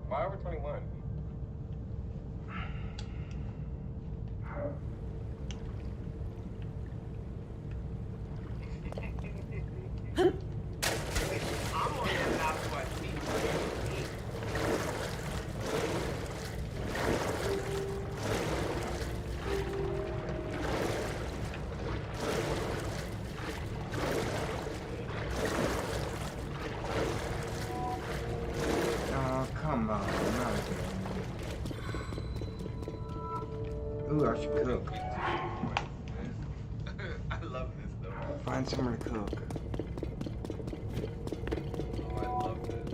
Why over 21? I'm on that now to watch me. Oh, come on. Not again. Ooh, I should cook. I love this though. Find somewhere to cook. Oh, I love this.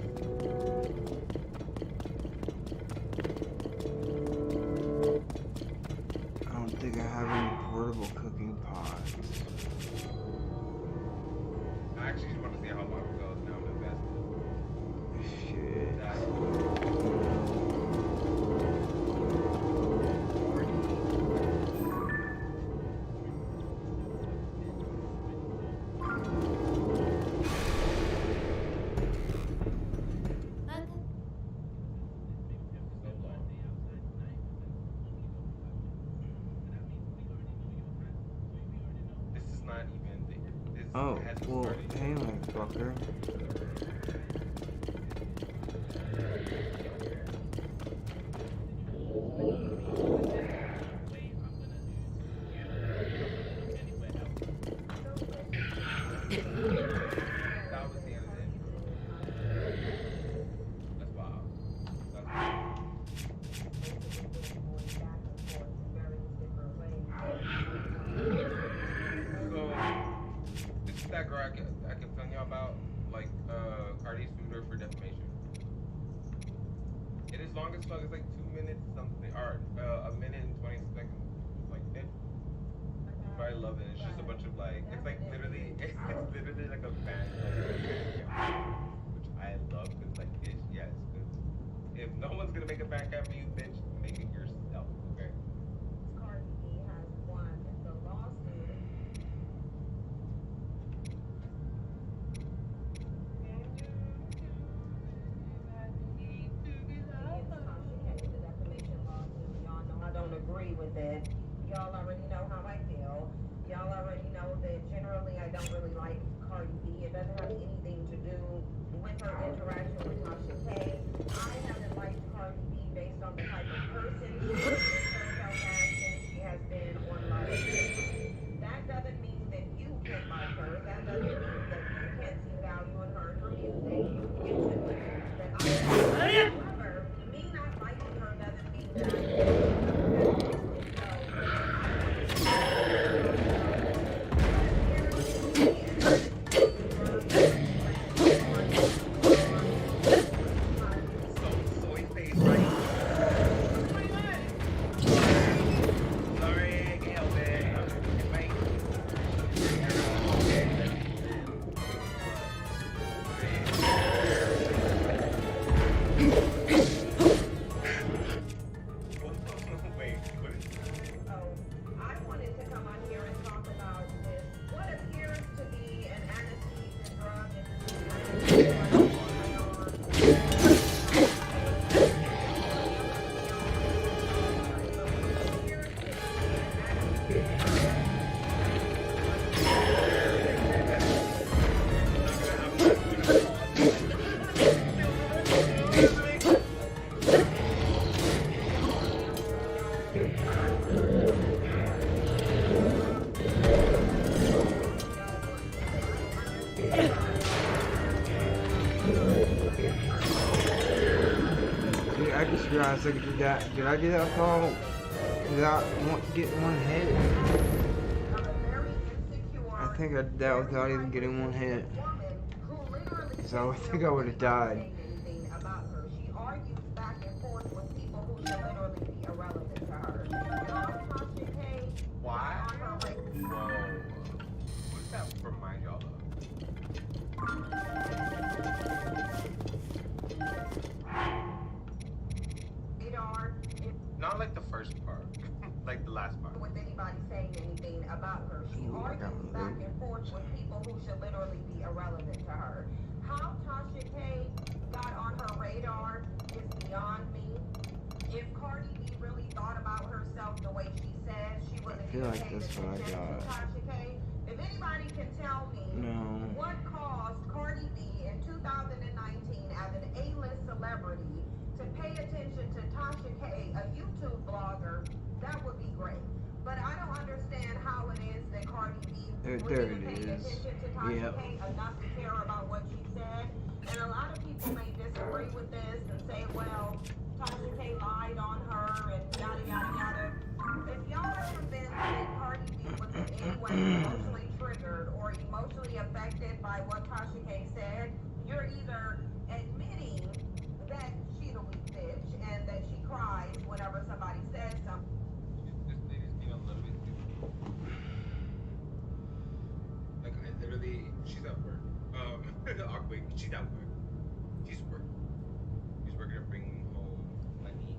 I don't think I have any portable cooking pots. I actually just want to see how long it goes now. I'm invested. Shit. This is not even this Oh, hasn't well, started. hang on, fucker. That was the end of it. That's wild. That's wild. So, this is that girl I kept telling y'all about, like, Cardi's sued her for defamation. It is long as fuck, it's like 2 minutes something, or a minute and 20 seconds. Like, it, but I love it. It's just a bunch of, like, it's like literally, it's literally like a fan, which I love, because, like, it's, yes, because if no one's gonna make a fan cam for you, bitch, make it yourself, okay? Cardi B has won the lawsuit. The defamation lawsuit. Y'all know I don't agree with it. Y'all already know how I feel. Y'all already know that generally I don't really like Cardi B. It doesn't have anything to do with her interaction with Tasha K. I haven't liked Cardi B based on the type of person she is, herself as, and she has been on my list. That doesn't mean that you can't like her. That doesn't mean that you can't see value in her and her music. It should mean that I like her. Me not liking her doesn't mean that Soy face, right? Sorry, I can't help it. Wait, what is I wanted to come on here and talk about this, what appears to be an anesthesia drug. Dude, I just realized, like, did I get that call without getting one hit? I think I did that without even getting one hit. So I think I would have died. She argues back and forth with people who should literally be irrelevant to her. why? Whoa. What does that remind y'all of? Not like the first part, like the last part. With anybody saying anything about her. She argues back and forth with people who should literally be irrelevant to her. How Tasha K got on her radar is beyond me. If Cardi B really thought about herself the way she says, she I wasn't feel even like paying that's what I attention to got. Tasha K. If anybody can tell me what caused Cardi B in 2019 as an A-list celebrity to pay attention to Tasha K, a YouTube blogger, that would be great. But I don't understand how it is that Cardi B There really it paid is. attention to Tasha Yep. K enough to care about what she said. And a lot of people may disagree with this and say, well, Tasha K lied on her and yada yada yada. If y'all are convinced that Cardi B was in any way emotionally triggered or emotionally affected by what Tasha K said, you're either admitting that she's a weak bitch and that she cries whenever somebody says something. This lady's being a little bit too. Like I literally, she's at work. Wait, she's at work. She's working. She's working to bring home money.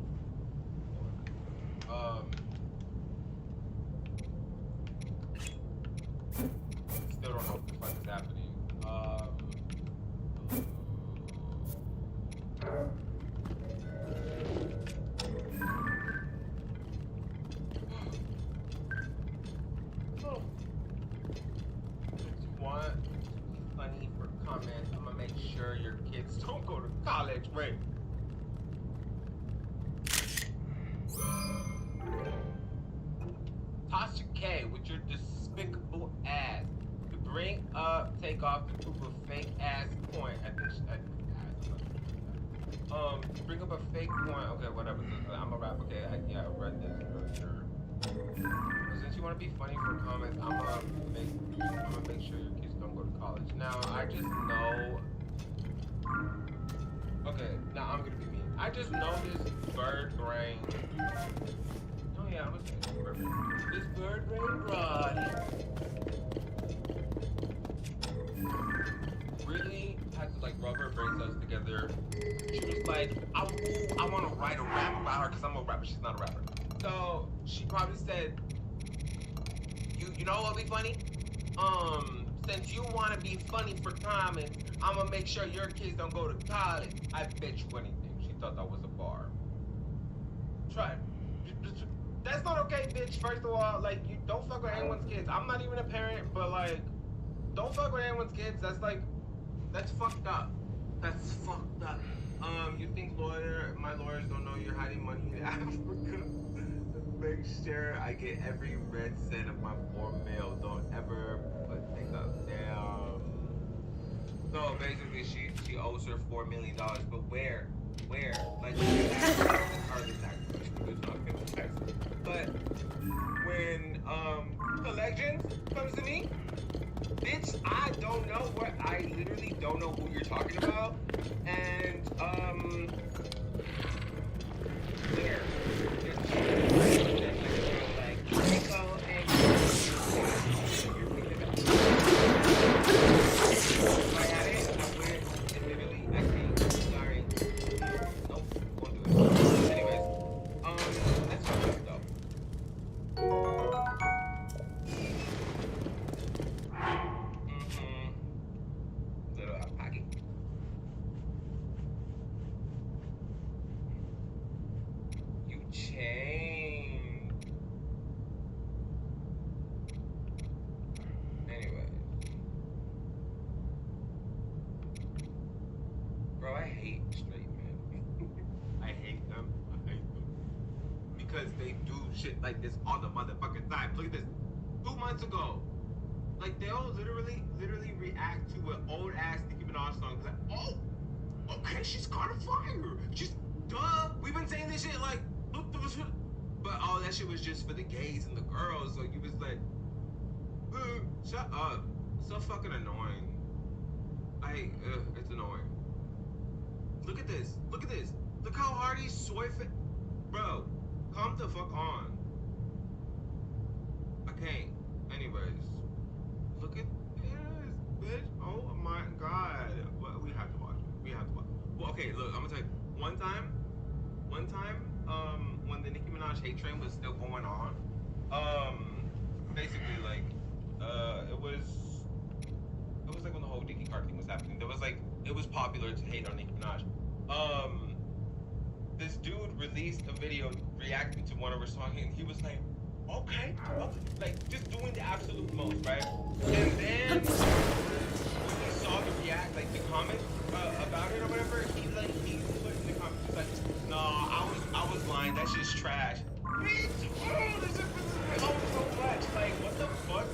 Still don't know what the fuck is happening. If you want money for comments, I'm gonna make sure your kids don't go to college. Wait. Tasha K with your despicable ass. To bring up, take off, to prove a fake ass point. To bring up a fake point. Okay, whatever. I'm a rap. Okay, I read this for sure. Since you want to be funny for comments, I'm gonna make sure your kids don't go to college. Now, I just know. Okay, now I'm gonna be mean. I just know this bird brain. Oh yeah, I'm gonna say this bird brain. This bird brain rod really had to like rub her brain cells together. She was like, I want to write a rap about her because I'm a rapper. She's not a rapper. So she probably said, you know what would be funny? Since you want to be funny for comments, I'm gonna make sure your kids don't go to college. I bet you anything. She thought that was a bar. Try it. That's not okay, bitch. First of all, like, you don't fuck with anyone's kids. I'm not even a parent, but like, don't fuck with anyone's kids. That's fucked up. That's fucked up. You think my lawyers don't know you're hiding money in Africa? Make sure I get every red cent of my 4 mil. Don't ever put things up. Damn. So basically, she owes her $4 million, but where? Like, but when collections comes to me, bitch, I don't know what. I literally don't know who you're talking about, and where? Bro, I hate straight men. I hate them. Because they do shit like this all the motherfucking time. Look at this. 2 months ago, like, they'll literally react to an old ass Nicki Minaj song. Like, oh, okay, she's kind of fire. She's, duh. We've been saying this shit like, but all that shit was just for the gays and the girls. So you was like, shut up. So fucking annoying. It's annoying. Look at this. Look how hard he's swiping. Bro, come the fuck on. I can't. Anyways. Look at this, bitch. Oh my god. Well, we have to watch it. Well, okay, look, I'm gonna tell you. One time, when the Nicki Minaj hate train was still going on, basically, like, it was like when the whole Nicki Card thing was happening. There was like, it was popular to hate on Nicki Minaj. this dude released a video reacting to one of her songs, and he was like, okay, like just doing the absolute most, right? And then when he saw the comments about it or whatever, he put in the comments, he's like, no, I was lying, that shit's trash. Bitch, this shit pisses me off so much. Like, what the fuck?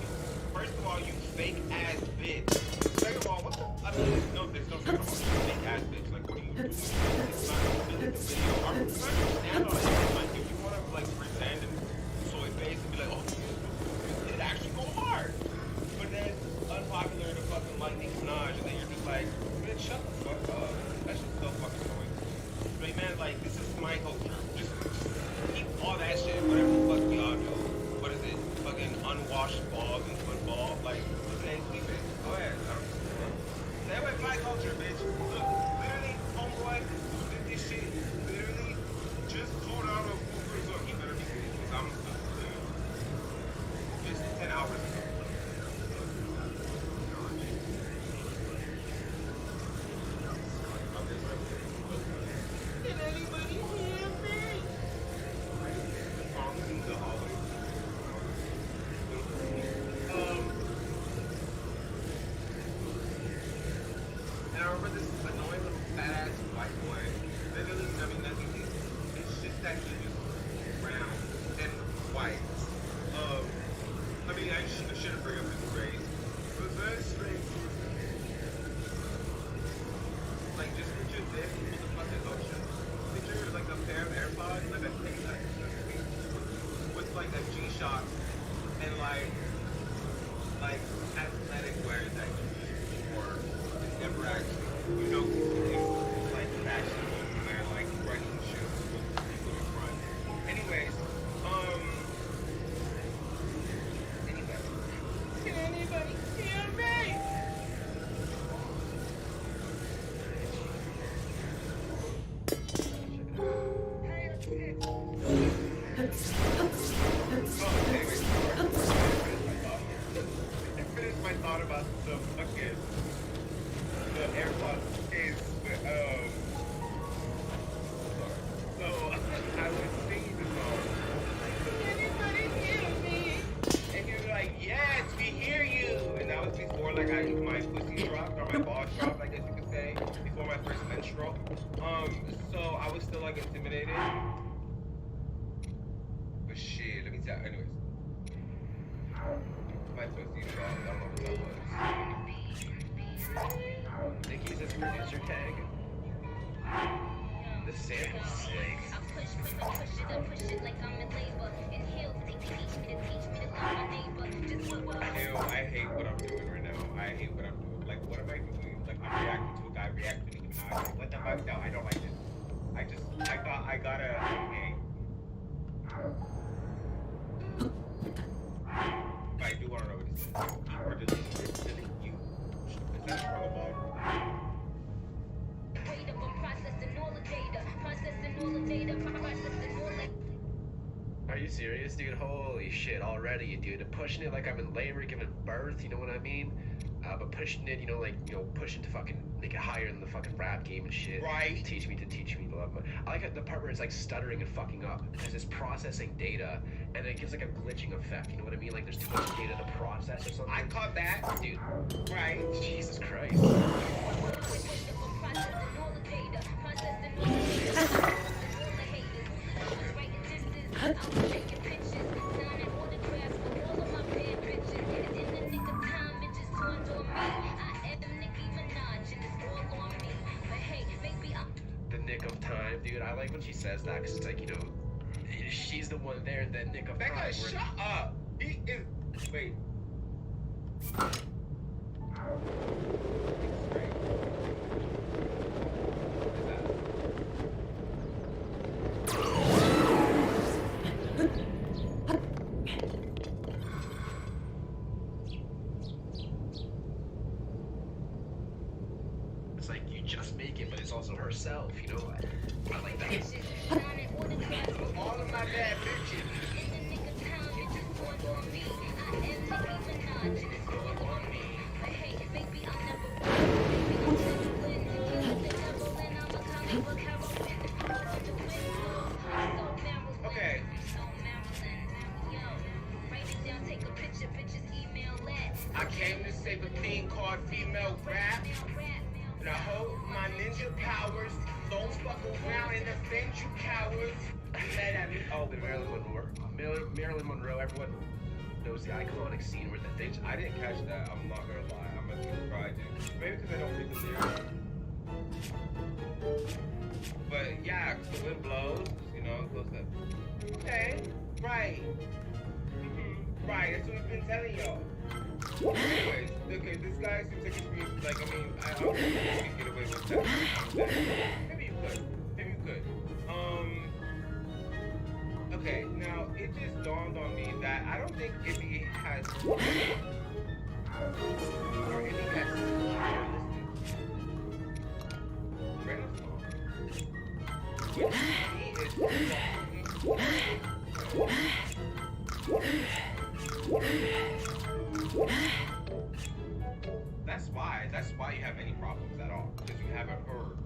First of all, you fake ass bitch. Second of all, what the? I mean, there's no second of all, you fake ass bitch. Like, what are you doing? It's not really the video. I understand all that. Like, if you want to like pretend and soy face and be like, oh, it actually go hard. But then unpopular to fucking lightning Minaj, and then you're just like, bitch, shut the fuck up. That shit's so fucking annoying. But man, like, this is my culture. Just keep all that shit, whatever the fuck y'all do. What is it? Fucking unwashed balls and football. Like, okay, keep it. Go ahead. That was my culture, bitch. Look, literally, homeboy, who did this shit, literally just pulled out of Uber, so he better be good, because I'm just 10 hours ago. Can anybody hear me? And I remember this annoying little fat ass white boy. Literally, I mean, nothing. It's just that he was brown and white. I mean, I shouldn't bring up his race, but very strange. Like, just picture this. What the fuck is ocean? Picture like a pair of AirPods, like a thing with like a G-Shock and like athletic wear that you use for never actually, it's like fashion wear, like running shoes with people in front. Anyways, can anybody hear me? My thought about the fucking AirPods case. So I was singing the song. Can anybody hear me? And he was like, yes, we hear you. And that was before like my pussy dropped or my balls dropped, I guess you could say, before my first menstrual. So I was still like intimidated. But shit, let me tell. Anyways. My pussy dropped. I don't know what that was. Nikki's a producer tag. The sample's sick. I hate what I'm doing right now. I hate what I'm doing. Like, what am I doing? Like, I'm reacting to a guy reacting to me. What the fuck? No, I don't like this. I gotta. Okay. I do want to know what it says. Or delete you. Is that a struggle ball? Are you serious, dude? Holy shit, already, dude. Pushing it like I'm in labor, giving birth, you know what I mean? But pushing it, pushing to fucking make it higher in the fucking rap game and shit. Right. Teach me to love it. I like the part where it's like stuttering and fucking up because it's processing data and it gives like a glitching effect. You know what I mean? Like there's too much data to process or something. I caught that. Dude. Right. Jesus Christ. The nick of time, dude. I like when she says that because it's like, she's the one there in that nick of That time. guy, shut up. He is. Wait. It's like you just make it, but it's also herself, I like that. All of my bad bitches. thing called female rap. And I hope my ninja powers don't fuck around and offend you cowards. Mad at me. Oh, with Marilyn Monroe. Marilyn Monroe, everyone knows the iconic scene where the thing. I didn't catch that. I'm not gonna lie. I'm gonna be surprised. Maybe because I don't read the lyrics. But yeah, the wind blows. You know, it goes like, okay, right. Right, that's what we've been telling y'all. Anyways, okay, this guy seems like he's being, like, I mean, I don't think you can get away with that. Maybe you could. Maybe you could. Okay, now, it just dawned on me that I don't think Ibby has, or Ibby has Renaissance. Which That's why you have any problems at all, because you haven't heard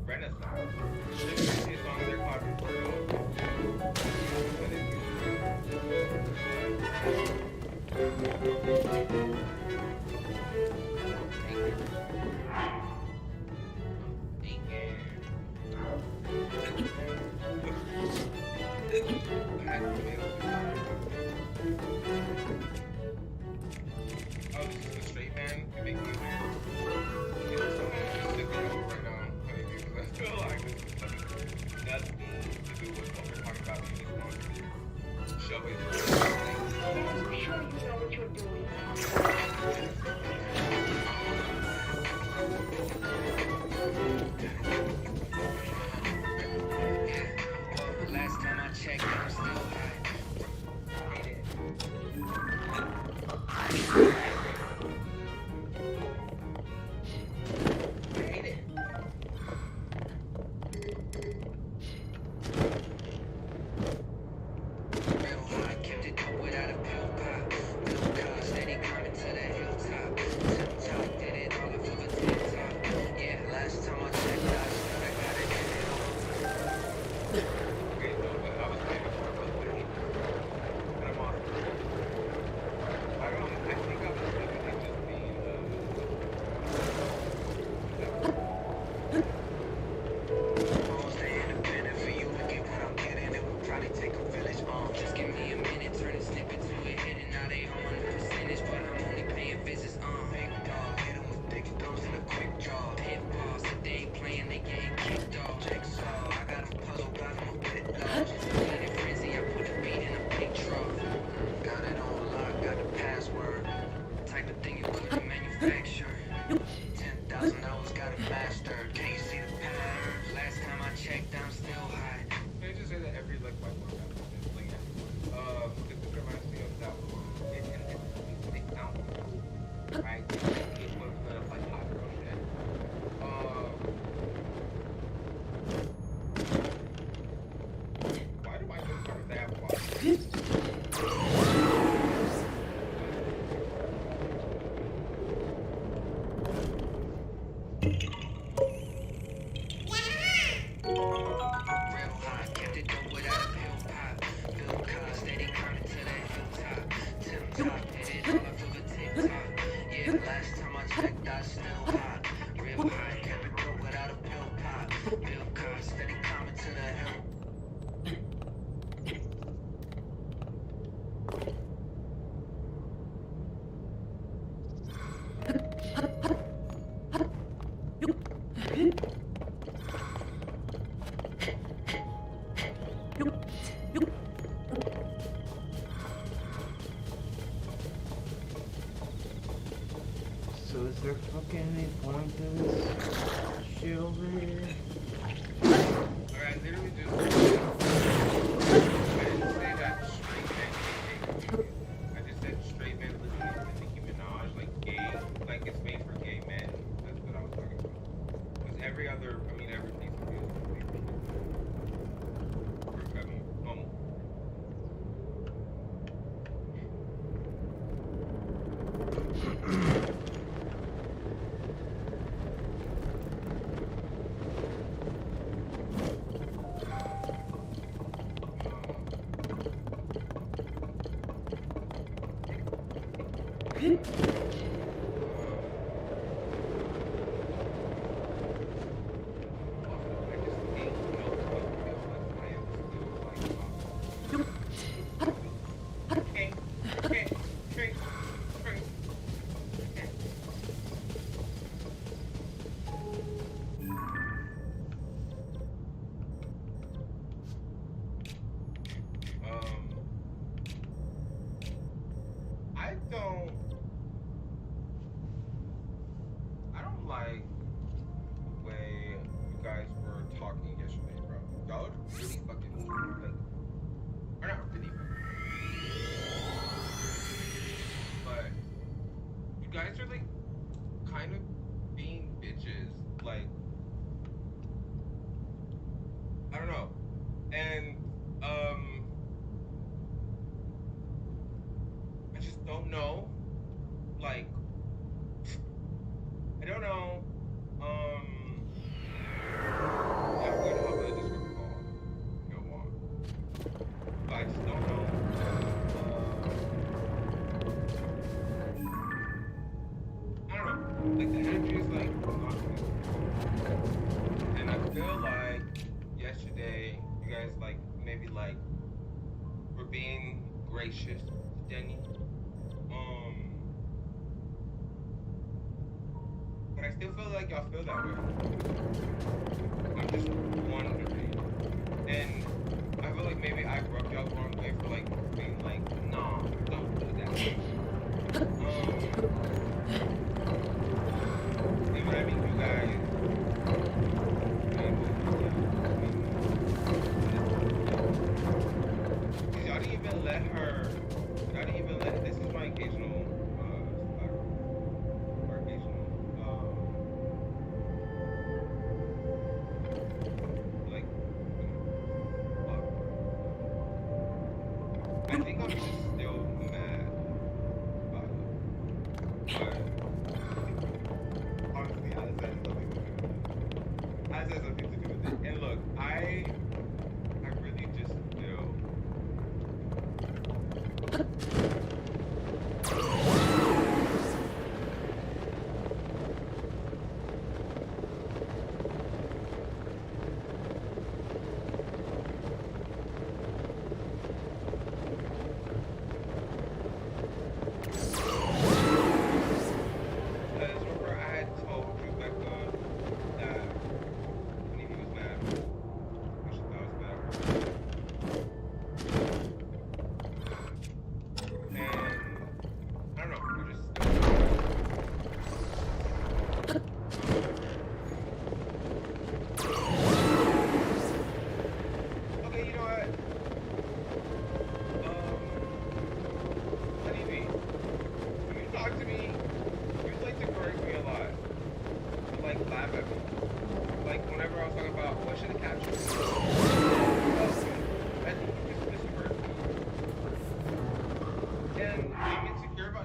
Renaissance. This is a song they're called oh, this is a straight man can make music. Is there someone who's sticking over right now? Honey, because I feel like this is nothing to do with what we're talking about. You just want to show it. I'm sure you know what you're doing. Last time I checked, I'm still high. So is there fucking any point to this shit over here? Alright, literally just. I didn't say that straight man. I just said straight man living in Nicki Minaj, like gay, like it's made for gay men. That's what I was talking about. Because every other, I mean, every piece of music is made for, I mean, homo. being gracious, Denny. But I still feel like y'all feel that way. I'm just wondering. And I feel like maybe I rubbed y'all the wrong way for like being like, nah, don't do that. And when I mean you guys, y'all didn't even let her. Y'all didn't even let. This is my occasional. I think I'm just still mad about it. But honestly, I said something to do with it. I said something to do with it. And look, I really just feel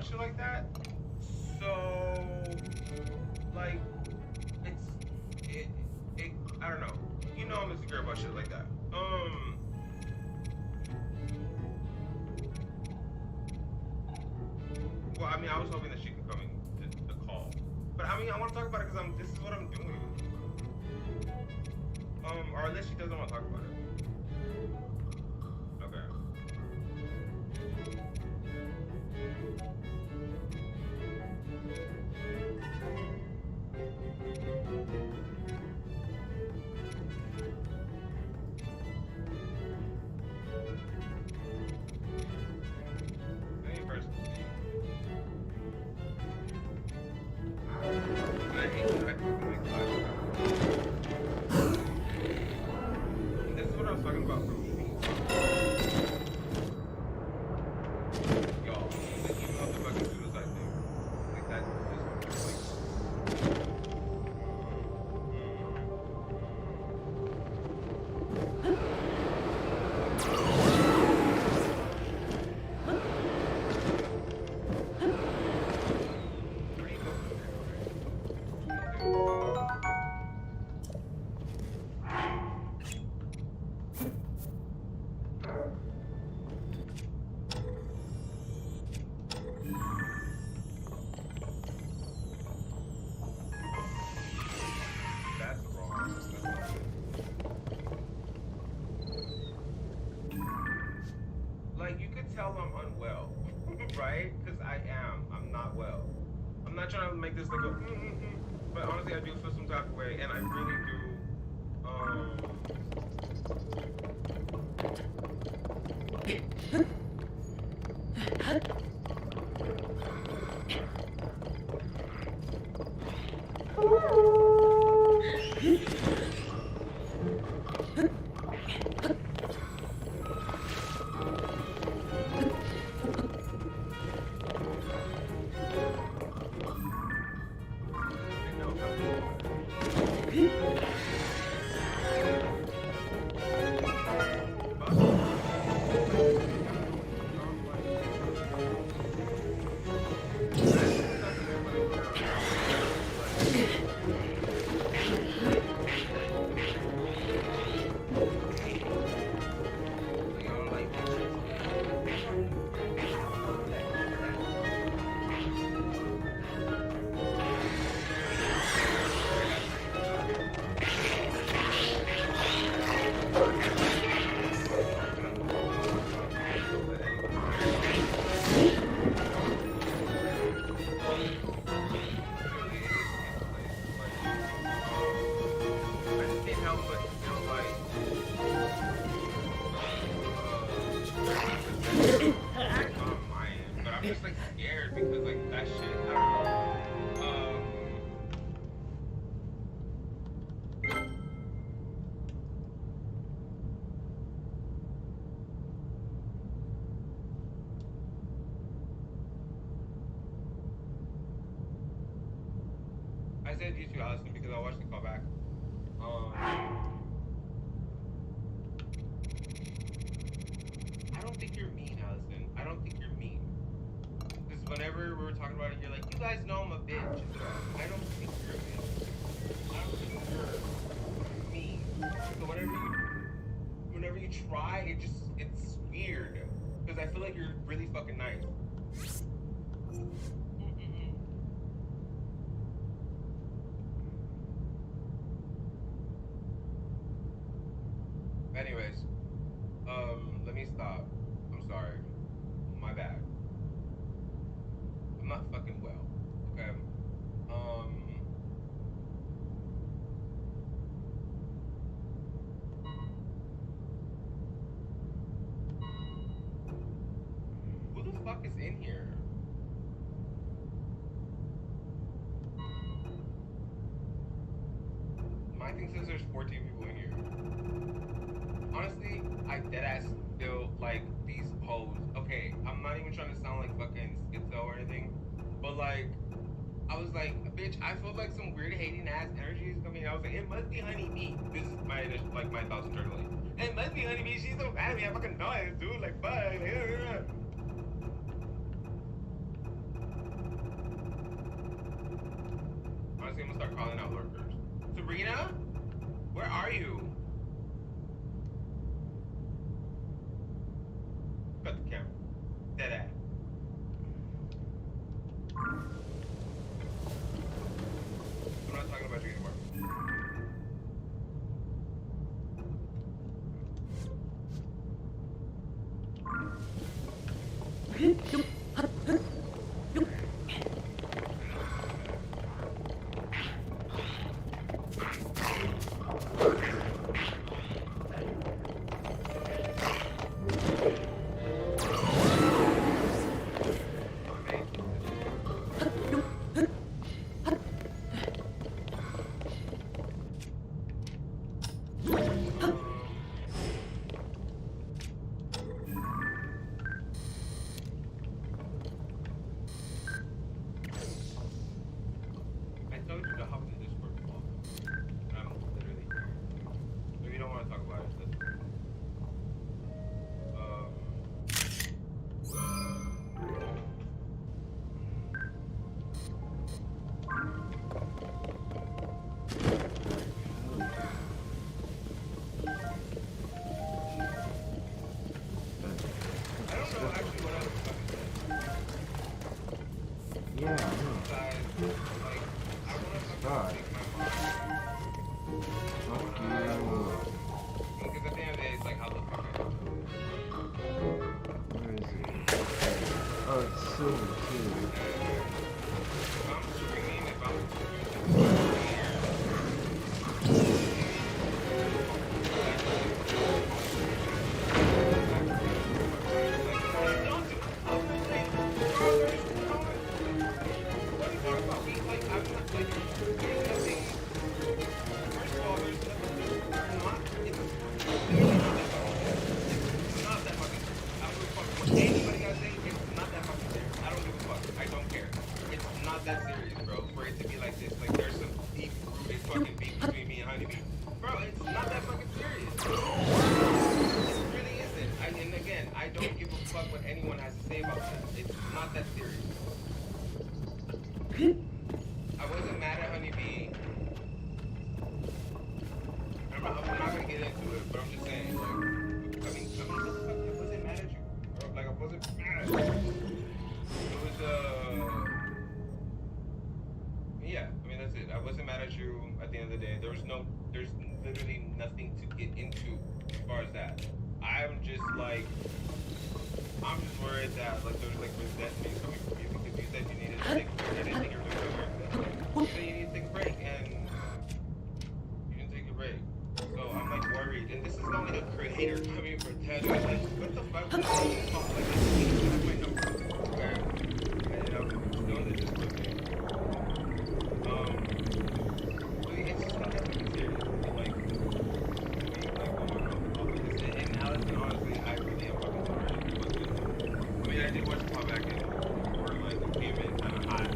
shit like that. So, like, I don't know. You know I'm insecure about shit like that. Well, I mean, I was hoping that she could come in to the call. But I mean, I want to talk about it because this is what I'm doing. Or unless she doesn't want to talk about it. Okay. Any person. I hate that I fucking like flashbacks. This is what I was talking about from y'all, like, even though the fucking suicide thing, like that just like where do you go from there, That's wrong. Like, you could tell I'm unwell, right? Because I am. I'm not well. I'm not trying to make this like a but honestly, I do feel some type of way, and I really do. said you too, Allison, because I watched the callback. I don't think you're mean, Allison. I don't think you're mean. Because whenever we were talking about it, you're like, you guys know I'm a bitch. I don't think you're a bitch. I don't think you're mean. So whenever you try, it's weird. Because I feel like you're really fucking nice. Anyways, let me stop. I'm sorry. My bad. I'm not fucking well. Okay. Who the fuck is in here? My thing says there's 14 people in here. Honestly, I deadass feel like these hoes. Okay, I'm not even trying to sound like fucking schizo or anything, but like, I was like, bitch, I felt like some weird hating ass energy is coming. I was like, it must be Honey Bee. This is my my thoughts internally. It must be Honey Bee. She's so mad at me. I fucking know it, dude. Like, fuck. Honestly, I'm gonna start calling out lurkers. Sabrina, where are you? Cut the camera. Dead ass. I'm not talking about you anymore. I told you to hop in the Discord call. I'm literally here. If you don't want to talk about it, that's fine. I don't know actually what else to fucking say. Yeah, I know. Besides, like, I want to God. fucking take my mind. Fuck you. Because at the end of the day, it's like, how the fuck I know. Where is it? Oh, it's silver too. If I'm screaming, if I'm that serious, bro, for it to be like this. Like, there's some deep rooted fucking beef between me and Honeybee. Bro, it's not that fucking serious. It really isn't. And again, I don't give a fuck what anyone has to say about that. It's not that serious. I wasn't mad at Honeybee. I'm not gonna get into it, but I'm just saying, like, I mean, what the fuck? I wasn't mad at you. Bro. Like, I wasn't mad. It was, yeah, I mean, that's it. I wasn't mad at you at the end of the day. There's literally nothing to get into as far as that. I'm just worried that, like, there's, like, resentment coming from you because you said you needed to take a break. I didn't think you were doing it. You said you need to take a break, and you didn't take a break. So I'm, like, worried. And this is only a creator coming for 10. I'm like, what the fuck? Like, that's my number. Okay? And I'm doing the Discord thing. It's just not that fucking serious. Like, oh my god. And Allison, honestly, I really am fucking sorry. I mean, I did watch the callback and like, it came in kind of hot.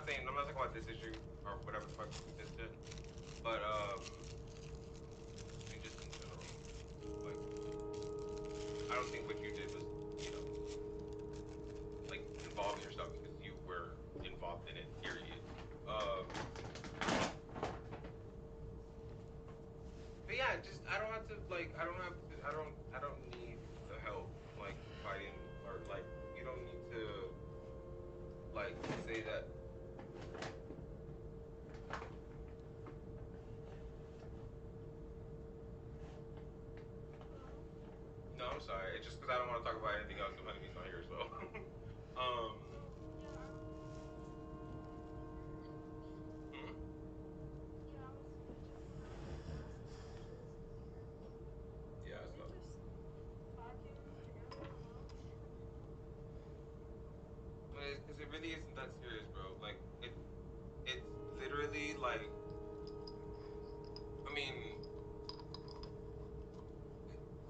not talking about this issue or whatever the fuck this did, but I mean, just in general, like I don't think what you did was, you know, like involving yourself because you were involved in it. Period. But yeah, just I don't have to like I don't need the help like fighting or like you don't need to like say that. No, I'm sorry. It's just because I don't want to talk about anything else. The honeybee's not here as well. um. hmm? Yeah. So. Because it really isn't that serious, bro. Like it's literally like. I mean.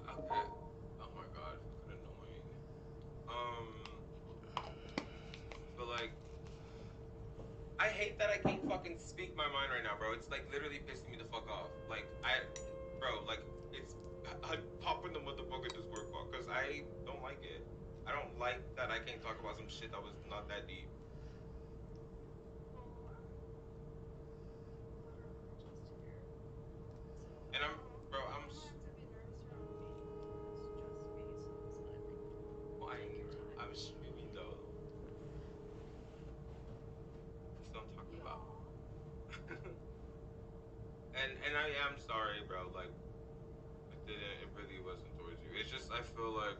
Okay. Oh my god, fucking annoying. But like. I hate that I can't fucking speak my mind right now, bro. It's like literally pissing me the fuck off. Like bro, like it's popping the motherfucker Discord call because I don't like it. I don't like that I can't talk about some shit that was not that deep. And bro, I'm streaming though. That's what I'm talking about. and I am sorry, bro. Like it really wasn't towards you. It's just I feel like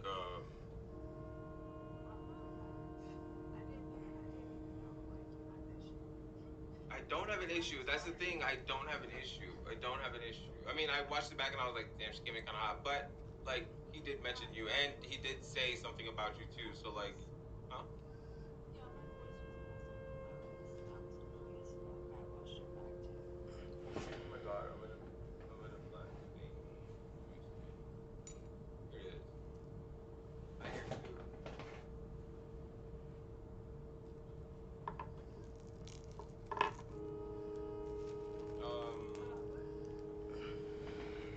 I don't have an issue. That's the thing. I don't have an issue. I don't have an issue. I mean, I watched it back and I was like, damn, she came in kind of hot. But like, he did mention you, and he did say something about you too. So like, huh? Oh my god, I'm gonna plant the thing. Here it is. I hear you.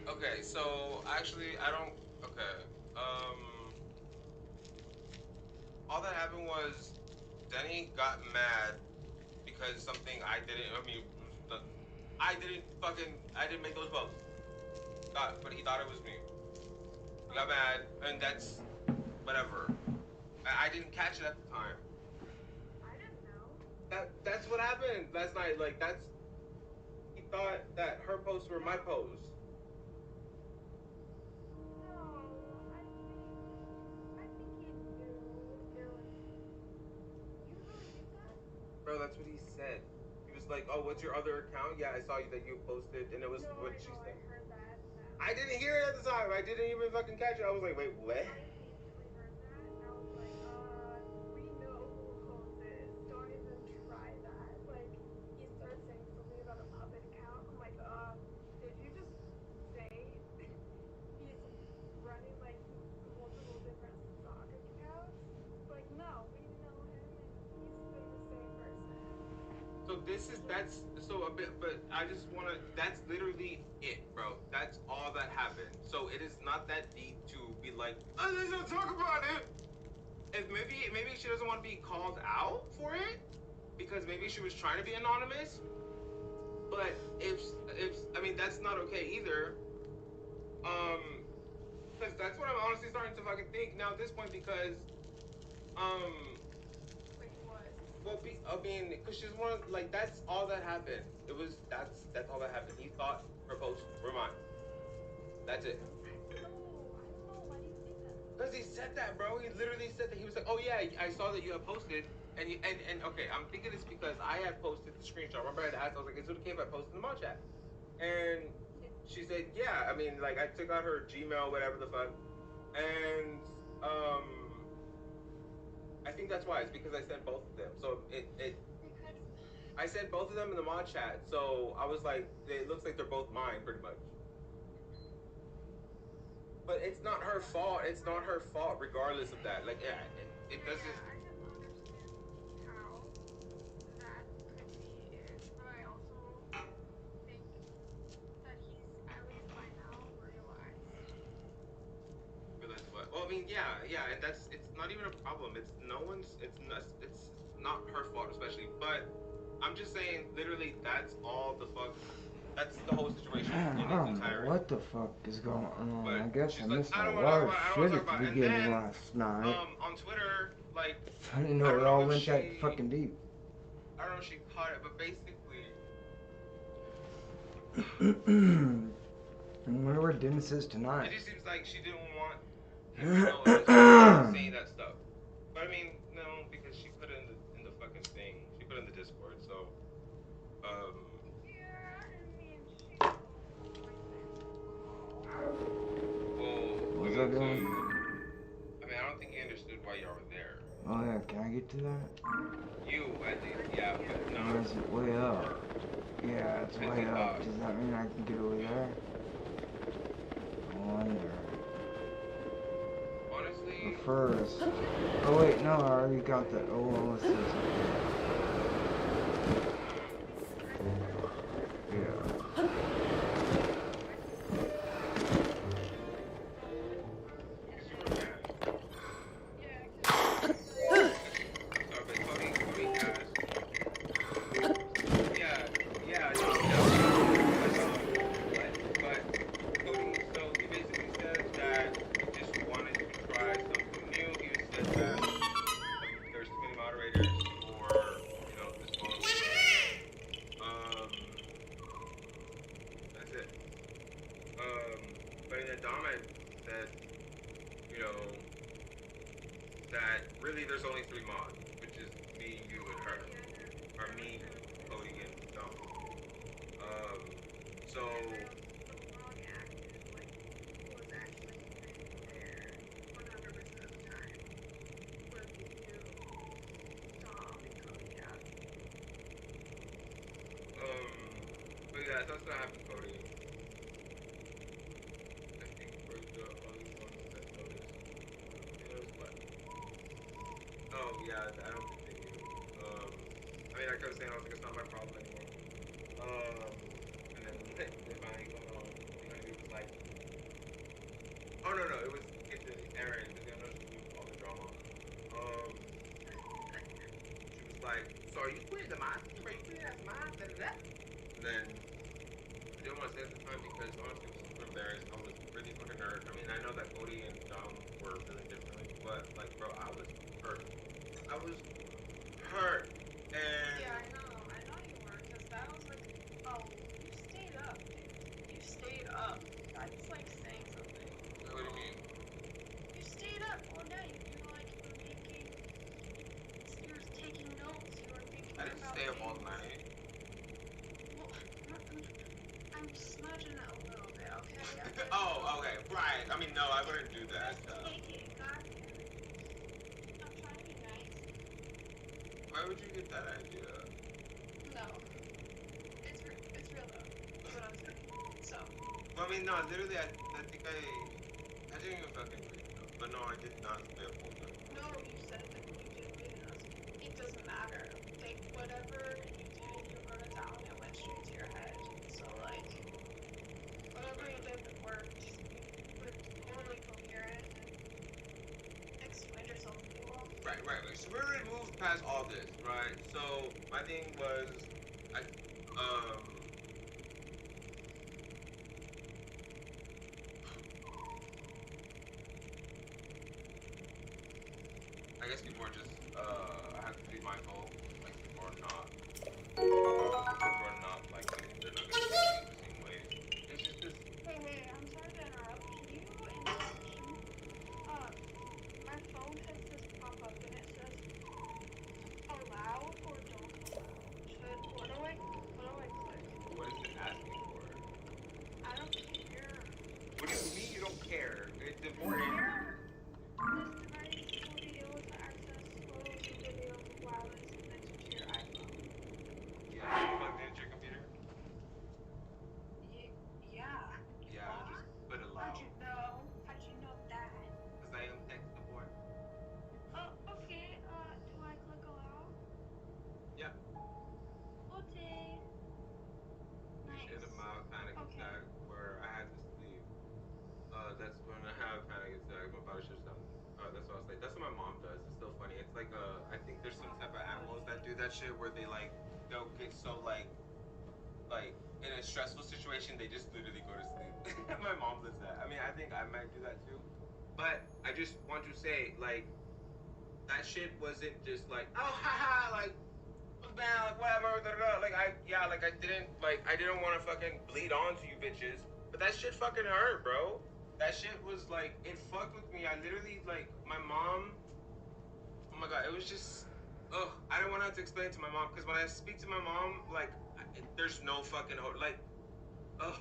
Okay, so actually, I don't. Okay. All that happened was Denny got mad because something I didn't. I mean, I didn't make those votes. But he thought it was me. He got mad, and that's whatever. I didn't catch it at the time. I didn't know. That's what happened last night. Like he thought that her posts were my posts. I think he knew there was. You really think that? Bro, that's what he said. He was like, "Oh, what's your other account?" Yeah, I saw you that you posted, and it was what she said. I heard that. I didn't hear it at the time. I didn't even fucking catch it. I was like, "Wait, what?" I immediately heard that, and I was like, we know who poses. Don't even try that. Like, he started saying something about a puppet account. I'm like, did you just say he's running like multiple different stock accounts? Like, no, we know him, and he's been the same person. So that's so a bit, but I just wanna. That's literally it, bro. That's all that happened. So it is not that deep to be like, oh, let's not talk about it. If maybe she doesn't want to be called out for it because maybe she was trying to be anonymous. But if I mean that's not okay either. Because that's what I'm honestly starting to fucking think now at this point because Wait, what? well, I mean, because she's one like that's all that happened. It was that's all that happened. He thought her posts were mine. That's it. I don't know. Why do you think that? Because he said that, bro. He literally said that. He was like, "Oh yeah, I saw that you had posted." And okay, I'm thinking it's because I had posted the screenshot. Remember, I had asked. I was like, "Is it okay if I post in the mod chat?" And she said, "Yeah." I mean, like I took out her Gmail, whatever the fuck, and I think that's why. It's because I sent both of them. So I sent both of them in the mod chat. So I was like, it looks like they're both mine, pretty much. But it's not her fault. It's not her fault, regardless of that. Like, yeah, it doesn't. I didn't understand how that I mean, yeah, and it's not even a problem. It's no one's. It's not her fault, especially. But I'm just saying, literally, that's all the fuck. That's the whole situation Man, in I its don't know entirety. what the fuck is going on. But I guess I she's like, missed I a don't want to talk lot of about. It, I don't want shit to talk at the about. It. And beginning then, last night. on Twitter, like, I didn't I know don't it know all if went that she, fucking deep. I don't know if she caught it, but basically, I wonder where Dennis is it tonight. just seems like she didn't want him to know at this point, saying that stuff. But I mean, no, because she put it in the fucking thing. She put it in the Discord. So, um, well, I What's mean, up, doing? I mean, I don't think he understood why y'all were there. Oh yeah, can I get to that? You, at least, yeah, but Or not is it way up? her. Yeah, it's As way he up. thought. Does that mean I can get over there? I wonder. Honestly, But first... Oh wait, no, I already got that. Oh, well, let's see something. Yeah. he's super mad. But Cody asked. Yeah, no, but Cody, so he basically says that he just wanted to try something new. He said that there's too many moderators for, this phone. That's it. But then Dom had said, you know, that really there's only three mods, which is me, you, and her. Or me, Cody, and Dom. So but yeah, that's what happened, Cody. I think we're the only ones that noticed. What? Oh yeah, I don't think they knew. I mean, I kept saying, I was like, it's not my problem anymore. And then they finally got on. It was like, oh no, it was Aaron, because I know she was all the drama. She was like, so are you putting the mask? Are you putting that mask? And then I didn't want to say it at the time because honestly, I was super embarrassed. I was really fucking hurt. I mean, I know that Cody and Dom were feeling differently, but like, bro, I was hurt. I was hurt, and Yeah, I know you were, because that was like, oh, you stayed up, dude. You stayed up. That's like saying something. what do you mean? You stayed up all night. You were like, you were taking notes. You were thinking I didn't about stay up all things. night. Well, I'm smudging it a little bit, okay? Oh, okay, right. I mean, no, I wouldn't do that. Just take it, goddamn. I'm trying to be nice. Why would you get that idea? No. It's real though. That's what I'm saying. So. Well, I mean, no, literally, I think I didn't even fucking read it, but no, I did not stay up all night. No, you said that you did read us. It doesn't matter. Like, whatever you did, you wrote it down, it went straight to your head. So, like, whatever you did that worked, you were totally coherent and explained yourself to people. Right. So we're gonna move past all this, right? So my thing was, I guess people are just, I have to be mindful, like people are not like, they're not gonna see the same way. It's just this. Wait, I'm sorry to interrupt. My phone has this pop-up and it says allow or don't allow. What do I click? What is it asking for? I don't care. What do you mean you don't care? It's This important. device will be able to access photos and videos while it's connected to your iPhone. Yeah, you plugged into your computer? Yeah. Yeah, just put it loud. How'd you know? How'd you know that? Because I am tech support. Oh, okay. Do I click allow? Yeah. Okay. Nice. In a mild panic Okay. attack where I had to sleep. That's when I have panic attack. lot of shit down. That's what I was like. That's what my mom does. It's so funny. It's like I think there's some type of animals that do that shit where they like they'll get so like in a stressful situation they just literally go to sleep. My mom does that. I mean, I think I might do that too. But I just want to say like that shit wasn't just like oh haha like man like whatever like I didn't want to fucking bleed on to you bitches. But that shit fucking hurt, bro. That shit was like, it fucked with me. I literally, like, my mom, oh my god, it was just, ugh. I don't want to have to explain it to my mom, because when I speak to my mom, like, there's no fucking hope. Like, ugh.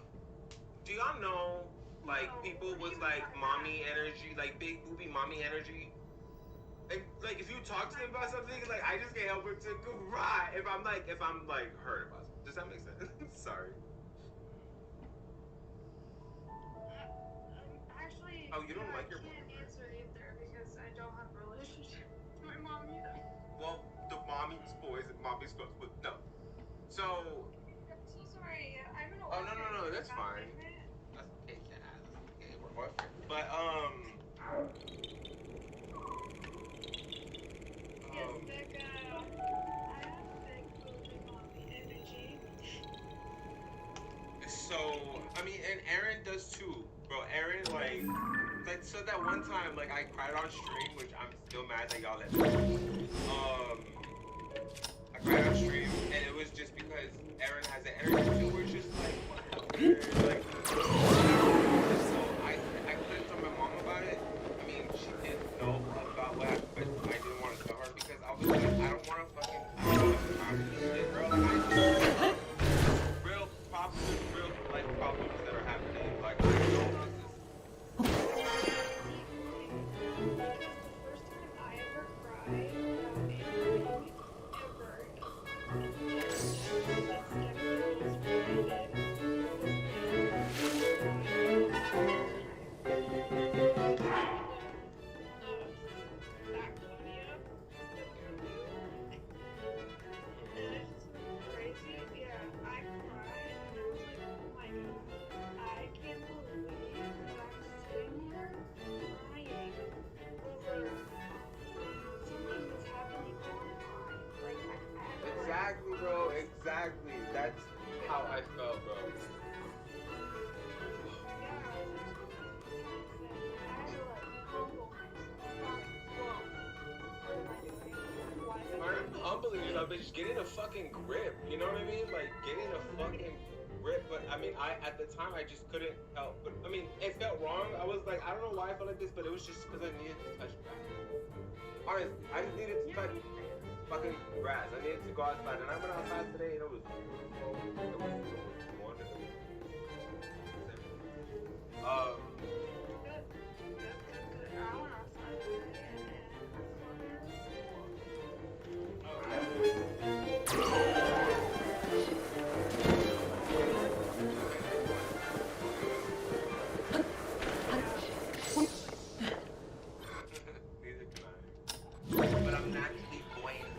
Do y'all know, like, people with, like, mommy energy, like, big boobie mommy energy? And, like, if you talk to them about something, like, I just can't help but to cry if I'm, like, hurt about something. Does that make sense? Sorry. Actually, Oh, you don't like your I can't answer either because I don't have a relationship with my mom either. Well, the mommy's boys and mommy's girls, but no. So. I'm so sorry. I'm an Oh no, that's fine. That's okay, yeah. Okay, we're orphans. But Yes, Becca. I have a big booty mommy energy. So I mean, and Aaron does too, bro. Aaron like so that one time like I cried on stream, which I'm still mad that y'all let me. I cried on stream, and it was just because Aaron has an energy too, where it's just like like. So I couldn't tell my mom about it. I mean, she did know about what happened, but I didn't want to tell her because I was like, I don't want to fucking shit, bro. Like real problems that are happening. Like I don't know this is. First time I ever cried about anything Exactly, bro. Exactly. That's how I felt, bro. Humbling yourself, bitch. Getting a fucking grip. You know what I mean? Like getting a fucking grip. But I mean, at the time I just couldn't help. But I mean, it felt wrong. I was like, I don't know why I felt like this, but it was just because I needed to touch grass. Honestly, I just needed to touch fucking grass. I needed to go outside, and I went outside today, and it was beautiful. It was wonderful. Neither can I. But I'm naturally buoyant.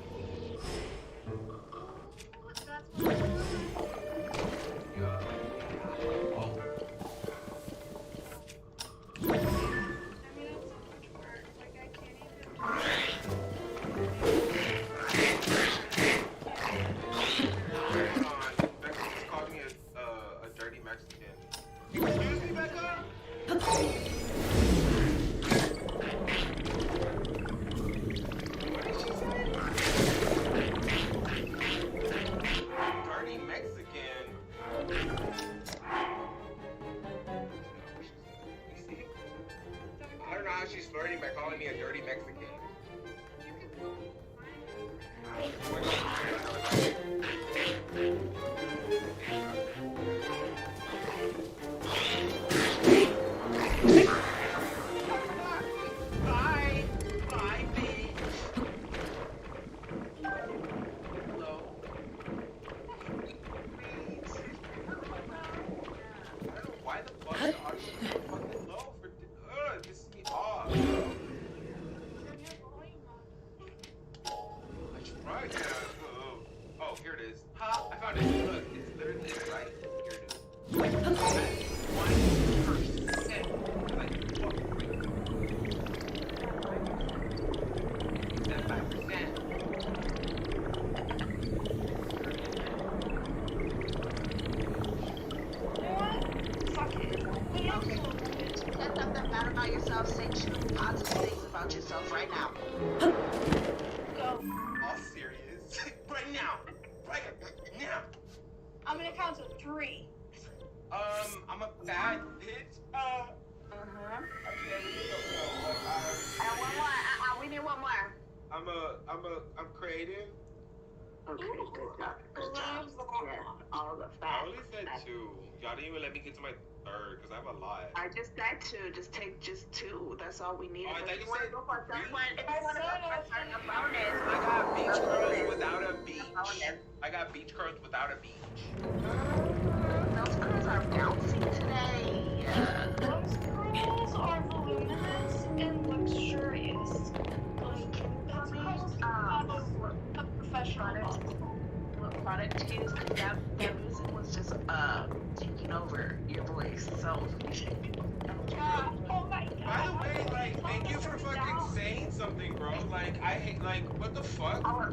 She's flirting by calling me a dirty Mexican. Bye, bitch. Hello. I don't know why the fuck the audio is so fucking low for this is me off. I tried that. Oh, about yourself. Say two positive things about yourself right now. Go. All serious. Right now. Right now. I'm gonna count to 3. I'm a bad bitch. And one more. We need one more. I'm creative. Okay, good job. Good job. Yeah, all the I facts. only said 2. Y'all didn't even let me get to my 3rd because I have a lot. I just said 2. Just take just 2. That's all we need. Oh, I thought you want to said go for a third one, if you I want to go said for a third, a bonus. I got beach curls without a beach. Bonus. I got beach curls without a beach. Those curls are bouncy today. Those curls are voluminous and luxurious. Like, those curls are a professional boss. What product to use? Because that music was just taking over your voice. So. Yeah. Oh my god. By the way, like, thank you for fucking saying something, bro. Like, I hate, like, what the fuck? I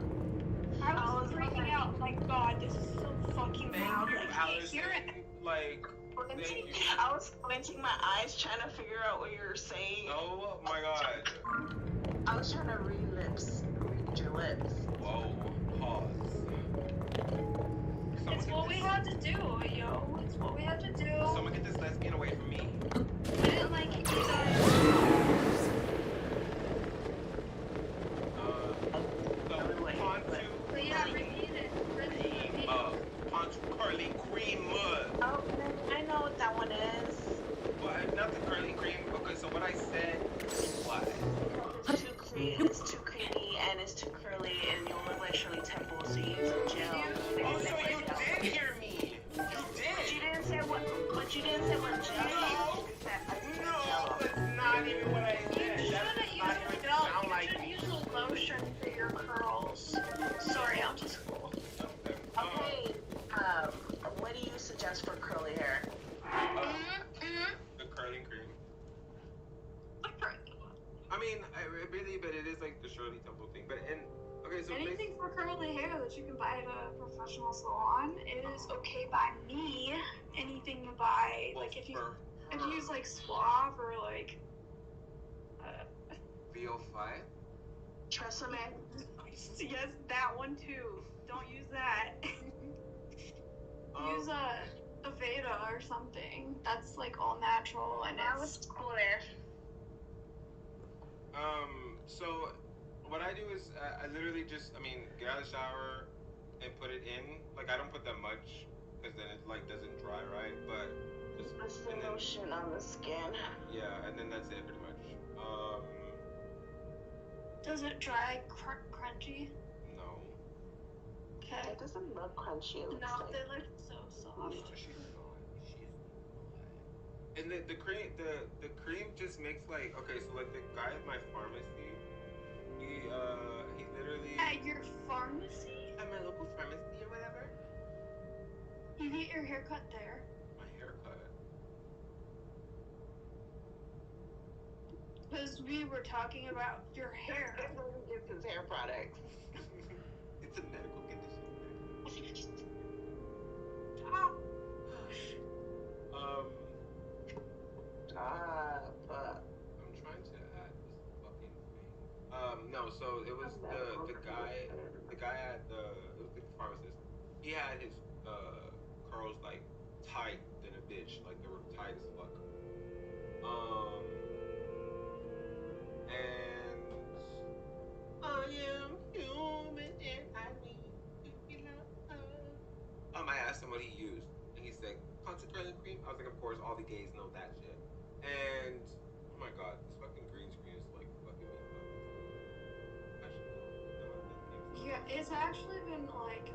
was freaking out. Like, God, this is so fucking loud. Thank you, I can't Allison. hear it. Like, thank you. I was squinting my eyes trying to figure out what you were saying. Oh my god. I was trying to read your lips. Whoa, pause. It's what we had to do, yo. It's what we had to do. Someone get this lesbian away from me. We didn't like you guys. Ponchu. But yeah, repeat it. Ponchu curly cream. Oh, I know what that one is. What? Not the curly cream. Okay, so what I said was. It's too creamy, and it's too curly, and you'll look like Shirley Temple, so you use a gel. Oh, so you did hear me. You did. But you didn't say what gel. No, that's not even what I said. You That's shouldn't not use even a gel. sound You like should me. use a lotion for your curls. Sorry, I'm just cool. Okay, what do you suggest for curly hair? The curling cream. I mean, really, but it is like the Shirley Temple thing. But okay, so Anything for curly hair that you can buy at a professional salon is okay by me. Anything you buy, well, like if you for use like Suave or like VO5. Tresemme? yes, that one too. Don't use that. Use a Aveda or something. That's like all natural and That it's was cooler. So what I do is I literally just, get out of the shower and put it in. Like, I don't put that much because then it like doesn't dry, right? But just It's the lotion on the skin. yeah, and then that's it pretty much. does it dry crunchy? No. Okay. It doesn't look crunchy. It looks No, like... they look so soft. She's not. And the cream just makes like, okay, so like the guy at my pharmacy, he literally At your pharmacy? at my local pharmacy or whatever. You get your haircut there. My haircut. Because we were talking about your hair. Everybody gets his hair products. It's a medical condition. But I'm trying to add this fucking thing. No, so it was the guy at it was the pharmacist. He had his curls like tight than a bitch, like they were tight as fuck. And I am human and I need to be loved. I asked him what he used, and he said constant curling cream. I was like, of course, all the gays know that shit. And oh my god, this fucking green screen is like fucking me up. Actually, no. Yeah, it's actually been like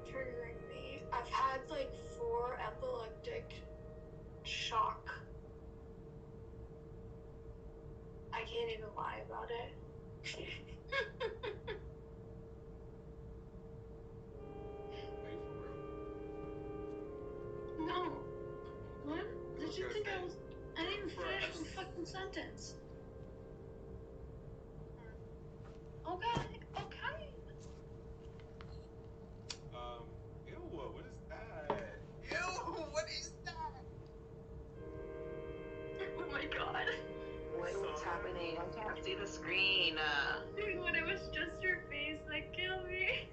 triggering me. I've had like 4 epileptic shock. I can't even lie about it. Are you for real? No. What? Did you Okay, think I okay. was? I didn't even finish the fucking sentence. Okay. Ew, what is that? Ew, what is that? Oh my god. happening? I can't see the screen. Dude, when it was just your face that killed me.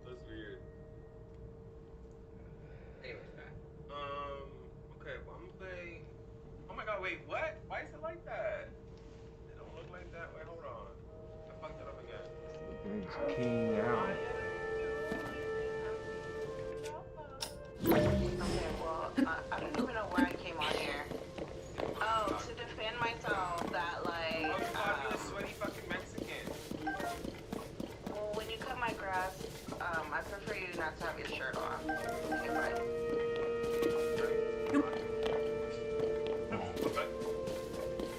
That's weird. Anyways, okay, well, I'm gonna play. Oh my god, wait, what? Why is it like that? It don't look like that. Wait, hold on. I fucked it up again. It's king now. Okay, well, I don't even know where I came on here. Oh, to defend myself, that like. Oh, you thought you a sweaty fucking Mexican. Well, when you cut my grass, I prefer you not to have your shirt on. Okay, bye.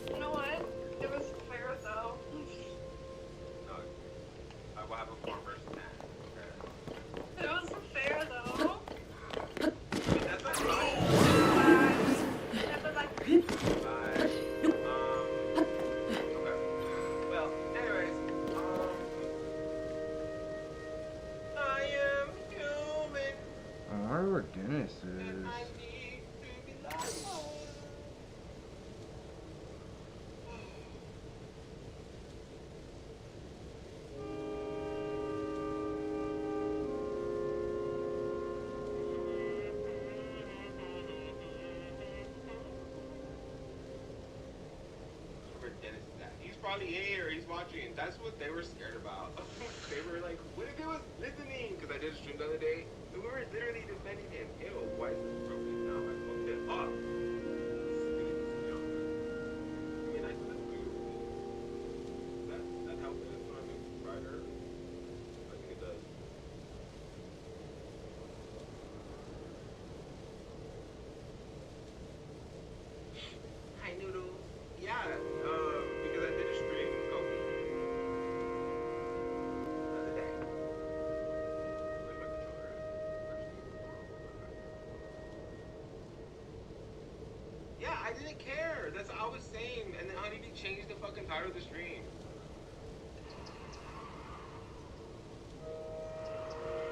You know what? It was fair though. No, I will have a 4 versus 10. Okay. It was fair though. That's not right. Bye. Okay. Well, anyways, I am human I wonder what Dennis and is. I need to be loved. Where Dennis is at. He's probably in here. He's watching. That's what they were scared about. They were like, what if they was listening? Because I did a stream the other day, and we were literally defending him. Ew, why is this broken now? I fucked it up. Give me a nice little food. That helps this when I make brighter. I think it does. Hi, Noodles. Yeah, because I did a stream with Kobe the other day. Where's my controller at? Yeah, I didn't care. That's all I was saying. And then Honeybee changed the fucking title of the stream.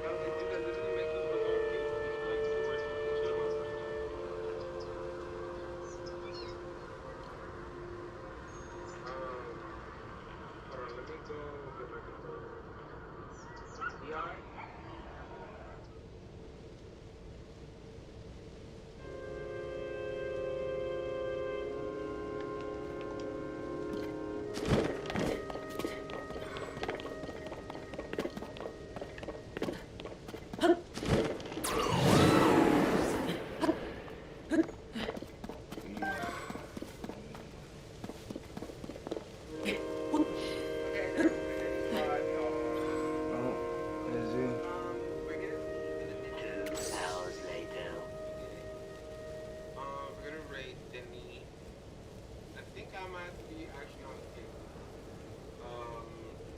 I was like, dude, that literally makes us look all cute. Like, the worst fucking shit about us. Hold on, let me go get my controller. VR? Oh, is he? We're gonna rate Denny. I think I might be actually on the table.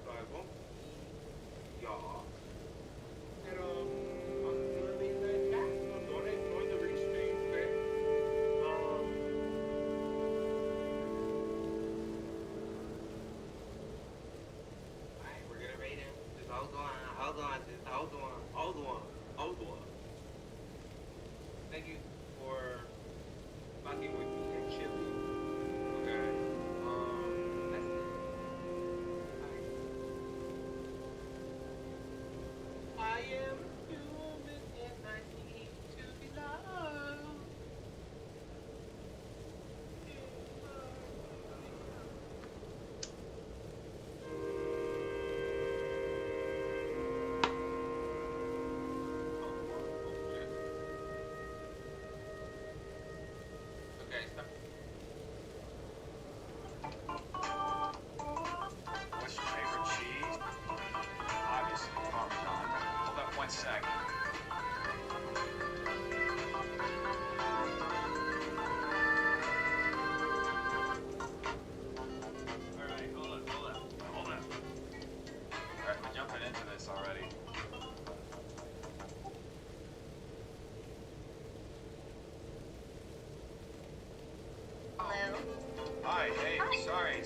So I won't be y'all. And I'm gonna leave that chat. Don't ignore the restream, okay? Alright, we're gonna rate him. Just hold on. Thank you for fucking with me and chilling. Okay. That's it. Alright. I am human and I need to be loved. Okay, stop. What's your favorite cheese? Obviously, Parmesan. Hold up 1 second. Alright, hold up. Alright, we're jumping into this already. Hello. Hi, hey, sorry,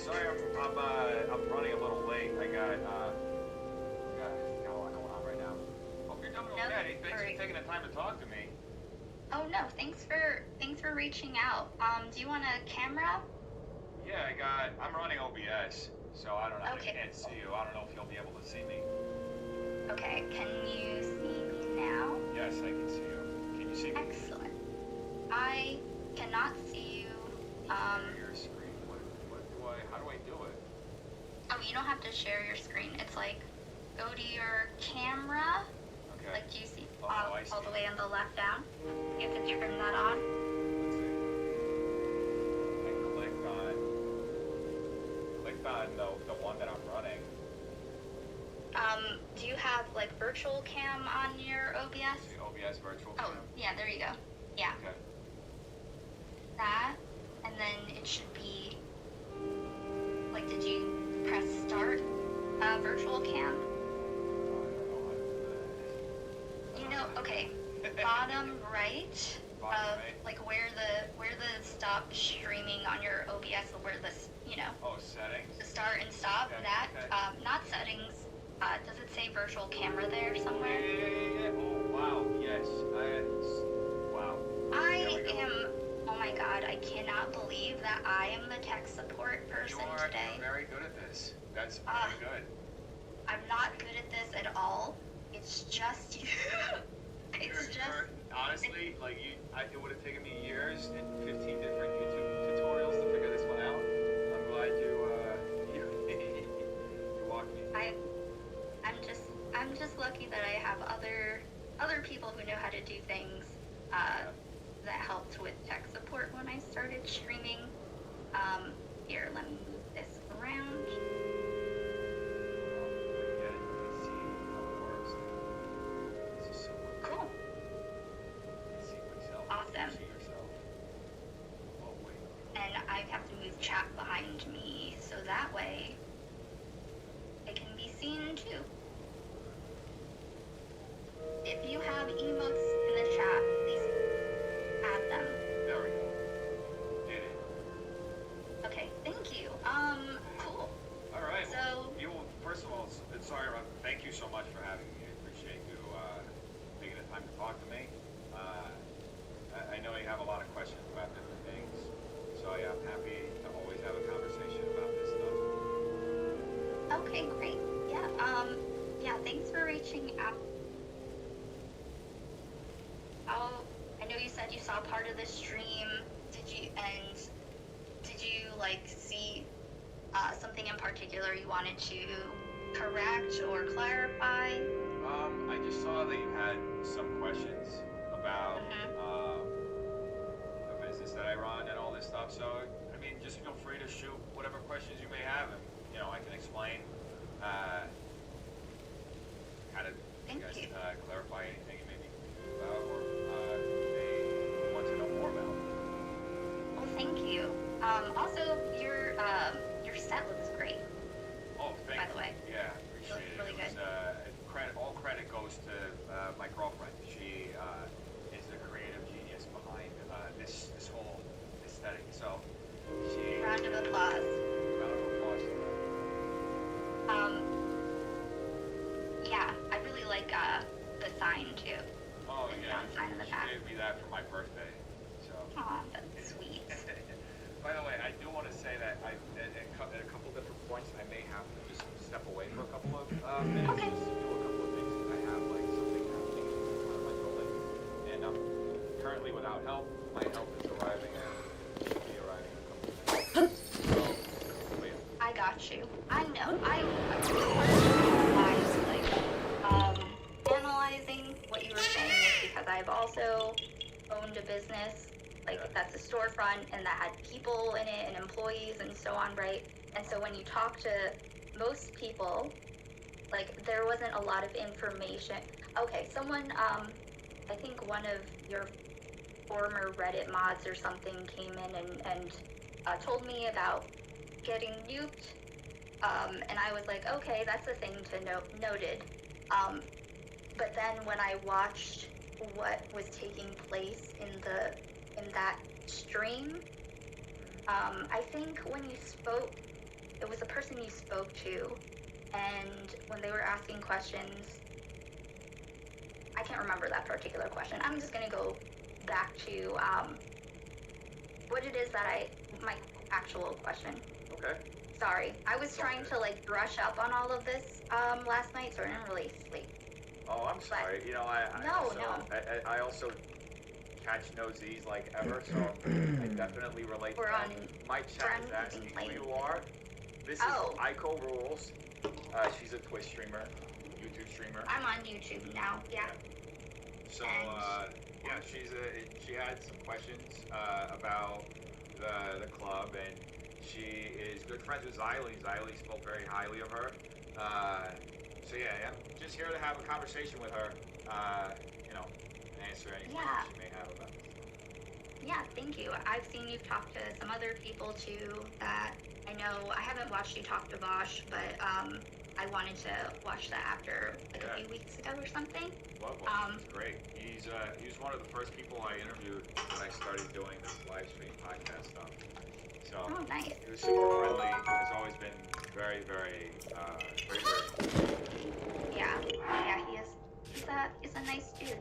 I'm running a little late. I got a lot going on right now. Hope you're doing No, okay. Thanks sorry. for taking the time to talk to me. Oh no, thanks for reaching out. Do you want a camera? Yeah, I'm running OBS, so I don't know. Okay. I can't see you. I don't know if you'll be able to see me. Okay, can you see me now? Yes, I can see you. Can you see me? Excellent. I cannot see you. Share your screen. How do I do it? Oh, you don't have to share your screen. It's like, go to your camera. Okay. Like, do you see Oh, I see. all the way on the left down? You have to turn that on. Let's see. I clicked on the one that I'm running. Do you have like virtual cam on your OBS? See OBS virtual Oh, cam. yeah, there you go. Yeah, Okay. that, and then it should be, like, did you press start virtual cam? Oh, I don't know how to do that. You know, okay, bottom right Bottom of right? like where the stop streaming on your OBS, where this, you know, Oh, settings. the start and stop, Okay, that, okay. not settings. Does it say virtual camera there somewhere? Yeah. Oh, wow. Yes. Wow. I There we go. am, oh my god, I cannot believe that I am the tech support person today. You're very good at this. That's Ah. very good. I'm not good at this at all. It's just you. You're honestly, like it would have taken me years and 15 different YouTube tutorials to figure this one out. I'm glad you walked me. I'm just lucky that I have other people who know how to do things that helped with tech support when I started streaming. Here, let me move this around. Yeah, you can see how it works. This is so cool. Cool. I can see myself. Awesome. You see yourself. Oh wait. And I have to move chat behind me so that way it can be seen too. If you have emotes in the chat, please add them. There we go. Did it. Okay, thank you. Cool. All right. So- well, you first of all, sorry, Rob, thank you so much for having me. I appreciate you taking the time to talk to me. I know you have a lot of questions about different things, so yeah, I'm happy to always have a conversation about this stuff. Okay, great. Yeah, yeah, thanks for reaching out. I know you said you saw part of the stream. Did you like see something in particular you wanted to correct or clarify? I just saw that you had some questions about the business that I run and all this stuff. So, I mean, just feel free to shoot whatever questions you may have, and I can explain. Kind of, Thank guys, you. clarify anything you may be confused about or may want to know more about. Well, thank you. Also, your set looks great. Oh, thank By you. the way. Yeah, appreciate it. Really It was, all credit goes to my girlfriend. She is the creative genius behind this whole aesthetic. So, she. Round of applause. Round of applause to her. Yeah, I really like the sign too. Oh The yeah, neon sign in the she back. gave me that for my birthday. So. Aw, that's sweet. By the way, I do want to say that at a couple different points, I may have to just step away for a couple of minutes. Okay. Just do a couple of things because I have like something happening in front of my building, and I'm currently without help. My help is arriving and should be arriving in a couple of minutes. So, but yeah. I got you. I know. I was like analyzing what you were saying is because I've also owned a business, like that's a storefront and that had people in it and employees and so on, right? And so when you talk to most people, like there wasn't a lot of information. Okay, someone, I think one of your former Reddit mods or something came in and told me about getting nuked, and I was like, okay, that's a thing to noted. But then when I watched what was taking place in that stream, I think when you spoke, it was a person you spoke to, and when they were asking questions, I can't remember that particular question. I'm just gonna go back to what it is that actual question. Okay. Sorry, I was It's trying okay. to like brush up on all of this last night, so I didn't really sleep. Oh, I'm sorry. You know, I also catch no Z's like ever, so I definitely relate to We're that. on My chat is friends asking and who playing. you are. This Oh. is Aiko Rules. She's a Twitch streamer, YouTube streamer. I'm on YouTube now. Yeah. So yeah, she had some questions about the club, and she is good friends with Xylee. Xylee spoke very highly of her. So yeah, I'm just here to have a conversation with her. You know, and answer any questions she may have about this. Yeah, thank you. I've seen you've talked to some other people too that I know. I haven't watched you talk to Bosch, but I wanted to watch that after like a few weeks ago or something. Love He's great. He was one of the first people I interviewed when I started doing this live stream podcast stuff. So nice. He was super friendly. Has always been very, very, very, very. Yeah, he is. He's a nice dude.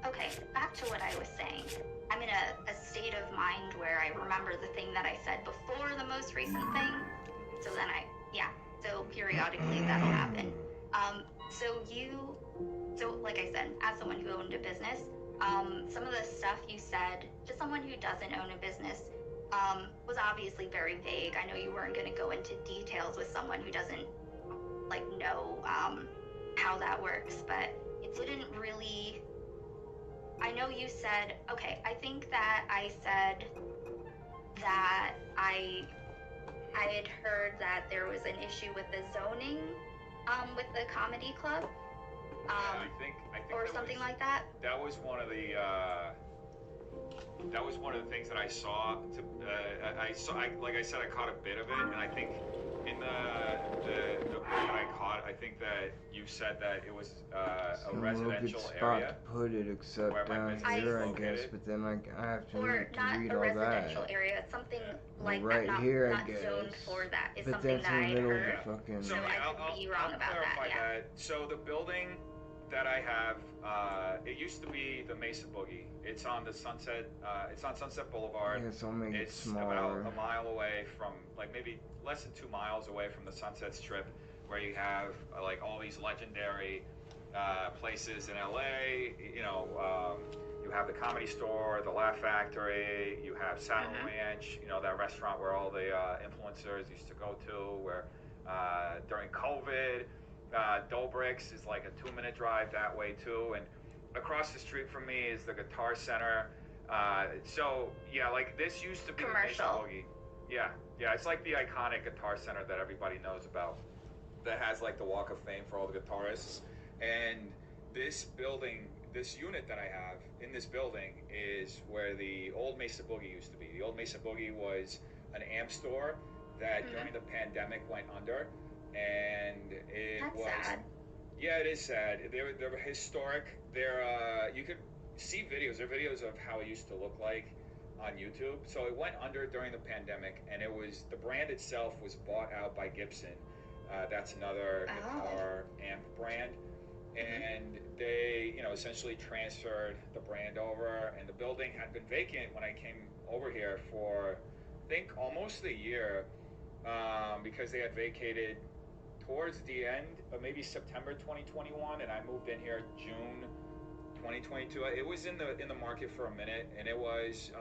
Okay, back to what I was saying. I'm in a state of mind where I remember the thing that I said before the most recent thing. So then so periodically that'll happen. So like I said, as someone who owned a business, some of the stuff you said to someone who doesn't own a business was obviously very vague. I know you weren't going to go into details with someone who doesn't like know how that works, but it didn't really. I know you said, okay, I think that I said that I had heard that there was an issue with the zoning with the comedy club. I think or something like that. That was one of the things that I saw. Like I said, I caught a bit of it, and I think in the bit that I caught, I think that you said that it was a residential area. To put it except down here, I guess. But then I have to read not a all residential that. area. It's something like right that, here, not I guess. zoned for that. Is but something that's that in I the had middle heard. of the fucking. So I could be wrong about that. Yeah. So the building that I have, it used to be the Mesa Boogie. It's on the Sunset. It's on Sunset Boulevard. Yeah, so I'll make it smaller. About a mile away from, like maybe less than 2 miles away from the Sunset Strip, where you have like all these legendary places in LA. You know, you have the Comedy Store, the Laugh Factory. You have Saddle Ranch. You know, that restaurant where all the influencers used to go to. Where during COVID. Dobrik's is like a 2-minute drive that way too, and across the street from me is the Guitar Center. So yeah, like this used to be commercial. Yeah, it's like the iconic Guitar Center that everybody knows about, that has like the Walk of Fame for all the guitarists. And this building, this unit that I have in this building, is where the old Mesa Boogie used to be. The old Mesa Boogie was an amp store that during the pandemic went under. And That's sad. Yeah, it is sad. They're historic. You could see videos. There are videos of how it used to look like on YouTube. So it went under during the pandemic, and the brand itself was bought out by Gibson. That's another guitar amp brand, and they, essentially transferred the brand over. And the building had been vacant when I came over here for, I think, almost a year, because they had vacated towards the end of maybe September 2021, and I moved in here June 2022. It was in the market for a minute, and it was,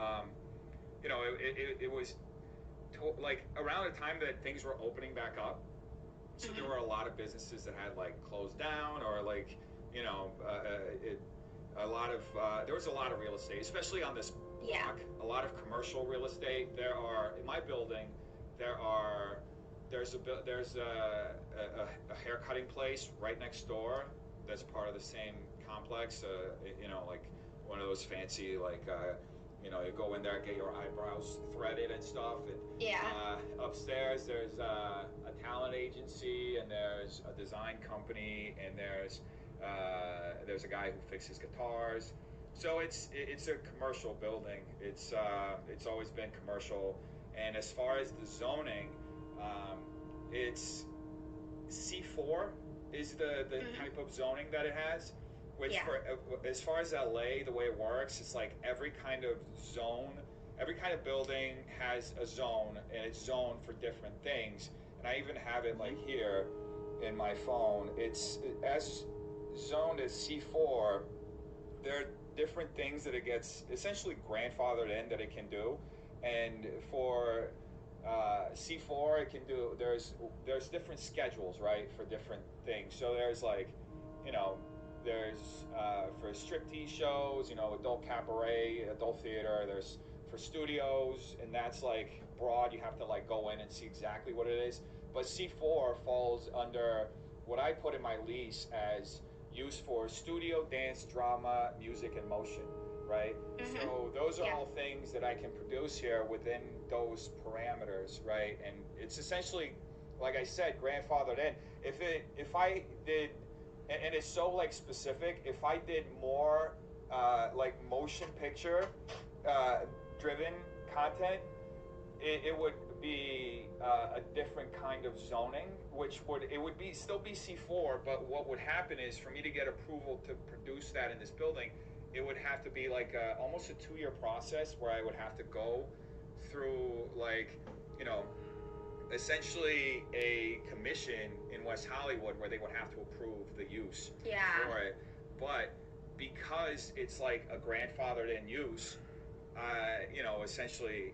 it was like around the time that things were opening back up. So there were a lot of businesses that had like closed down, or like, there was a lot of real estate, especially on this block. A lot of commercial real estate. There are in my building. There's a hair cutting place right next door that's part of the same complex. Like one of those fancy, like, you go in there, get your eyebrows threaded and stuff. And upstairs there's a talent agency, and there's a design company, and there's a guy who fixes guitars. So it's a commercial building. It's always been commercial. And as far as the zoning, it's C4 is the type of zoning that it has, which as far as LA, the way it works, it's like every kind of zone, every kind of building has a zone, and it's zoned for different things. And I even have it like here in my phone. It's as zoned as C4. There are different things that it gets essentially grandfathered in that it can do, and for C4 it can do. There's different schedules, right, for different things. So there's like, you know, there's for striptease shows, you know, adult cabaret, adult theater. There's for studios, and that's like broad. You have to like go in and see exactly what it is. But C4 falls under what I put in my lease as used for studio, dance, drama, music, and motion, right? So those are all things that I can produce here within those parameters, right? And it's essentially, like I said, grandfathered in. If I did, and it's so like specific, if I did more like motion picture driven content, it would be a different kind of zoning, which would still be C4, but what would happen is for me to get approval to produce that in this building, it would have to be like almost a 2-year process where I would have to go through like, you know, essentially a commission in West Hollywood where they would have to approve the use for it. But because it's like a grandfathered in use, you know, essentially,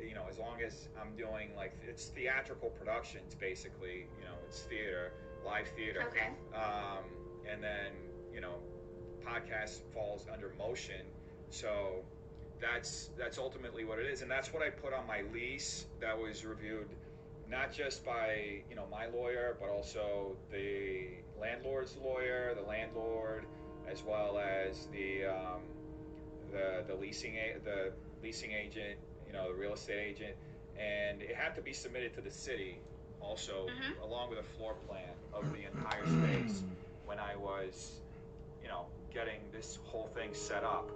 you know, as long as I'm doing like, it's theatrical productions, basically, you know, it's theater, live theater. Okay. And then, you know, podcast falls under motion. So that's ultimately what it is. And that's what I put on my lease that was reviewed, not just by, you know, my lawyer, but also the landlord's lawyer, the landlord, as well as the leasing agent, you know, the real estate agent, and it had to be submitted to the city also, along with a floor plan of the entire space when I was, you know, getting this whole thing set up.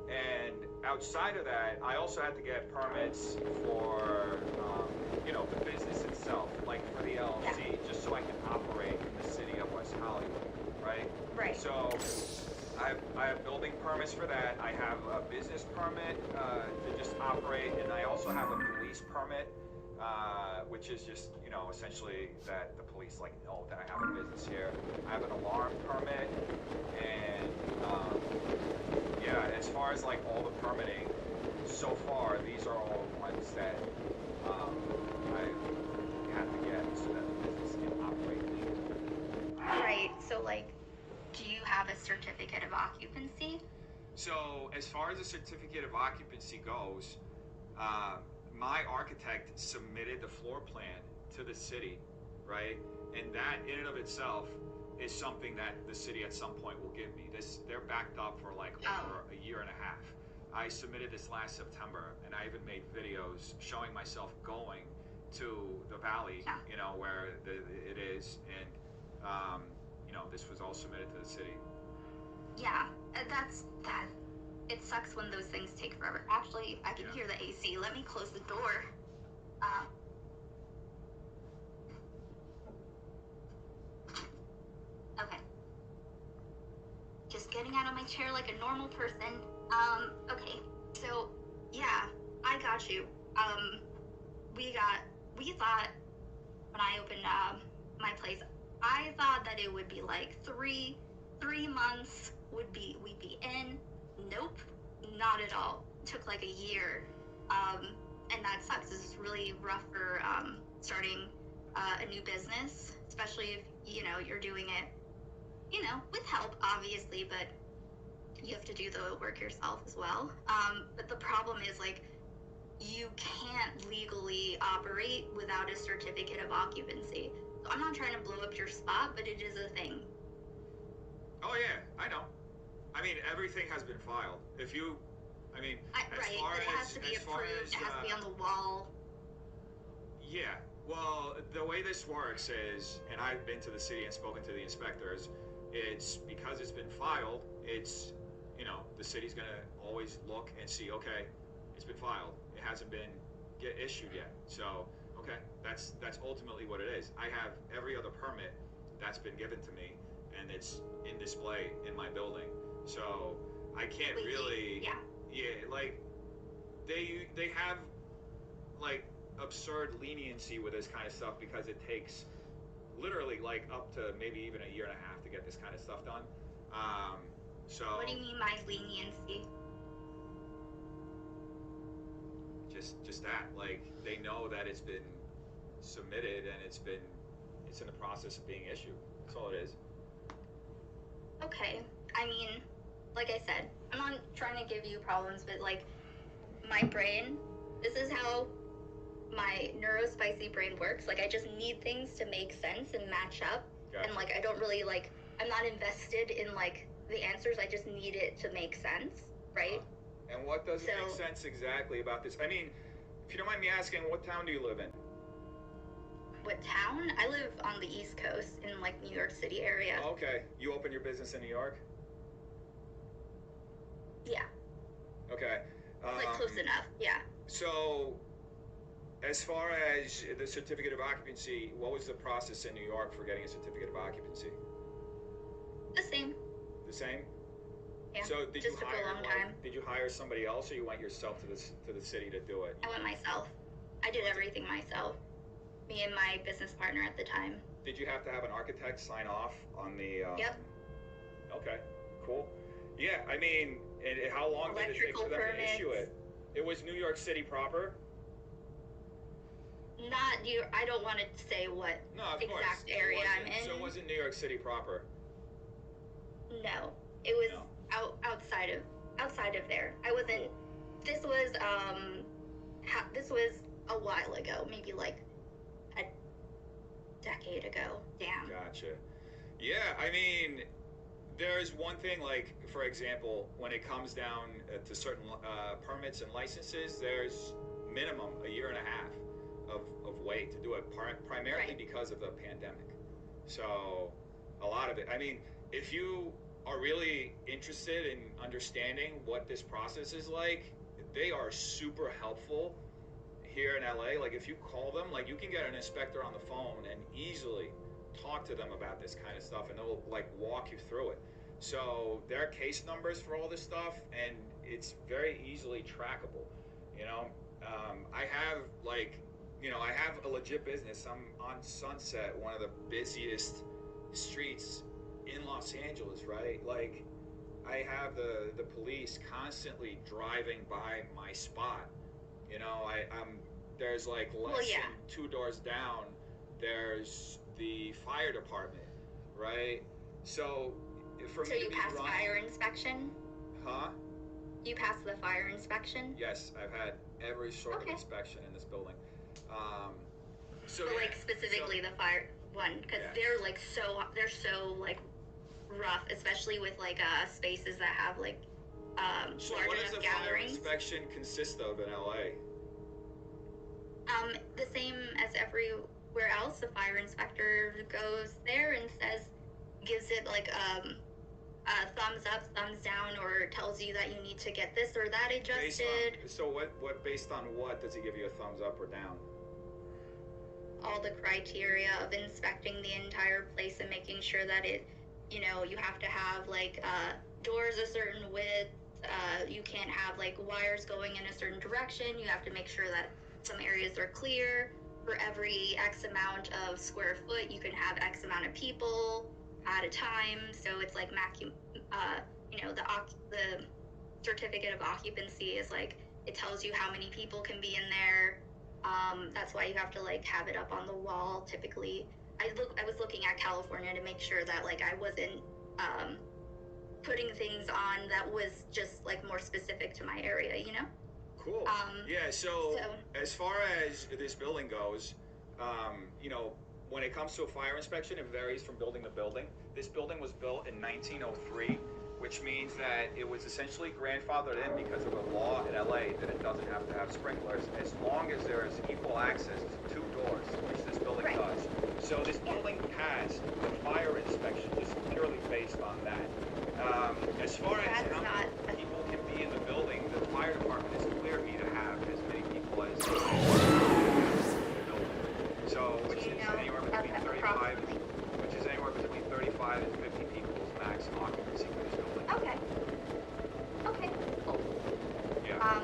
And outside of that, I also had to get permits for, you know, the business itself, like for the LLC, just so I can operate in the city of West Hollywood, right? Right. So I have building permits for that. I have a business permit to just operate, and I also have a police permit, which is just, you know, essentially that the police like know that I have a business here. I have an alarm permit, and yeah, as far as like all the permitting so far, these are all ones that I have to get so that the business can operate legally. Right. So like, do you have a certificate of occupancy? So as far as the certificate of occupancy goes, my architect submitted the floor plan to the city, right? And that in and of itself is something that the city at some point will give me. They're backed up for like over a year and a half. I submitted this last September, and I even made videos showing myself going to the valley, you know, where it is, and you know, this was all submitted to the city. Yeah, that. It sucks when those things take forever. Actually, I can hear the AC. Let me close the door. Okay. Just getting out of my chair like a normal person. Okay. So, yeah, I got you. We thought when I opened my place, I thought that it would be like three months we'd be in. Nope, not at all. Took like a year, and that sucks. It's really rough for starting a new business, especially if, you know, you're doing it, you know, with help, obviously, but you have to do the work yourself as well. But the problem is, like, you can't legally operate without a certificate of occupancy. So I'm not trying to blow up your spot, but it is a thing. Oh yeah, I know. I mean, everything has been filed. If you, I mean, It has to be approved. It has to be on the wall. Yeah. Well, the way this works is, and I've been to the city and spoken to the inspectors, it's because it's been filed, it's, you know, the city's gonna always look and see, okay, it's been filed. It hasn't been issued yet. So, okay, that's ultimately what it is. I have every other permit that's been given to me, and it's in display in my building. So I can't really, like, they have like absurd leniency with this kind of stuff because it takes literally like up to maybe even a year and a half to get this kind of stuff done. So What do you mean by leniency? just that, like, they know that it's been submitted and it's in the process of being issued. That's all it is. Okay. I mean, like I said, I'm not trying to give you problems, but like my brain, this is how my neurospicy brain works. Like I just need things to make sense and match up. Gotcha. And like I don't really like, I'm not invested in like the answers. I just need it to make sense, right? And what doesn't make sense exactly about this? I mean, if you don't mind me asking, what town do you live in? What town? I live on the East Coast in like New York City area. Okay. You open your business in New York? Yeah. Okay. Like close enough, yeah. So, as far as the certificate of occupancy, what was the process in New York for getting a certificate of occupancy? The same. The same? Yeah. So did just you took hire a long time. Did you hire somebody else, or you went yourself to the city to do it? I went myself. I did everything myself. Me and my business partner at the time. Did you have to have an architect sign off on the? Yep. Okay. Cool. Yeah. I mean, how long did it take for them to issue it? It was New York City proper? Not you. I don't want to say what exact area I'm in. So it wasn't New York City proper? No, it was outside of there. I wasn't. Cool. This was this was a while ago, maybe like a decade ago. Damn. Gotcha. Yeah, I mean, there's one thing, like, for example, when it comes down to certain permits and licenses, there's minimum a year and a half of wait to do it, primarily because of the pandemic. So a lot of it, I mean, if you are really interested in understanding what this process is like, they are super helpful here in LA. Like, if you call them, like, you can get an inspector on the phone and easily talk to them about this kind of stuff, and they'll like walk you through it. So there are case numbers for all this stuff, and it's very easily trackable. You know, I have I have a legit business. I'm on Sunset, one of the busiest streets in Los Angeles, right? Like, I have the police constantly driving by my spot. You know, I'm there's like less than 2 doors down, there's the fire department, right? So for me you passed fire inspection? Huh? You passed the fire inspection? Yes, I've had every sort of inspection in this building. So like specifically the fire one, because they're so like rough, especially with like spaces that have like so large what enough does the gatherings. Fire inspection consist of in LA? The same as everywhere else. The fire inspector goes there and gives it like a thumbs up, thumbs down, or tells you that you need to get this or that adjusted. What based on what does he give you a thumbs up or down? All the criteria of inspecting the entire place and making sure that it, you have to have like doors a certain width. You can't have like wires going in a certain direction. You have to make sure that some areas are clear. For every X amount of square foot, you can have X amount of people at a time. So it's like the certificate of occupancy is like, it tells you how many people can be in there. That's why you have to like have it up on the wall. Typically, I was looking at California to make sure that like I wasn't putting things on that was just like more specific to my area, Cool. So as far as this building goes, when it comes to a fire inspection, it varies from building to building. This building was built in 1903, which means that it was essentially grandfathered in because of a law in LA that it doesn't have to have sprinklers as long as there is equal access to 2 doors, which this building does. So this building passed the fire inspection just purely based on that. As far as how many people can be in the building, the fire department has cleared me to have as many people as in the building. So which is anywhere between 35 and 50 people's max occupancy for this building. Okay. Okay. Cool. Yeah.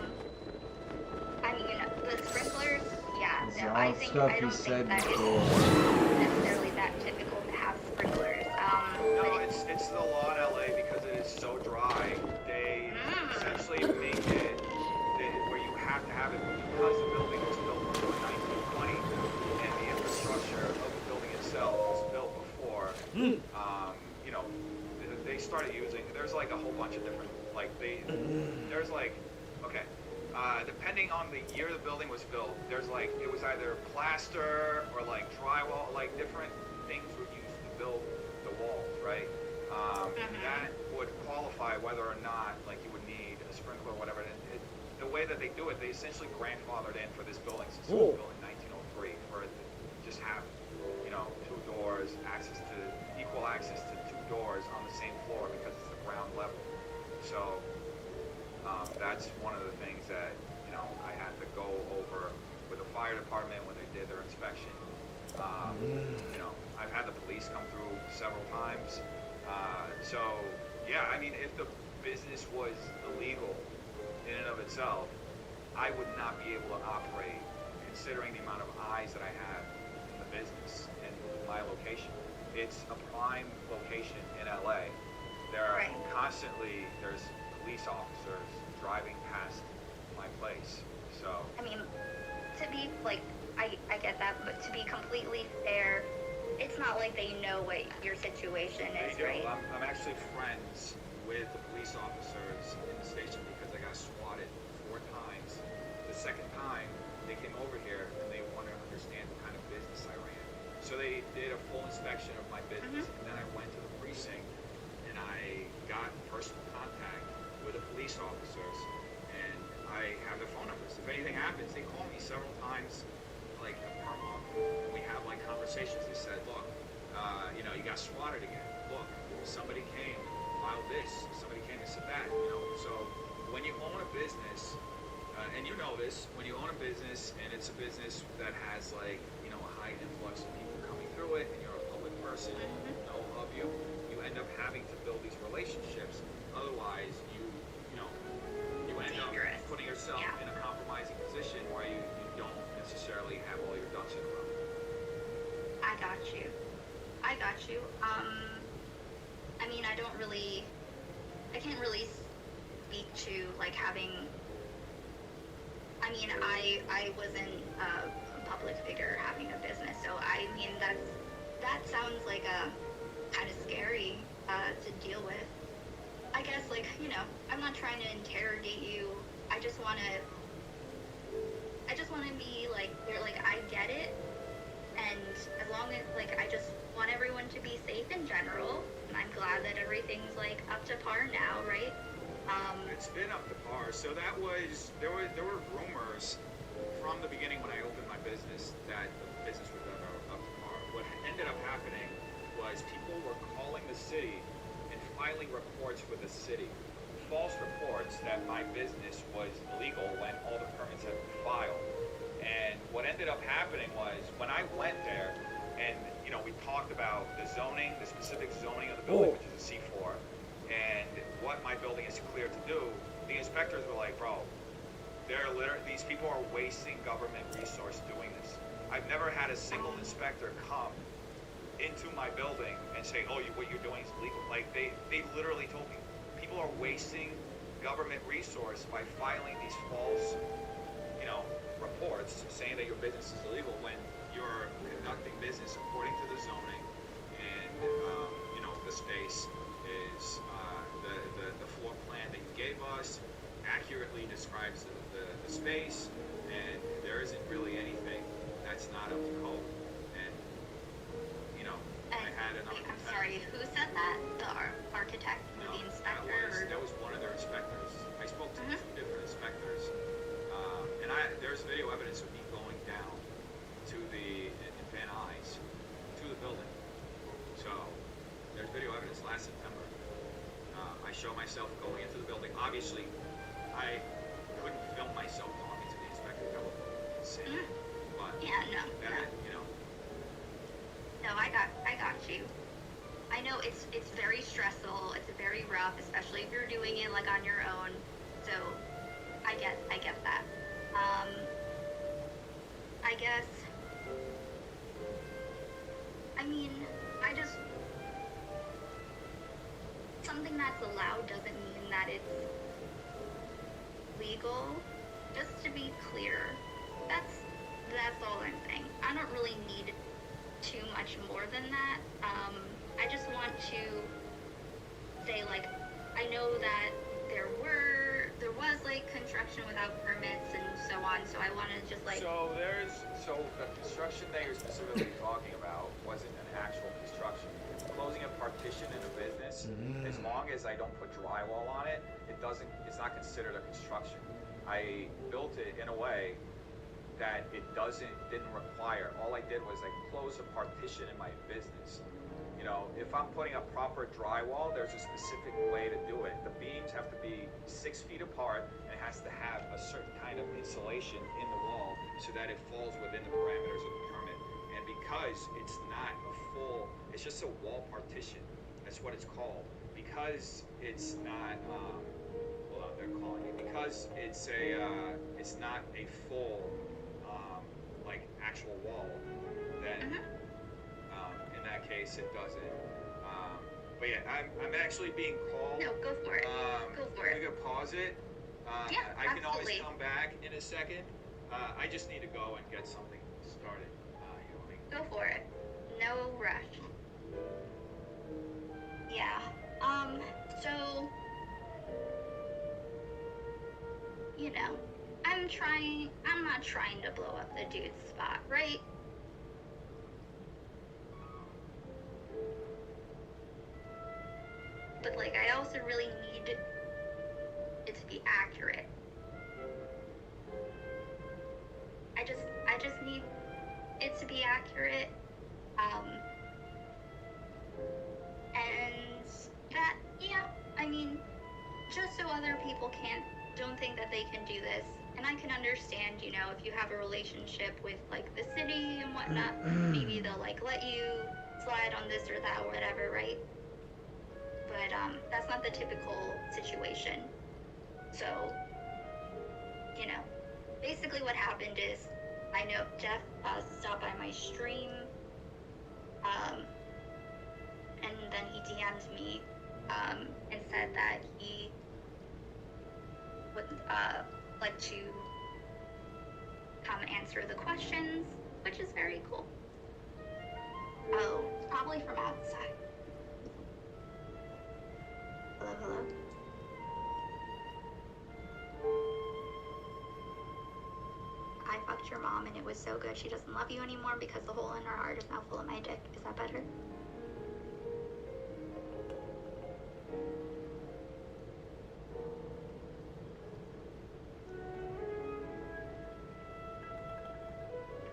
know, all the stuff I you don't said think that before. it's necessarily that typical to have sprinklers. No, But it's the law in LA because it is so dry. They essentially make it where you have to have it because the building was built before 1920 and the infrastructure of the building itself was built before. You know, they started using. There's like a whole bunch of different there's like okay. Depending on the year the building was built, there's like it was either plaster or like drywall, like different things were used to build the walls, right? That would qualify whether or not like you would need a sprinkler or whatever. The way that they do it, they essentially grandfathered in for this building since it was built in 1903 for it to just have, you know, two doors, equal access to two doors on the same floor because it's the ground level. So that's one of the things that, you know, I had to go over with the fire department when they did their inspection. You know, I've had the police come through several times. So, yeah, I mean, if the business was illegal in and of itself, I would not be able to operate considering the amount of eyes that I have in the business and my location. It's a prime location in LA. There are there's police officers driving past my place. So I mean, to be like, I get that, but to be completely fair, it's not like they know what your situation is, right? I'm actually friends with the police officers in the station because I got swatted 4 times. The second time, they came over here and they wanted to understand what kind of business I ran. So they did a full inspection of my business, and then I went to the precinct and I got personal contact with the police officers, and I have their phone numbers. If anything happens, they call me several times, like per month, and we have like conversations. They said, look, you know, you got swatted again. Look, somebody came, filed this, somebody came and said that, you know. So when you own a business, and you know this, when you own a business and it's a business that has like, you know, a high influx of people coming through it, and you're a public person and people know of you, you end up having to build these relationships. Otherwise, you end up putting yourself in a compromising position where you don't necessarily have all your ducks in a row. I got you. I mean, I can't really speak to like having. I mean, I wasn't a public figure having a business, so I mean that sounds like a kind of scary to deal with. I guess, like, you know, I'm not trying to interrogate you. I just want to be like, they're like, I get it, and as long as like, I just want everyone to be safe in general, and I'm glad that everything's like up to par now, right? It's been up to par. So there were rumors from the beginning when I opened my business that the business was never up to par. What ended up happening was people were calling the city and filing reports with the city, false reports that my business was illegal when all the permits had been filed. And what ended up happening was when I went there, and you know, we talked about the zoning, the specific zoning of the building, which is a C4, and what my building is cleared to do. The inspectors were like, bro, these people are wasting government resource doing this. I've never had a single inspector come into my building and say, oh, what you're doing is illegal. Like, they literally told me, people are wasting government resource by filing these false, you know, reports saying that your business is illegal when you're conducting business according to the zoning, and, you know, the space is, the floor plan that you gave us accurately describes the space, and there isn't really anything that's not up to code. And, you know, I had an I'm sorry, who said that? The architect or the inspector? That was one of their inspectors. I spoke to 2 different inspectors, and there's video evidence of me going down to in Van Nuys to the building. So there's video evidence last September. I show myself going into the building. Obviously, I couldn't film myself talking to the inspector. That would be insane. But no. You know. No, I got you. I know it's very stressful. It's very rough, especially if you're doing it like on your own. So I get that. I guess. I mean, I just... Something that's allowed doesn't mean that it's legal. Just to be clear, that's all I'm saying. I don't really need too much more than that. I just want to say, like, I know that there was like construction without permits and so on, so I want to just like... So the construction that you're specifically talking about wasn't an actual construction. It's closing a partition in a business. As long as I don't put drywall on it, it's not considered a construction. I built it in a way that it didn't require. All I did was I closed a partition in my business. You know, if I'm putting up proper drywall, there's a specific way to do it. The beams have to be 6 feet apart, and it has to have a certain kind of insulation in the wall so that it falls within the parameters of the permit. And because it's not it's just a wall partition. That's what it's called. Because it's not, hold on, they're calling me. Because it's not a full, like actual wall, then in that case it doesn't. But yeah, I'm actually being called. No, go for it. Go for it. We could pause it. Yeah, I can always absolutely. come back in a second. I just need to go and get something started. Go for it. No rush. Yeah. So, you know, I'm not trying to blow up the dude's spot, right? But, like, I also really need it to be accurate. I just need it to be accurate. And that, yeah, I mean, just so other people don't think that they can do this. And I can understand, you know, if you have a relationship with, like, the city and whatnot, maybe they'll, like, let you slide on this or that or whatever, right? But, that's not the typical situation. So, you know, basically what happened is, I know Jeff stopped by my stream, and then he DM'd me, and said that he would, like to come answer the questions, which is very cool. Oh, probably from outside. Hello, hello? I fucked your mom and it was so good she doesn't love you anymore because the hole in her heart is now full of my dick. Is that better?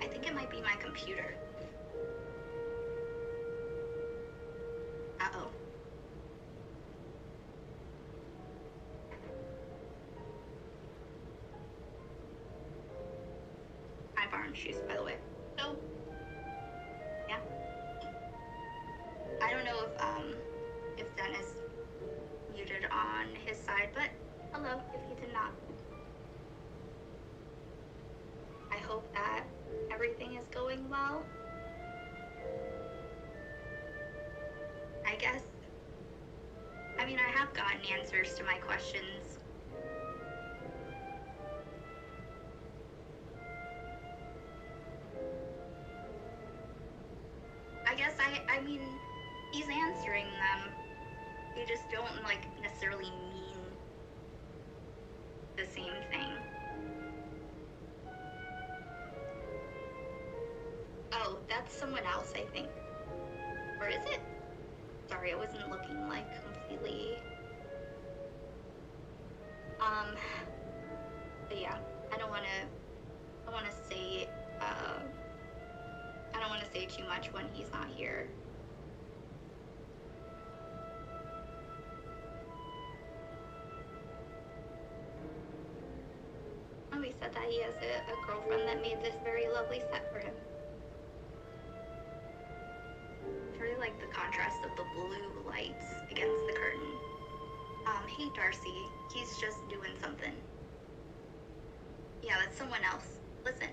I think it might be my computer. Uh-oh. I have orange shoes, by the way. So, yeah. I don't know if Dennis muted on his side, but hello, if he did not. I hope that everything is going well. I guess. I mean, I have gotten answers to my questions. I guess I mean, he's answering them. They just don't, like, necessarily mean the same thing. Oh, that's someone else, I think. Or is it? Sorry, I wasn't looking, like, completely... But yeah, I don't wanna say, I don't wanna say too much when he's not here. Oh, he said that he has a girlfriend that made this very lovely set for him. I really like the contrast of the blue lights against the curtain. Hey Darcy, he's just doing something. Yeah, that's someone else. Listen.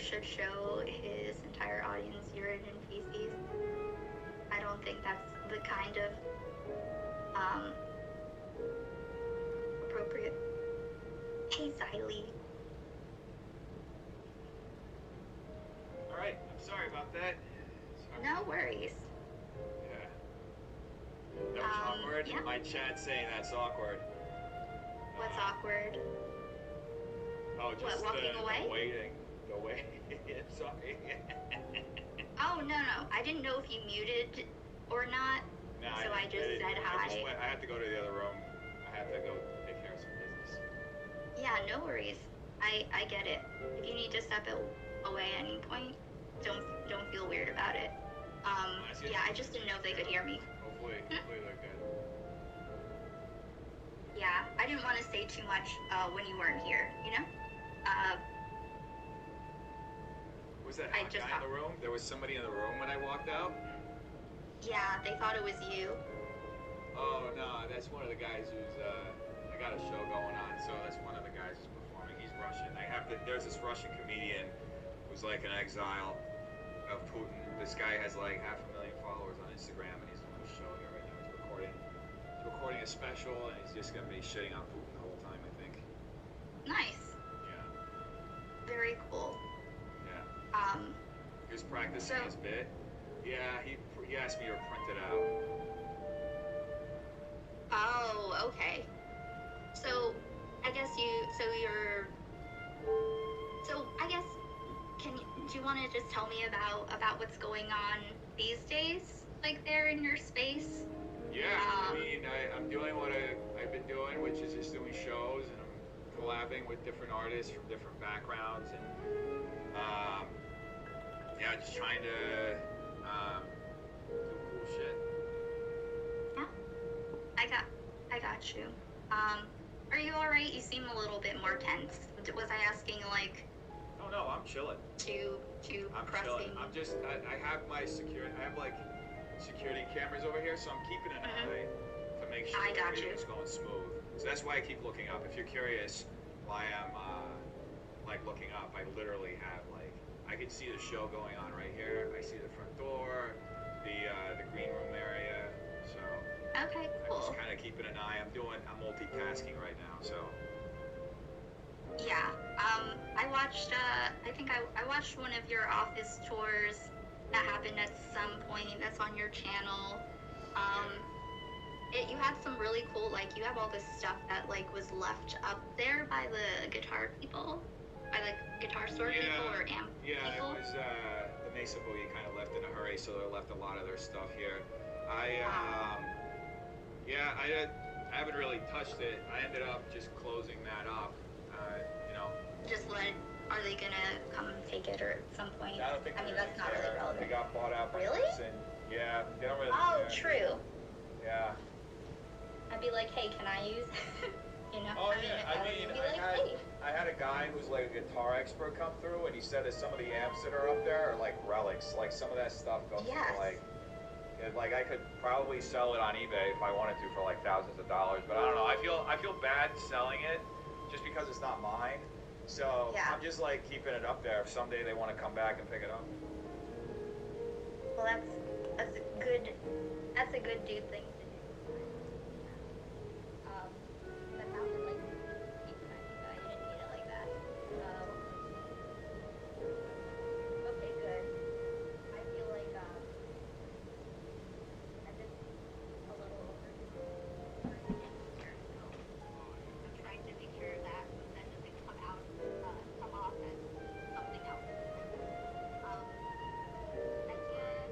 should show his entire audience urine and feces. I don't think that's the kind of appropriate. Hey, Xylee. Alright, I'm sorry about that. Sorry. No worries. Yeah. That was awkward? Yeah. My chat saying that's awkward. What's awkward? Oh, just walking away? The waiting. The waiting. Sorry. Oh, no. I didn't know if you muted or not. No, so I just said hi. I had to go to the other room. I had to go take care of some business. Yeah, no worries. I get it. If you need to step away at any point, don't feel weird about it. Yeah, I just didn't know if they could hear me. Hopefully they're good. Yeah, I didn't want to say too much when you weren't here, you know? Was that hot guy in the room? There was somebody in the room when I walked out? Yeah, they thought it was you. Oh, no, that's one of the guys who's, I got a show going on, so that's one of the guys who's performing. He's Russian. There's this Russian comedian who's like an exile of Putin. This guy has like 500,000 followers on Instagram, and he's doing a show here right now. He's recording a special, and he's just gonna be shitting on Putin the whole time, I think. Nice. Yeah. Very cool. Yeah. He was practicing his bit. Yeah, he asked me to print it out. Oh, okay. So, I guess do you want to just tell me about what's going on these days, like there in your space? Yeah, I mean, I'm doing what I've been doing, which is just doing shows, and I'm collabing with different artists from different backgrounds, and yeah, just trying to do cool shit. Yeah, I got you. Are you all right? You seem a little bit more tense. Was I asking like? Oh no, I'm chilling. I'm chilling. I'm just I have my security. I have like security cameras over here, so I'm keeping an eye to make sure everything's going smooth. So that's why I keep looking up. If you're curious why I'm like looking up, I literally have like I can see the show going on right here. I see the front door, the green room area. So okay, cool. I'm just kind of keeping an eye. I'm multitasking right now, so. Yeah, I watched, I watched one of your office tours that happened at some point that's on your channel. You had some really cool, like, you have all this stuff that, like, was left up there by the guitar people, by the guitar store people or amp people? Yeah, it was, the Mesa Boogie kind of left in a hurry, so they left a lot of their stuff here. I haven't really touched it. I ended up just closing that up. Are they gonna come take it or at some point? I don't think that's not really relevant. They got bought out by Really? Person. Yeah, they don't really care. True. Yeah. I'd be like, hey, can I use you know? Oh, I had a guy who's like a guitar expert come through, and he said that some of the amps that are up there are like relics. Like some of that stuff goes for like I could probably sell it on eBay if I wanted to for like thousands of dollars, but I don't know. I feel bad selling it just because it's not mine. So I'm just like keeping it up there if someday they want to come back and pick it up. Well, that's a good dude thing to do. That sounded like you didn't mean it like that. Okay, good. I feel like I'm just a little over here, so I'm trying to make sure that doesn't come off as something else. I can't.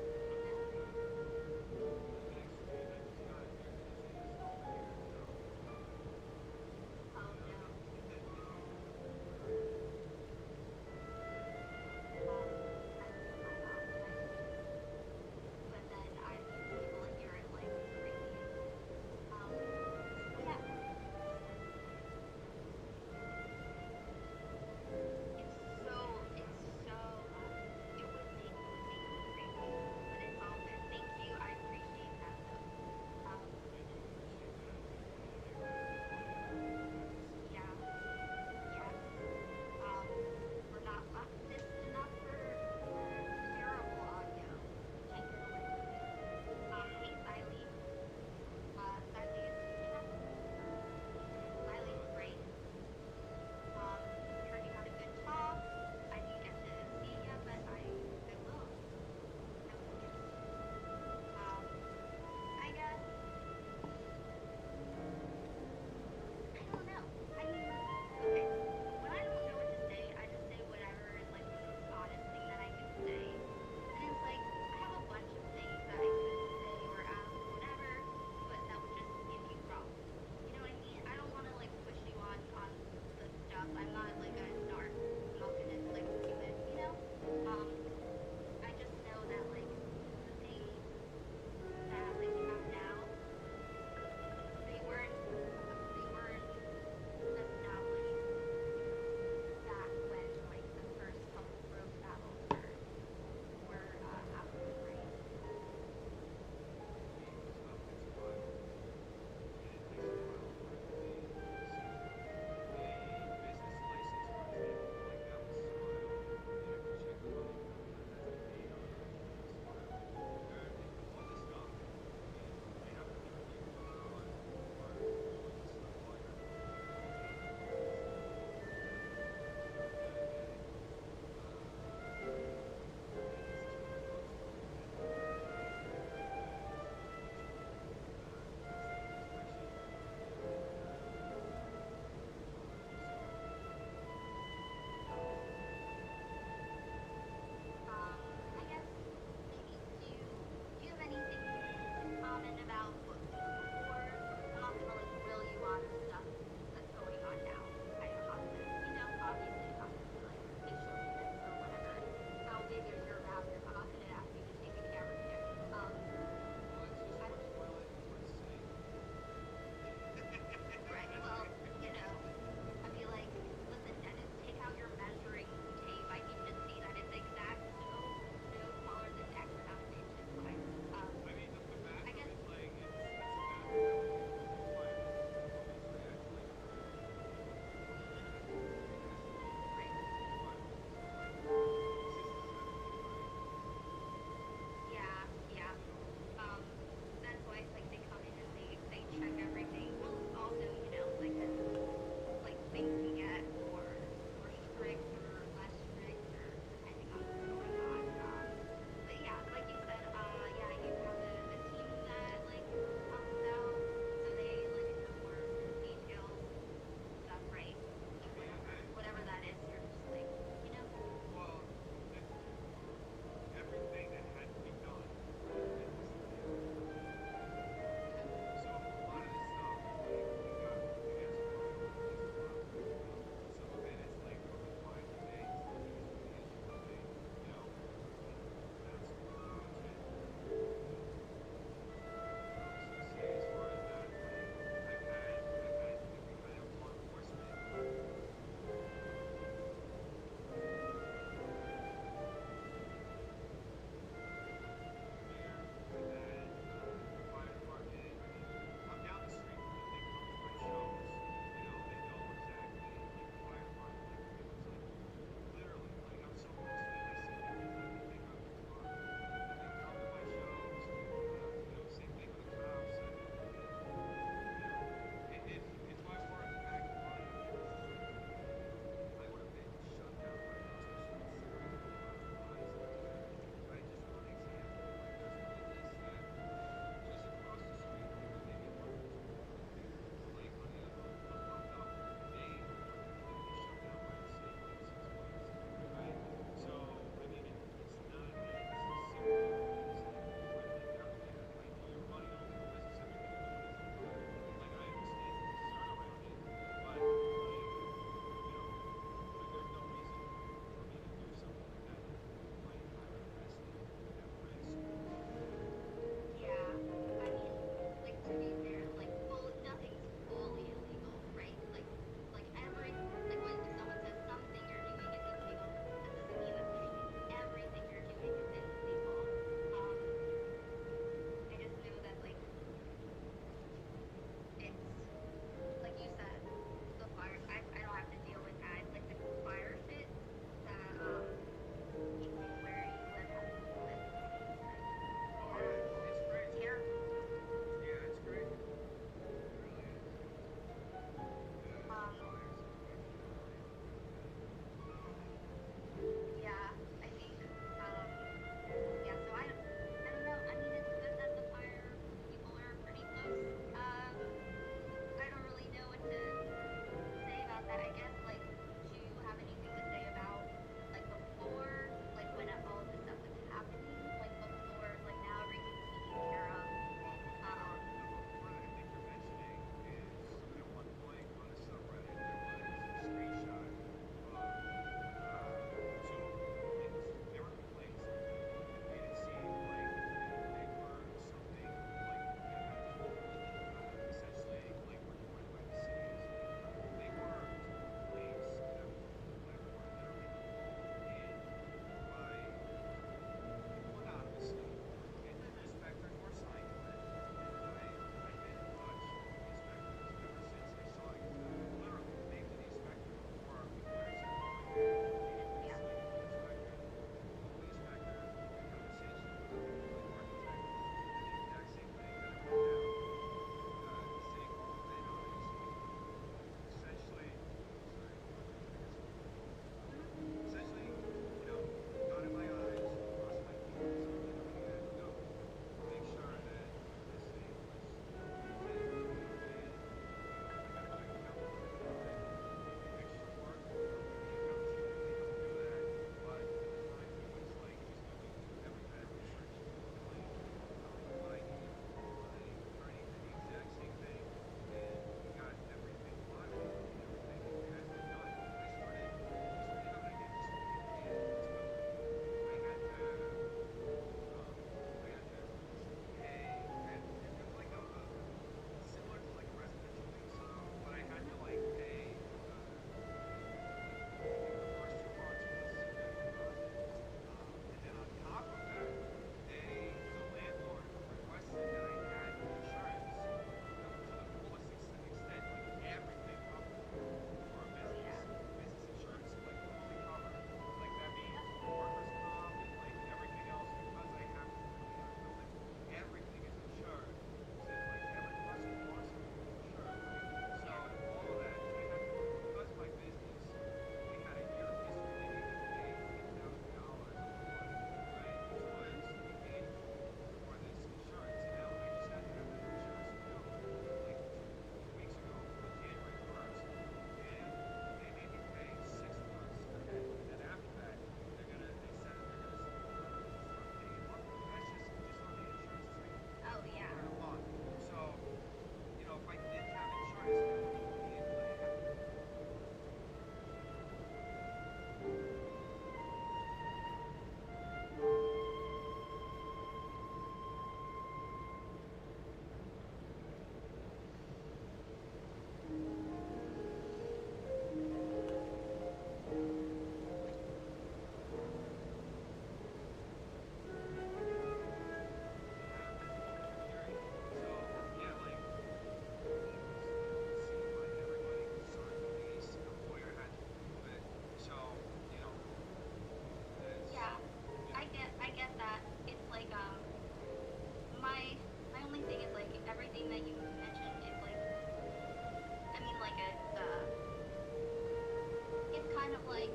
like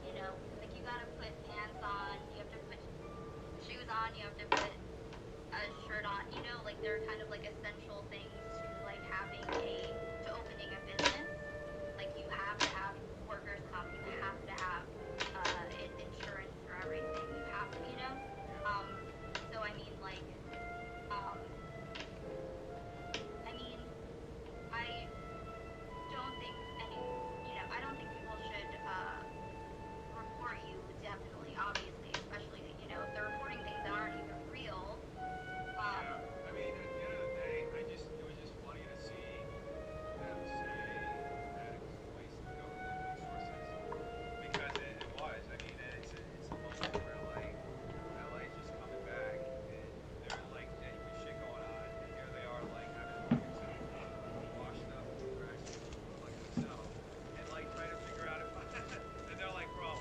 you know, like you gotta put pants on, you have to put shoes on, you have to put a shirt on. You know, like they're kind of like essential things to like to opening a business. Like you have to have workers' comp, you have to have insurance for everything. You have to, you know. So I mean, like, um, I mean, I don't think I don't think people should report you. Definitely, obviously, especially you know if they're reporting things that aren't even real. Yeah, I mean, at the end of the day, it was just funny to see them say that it was a waste of government resources because it was. I mean, it's a moment where like LA's just coming back and there's like genuine shit going on, and here they are like having washed up, crashed like themselves, and like trying to figure out if and they're like, bro,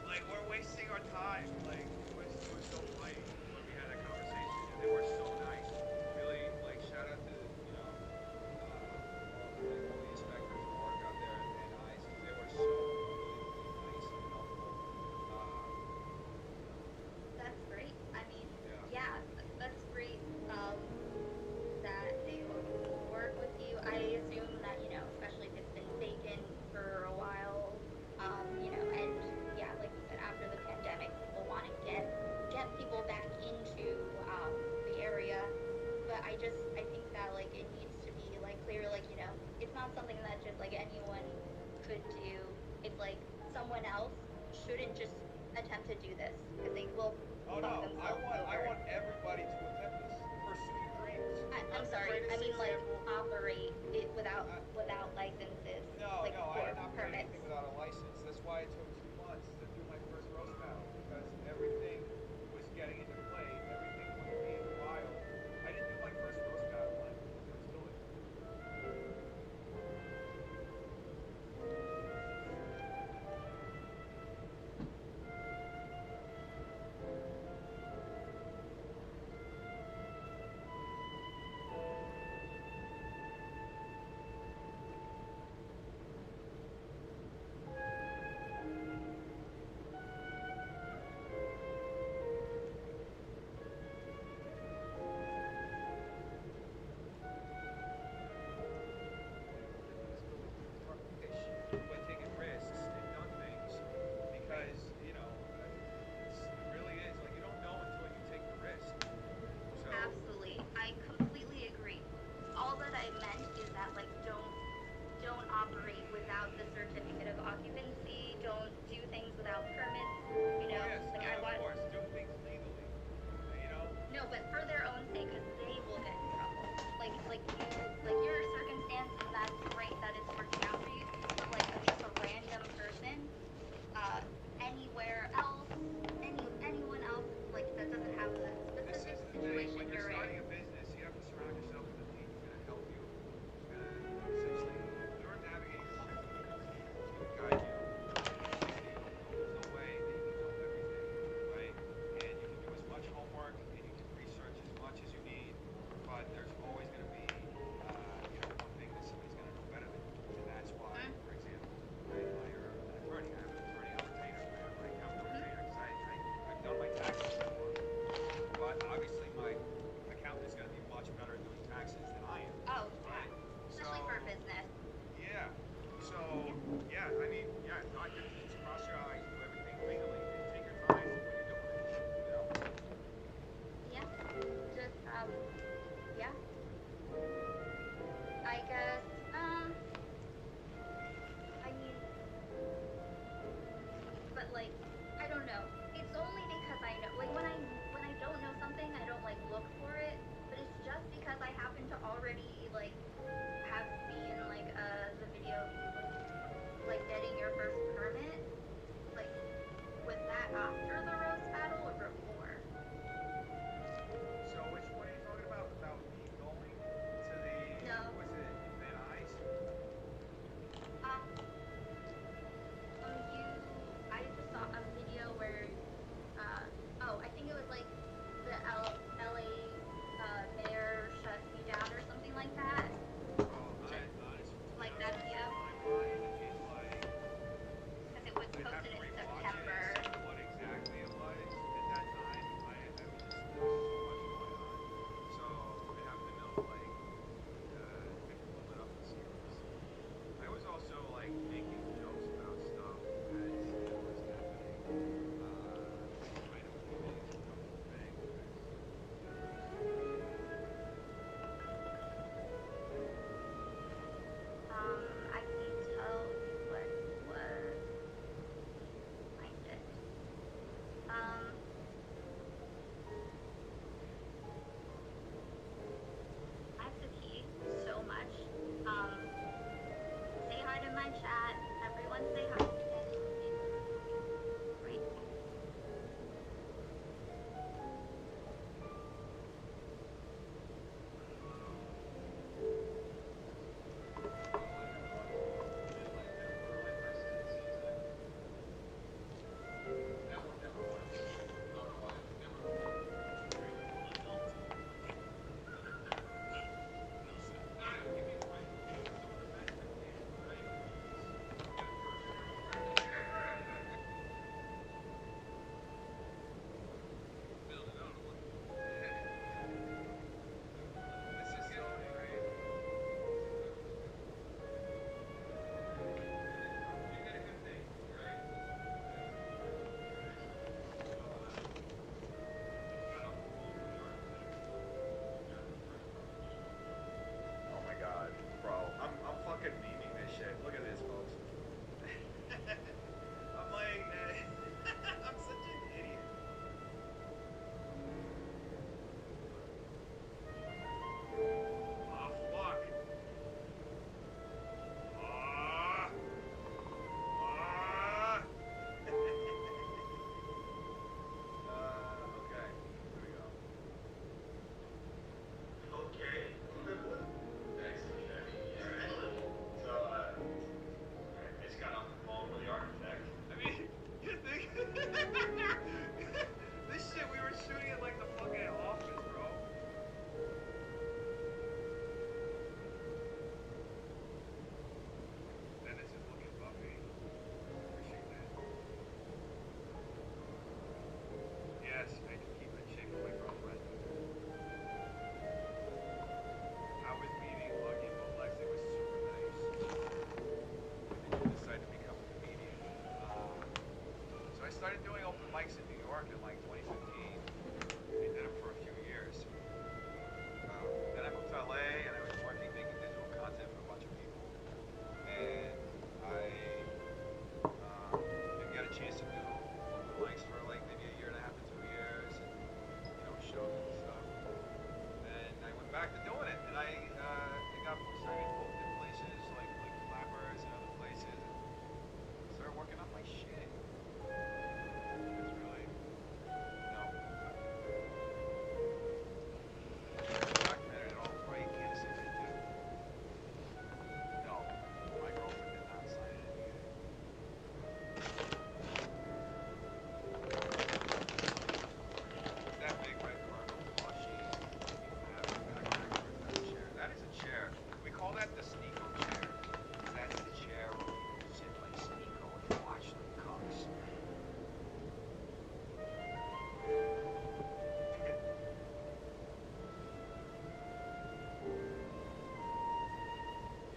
like we're wasting our time, like it was so funny when we had that conversation, and they were so nice. Really, like shout out to all the inspectors who work out there and ICE. They were so really nice and helpful. That's great. I mean, Yeah. yeah, that's great. That they work with you. I assume that you know, especially if it's been vacant for a while, you know, and yeah, like you said, after the pandemic, people want to get people back into the area. But I think that like it needs to be like clear, like you know, it's not something that just like anyone could do. It's like someone else shouldn't just attempt to do this because they will Oh fuck no, themselves I over. want everybody to attempt this. Pursue your dreams. I'm That's the sorry. I greatest mean, like example. operate it without licenses, No, like no, I or did not do permits. anything without a license. That's why it took 2 months to do my first roast battle because everything was getting into play. Everything was being wild. I didn't do my first roast battle until it. By taking risks and done things because you know it really is like you don't know until you take the risk. So Absolutely, I completely agree. All that I meant is that like don't operate without the certificate of occupancy. Don't do things without permits. You oh know, yes, like I of want course, do things legally. You know. no, but for their own sake, because they will get in trouble. Like you, like your circumstance, and that's great that it's working out for you. But like just a random person, anywhere else, anyone else, like that doesn't have the This specific is the thing. situation When you're you're starting in. a business, you have to surround yourself with a team who's going to help you. Who's going to essentially, you're navigating the ship with a team who's going to guide you. There's no way that you can know everything, right? And you can do as much homework and you can research as much as you need, but there's always going to be, you know, one thing that somebody's going to know better than you. And that's why, for example, I hire an attorney. I have an attorney on retainer. I have my accountant on retainer because I've done my taxes before. But obviously my accountant is going to be much better at doing taxes than I am. Oh, yeah. Right? Especially for a business. Yeah. So, yeah, I mean, yeah, not just cross your eyes, do everything legally, and take your time when you're doing it. You know? Yeah. Just yeah. I guess I mean, but like I don't know. It's only because I know, like when I don't know something, I don't like look for it. But it's just because I happen to already like have seen like the video of you like getting your first permit. Like was that after the roast battle or before? So which one are you talking about? About me going to the, No. was it Van Nuys? You I just saw started doing open mics in New York in like 2015. I did them for a few years. Then I moved to LA and I was working making digital content for a bunch of people. And I didn't get a chance to do open mics for like maybe a year and a half to 2 years, and shows and stuff. And I went back to doing it, and I started booked in places like Flappers and other places, and started working on my shit. It's really, documented it all right. Can't say they do. No, my girlfriend did not sign it in either. That big red cargo plushie. That is a chair. We call that the Sneeko chair. That is the chair where you sit like Sneeko and watch the cooks.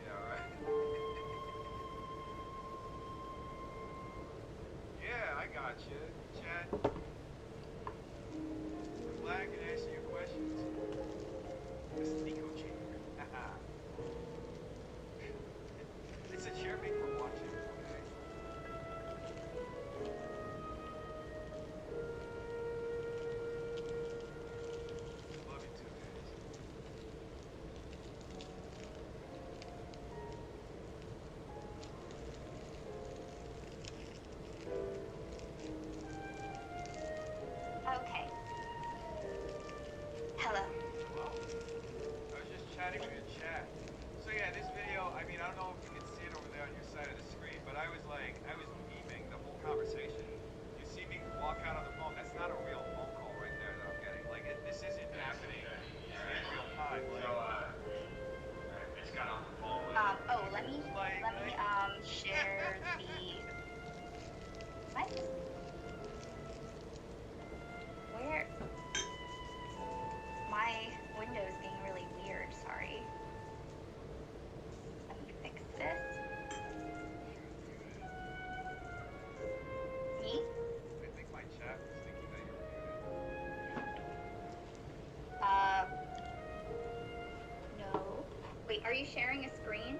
Yeah, right. Yeah, I got you, Chad. I'm glad I can answer your questions. The Sneeko chair. It's a chair made for watching, okay? Love you too, guys. Okay. Hello. Hello. I was just chatting with your chat. So yeah, this video, I mean, I don't know if you can see it over there on your side of the screen, but I was memeing the whole conversation. You see me walk out on the phone, that's not a real phone call right there that I'm getting. Like, this isn't happening in real time. Like, it's got on the phone. Let me share the. What? Where? My window's being really weird. Sorry. Let me fix this. Me? I think my chat was thinking that you were muted. No. Wait, are you sharing a screen?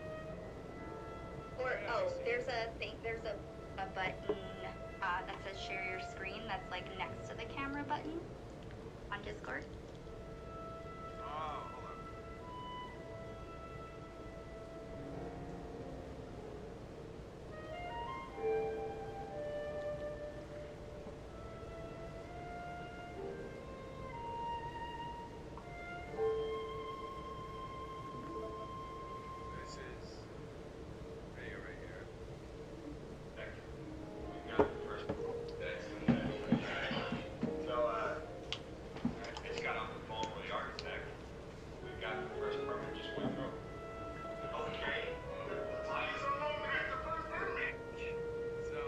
Or, Yeah, I see. there's a button that says share your screen that's like next to the camera button on Discord. Oh, hold on. This is video right here. We got the first. So, I just got on the phone with the architect. We've got the first permit just went through. Okay. So,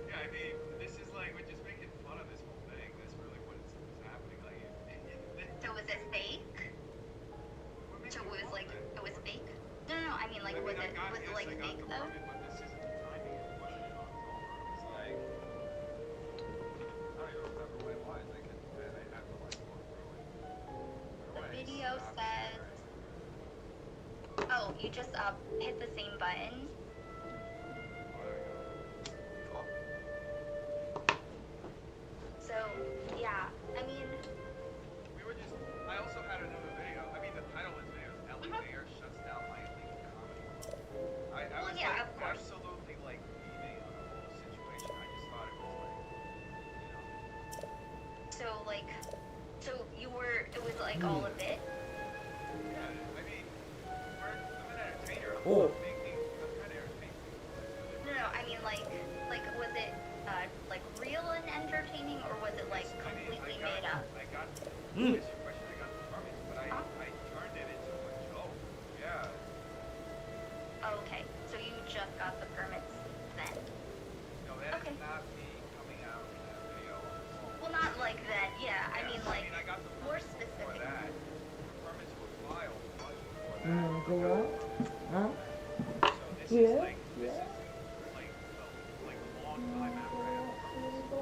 yeah, I mean, this is like, we're just making fun of this whole thing. That's really what's happening. Like, So was it fake? we're making So it was fun like, of it. it was fake? No, I mean, like, I was mean, it I got like the fake though? permit, but this isn't the timing. It wasn't in October. It was like, I don't even remember when it was. I have to like look through it. The video says, oh, you just hit the same button. So, yeah, I mean, We were just. I also had another video. I mean, the title of this video is "Ellie Mayer shuts down my illegal comedy." I Well, was yeah, like of course. absolutely like beaming on the whole situation. I just thought it was like, it was like all of it. yeah. I mean, I'm an entertainer. Oh. I'm trying to entertain people. No, I mean, like, was it, like real and entertaining, or was it like I mean, completely I made up? got. Mm. That's your question. I got the permits, but I turned it into a joke. Yeah. Oh, okay, so you just got the permits then? No, that Okay. is not me coming out in that video. Well, not like that, yeah, I mean, like, I got the more permits before specific. that. The permits were filed much before that. Go out? Huh? So this is like a long time after I had the permits.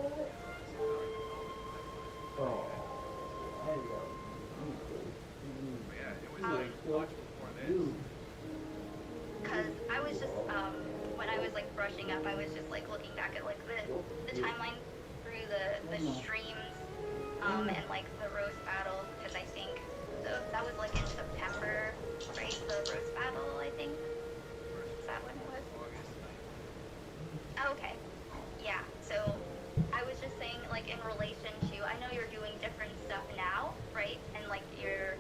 brushing up, I was just like looking back at like the timeline through the streams, and like the roast battle, because I think that was like in September, right? The roast battle, I think. Is that when it was? Oh, okay. Yeah. So I was just saying, like, in relation to, I know you're doing different stuff now, right? And like you're,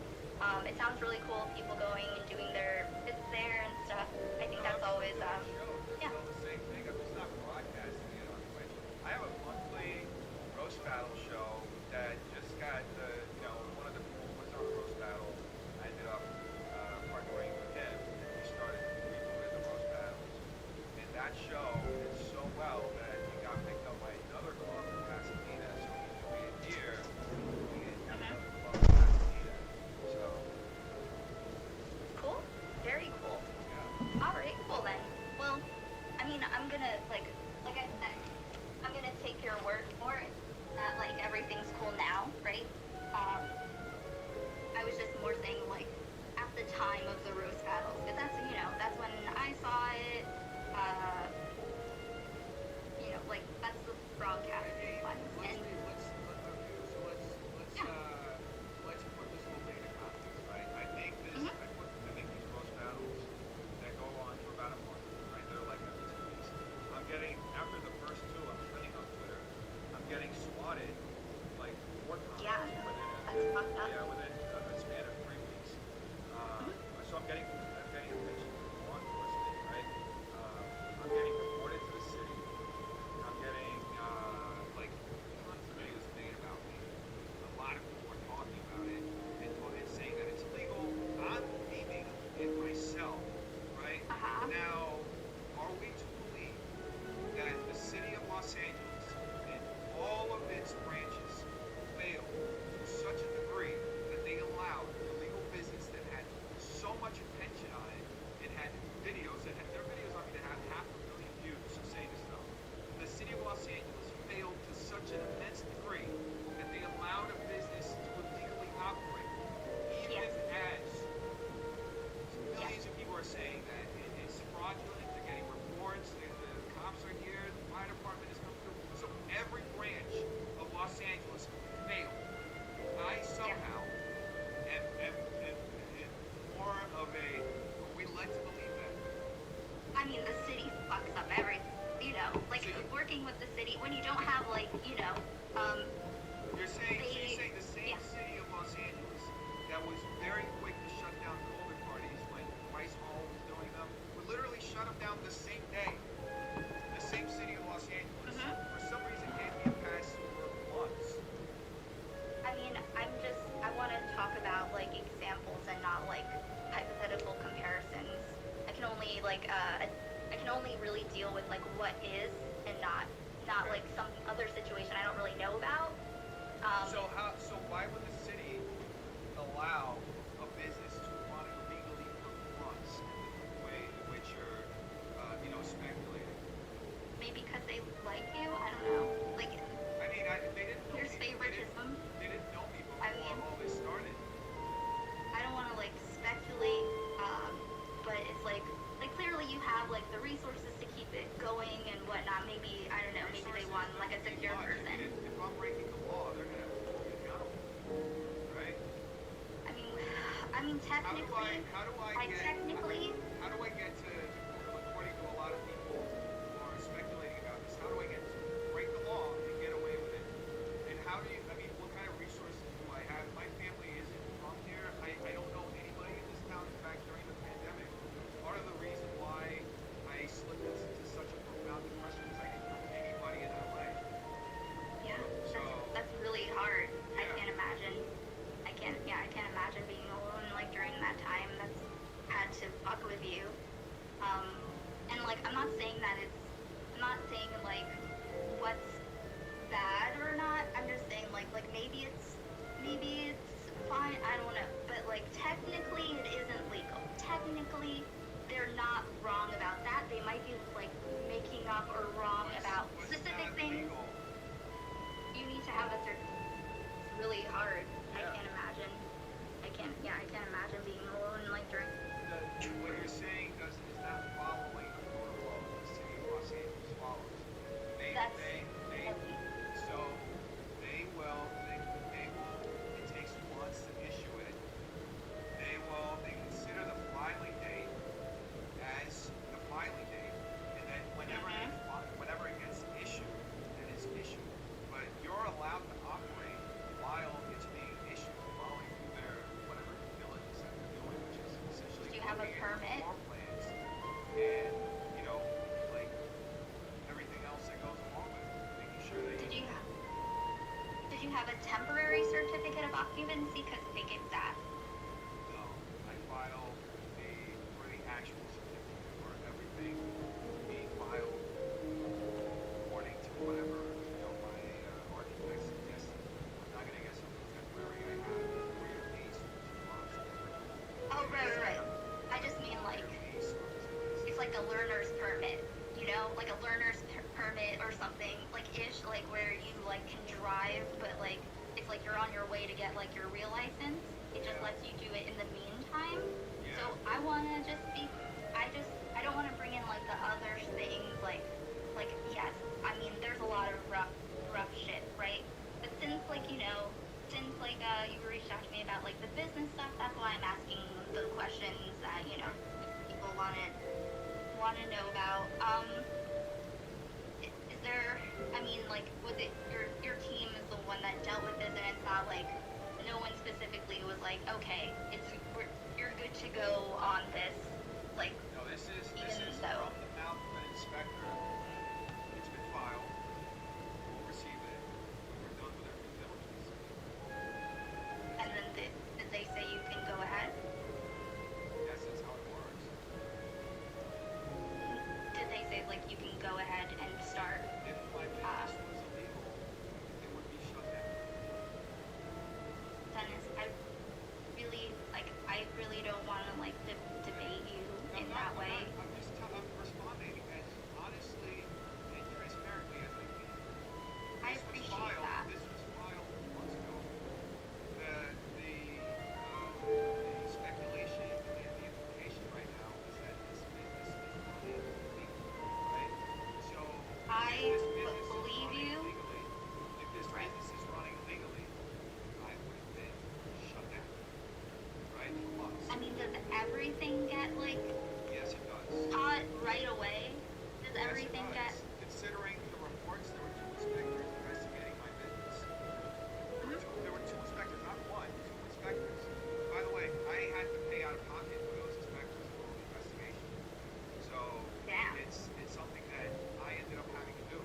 it sounds really cool. People going and doing their bits there and stuff. I think that's always, yeah. Still the same thing. I'm just not broadcasting it on Twitch. I have a monthly roast battle show that just got one of the people who was on the roast battle. I ended up partnering with him. We started rebooted the roast battles, and that show did so well that it got picked up by another club in Pasadena. So he's doing it here. We have another club in Pasadena. So Cool. Very cool. yeah. All right. Cool then. Well, I mean, I'm gonna like I said, I'm gonna take your word for it that like everything's cool now, right? I was just more saying like at the time of the roast battles, because that's when I saw it. Like that's the broadcast one. And Let's put this whole thing into context, right? I make these roast battles that go on for about a month, right? They're like every 2 weeks. I'm getting, after the first two, I'm trending on Twitter. I'm getting swatted like 4 times Yeah, within that's fucked up. within a span of 3 weeks. So I'm getting attention from law enforcement, right? I'm getting reported to the city. I'm getting tons of videos made about me. A lot of people are talking about it and saying that it's illegal. I'm naming it myself, right? Uh-huh. Now, are we to believe that the city of Los Angeles and all of its branches failed to such a degree that they allowed illegal business that had so much attention on it and had videos that had their videos on that had 500,000 views saying this stuff? The city of Los Angeles failed to such an immense degree that they allowed a business to illegally operate, even as millions of people are saying that it's fraudulent. They're getting reports. The cops are here. The fire department is coming through. So every branch of Los Angeles failed. I somehow am more of a. Are we led to believe that? I mean, the city fucks up everything. Like working with the city when you don't have like You're saying they- the same city of Los Angeles that was very quick to shut down COVID parties when Rice Hall was doing them would literally shut them down the same day. The same city of Los Angeles for some reason gave me a pass for months. I mean, I want to talk about like examples and not like hypothetical comparisons. I can only really deal with like what is and not like some other situation I don't really know about. So why would the city allow a business to run illegally for months in the way in which you're speculating? Maybe because they like you. I don't know. Like I mean, they didn't know there's me. favoritism. They didn't know me before I mean- all this started. I don't want to like speculate, but it's like clearly you have like the resources to keep it going and whatnot. Maybe I don't know. Maybe they want like a secure person. If I'm breaking the law, they're gonna hold me accountable, right? I mean technically. How do I get to, according to a lot of people who are speculating about this, how do I get to break the law and get away with it? And what kind of resources do I have? My family isn't from here. I don't know anybody in this town. In fact, during the pandemic, part of the reason why I slipped into such a profound depression is I didn't know anybody in LA. Yeah, So that's really hard. I Yeah. can't imagine. I can't imagine being alone like during that time. That's had to fuck with permit. floor plans, and you know, like everything else that goes along with it, making sure that Did you have a temporary certificate of occupancy? Because they give that. No, I file for the actual certificate for everything being filed according to whatever, you know, my architect suggested. I'm not gonna get something temporary. I have a 4-year lease, which is a lot different. Oh, right. I just mean like, it's like a learner's permit, you know? Like a learner's permit or something, like ish, like where you like can drive, but like, it's like you're on your way to get like your real license. It just lets you do it in the meantime. Yeah. So I wanna just be, I don't wanna bring in like the other things, like, yes, I mean, there's a lot of rough shit, right? But since like, you know, you reached out to me about like the business stuff, that's why I'm asking the questions that, you know, people wanna know about. Is there, I mean, like, was it your team is the one that dealt with this, and it's not like no one specifically was like, okay, you're good to go on this, like, No, this is even from though. the mouth of an inspector. It's been filed. We'll receive it when we're done with our due diligence. And then did they say you can go ahead? Yes, that's how it works. Did they say like you can go ahead and start? If my business was illegal, it would be shut down. Dennis, I really don't want to like debate you in that way. I'm responding as honestly and transparently as I can. I appreciate that. This was filed months ago. The speculation and the implication right now is that this business is running illegally, right? So I if this business is believe running you. illegally, if this business is running illegally, I would have been shut down, right? For months. I mean, does everything get like Yes, it does. caught right away? Does Yes, it everything does. get? Considering the reports, there were 2 inspectors investigating my business. There were two inspectors, not one, 2 inspectors. By the way, I had to pay out of pocket for those inspectors for the investigation. So Damn. it's something that I ended up having to do.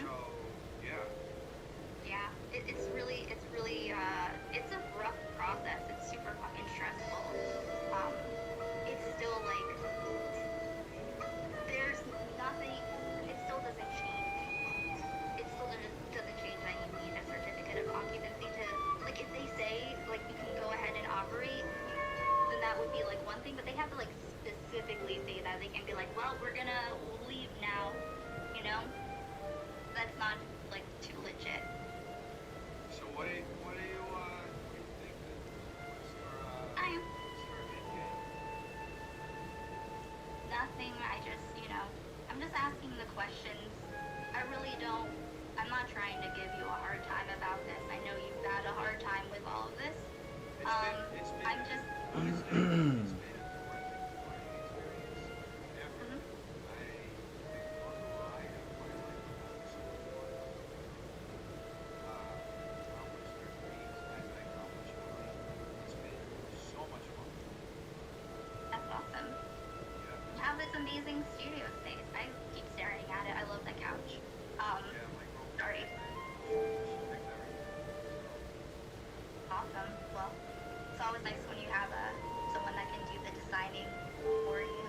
So yeah. Yeah, it's really, it's a rough process. It's super fucking stressful. It's still like, there's nothing, it still doesn't change. It still doesn't change that you need a certificate of occupancy to, like, if they say, like, you can go ahead and operate, then that would be, like, one thing, but they have to, like, specifically say that. They can't be like, well, we're gonna leave now, you know? That's not, like, too legit. So what do you think then? I'm What's your opinion? nothing. I just, you know, I'm just asking the questions. I really don't, I'm not trying to give you a hard time about this. I know you've had a hard time with all of this. It's been I'm just, honestly, it's been a terrific learning experience. Ever. Mhm. I've been on the ride of my life. So much fun. Accomplish their dreams as I accomplish mine. It's been so much fun. that's awesome. Yeah. You have this amazing studio space. I keep staring at it. I love the couch. Yeah, my girlfriend. Sorry. She picked everything. Awesome. Well, it's always nice when you have someone that can do the designing for you,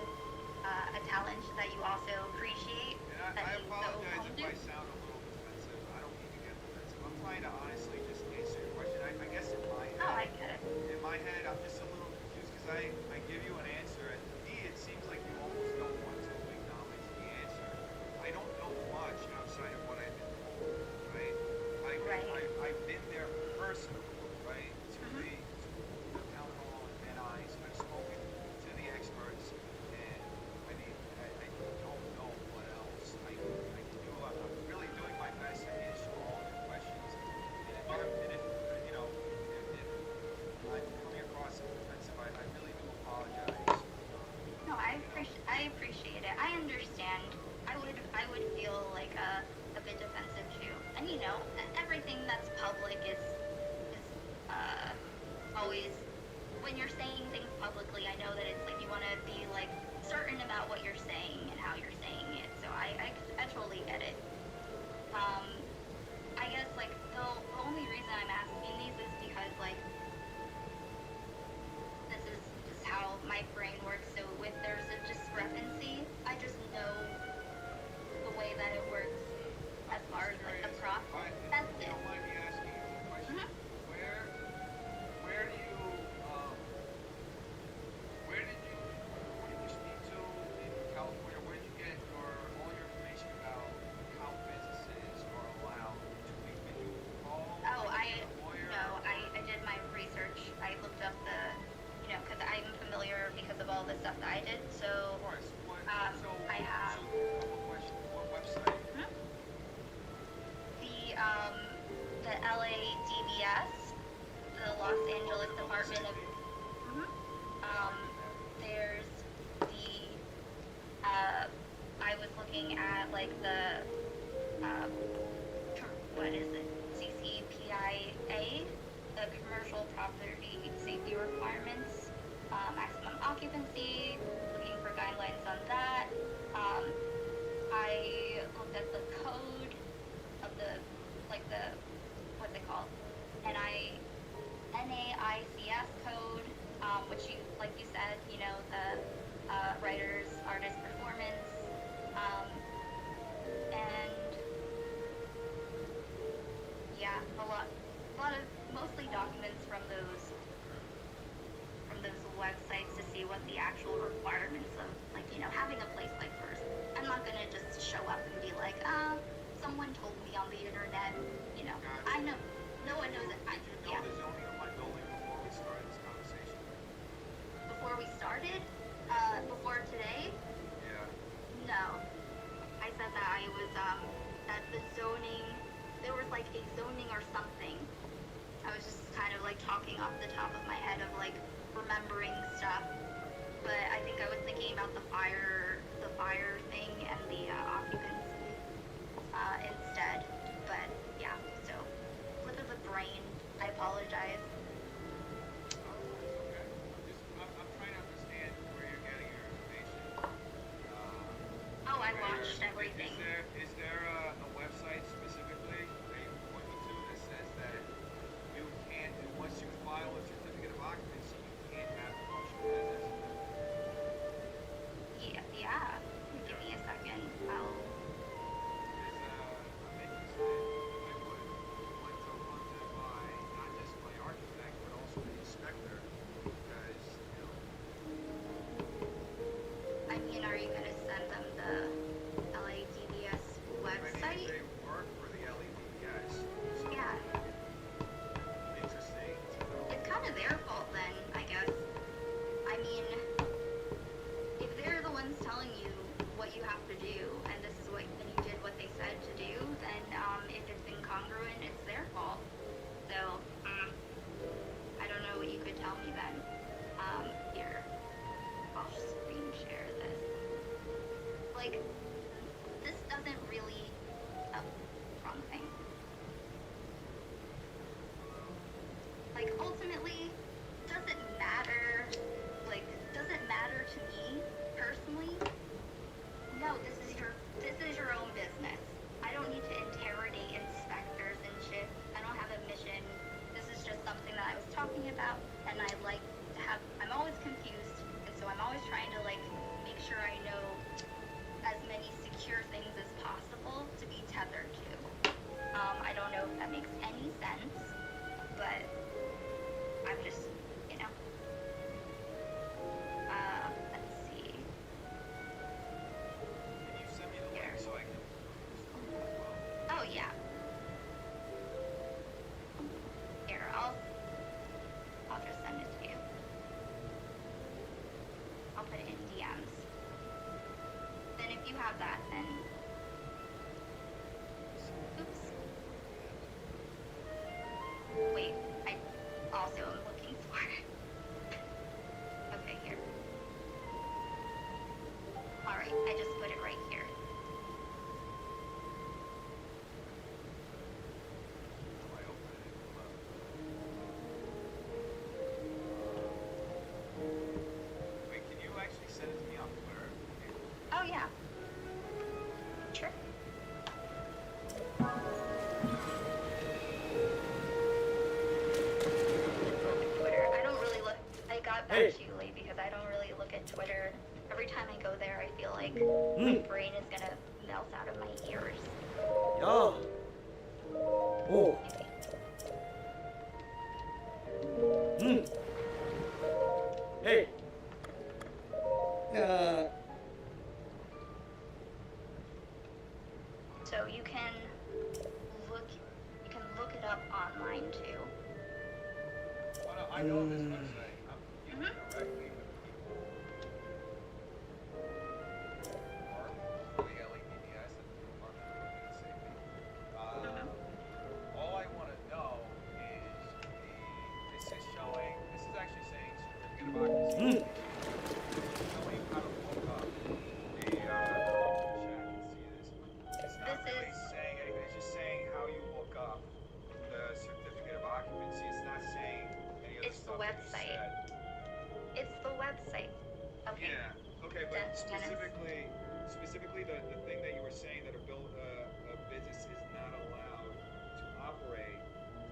a talent that you also appreciate. And that I you apologize so if I sound a little defensive. I don't mean to get defensive. I'm trying to honestly just answer your question. I guess in my head, Oh, I get it. I'm just a little confused because I give you an answer, and to me it seems like you almost don't want to acknowledge the answer. I don't know much outside of what I've been told, right? I've been there personally, right? To the town hall and Van Nuys. I've spoken to the experts, and I mean, I don't know what else I can do. I'm really doing my best to answer all the questions. And if you know, if I'm coming across as defensive, I really do apologize. No, I appreciate it. I understand. I would feel like a bit defensive too. And you know, everything that's public is always when you're saying things publicly, I know that it's like you want to be like certain about what you're saying and how you're saying it. So I totally get it. I guess like the only reason I'm asking these is because like this is just how my brain works. So if there's a discrepancy, I just know the way that it works as far as like the process. That's You it. don't mind me asking you a question? Mhm. Where do you, where did you, who did you speak to in California? Where did you get all your information about how businesses are allowed to make videos? Oh, I a lawyer? no, I did my research. I looked up the, because I'm familiar because of all the stuff that I did. So Of course. I have So, a couple questions. What website? the LA DVS, the Los Angeles Department of. There's the. I was looking at like the. What is it? CCPIA, the Commercial Property Safety Requirements, maximum occupancy. Looking for guidelines on that. I looked at the code of the, what's it called? NAICS code, which you, like you said, the writer's artist performance, and yeah, a lot of mostly documents from those websites to see what the actual requirements of having a place like first. I'm not gonna just show up and be like, someone told me on the internet, Gotcha. I know, no one knows it. Did you know the zoning of my building before we started this conversation? Before we started, before today, Yeah. no. I said that I was, that the zoning, there was like a zoning or something. I was just kind of like talking off the top of my head of like remembering stuff. But I think I was thinking about the fire thing and the occupancy instead. But yeah, so slip of the brain. I apologize. Okay. I'm trying to understand where you're getting your information. Oh, I watched everything. Is there a website specifically that you can point me to that says that you can't, once you file a certificate of occupancy, you can't have commercial business? Yeah. Give me a second. I'll. I'm interested. I would want to run that by not just my architect, but also the inspector, because, I mean, are you gonna send them the LADVS actually, because I don't really look at Twitter. Every time I go there, I feel like my brain is gonna melt out of my ears. 야. 오. Hey. 야. So you can look it up online too. Well, I know this website. I'm Mhm. directly with people are for the LAPDS and the Department of Public Safety. All I want to know is this is showing, this is actually saying certificate of occupancy. This is showing how to look up the, chat can see this. It's not This really is- saying anything, it's just saying how you look up the certificate of occupancy. It's not saying any of the It's the stuff that you website. said. It's the website. Okay. Yeah. Okay, but Dennis. specifically the thing that you were saying that a business is not allowed to operate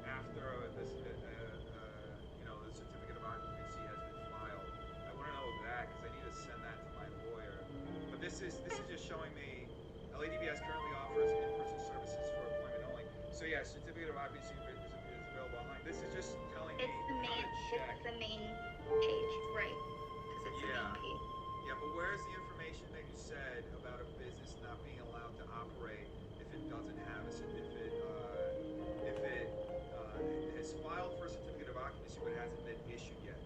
after this the certificate of occupancy has been filed. I want to know that because I need to send that to my lawyer. But this is just showing me LADBS currently offers in-person services for appointment only. So yeah, certificate of occupancy is available online. This is just telling me how to check. It's the main page, right? Because it's the Yeah. main page. Yeah, but where's the information that you said about a business not being allowed to operate if it doesn't have if it has filed for a certificate of occupancy but hasn't been issued yet?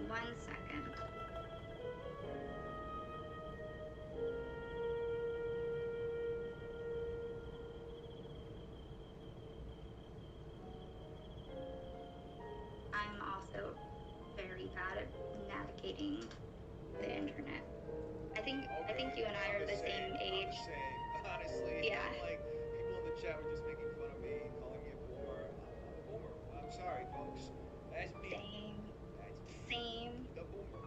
1 second. I'm also very bad at navigating the internet. I think you and I are the same age. Honestly, Yeah. I'm like people in the chat were just making fun of me, calling me a boomer. I'm a boomer. I'm sorry, folks. That's me. Same. That's me, Same. the boomer.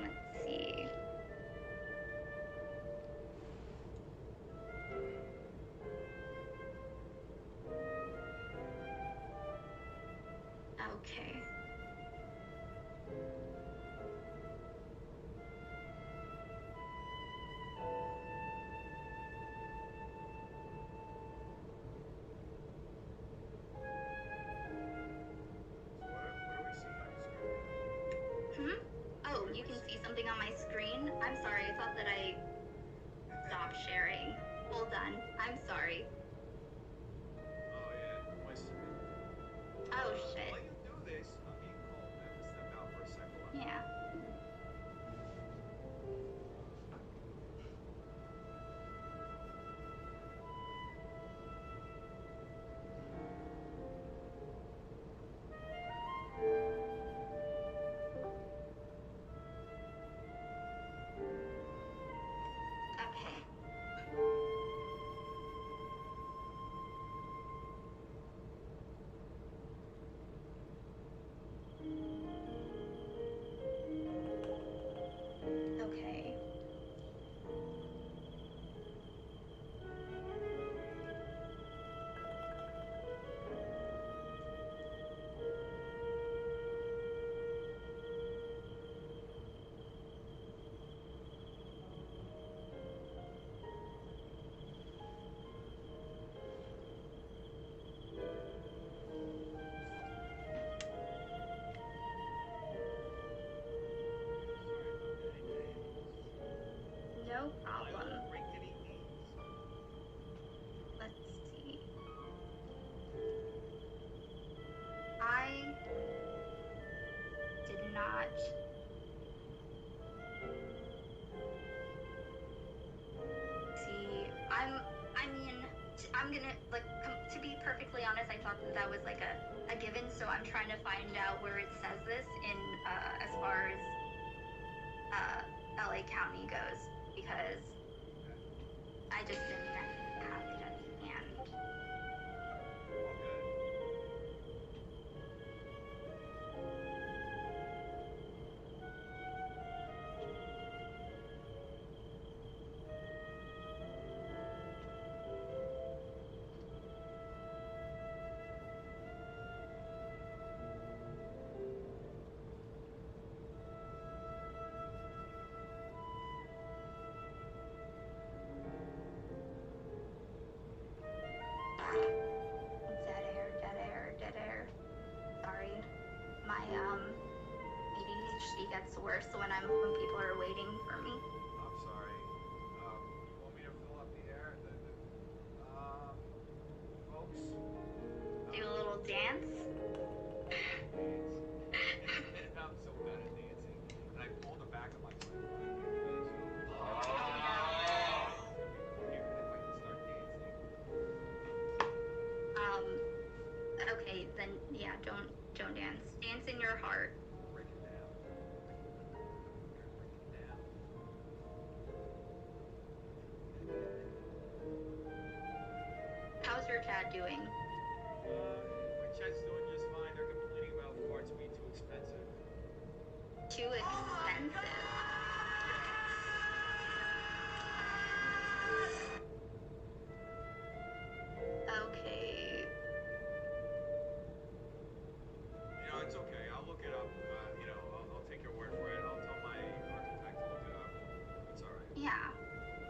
Let's see. Okay. What are we seeing on the screen? Oh, you can see something on my screen? I'm sorry, I thought that I stopped sharing. Hold on. I'm sorry. Oh yeah, moist. Oh, While shit. you do this, I'm being called. I have to step out for a second. Yeah. Okay. Okay. No problem. Let's see. I did not see. I'm gonna to be perfectly honest. I thought that was like a given, so I'm trying to find out where it says this in as far as LA County goes, because I just didn't have it at hand. worse when people are waiting for me. I'm sorry. You want me to fill up the air? Folks? Do a little dance. I'm so bad at dancing. And I pulled the back of my foot. Okay, then yeah, don't dance. Dance in your heart. Break it down. Break it down. How's your chat doing? My chat's doing just fine. They're complaining about farts being too expensive. Too expensive. Okay. It's okay. I'll look it up. I'll take your word for it. I'll tell my architect to look it up. It's alright. Yeah.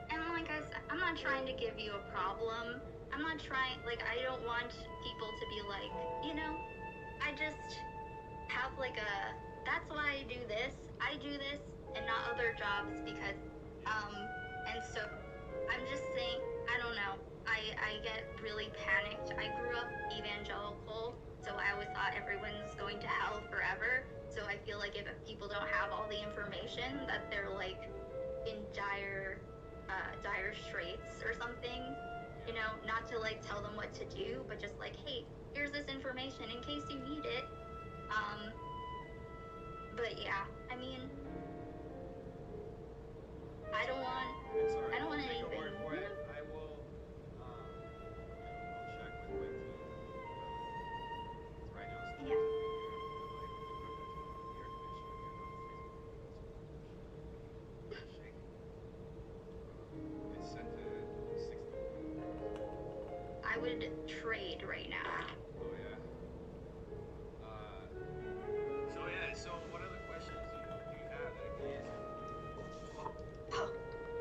And like I said, I'm not trying to give you a problem. I'm not trying, I don't want people to be like, I just have that's why I do this and not other jobs because, and so I'm just saying, I don't know, I get really panicked. I grew up evangelical, so I always thought everyone's going to hell forever. So I feel like if people don't have all the information, that they're in dire straits or something. Not to tell them what to do, but just hey, here's this information in case you need it. But yeah, I mean, I don't want anything. Take your word for it. I will. I'll check with my team. Right now, it's Yeah. It's set to 60. I would trade right now. Oh yeah. So what other questions do you have that I can answer? Oh,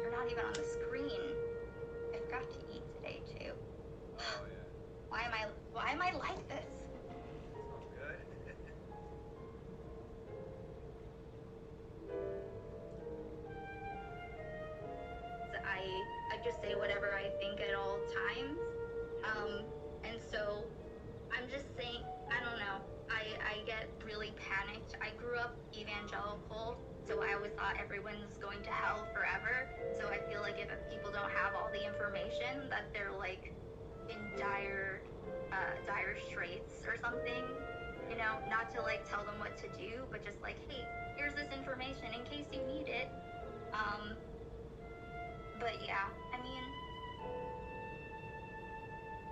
you're not even on the screen. I forgot to eat today too. Oh yeah. Why am I like this? Sounds good. I just say whatever I think at all times. And so I'm just saying, I don't know. I get really panicked. I grew up evangelical, so I always thought everyone's going to hell forever. So I feel like if people don't have all the information, that they're in dire straits or something. Not to tell them what to do, but just hey, here's this information in case you need it. But yeah, I mean,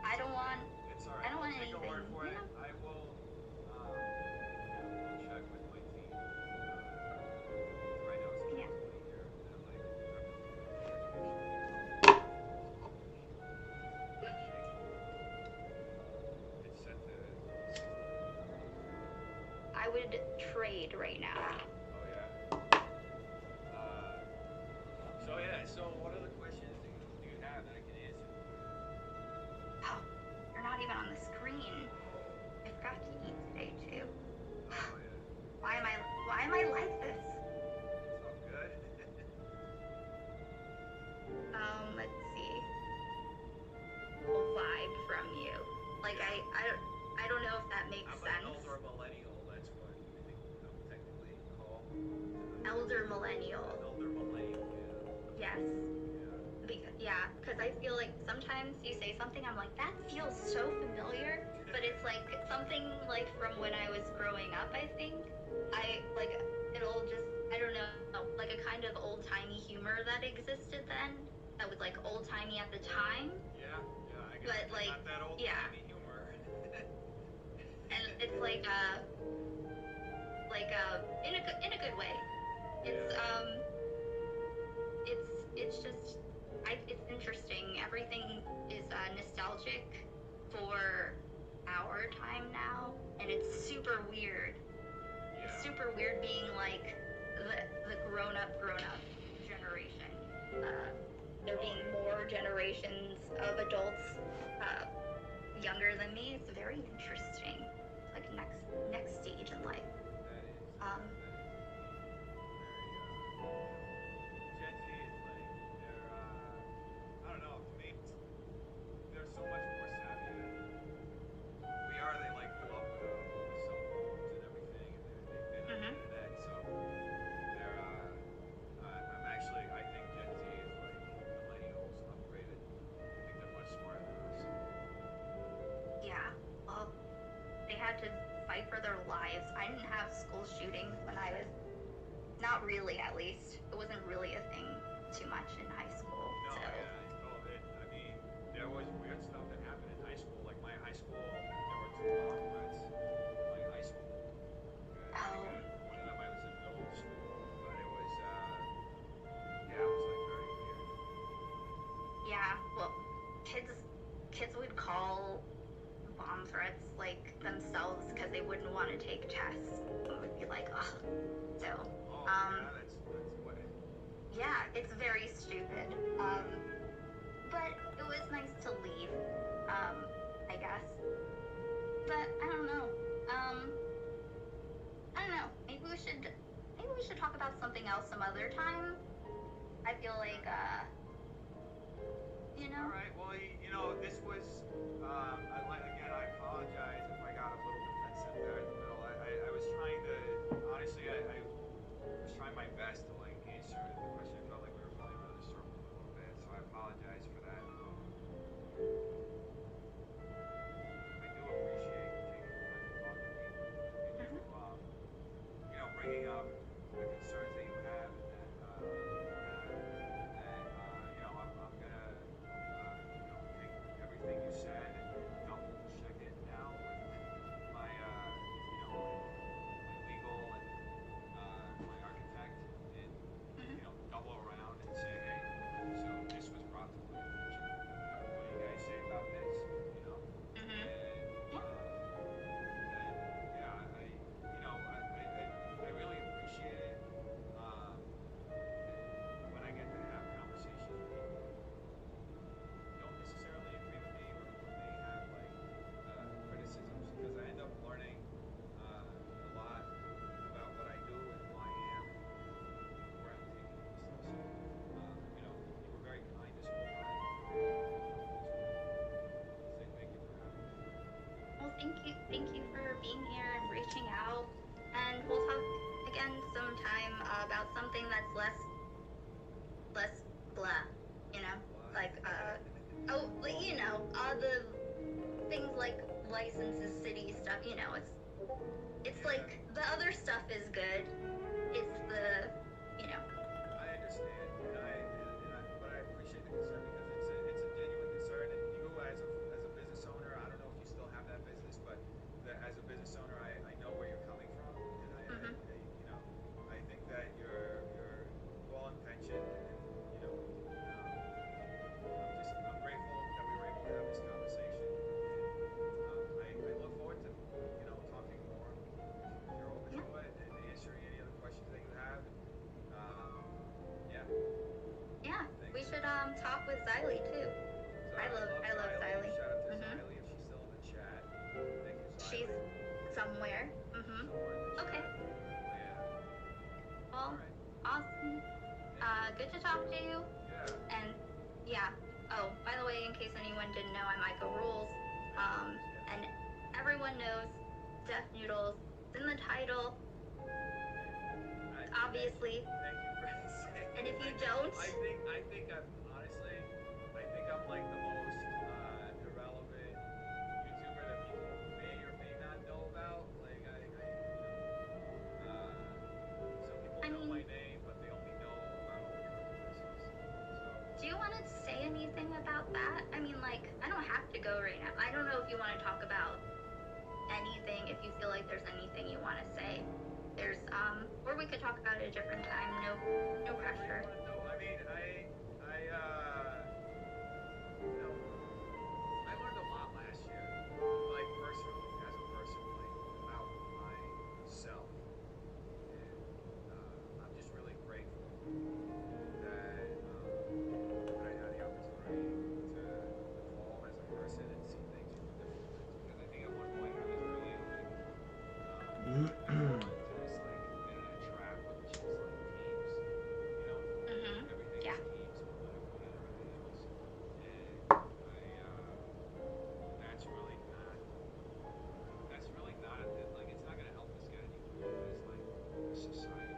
I don't want Take anything. your word for it. I will. I'll check with my team. Right now, it's Yeah. 20 here. It's set to 60. I would trade right now. Oh yeah. So what other questions do you have that I can answer? Oh, you're not even on the screen. I forgot to eat today too. Oh yeah. Why am I like this? Sounds good. Let's see. A vibe from you. I don't know if that makes I'm sense. an older millennial. That's what I think I'm technically called. Elder millennial. Elder millennial. Yes. Because I feel like sometimes you say something, I'm like, that feels so familiar, but it's something from when I was growing up, I think. It'll just, I don't know, a kind of old-timey humor that existed then, that was old-timey at the time. Yeah. I guess But, not that old yeah. humor. And it's in a good way. It's just, it's interesting. Everything is nostalgic for our time now, and it's super weird. Yeah. It's super weird being the grown-up generation. There being more generations of adults younger than me. It's very interesting. Next stage in life. That is. Um, fight for their lives. I didn't have school shootings when I was, not really at least. It wasn't really a thing too much in high school. No, So. yeah, I mean, there was weird stuff that happened in high school. Like my high school, there were 2 bomb threats in my high school. Oh. One of them I was in middle school, but it was, yeah, it was like very weird. Yeah, well, kids would call bomb threats like themselves because they wouldn't want to take tests. It would be like, ugh. So, Yeah, that's what. yeah, it's very stupid. But it was nice to leave, I guess. But I don't know. I don't know. Maybe we should talk about something else some other time. I feel like, you know. All right. Well, you know, this was. Again, I apologize if I got a little defensive there in the middle. I was trying to. Honestly, I was trying my best to like answer the question. I felt like we were going around the circle a little bit, so I apologize for that. I do appreciate you taking the time to talk to me and you know, bringing up the concerns that you have and that you know, I'm gonna you know, take everything you said and double check it now with my you know, my legal and my architect and you know, double around and say, hey, so this was brought to my attention. What do you guys say about this? You know? And yeah, you know, I really appreciate it when I get to have conversations with people who don't necessarily agree with me or who may have like criticisms, because I end up learning a lot about what I do and who I am and where I'm taking this stuff. So, you know, you were very kind this whole time. Say thank you for having me. Well, thank you for being here and reaching out. And we'll talk again sometime about something that's less blah, you know, like you know, all the things like licenses, city stuff. You know, it's like the other stuff is good. It's the, you know. I understand, but I appreciate the concern because it's a genuine concern. And you as a business owner, I don't know if you still have that business, but as a business owner, I know where you're coming from, and I you know, I think that you're well intentioned, and you know, I'm grateful that we were able to have this conversation. And I look forward to you know, talking more if you're open to it and answering any other questions that you have. Yeah. Yeah, Thank we you. should talk with Xylee too. I love Xylee. Shout out to Mhm. Xylee if she's still in the chat. Thank you, Xylee. She's somewhere. Somewhere in the Okay. chat. Yeah. Well, All right. awesome. Good to talk to you. Yeah. And yeah. Oh, by the way, in case anyone didn't know, I'm Micah Rules. And everyone knows Death Noodles. It's in the title, obviously. Thank you for saying. And if you don't, I think I'm honestly, I think I'm like the most irrelevant YouTuber that people may or may not know about. Like you know, some people know my name, but they only know about all the controversies. So. do you want to say anything about that? I mean, like, I don't have to go right now. I don't know if you want to talk about anything, if you feel like there's anything you want to say. There's, or we could talk about it a different time. No pressure. I mean, you know, I learned a lot last year, like personally, as a person, like about myself, and I'm just really grateful that I had the opportunity to evolve as a person and see things from a different lens. Because I think at one point I was really like, just like in a trap with just like teams, you know, everything Yeah. is teams, no matter what and everything else. And that's really not like, it's not gonna help us get anywhere as like a society.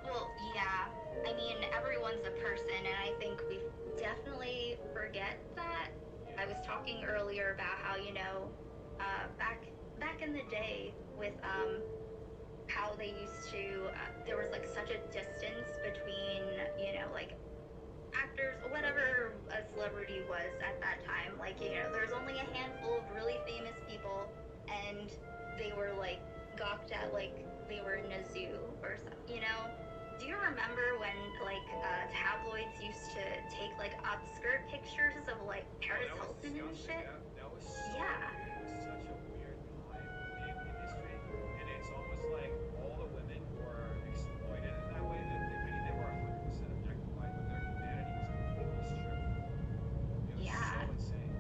Well, yeah. I mean, everyone's a person, and I think we definitely forget that. I was talking earlier about how, you know, back back in the day with how they used to there was like such a distance between, you know, like actors, whatever a celebrity was at that time. Like, you know, there's only a handful of really famous people, and they were like gawked at like they were in a zoo or something, you know? Do you remember when like tabloids used to take like upskirt pictures of like Paris Hilton and shit? That was so Yeah. weird. It was such a weird time in history, and it's almost like all the women were exploited in that way. That I mean, they were 100% objectified, but their humanity was completely stripped. It was Yeah. so insane.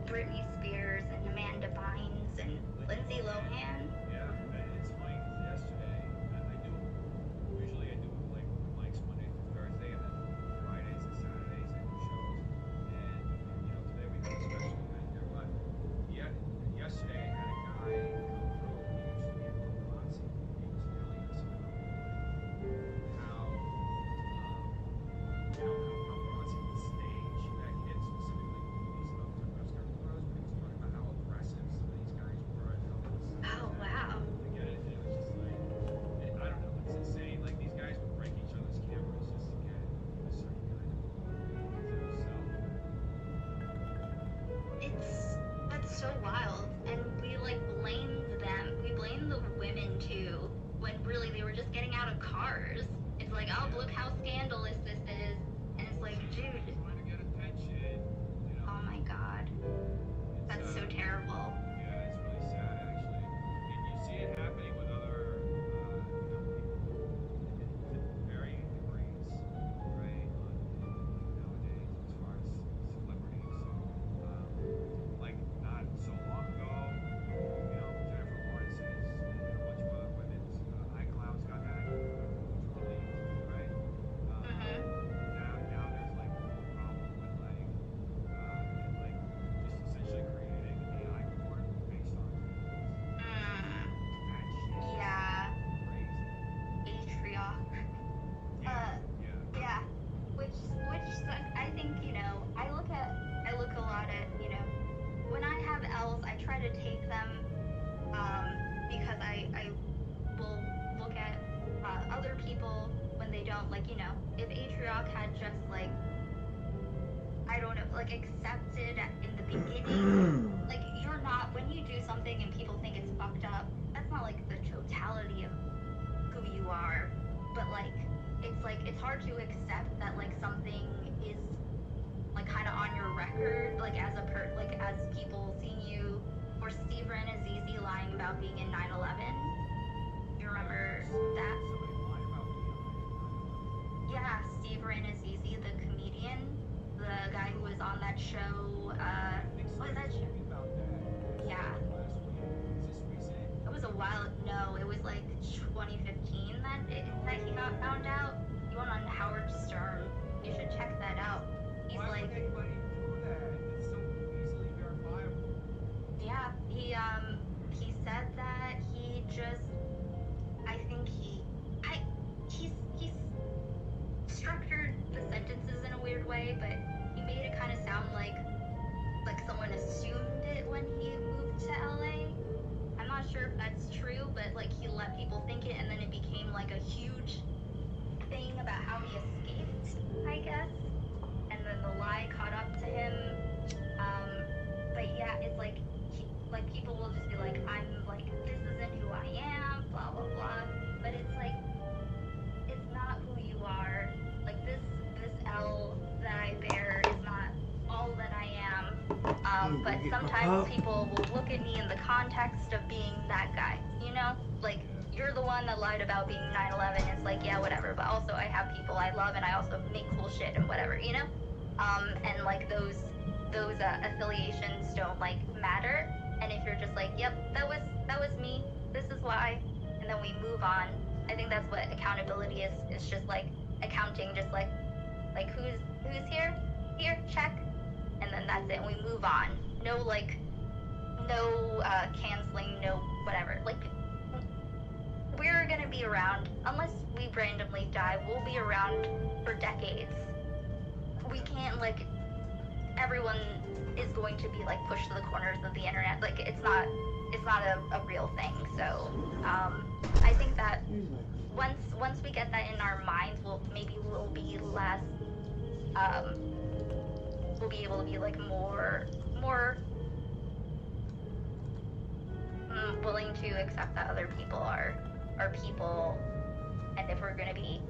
Britney Spears and Amanda Bynes and Lindsay Lohan. Yeah, and it's funny 'cause yesterday usually I do like mics Monday through Thursday, and then Fridays and Saturdays I do shows. And you know, today we got a special event here, but yesterday I had a guy come through. He used to be a little Nazi. He was telling us about how you know how Nazi on stage that he didn't specifically movies about press conference, but he was talking about how aggressive some of these guys were and how it was Oh wow. to get it. And it was just like, I don't know, it's insane. Like these guys would break each other's cameras just to get a certain kind of That's so wild. And we like blamed them. We blamed the women too, when really they were just getting out of cars. It's like, oh, look how scandalous this is. And it's like, dude, trying to get attention, you know. oh my god. That's so terrible. Yeah, it's really sad actually. And you see it happening with other, you know, people to varying degrees, right? Nowadays, as far as celebrities, like not so long ago, you know, Jennifer Lawrence's and a bunch of other women's iClouds got hacked, which were leaked, right? Now there's like a whole problem with like just essentially creating AI porn based on that shit. Yeah. Crazy. Atrioc. Yeah. Yeah. Which I think, you know, I look a lot at, you know, when I have L's, I try to take them because I will look at other people when they don't, like, you know, if Atrioc had just like, I don't know, like accepted in the beginning, like you're not, when you do something and people think it's fucked up, that's not like the totality of who you are, but like it's hard to accept that like something is like kind of on your record, like as people seeing you, or Steve Ren Azizi lying about being in 9/11. You remember that? Somebody lied about me. Yeah, Steve Ren Azizi, the comedian, the guy who was on that show. What was that show? About that. Yeah. Last week. Is this recent? It was a while. No, it was like 2015 that he got found out. He went on Howard Stern. You should check that out. He's Why like, would anybody do that? It's so easily verifiable. yeah, he said that he just, I think he's structured the sentences in a weird way, but he made it kind of sound like someone assumed it when he moved to LA. I'm not sure if that's true, but like he let people think it, and then it became like a huge thing about how he escaped, I guess. And then the lie caught up to him. But yeah, it's like people will just be like, I'm like, this isn't who I am, blah blah blah. But it's like, it's not who you are. Like this L that I bear is not all that I am. But sometimes people will look at me in the context of being that guy, you know? Like, you're the one that lied about being 9/11. It's like, yeah, whatever. But also I have people I love, and I also make cool shit and whatever, you know? And like those affiliations don't like matter. And if you're just like, yep, that was me, this is why, and then we move on. I think that's what accountability is. It's just like accounting, just like who's here, check, and then that's it. And we move on. No canceling, no whatever. Like, we're gonna be around unless we randomly die. We'll be around for decades. We can't like everyone is going to be like pushed to the corners of the internet. Like it's not a real thing. So I think that once we get that in our minds, we'll be less we'll be able to be like more willing to accept that other people are people, and if we're gonna be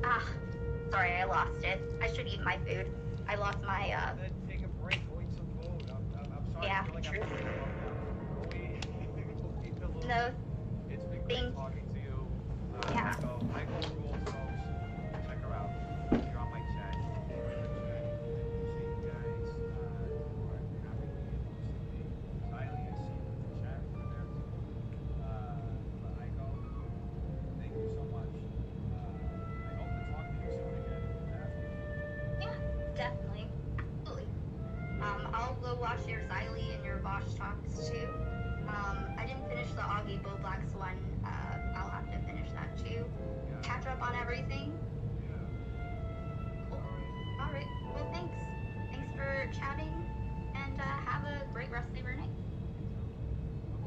sorry, I lost it. I should eat my food. I lost my Then take a break, go eat some food. I'm sorry. Yeah, I feel like true. I'm breaking up now. Go eat a little. No, It's been great thanks. talking to you. Yeah. Michael rules, folks. Check her out. You're on my chat. Appreciate you guys for having me and hosting me. Kylie, I see you in the chat over there too. But Michael, thank you so much. I hope to talk to you soon again. Yeah, definitely. Absolutely. I'll go watch your Xylee and your Bosch talks too. I didn't finish the Augie Bo Blacks one. I'll have to finish that too. Catch up on everything. Cool. Alright. Well, thanks. Thanks for chatting, and have a great rest of your night.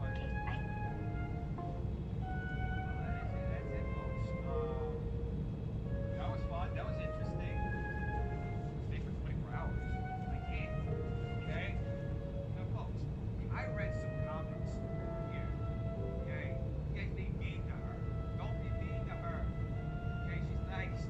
Okay, bye. That's it, folks. That was fun. That was interesting. Stay for 24 hours. I can't. Okay? Now, folks, I read some comments here. Okay? You guys be mean to her. Don't be mean to her. Okay? She's nice.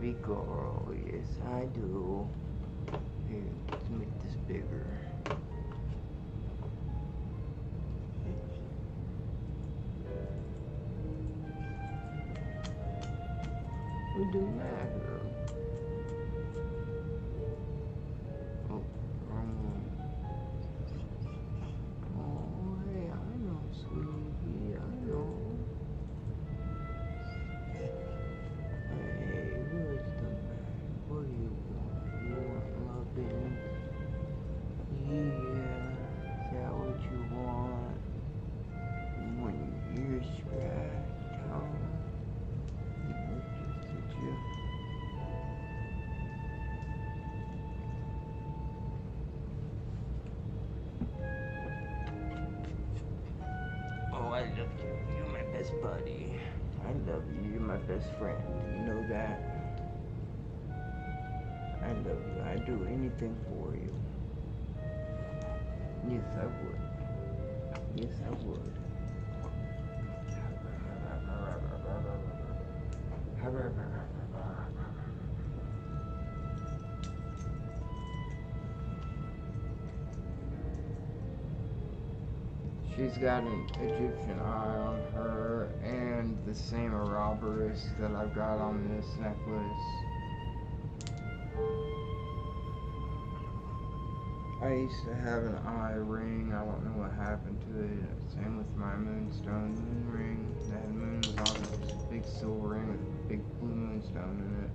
baby girl. Yes, I do. Here, let's make this bigger. What do matter? Oh, wrong one. Oh, hey, I know, sweetie, I know. Hey, what's the matter? What do you want? You want loving? Yeah, is that what you want? You want your ears scratched, huh? Did you? Oh, I love you. You're my best buddy. I love you. You're my best friend. You know that? I love you. I'd do anything for you. Yes, I would. Yes, I would. She's got an Egyptian eye on her and the same Ouroboros that I've got on this necklace. I used to have an eye ring. I don't know what happened to it. Same with my moonstone moon ring. That moon was on this big silver ring with a big blue moonstone in it.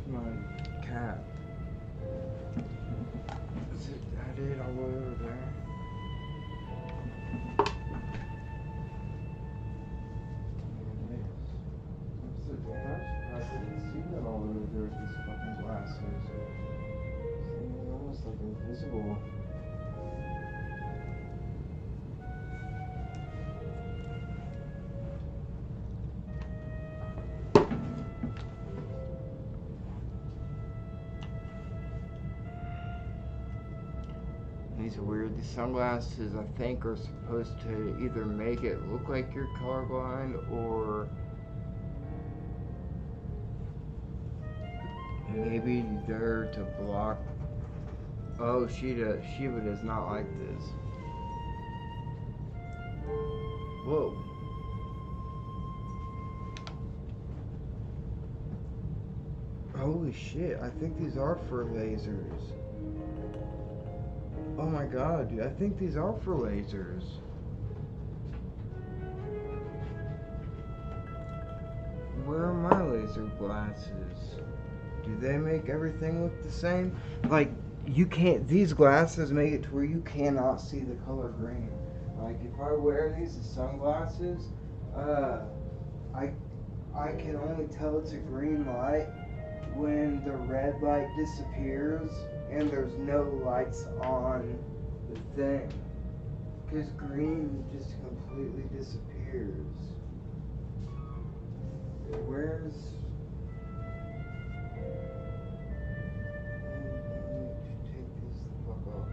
My cap. Is that it all over there? It is. I'm so damn surprised I didn't see that all over there with these fucking glasses. It's almost like invisible. These are weird. These sunglasses, I think, are supposed to either make it look like you're colorblind or maybe they're to block. Oh, Shiva does not like this. Whoa. Holy shit, I think these are for lasers. Oh my god, dude, I think these are for lasers. Where are my laser glasses? Do they make everything look the same? Like, you can't, these glasses make it to where you cannot see the color green. Like, if I wear these as sunglasses, I can only tell it's a green light when the red light disappears and there's no lights on the thing, because green just completely disappears. Where's take this the fuck off.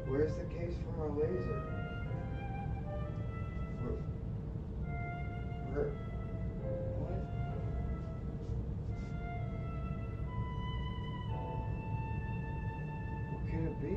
Where's the case for my laser? Where? What? What could it be?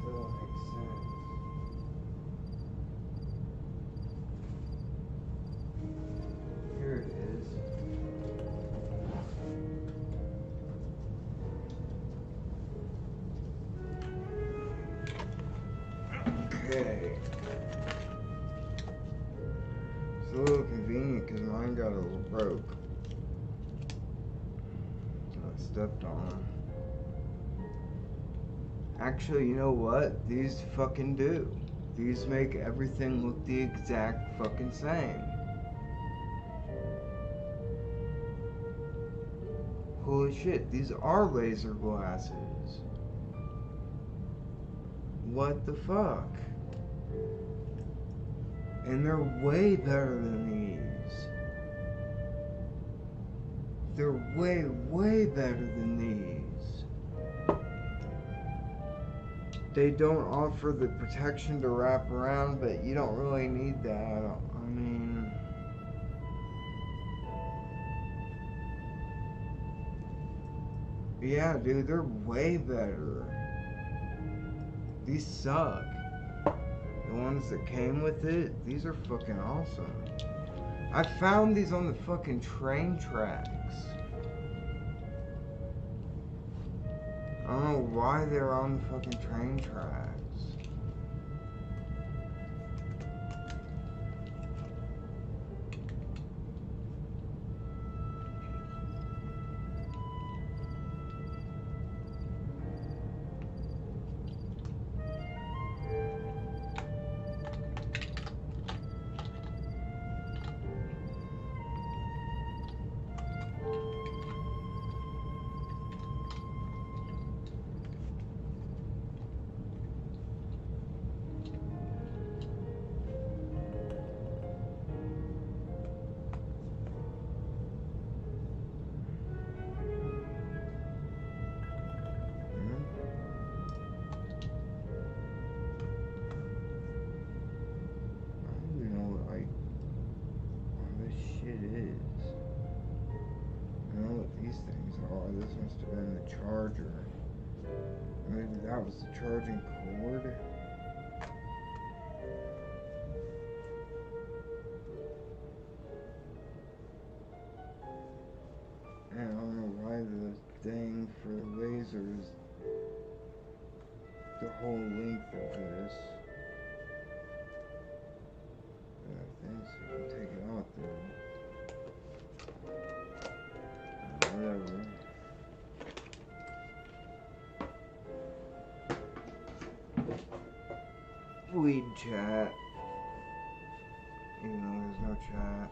still makes sense. Here it is. Okay. It's a little convenient because mine got a little broke. I stepped on them. Actually, you know what? These fucking do. These make everything look the exact fucking same. Holy shit, these are laser glasses. What the fuck? And they're way better than these. They're way, way better than these. They don't offer the protection to wrap around, but you don't really need that. I mean... Yeah, dude, they're way better. These suck. The ones that came with it, these are fucking awesome. I found these on the fucking train tracks. I don't know why they're on the fucking train tracks. This must have been the charger. Maybe that was the charging cord. And I don't know why the thing for the laser is the whole length of this. I think so. You can take it off though. Whatever. Weed chat. Even though there's no chat.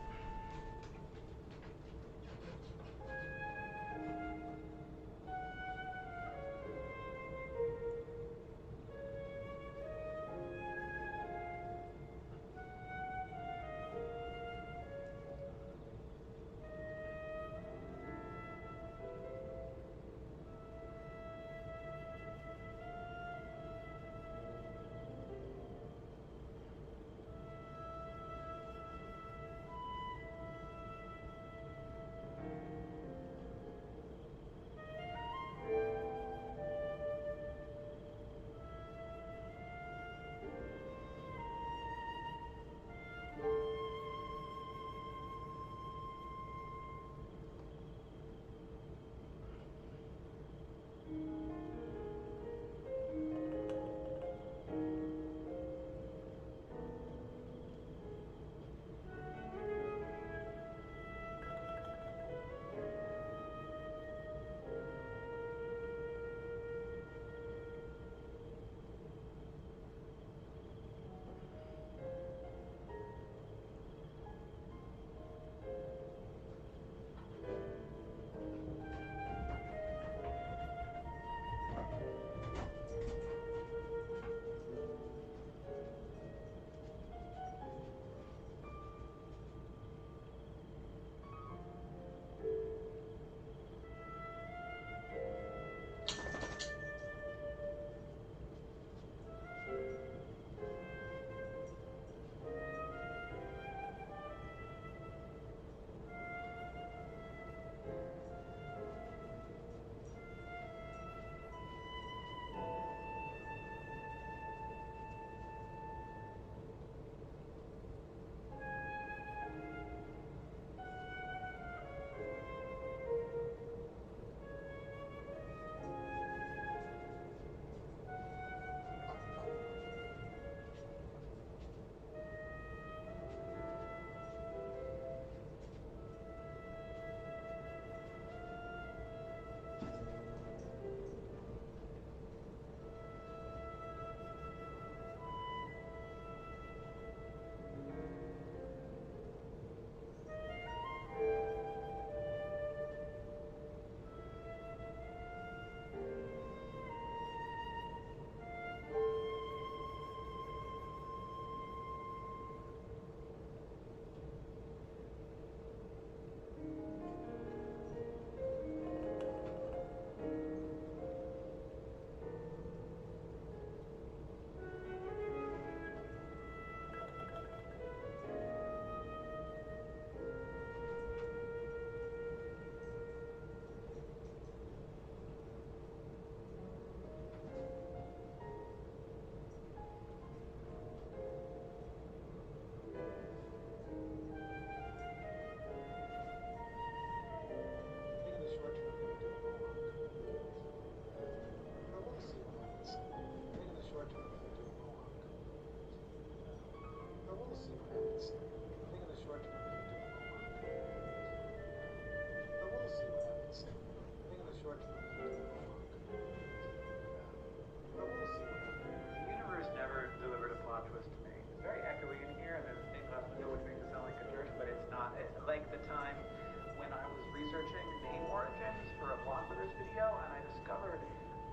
video and I discovered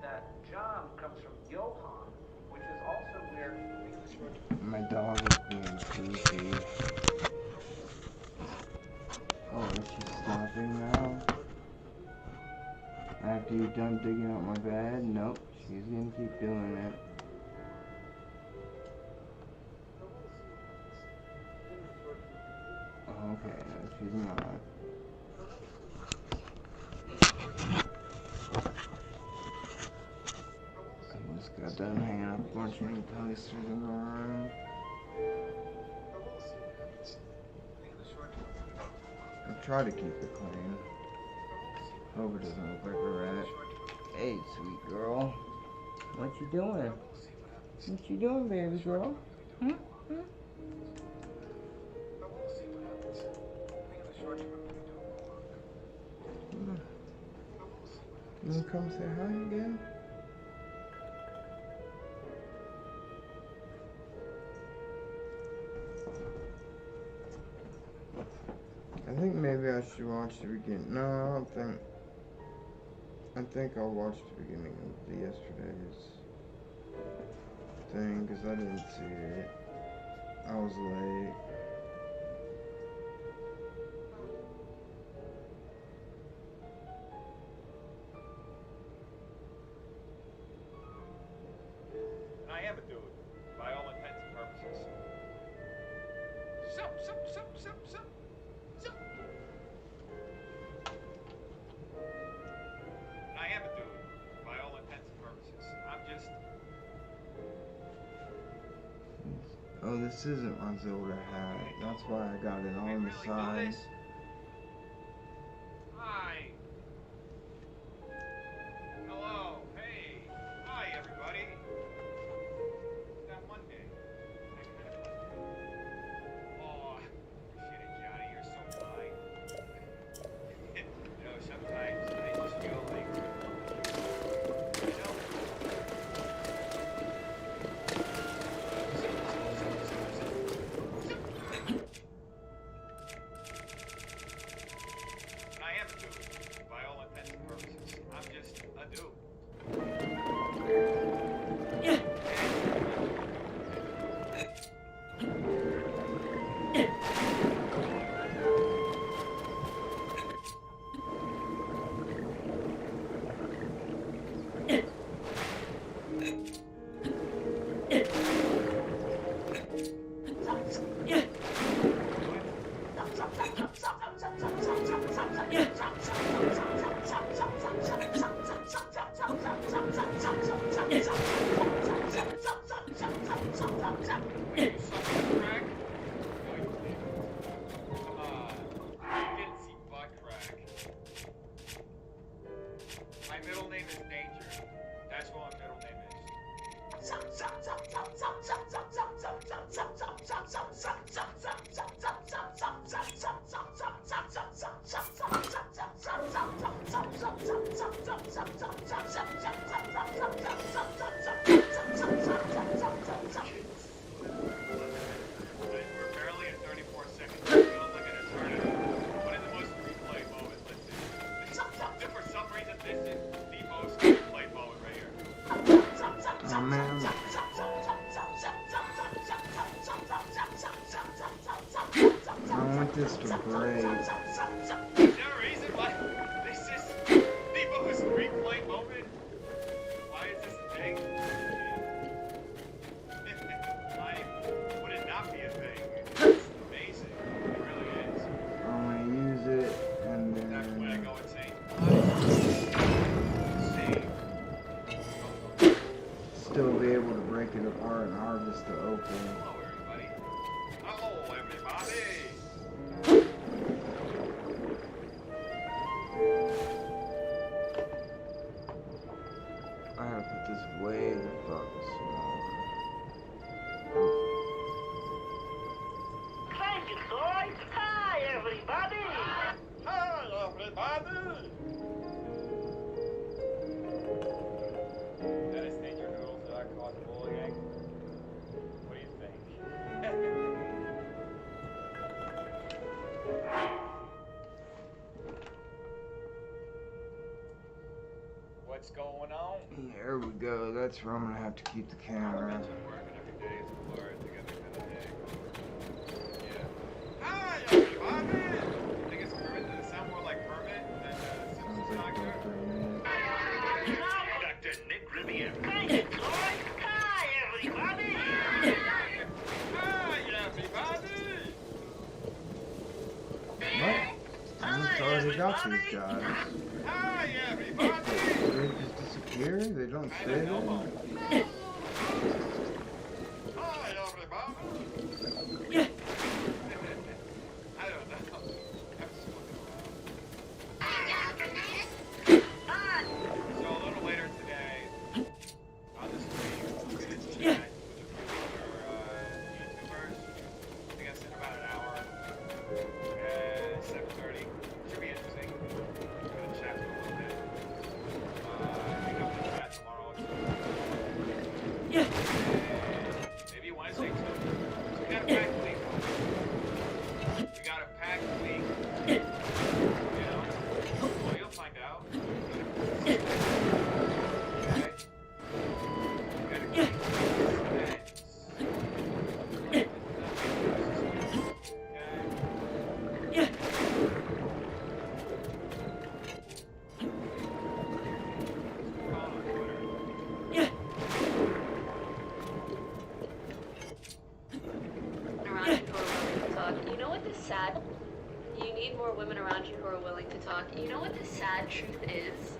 that John comes from Johann, which is also where My dog is being goofy. Oh, is she stopping now? After you're done digging out my bed? Nope, she's gonna keep doing it. Okay, no, she's not. I just got done hanging up a bunch of new posters in the room. I try to keep it clean. Hope it doesn't look like a rat. Hey, sweet girl. What you doing? What you doing, baby girl? Hmm? Hmm? You wanna come say hi again? I think maybe I should watch the beginning. No, I don't think. I think I'll watch the beginning of yesterday's thing because I didn't see it. I was late. And I am a dude, by all intents and purposes. Sup. And I am a dude, by all intents and purposes. I'm just... Oh, this isn't my Zelda hat. That's why I got it on the side. Hi. Hello. Hey. Hi, everybody. It's that Monday. Oh, appreciate it, Johnny. You're so kind. You know, sometimes I just feel like, you know, I am a dude, by all intents and purposes. I'm just a dude. My middle name is Danger. That's what my middle name is. We're barely at 34 seconds. We're gonna look at a tournament. What is the most replay moment? Let's see. For some reason, this is the most replay moment right here. Oh man. I want this to break. Is there a reason why this is the most replay moment? Why is this a thing? Why would it not be a thing? It's amazing. It really is. I'm gonna use it and then. That's when I go insane. Still be able to break it apart and harvest the opal. Hello, everybody. Hello, everybody. what's going on? There we go. That's where I'm gonna have to keep the camera. Mention work and every day is a blur together kind of day. Yeah. Hi, everybody! I think it's Kermit. Does it sound more like Kermit than Sounds Simpsons like actor? Dr. Nick. Dr. Nick Riviere. Thank you, Lord. Hi, everybody. Hi, everybody! What? Someone's already got these guys. Hi, everybody! Do they just disappear? They don't I stay don't know. there? Hi, everybody! I don't know. I'm just looking around. So a little later today, on the stream, I'm going to chat with a few other YouTubers. I think that's in about an hour. At 7:30. Should be interesting. I'm going to chat for a little bit. I think I'm going to chat tomorrow. Maybe Wednesday too. So we got a packed week. We got a packed week. You know? Well, you'll find out. Okay. We got a great sad? You need more women around you who are willing to talk. You know what the sad truth is?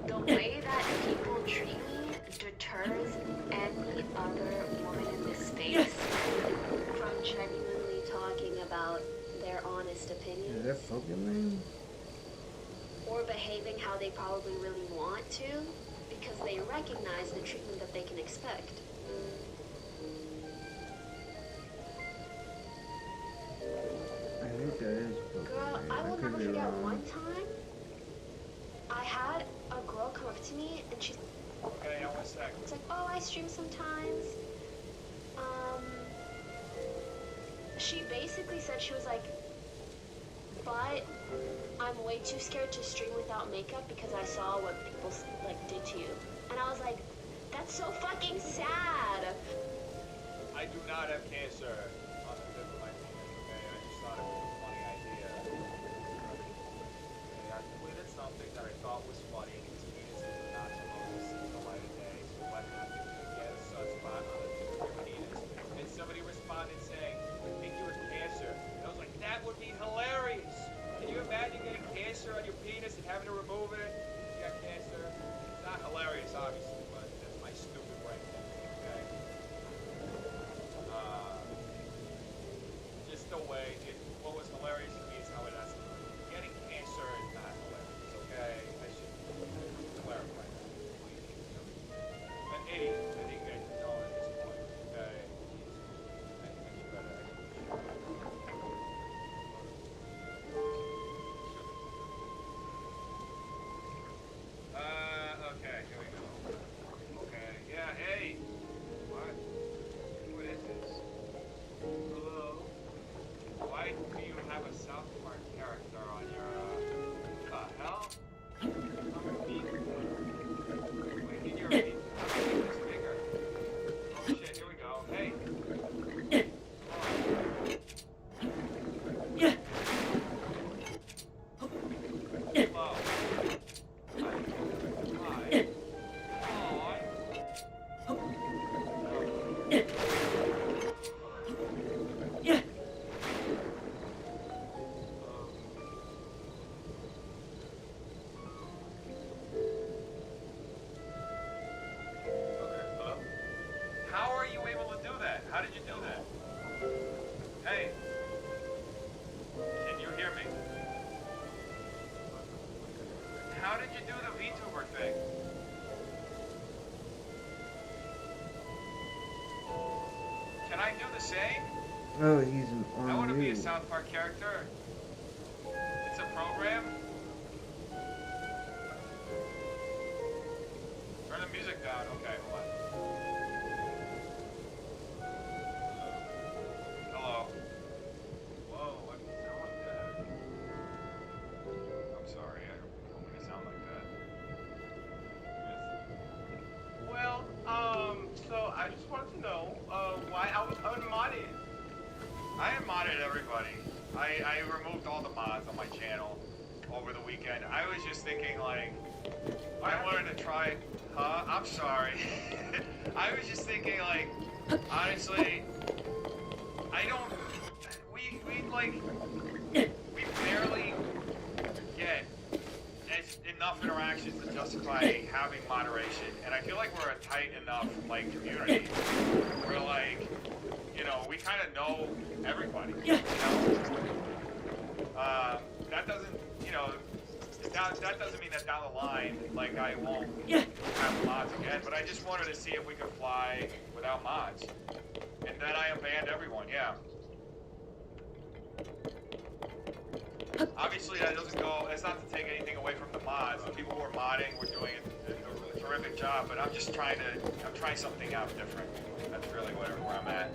The way that people treat me deters any other woman in this space from genuinely talking about their honest opinions. Is that Pokemon? Or behaving how they probably really want to, because they recognize the treatment that they can expect. I think that is Pokemon. Girl, I will could never be forget wrong. one time I had a girl come up to me and she's Okay, now 1 sec. it's like, oh, I stream sometimes. She basically said, she was like, but I'm way too scared to stream without makeup because I saw what people like did to you. And I was like, that's so fucking sad. I do not have cancer on the tip of my penis, okay? I just thought it was a funny idea. Okay, I tweeted something that I thought was funny, and his penis is not supposed to see the light of day, so what happened? You get a sunspot on the tip of your penis. And somebody responded saying, I think you have cancer. And I was like, that would be hilarious! Can you imagine getting cancer on your penis and having to remove it? You got cancer? It's not hilarious, obviously, but that's my stupid brain. Okay? Just the way what was hilarious to me is how it has getting cancer is not hilarious, okay? I should clarify that. But hey, I think you guys know at this point, okay? I should better. Okay, here we go. Okay, yeah, hey! What? What is this? Hello? Why do you have a South Park character on your, the hell? How many feet? Wait, in your feet? How many feet is bigger? Oh shit, here we go. Hey! Hello. Hi. How are you able to do that? How did you do that? Hey. Can you hear me? How did you do the VTuber thing? Can I do the same? Oh, he's on I want to be a mute. South Park character. It's a program. Turn the music down. Okay, hold on. Hello. Whoa, what? Sound like that? I'm sorry, I don't mean to sound like that. I modded everybody. I removed all the mods on my channel over the weekend. I was just thinking, like, I wanted to try. I'm sorry. I was just thinking, like, honestly, I don't. We barely get enough interactions to justify having moderation, and I feel like we're a tight enough like community. We're like, you know, we kind of know everybody. You know? That doesn't, you know, that doesn't mean that down the line, like, I won't have mods again. But I just wanted to see if we could fly without mods, and then I unbanned everyone. Yeah. Obviously, that doesn't go. It's not to take anything away from the mods. The people who are modding were doing a terrific job. But I'm just trying something out different. That's really where I'm at.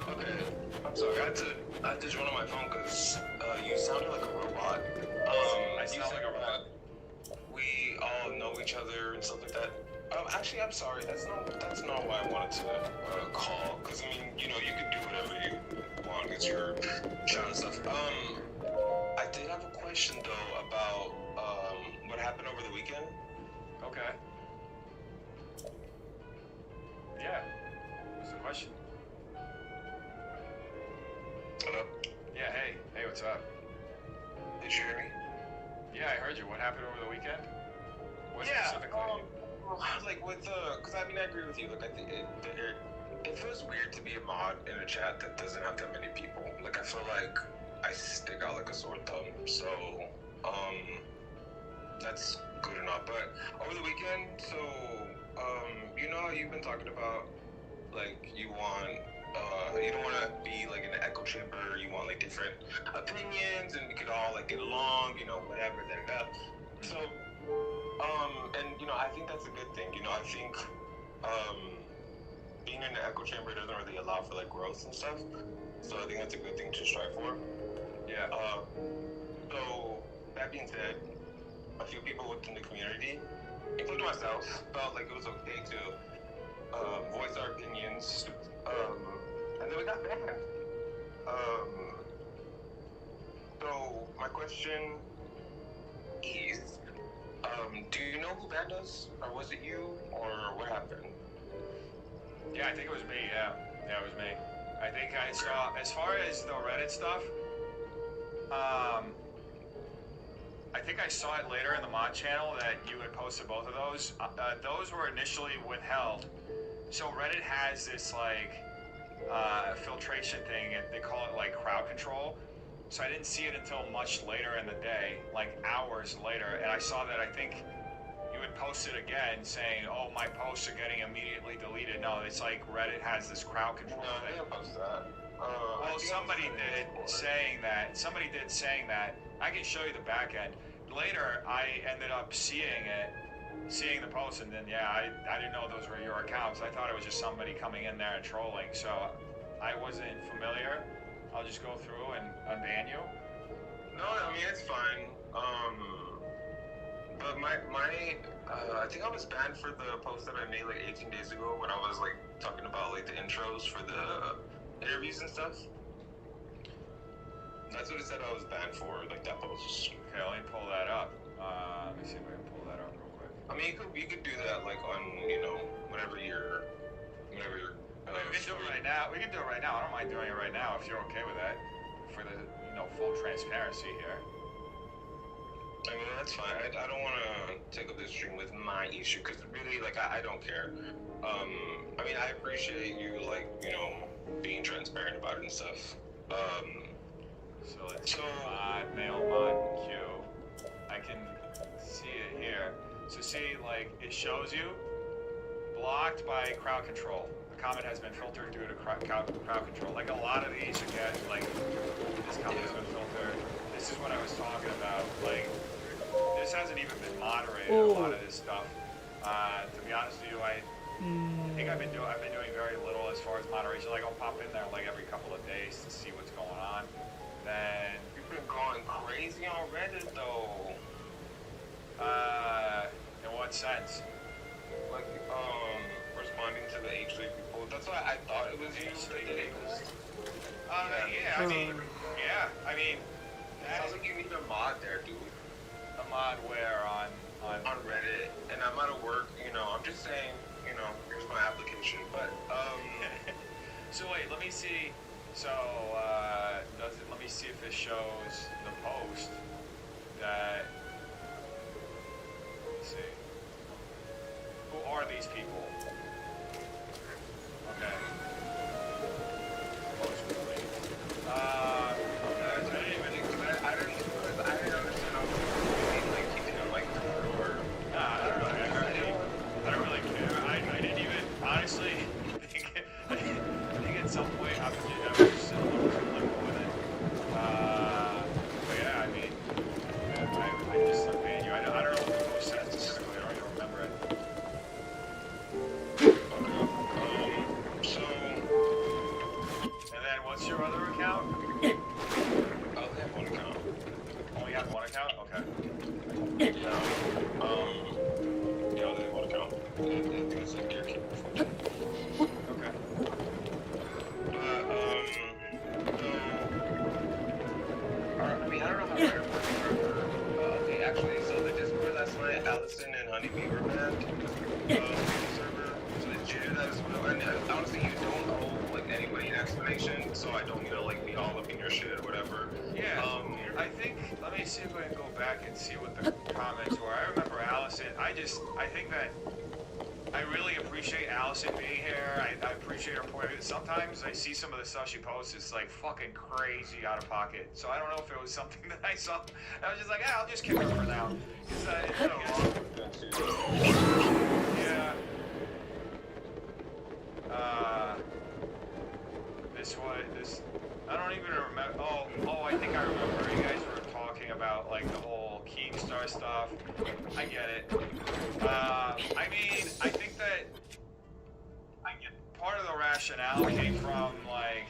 Okay, I'm sorry. I had to join on my phone because you sounded like a robot. I sound like a robot. We all know each other and stuff like that. Actually, I'm sorry. That's not why I wanted to call. Because I mean, you know, you can do whatever you want. It's your channel and stuff. I did have a question though about what happened over the weekend. Okay. Yeah. What's the question? Hello? Yeah, hey, what's up? Did you hear me? Yeah, I heard you. What happened over the weekend? What Yeah, specifically? like with because I mean I agree with you. Like I think it feels weird to be a mod in a chat that doesn't have that many people. Like I feel like I stick out like a sore thumb. So that's good enough. But over the weekend, so you know how you've been talking about like you don't want to be like in an echo chamber. You want like different opinions, and we could all like get along. You know, whatever. So, and you know, I think that's a good thing. You know, I think being in the echo chamber doesn't really allow for like growth and stuff. So I think that's a good thing to strive for. Yeah. So that being said, a few people within the community, including myself, felt like it was okay to voice our opinions. And then we got banned. So my question is, do you know who banned us? Or was it you? Or what happened? Yeah, I think it was me, yeah. Yeah, it was me. I think I saw, as far as the Reddit stuff, I think I saw it later in the mod channel that you had posted both of those. Those were initially withheld. So Reddit has this, like, filtration thing, and they call it, like, crowd control. So I didn't see it until much later in the day, like hours later, and I saw that I think you had posted again saying, oh, my posts are getting immediately deleted. No, it's like Reddit has this crowd control No, I thing. didn't post that. Well, somebody did saying that. I can show you the back end. Later, I ended up seeing the post, and then, yeah, I didn't know those were your accounts. I thought it was just somebody coming in there and trolling, so I wasn't familiar. I'll just go through and unban you. No, I mean, it's fine. But I think I was banned for the post that I made like 18 days ago when I was like talking about like the intros for the interviews and stuff. That's what it said I was banned for, like that post. Okay, let me pull that up. Let me see if I can pull that up real quick. I mean, you could do that like on, you know, whenever you're we can do it right now. We can do it right now. I don't mind doing it right now if you're okay with that. For the, you know, full transparency here. I mean, that's fine. I don't want to take up this stream with my issue because really, like, I don't care. I mean, I appreciate you, like, you know, being transparent about it and stuff. So let's male mod Q. I can see it here. So see, like, it shows you blocked by crowd control. The comment has been filtered due to crowd control. Like a lot of these, you get, like, this comment's been filtered. This is what I was talking about. Like, this hasn't even been moderated, a lot of this stuff. To be honest with you, I think I've been doing very little as far as moderation. Like, I'll pop in there like every couple of days to see what's going on. Then you've been going crazy on Reddit, though. In what sense? Like, responding to the H3 people that's why I thought it was you. Yeah, I mean, it sounds like you need a mod there, dude. A mod where on Reddit, and I'm out of work. You know, I'm just saying. You know, here's my application. But So wait, let me see. So let me see if it shows the post that. Let's see. Who are these people? Okay. Post complete. I didn't understand how like keeping it like or. Nah, I don't really care. I didn't even honestly I think at some point I was just with it. But yeah, I mean, I just man, you. I don't know what the post said specifically. I don't even remember it. So. And then what's your other account? I only have one account. Only have one account? Okay. Yeah, I only have one account. I think it's like your keeper function. Okay. But, I mean, I don't know how to okay, actually, so the Discord last night, Allison and Honeybee were banned. Server. So did you do that as well? And honestly, you don't owe, like, anybody an explanation, so I don't need to, like, be all up in your shit or whatever. Yeah, I think, let me see if I can go back and see what the comments were. I remember Allison, I think that I really appreciate Allison being here. I appreciate her point of view. Sometimes I see some of the stuff she posts, it's like fucking crazy out of pocket. So I don't know if it was something that I saw. I was just like, I'll just kick her for now. It's been a long... Yeah. This, I don't even remember. Oh, I think I remember. You guys were talking about like the whole Keemstar stuff. I get it. I mean, I think that part of the rationale came from like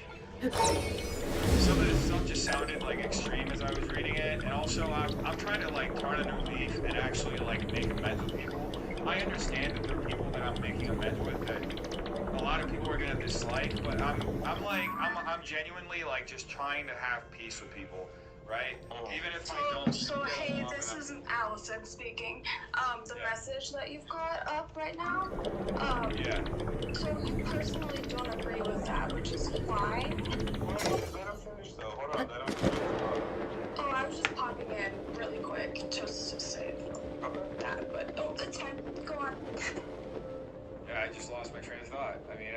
some of this stuff just sounded like extreme as I was reading it, and also I'm trying to like turn a new leaf and actually like make amends with people. I understand that there are people that I'm making amends with that a lot of people are gonna dislike, but I'm genuinely like just trying to have peace with people, right? Even if I don't. So hey, this is Allison speaking. The message that you've got up right now. Yeah. So you personally don't agree with that, which is fine. Let him finish though. Hold on, let him finish. Oh, I was just popping in really quick just to say that, but it's fine. Go on. Yeah, I just lost my train of thought. I mean,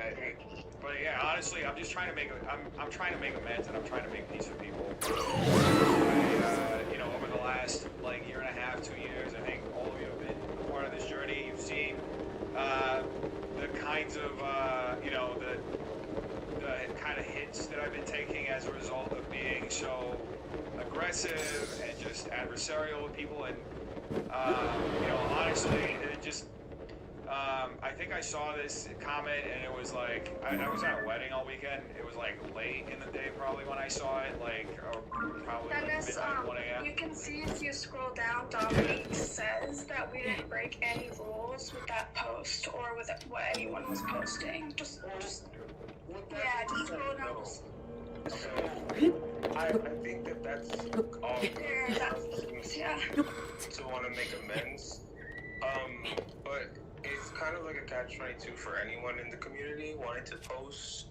but yeah, honestly, I'm just trying to make I'm trying to make amends, and I'm trying to make peace with people. You know, over the last like year and a half, 2 years, I think all of you have been part of this journey. You've seen the kinds of you know, the kind of hits that I've been taking as a result of being so aggressive and just adversarial with people, and you know, honestly, it just. I think I saw this comment, and it was like, I was at a wedding all weekend. It was like late in the day probably when I saw it, like, or probably Dennis, midnight, 1 a.m. you can see if you scroll down, Dominique says that we didn't break any rules with that post or with what anyone was posting. Just scroll down. I think that's all to want to make amends. But it's kind of like a catch-22 for anyone in the community wanting to post,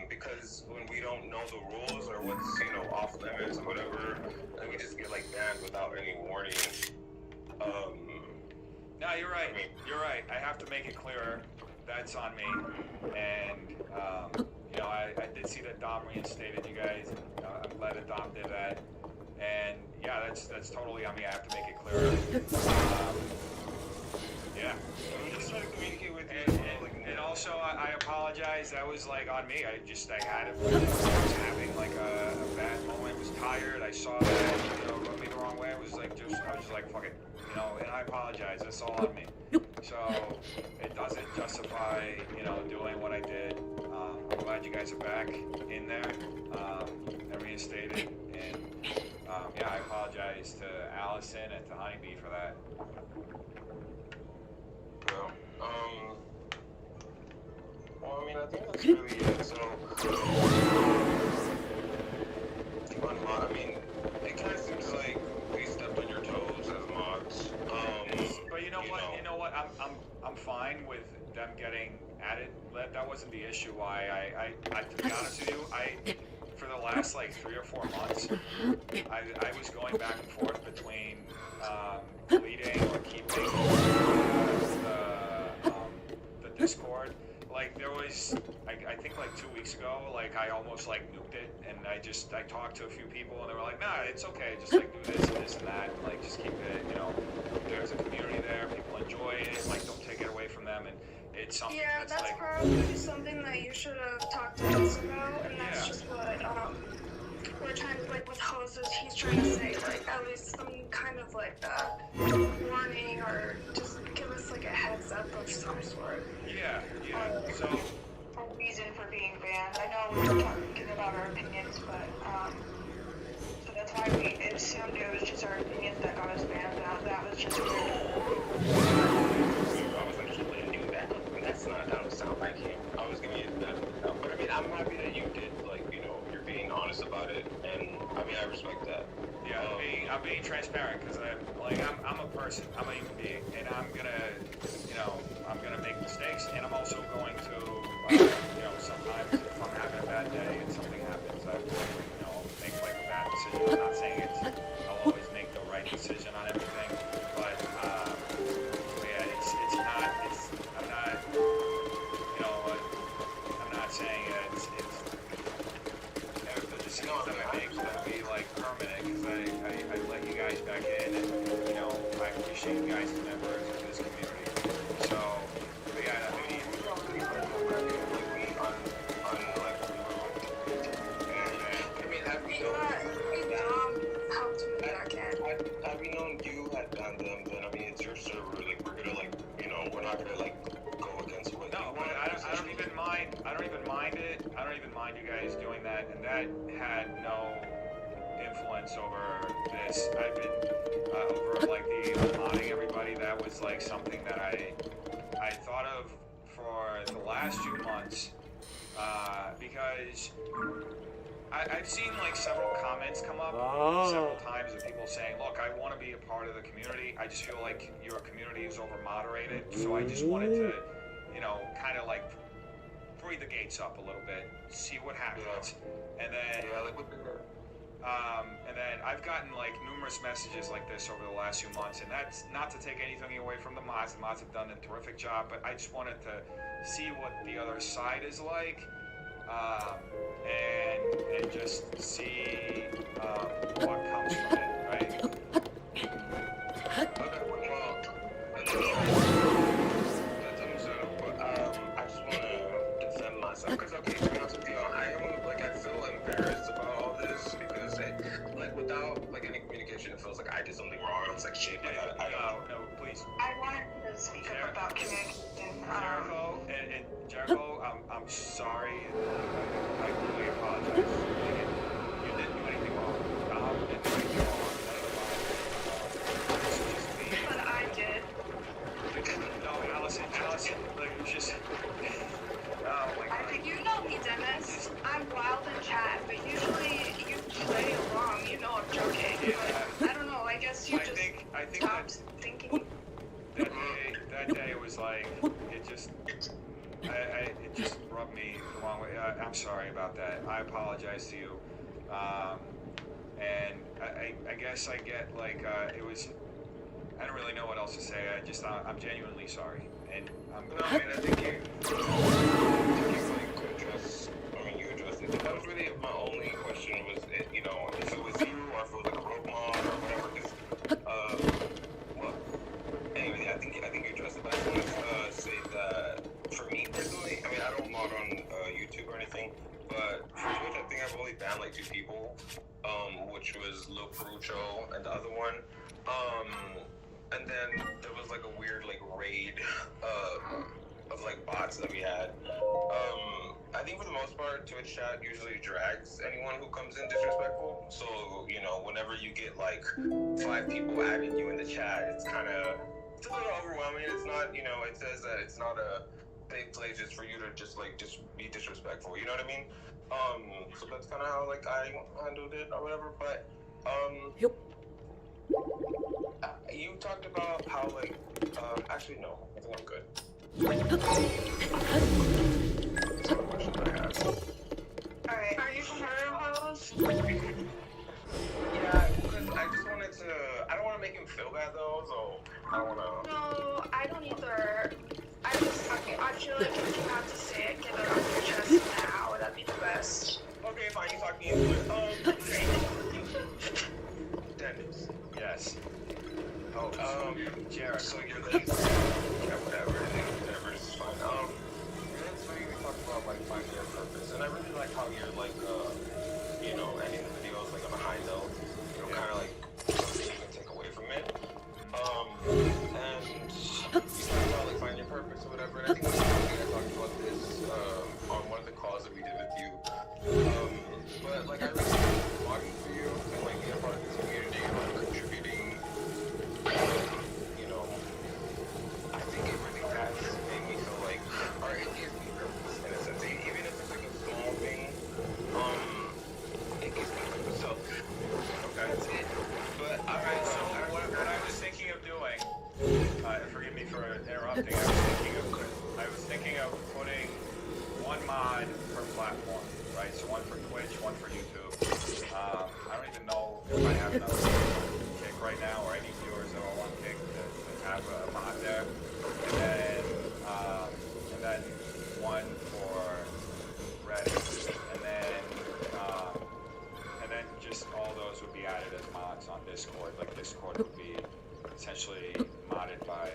because when we don't know the rules or what's, you know, off limits or whatever, then we just get like banned without any warning. No, you're right. You're right. I have to make it clearer. That's on me. And you know, I did see that Dom reinstated you guys. I'm glad that Dom did that. And yeah, that's totally on me. I have to make it clearer. Yeah. I'm just trying to communicate with you. And also, I apologize. That was like on me. I had it. I was having like a bad moment. I was tired. I saw that, you know, rubbed me the wrong way. I was just like, fuck it, you know. And I apologize. That's all on me. So it doesn't justify, you know, doing what I did. I'm glad you guys are back in there and reinstated. And yeah, I apologize to Allison and to Honeybee for that. Well, I mean, I think that's really it. So, I mean, it kind of seems like we stepped on your toes as mods. But you know what? You know what? I'm fine with them getting added. That wasn't the issue. Why to be honest with you, for the last like 3 or 4 months, I was going back and forth between deleting or keeping the Discord. Like there was, I think like 2 weeks ago, like I almost like nuked it, and I talked to a few people, and they were like, nah, it's okay, just like do this and that, and like just keep it, you know, there's a community there, people enjoy it, like don't take it away from them, and it's something that's like... probably something that you should have talked to us about, and that's just what, we're trying to, like with Hoses, he's trying to say, like, at least some kind of like warning, or just give us like a heads up of some sort. Yeah, so... A reason for being banned. I know we were talking about our opinions, but, so that's why we assumed it was just our opinions that got us banned. That was just weird. I was actually doing that. That's not, that don't sound like him. I was giving you that. But I mean, I'm happy that you did, like, you know, you're being honest about it, and I mean, I respect that. Yeah, I'm being transparent, because I'm a person, I'm a human being, and I'm gonna make mistakes, and I'm also going to, you know, sometimes if I'm having a bad day and something happens, I will, you know, make like a bad decision. I'm not saying I'll always make the right decision on everything, but yeah, I'm not, you know, I'm not saying it's the decisions that I make should be like permanent, because I let you guys back in, and you know, I appreciate you guys as members of this community. So, but yeah, I mean, have we known you had done them, then I mean, it's your server, like, we're gonna, like, you know, we're not gonna, like, go against what you want. I don't even mind it. I don't even mind you guys doing that, and that had no influence over this. I've been over like the modding everybody. That was like something that I thought of for the last few months, because I've seen like several comments come up several times of people saying, look, I want to be a part of the community. I just feel like your community is over moderated, so I just wanted to, you know, kind of like free the gates up a little bit, see what happens, and then I've gotten like numerous messages like this over the last few months, and that's not to take anything away from the mods. The mods have done a terrific job, but I just wanted to see what the other side is like, and just see what comes from it, right? I just want to defend myself, because okay, to be honest with you, I feel embarrassed about all this, because like without like any communication, it feels like I did something wrong. It's like shit. No, please. I wanted to speak up about communication. Jericho, I'm sorry. I really apologize. You didn't do anything wrong. Dom didn't do anything wrong. But I did. No, Allison, like, just... Oh my God. You know me, Dennis. I'm wild in chat, but usually you play along. You know I'm joking. Yeah. But I don't know. I guess you I think stopped thinking. That day it was like, it just rubbed me the wrong way. I'm sorry about that. I apologize to you. And I guess I get like, it was, I don't really know what else to say. I'm genuinely sorry. And I think you addressed it. That was really my only question, was it, you know, if it was you or if it was like a rogue mod or whatever, because, well, anyway, I think you addressed it, but I just want to say that for me personally, I mean, I don't mod on YouTube or anything, but for Twitch, I think I've only banned like 2 people, which was Lil Perucho and the other one, and then there was like a weird like raid of like bots that we had. I think for the most part, Twitch chat usually drags anyone who comes in disrespectful. So, you know, whenever you get like 5 people adding you in the chat, it's a little overwhelming. It's not, you know, it says that it's not a safe place just for you to just be disrespectful. You know what I mean? So that's kind of how like I handled it or whatever. But you talked about how like actually no, I think I'm good. Alright, are you comfortable? Yeah, because I just wanted to. I don't want to make him feel bad though, so I don't want to. No, I don't either. I feel like if you have to say it, get it off your chest now. That'd be the best. Okay, fine. You talk me into it. Dennis. Yes. Oh, Jared. So you're like, yeah, whatever is fine. So you talked about like finding your purpose, and I really like how you're like, you know, ending the videos like on a high note. You know, kind of like something you can take away from it. And you talked about like finding your purpose or whatever. And I think I talked about this on one of the calls that we did with you. But like I really like talking to you and like being a part of this community and like contributing. You know, I think it really has made me feel like, or it gives me purpose in a sense. Even if it's like a small thing, it gives me purpose. So, okay, that's it. But alright, so What I was thinking of doing, forgive me for interrupting, I was thinking of putting one mod per platform, right? So one for Twitch, one for YouTube. I don't even know if I have enough kick right now or any viewers that will want kick to have a mod there. And then one for Reddit. And then just all those would be added as mods on Discord. Like Discord would be essentially modded by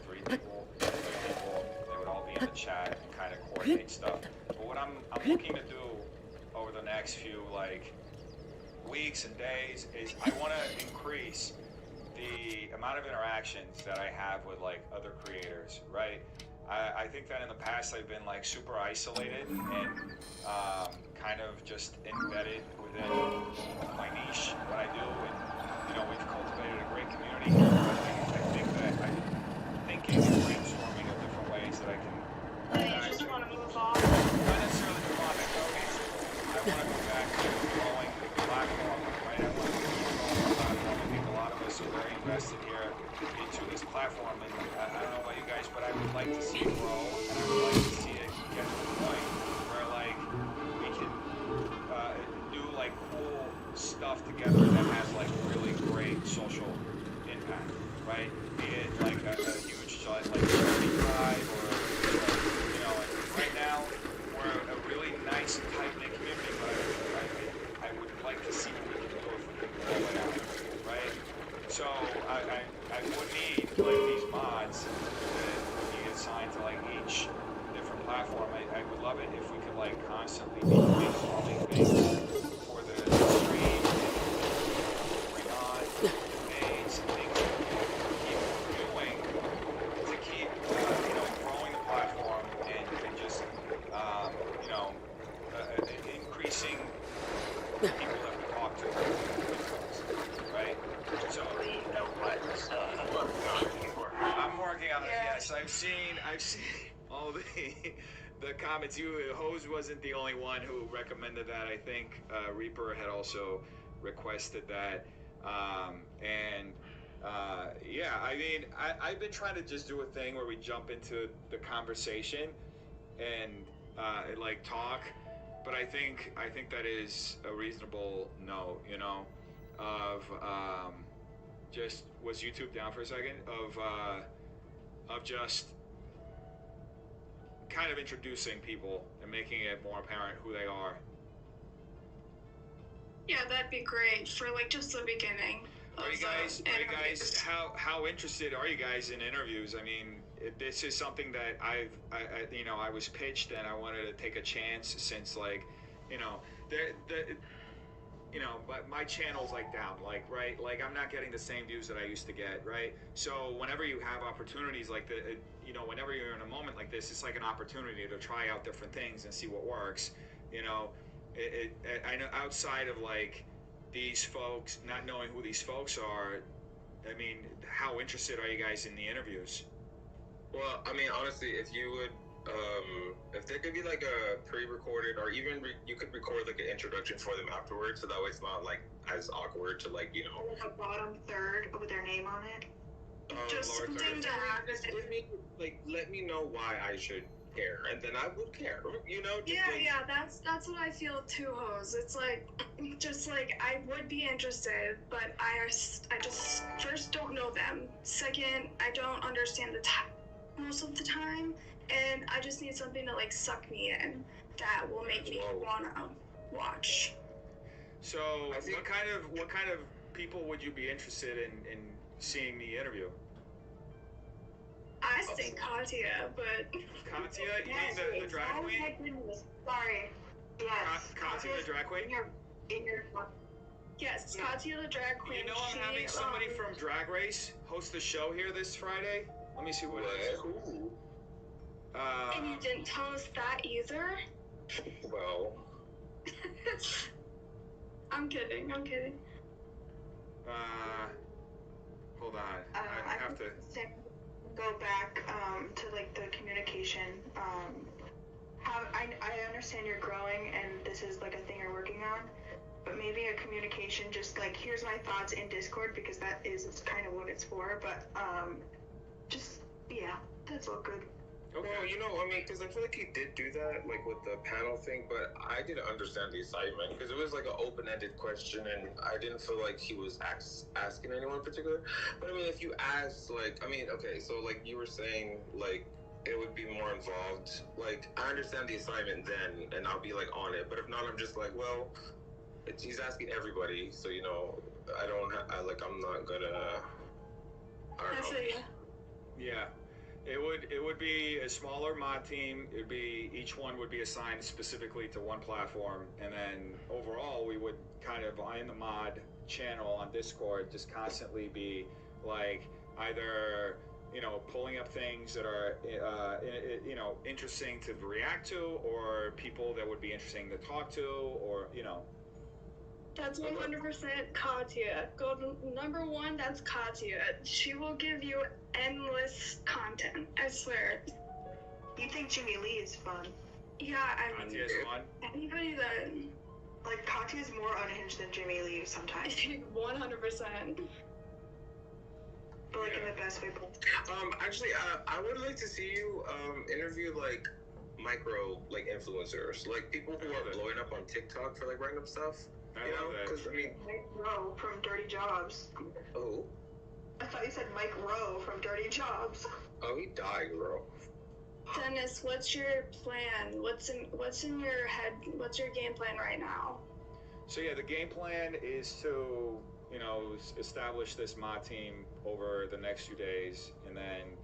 three people. They would all be in the chat and kind of coordinate stuff. But what I'm looking to do over the next few like weeks and days is I want to increase the amount of interactions that I have with like other creators, right? I think that in the past I've been like super isolated and kind of just embedded within my niche, what I do, and you know we've cultivated a great community here. But I think that I'm thinking and brainstorming of different ways that I can. You just want to move on. Not necessarily move on. I want to go back to growing the platform, right? I want to keep growing the platform. I think a lot of us are very invested here into this platform, and I don't know about you guys, but I would like to see it grow, and I would like to see it get to the point where like we can do like cool stuff together that has like really great social impact, right? Be it like a huge like charity drive or you know, like right now we're a really nice tight-knit community, but I would like to see what we can do if we can blow it out, right? So I would need like these mods that would be assigned to like each different platform. I would love it if we could like constantly be installing things for the stream, bring on things and things that we can keep doing to keep you know growing the platform and just you know increasing the people that we talk to, right? So I'm working on it. Yes, I've seen all the comments. Hose wasn't the only one who recommended that. I think Reaper had also requested that, yeah. I mean, I've been trying to just do a thing where we jump into the conversation and like talk, but I think that is a reasonable note, you know, of just was YouTube down for a second of just kind of introducing people and making it more apparent who they are. Yeah, that'd be great for like just the beginning. Are you guys how interested are you guys in interviews? I mean, this is something that I you know I was pitched and I wanted to take a chance since like you know you know, but my channel's like down, like, right? Like, I'm not getting the same views that I used to get, right? So whenever you have opportunities like the, you know, whenever you're in a moment like this, it's like an opportunity to try out different things and see what works, you know? I know outside of like these folks, not knowing who these folks are, I mean, how interested are you guys in the interviews? Well, I mean, honestly, if you would if there could be like a pre-recorded, or even you could record like an introduction for them afterwards, so that way it's not like as awkward to like Like a bottom third with their name on it. Just lower something third. to have. Just let me know why I should care, and then I would care. Yeah, that's what I feel too, Hose. It's like, just like I would be interested, but I just first don't know them. Second, I don't understand the time most of the time, and I just need something to like suck me in that will make me wanna watch. So, what kind of people would you be interested in seeing me interview? I say Katya, but Katya, you mean the drag queen? Oh my goodness, sorry. Yes. Katya the drag queen? Yes, Katya the drag queen. You know I'm having somebody from Drag Race host a show here this Friday. Let me see what it is. Who? And you didn't tell us that either? Well. I'm kidding. Hold on. I have to go back to like the communication. I understand you're growing and this is like a thing you're working on, but maybe a communication, just like here's my thoughts in Discord, because that is kind of what it's for. But that's all good. Okay. Well, I mean, because I feel like he did do that, like with the panel thing, but I didn't understand the assignment because it was like an open-ended question, and I didn't feel like he was asking anyone in particular. But I mean, if you ask, like, I mean, okay, so like you were saying, like, it would be more involved. Like, I understand the assignment then, and I'll be like on it. But if not, I'm just like, well, he's asking everybody, so I'm not gonna. I don't know. Yeah. It would be a smaller mod team. It'd be each one would be assigned specifically to one platform, and then overall we would kind of in the mod channel on Discord just constantly be like either pulling up things that are interesting to react to, or people that would be interesting to talk to, or That's 100% Katya. Go to number one, that's Katya. She will give you endless content, I swear. You think Jimmy Lee is fun? Yeah, I mean, Katya's fun. Anybody that... Like, Katya's more unhinged than Jimmy Lee sometimes. 100%. But like in the best way possible. Actually, I would like to see you interview like micro influencers, like people who are blowing up on TikTok for like random stuff. Because I mean, Mike Rowe from Dirty Jobs. Oh. I thought you said Mike Rowe from Dirty Jobs. Oh, he died, bro. Dennis, what's your plan? What's in your head? What's your game plan right now? So yeah, the game plan is to establish this mod team over the next few days, and then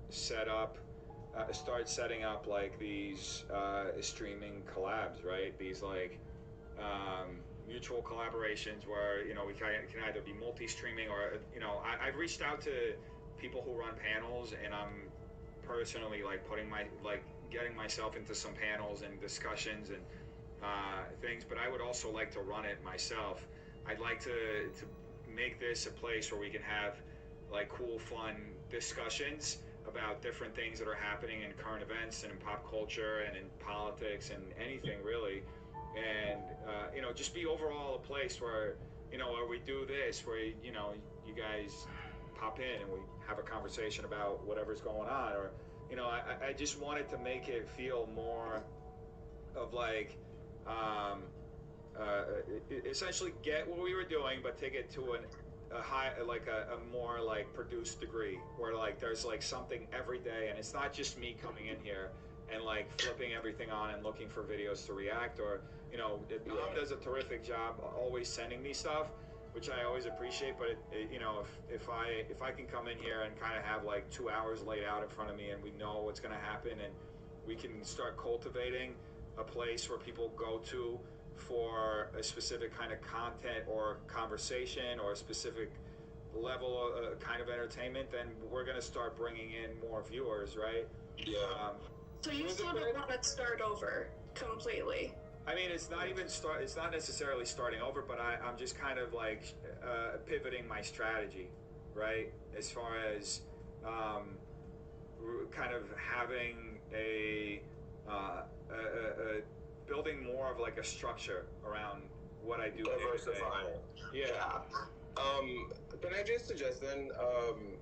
start setting up like these streaming collabs, right? These like mutual collaborations where we can either be multi-streaming or I've reached out to people who run panels, and I'm personally like getting myself into some panels and discussions and things, but I would also like to run it myself. I'd like to make this a place where we can have like cool, fun discussions about different things that are happening in current events and in pop culture and in politics and anything really. And just be overall a place where where we do this, where you guys pop in and we have a conversation about whatever's going on, or I just wanted to make it feel more of like essentially get what we were doing, but take it to a high, like a more like produced degree, where like there's like something every day, and it's not just me coming in here and like flipping everything on and looking for videos to react, or Dom does a terrific job always sending me stuff, which I always appreciate. But if I can come in here and kind of have like 2 hours laid out in front of me, and we know what's going to happen, and we can start cultivating a place where people go to for a specific kind of content or conversation or a specific level of kind of entertainment, then we're going to start bringing in more viewers, right? Yeah. So you sort of want to start over completely. I mean, it's not necessarily starting over, but I'm just kind of like pivoting my strategy, right? As far as kind of having building more of like a structure around what I do. Diversifying. Yeah. Can I just suggest then,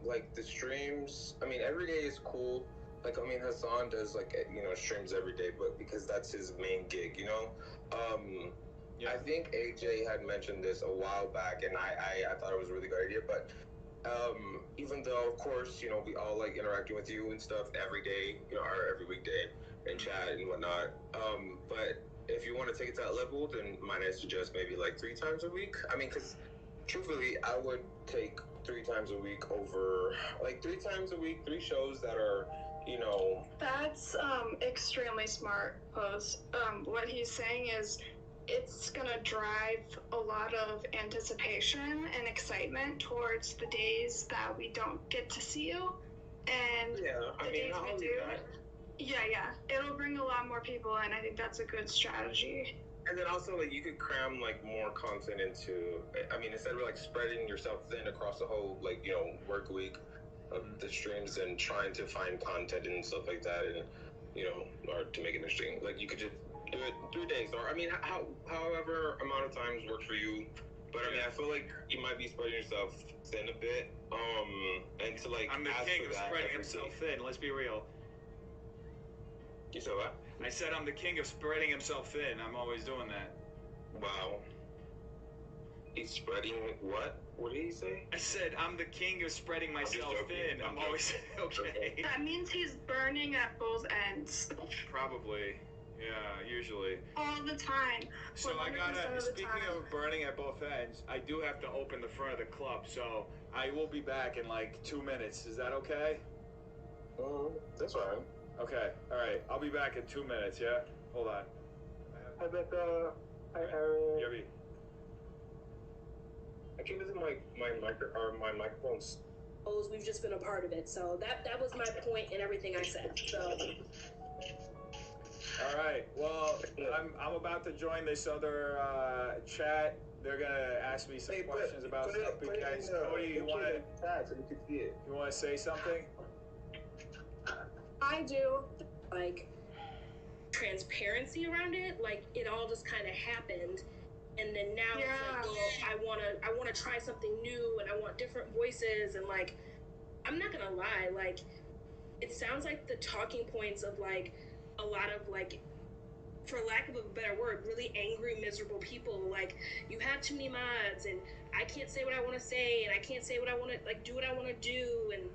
like the streams? I mean, every day is cool. Like, I mean, Hassan does like streams every day, but because that's his main gig, you know. I think AJ had mentioned this a while back, and I thought it was a really good idea. But even though, of course, we all like interacting with you and stuff every day, or every weekday in chat and whatnot. But if you want to take it to that level, then might I suggest maybe like 3 times a week? I mean, because truthfully, I would take 3 times a week over like 3 times a week, 3 shows that are, That's extremely smart, Pose. What he's saying is it's gonna drive a lot of anticipation and excitement towards the days that we don't get to see you. And the days we do, it'll bring a lot more people in. I think that's a good strategy. And then also, like, you could cram like more content into. I mean, instead of like spreading yourself thin across the whole work week of the streams and trying to find content and stuff like that, and or to make it interesting, like you could just do it 3 days, or I mean, however amount of times works for you. But I mean, I feel like you might be spreading yourself thin a bit. And to like. I'm the king of spreading himself thin. Let's be real. You said what? I said I'm the king of spreading himself thin. I'm always doing that. Wow. He's spreading what? What did he say? I said I'm the king of spreading myself thin. I'm always okay. That means he's burning at both ends. Probably. Yeah, usually. All the time. So I gotta, speaking of burning at both ends, I do have to open the front of the club, so I will be back in like 2 minutes. Is that okay? That's fine. Okay, alright. I'll be back in 2 minutes, yeah? Hold on. Hi, Becca. Hi, Aaron. Yabby. I can't listen to my microphones. We've just been a part of it, so that was my point in everything I said. So. All right. Well, I'm about to join this other chat. They're gonna ask me some questions about stuff because Cody, you want to say something? I do. Like transparency around it, like it all just kind of happened, and then now it's like, well, I wanna try something new, and I want different voices, and like, I'm not gonna lie, like, it sounds like the talking points of like a lot of like, for lack of a better word, really angry, miserable people. Like, you have too many mods, and I can't say what I want to say, and I can't say what I want to, like, do what I want to do. And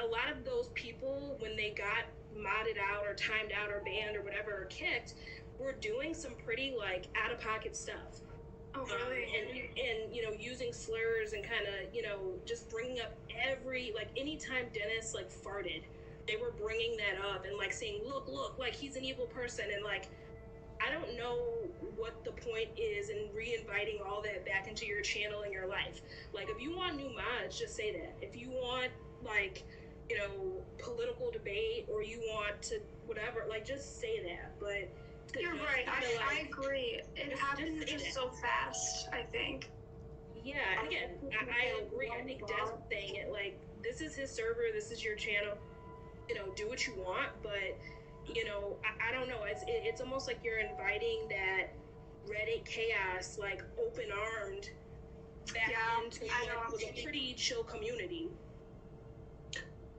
a lot of those people, when they got modded out or timed out or banned or whatever, or kicked, were doing some pretty, like, out-of-pocket stuff. Oh, really? And using slurs and kind of, just bringing up anytime Dennis, like, farted, they were bringing that up and like saying, look, like he's an evil person, and like, I don't know what the point is in re-inviting all that back into your channel and your life. Like, if you want new mods, just say that. If you want like, political debate, or you want to whatever, like, just say that. But you're right. I agree. It happened just so fast, I think. Yeah, and again, I agree. I think Des was saying it, like, this is his server, this is your channel. Do what you want, but I don't know. It's almost like you're inviting that Reddit chaos, like, open-armed back into what was a pretty chill community.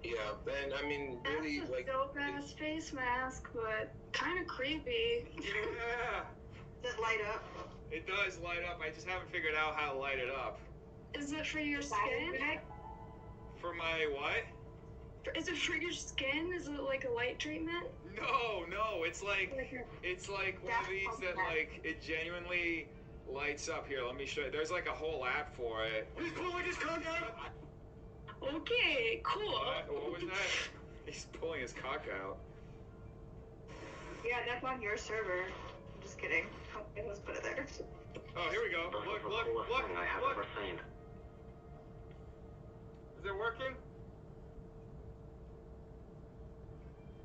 Yeah, and I mean, really, that's a like, dope-ass face mask, but kind of creepy. Yeah. Does it light up? It does light up. I just haven't figured out how to light it up. Is it for your skin? For my what? Is it for your skin? Is it like a light treatment? No, it's like one of these that like it genuinely lights up. Here, let me show you. There's like a whole app for it. He's pulling his cock out. Okay, cool. What was that? He's pulling his cock out. Yeah, that's on your server. I'm just kidding. Okay, let's put it there. Oh, here we go. Look. I have ever seen. Is it working?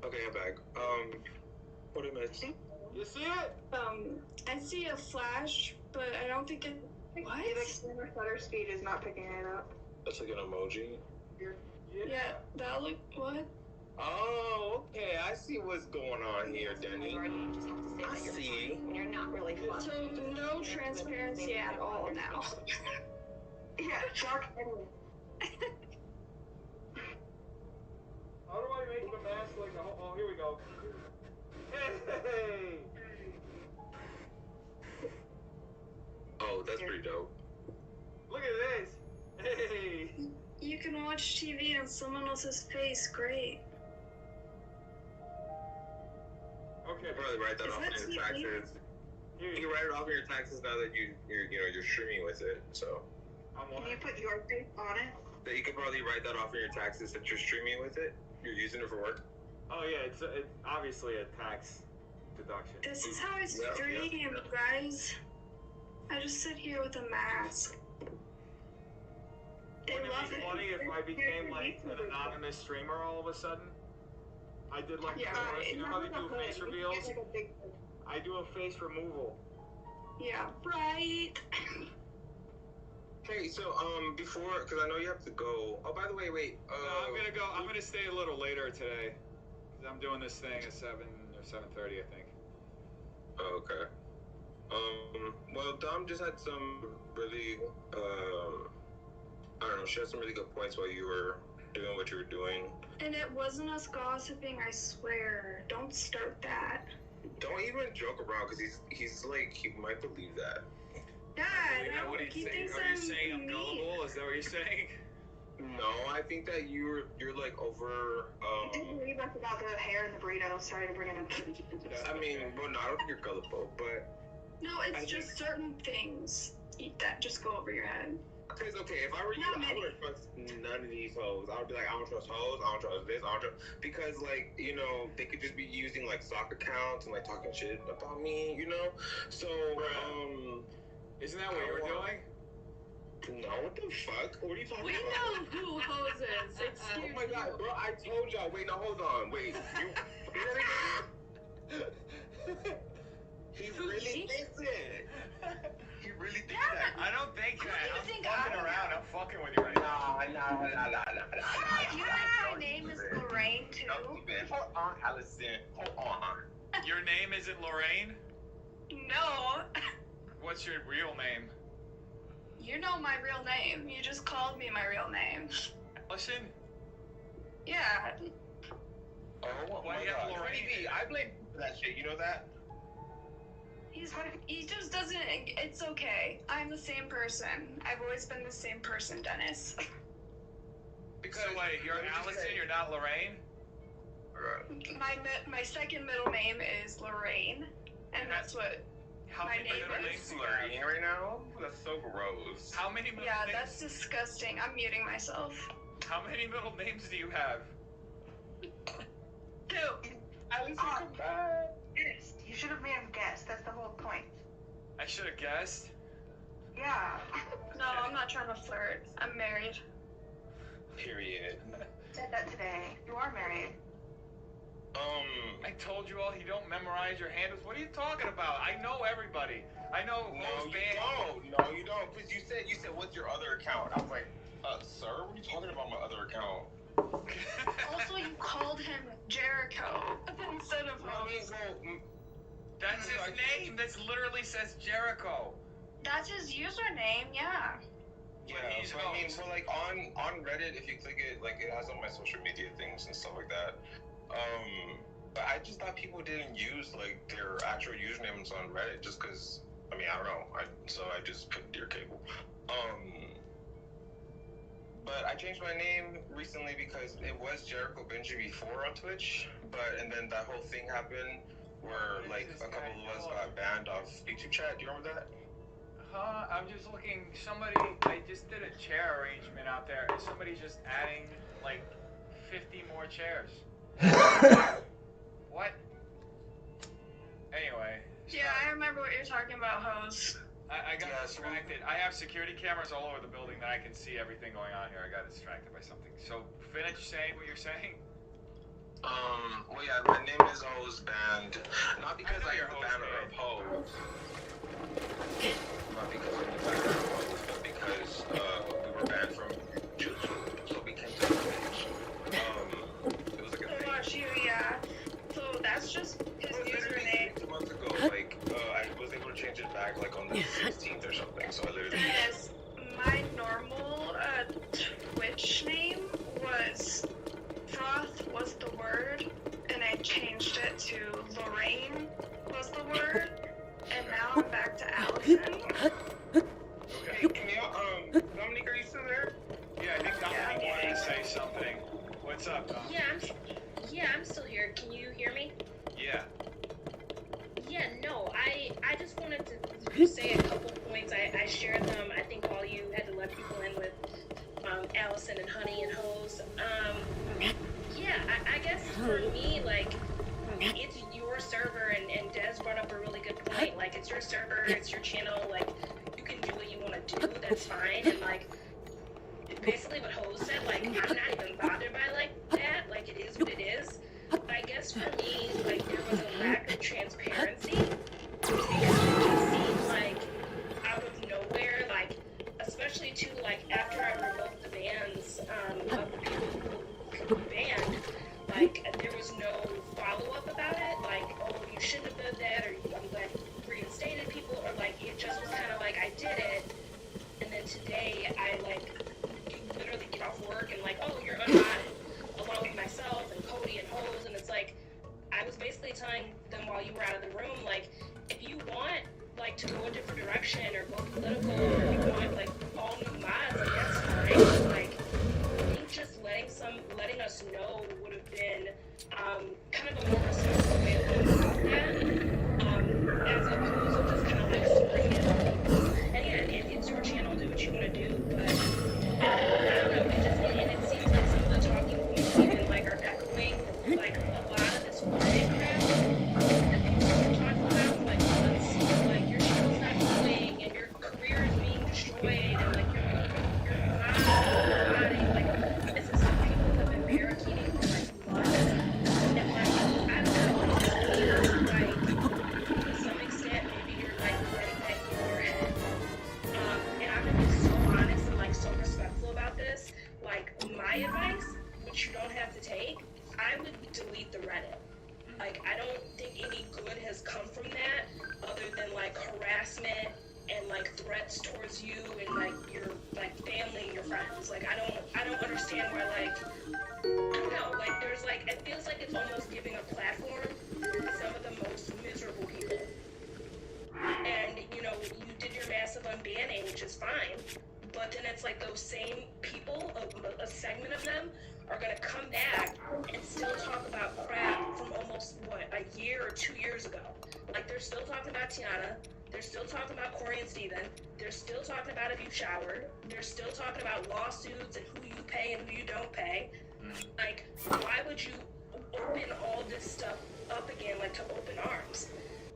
Okay, I'm back. What did I miss? You see it? I see a flash, but I don't think it. What? The shutter speed is not picking it up. That's like an emoji. Yeah, that look. What? Oh, okay. I see what's going on here, Denny. You just have to say I that you're see. fine when you're not really fine. So no transparency at all now. Yeah, dark ending. How do I make the mask like the whole... Oh, here we go. Hey! Oh, that's pretty dope. Look at this! Hey! You can watch TV on someone else's face. Great. Okay. You can probably write that Is off that in your TV? taxes. You can write it off in your taxes now that you're streaming with it. So Can you put your face on it? that you could probably write that off in your taxes that you're streaming with it. You're using it for work. Oh yeah, it's obviously a tax deduction. This is how I Yeah, stream, yeah. you guys. I just sit here with a mask. They Wouldn't love it be it. funny if I became like an anonymous streamer all of a sudden? I did like Yeah, you know how they do face reveals? It's like a big... I do a face removal. Yeah, right. Hey, so before, because I know you have to go. Oh, by the way, wait. No, I'm gonna stay a little later today. 'Cause I'm doing this thing at 7 or 7:30, I think. Oh, okay. Well, Dom just had some really, I don't know, she had some really good points while you were doing what you were doing. And it wasn't us gossiping, I swear. Don't start that. Don't even joke around, because he's like, he might believe that. Yeah, What are you he saying? thinks Are you saying I'm mean. gullible? Is that what you're saying? No, I think that you're like over, I do believe us about the hair and the burrito. Sorry to bring it up. I mean, well, no, I don't think you're gullible, but... No, it's just certain things that just go over your head. Because, okay, if I were you, I wouldn't trust none of these hoes. I would be like, I don't trust hoes, I don't trust this, I don't trust... Because, like, you know, they could just be using, like, stock accounts and, like, talking shit about me, you know? So, Isn't that what you were doing? No, what the fuck? What are you talking We about? know who hose is. Oh my god, bro, I told y'all. Wait, no, hold on. Wait, he really thinks it. He really thinks that. I don't think that. do you I'm think fucking I around. I'm fucking with you right now. Nah. You know my name is Lorraine, too? Hold on, Allison. Hold on. Your name isn't Lorraine? No. What's your real name? You know my real name. You just called me my real name. Allison? Yeah. Oh Why my you have god. Lorraine? I blame for that shit. You know that? He just doesn't. It's okay. I'm the same person. I've always been the same person, Dennis. So wait, you're Allison, you're not Lorraine? My second middle name is Lorraine, and that's what How my many name middle is. names do you Lorraine have? right now? That's so gross. How many middle Yeah, names? that's disgusting. I'm muting myself. How many middle names do you have? 2. Allison, come back. Yes, you should have made him guess. That's the whole point. I should have guessed. Yeah. No, I'm not trying to flirt. I'm married. Period. Said that today. You are married. I told you all you don't memorize your handles. What are you talking about? I know everybody. I know No, most you bands. don't. No, you don't. Because you said, what's your other account? I was like, sir, what are you talking about my other account? Also, you called him Jericho instead of Rose. That's his name. That literally says Jericho. That's his username, yeah. Yeah, so I mean, so like on Reddit, if you click it, like it has all my social media things and stuff like that. But I just thought people didn't use like their actual usernames on Reddit just because. I mean, I don't know. So I just put Dear Cable. But I changed my name recently because it was Jericho Benji before on Twitch, and then that whole thing happened where like a couple of us got banned off YouTube chat. Do you remember that? I'm just looking. I just did a chair arrangement out there, and somebody's just adding like 50 more chairs. What? Anyway. Yeah, I remember what you're talking about, Hose. I got distracted. I have security cameras all over the building that I can see everything going on here. I got distracted by something. So finish saying what you're saying. Well, yeah, my name is always banned. Not because I am the banner of hoes. Not because I'm the banner of hoes, but because we were banned from YouTube. So we came to the page. It was like a thing. Twitch name was Froth was the word, and I changed it to Lorraine was the word, and now I'm back to Allison. Okay, can you, Dominique, are you still there? Yeah, I think Dominique wanted to say something. What's up, Dom? Yeah, I'm still here. Can you hear me? Yeah. Yeah, no, I just wanted to say a couple points. I shared them, I think, while you had to let people in with Allison and Honey and Hose. Yeah, I guess for me, like, it's your server, and Des brought up a really good point. Like, it's your server, it's your channel, like, you can do what you want to do, that's fine. And, like, basically what Hose said, like, I'm not even bothered by, like, that. Like, it is what it is. But I guess for me, like, there was a lack of transparency. Because it just seemed like out of nowhere, like, especially too, like, after I revoked the bans of the people who banned, like, there was no follow-up about it. Like, oh, you shouldn't have done that, or I'm glad you reinstated people, or, like, it just was kind of like, I did it, and then today I, like, literally get off work and, like, oh, you're unmodded, along with myself and Cody and Hose, and it's like, I was basically telling them while you were out of the room, like, if you want, like, to go a different direction or go political, or if you want, like, all new mods, like, that's fine. Like, I think just letting us know would have been kind of a more respectful way of going about that, as opposed to just kind of, like, springing it on people. And yeah, it's your channel, do what you want to do, but I don't know, it seems like some of the talking points even, like, are echoing, like, a lot of this quiet crap that people are talking about, like, like, your channel's not growing, and your career is being destroyed, and, like, your body, like, this is some people have been parakeeting for, like, months, and, like, I don't know, it just feels like, to some extent, maybe you're, like, letting that get in your head. And I'm gonna be so honest and, like, so respectful about this. Like, my advice, which you don't have to take, I would delete the Reddit. Like, I don't think any good has come from that, other than, like, harassment and, like, threats towards you and, like, your, like, family and your friends. Like, I don't understand why, like, I don't know, like, there's, like, it feels like it's almost giving a platform to some of the most miserable people. And, you know, you did your massive unbanning, which is fine, but then it's like those same people, a segment of them, are gonna come back and still talk about crap from almost, what, a year or 2 years ago. Like, they're still talking about Tiana, they're still talking about Corey and Steven, they're still talking about if you showered, they're still talking about lawsuits and who you pay and who you don't pay. Like, why would you open all this stuff up again, like, to open arms?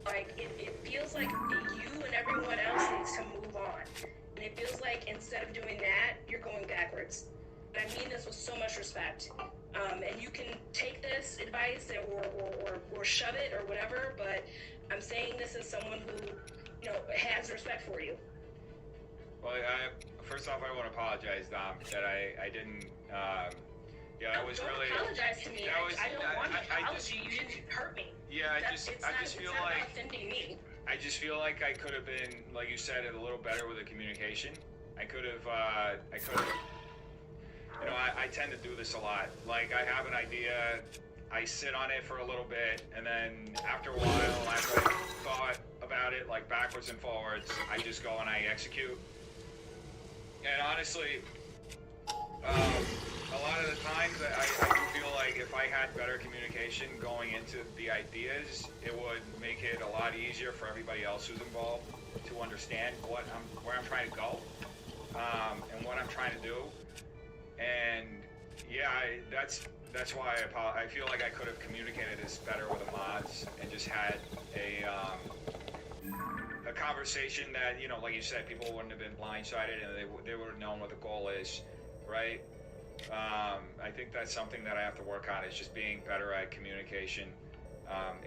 Like, it feels like you and everyone else needs to move on. And it feels like instead of doing that, you're going backwards. And I mean this with so much respect. And you can take this advice or shove it or whatever, but I'm saying this as someone who, you know, has respect for you. Well, first off, I want to apologize, Dom, that I didn't. Yeah, I was don't really. Apologize to me. I don't want an apology. You didn't hurt me. Yeah, I just feel like. Offending me. I just feel like I could have been, like you said, a little better with the communication. I could have. You know, I tend to do this a lot. Like, I have an idea, I sit on it for a little bit, and then after a while, after I've thought about it, like backwards and forwards, I just go and I execute. And honestly, a lot of the times I do feel like if I had better communication going into the ideas, it would make it a lot easier for everybody else who's involved to understand where I'm trying to go, and what I'm trying to do. And yeah, that's why I feel like I could have communicated this better with the mods and just had a conversation that, you know, like you said, people wouldn't have been blindsided and they would have known what the goal is, right? I think that's something that I have to work on, is just being better at communication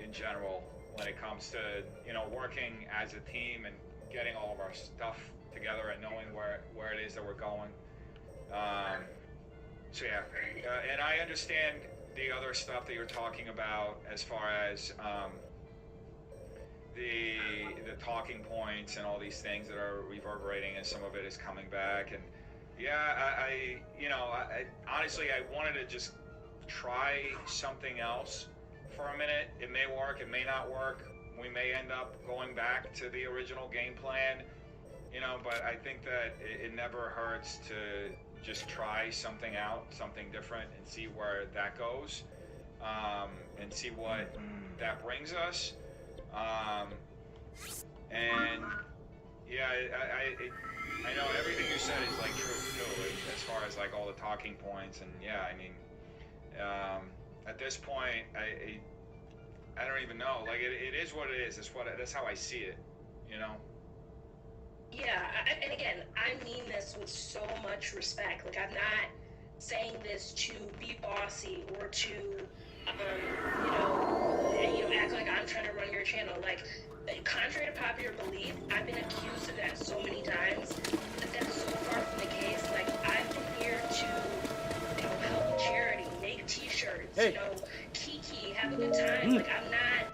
in general when it comes to, you know, working as a team and getting all of our stuff together and knowing where it is that we're going. So yeah, and I understand the other stuff that you're talking about as far as the talking points and all these things that are reverberating, and some of it is coming back, and Yeah, honestly, I wanted to just try something else for a minute. It may work, it may not work. We may end up going back to the original game plan, but I think that it never hurts to just try something out, something different, and see where that goes, and see what that brings us. And yeah, I know everything you said is like true too, as far as like all the talking points, and yeah, I mean, at this point, I don't even know. Like it is what it is. That's how I see it, you know. Yeah, and again, I mean this with so much respect. Like, I'm not saying this to be bossy or to, act like I'm trying to run your channel. Like, contrary to popular belief, I've been accused of that so many times. But that's so far from the case. Like, I've been here to, help with charity, make T-shirts, kiki, have a good time. Like, I'm not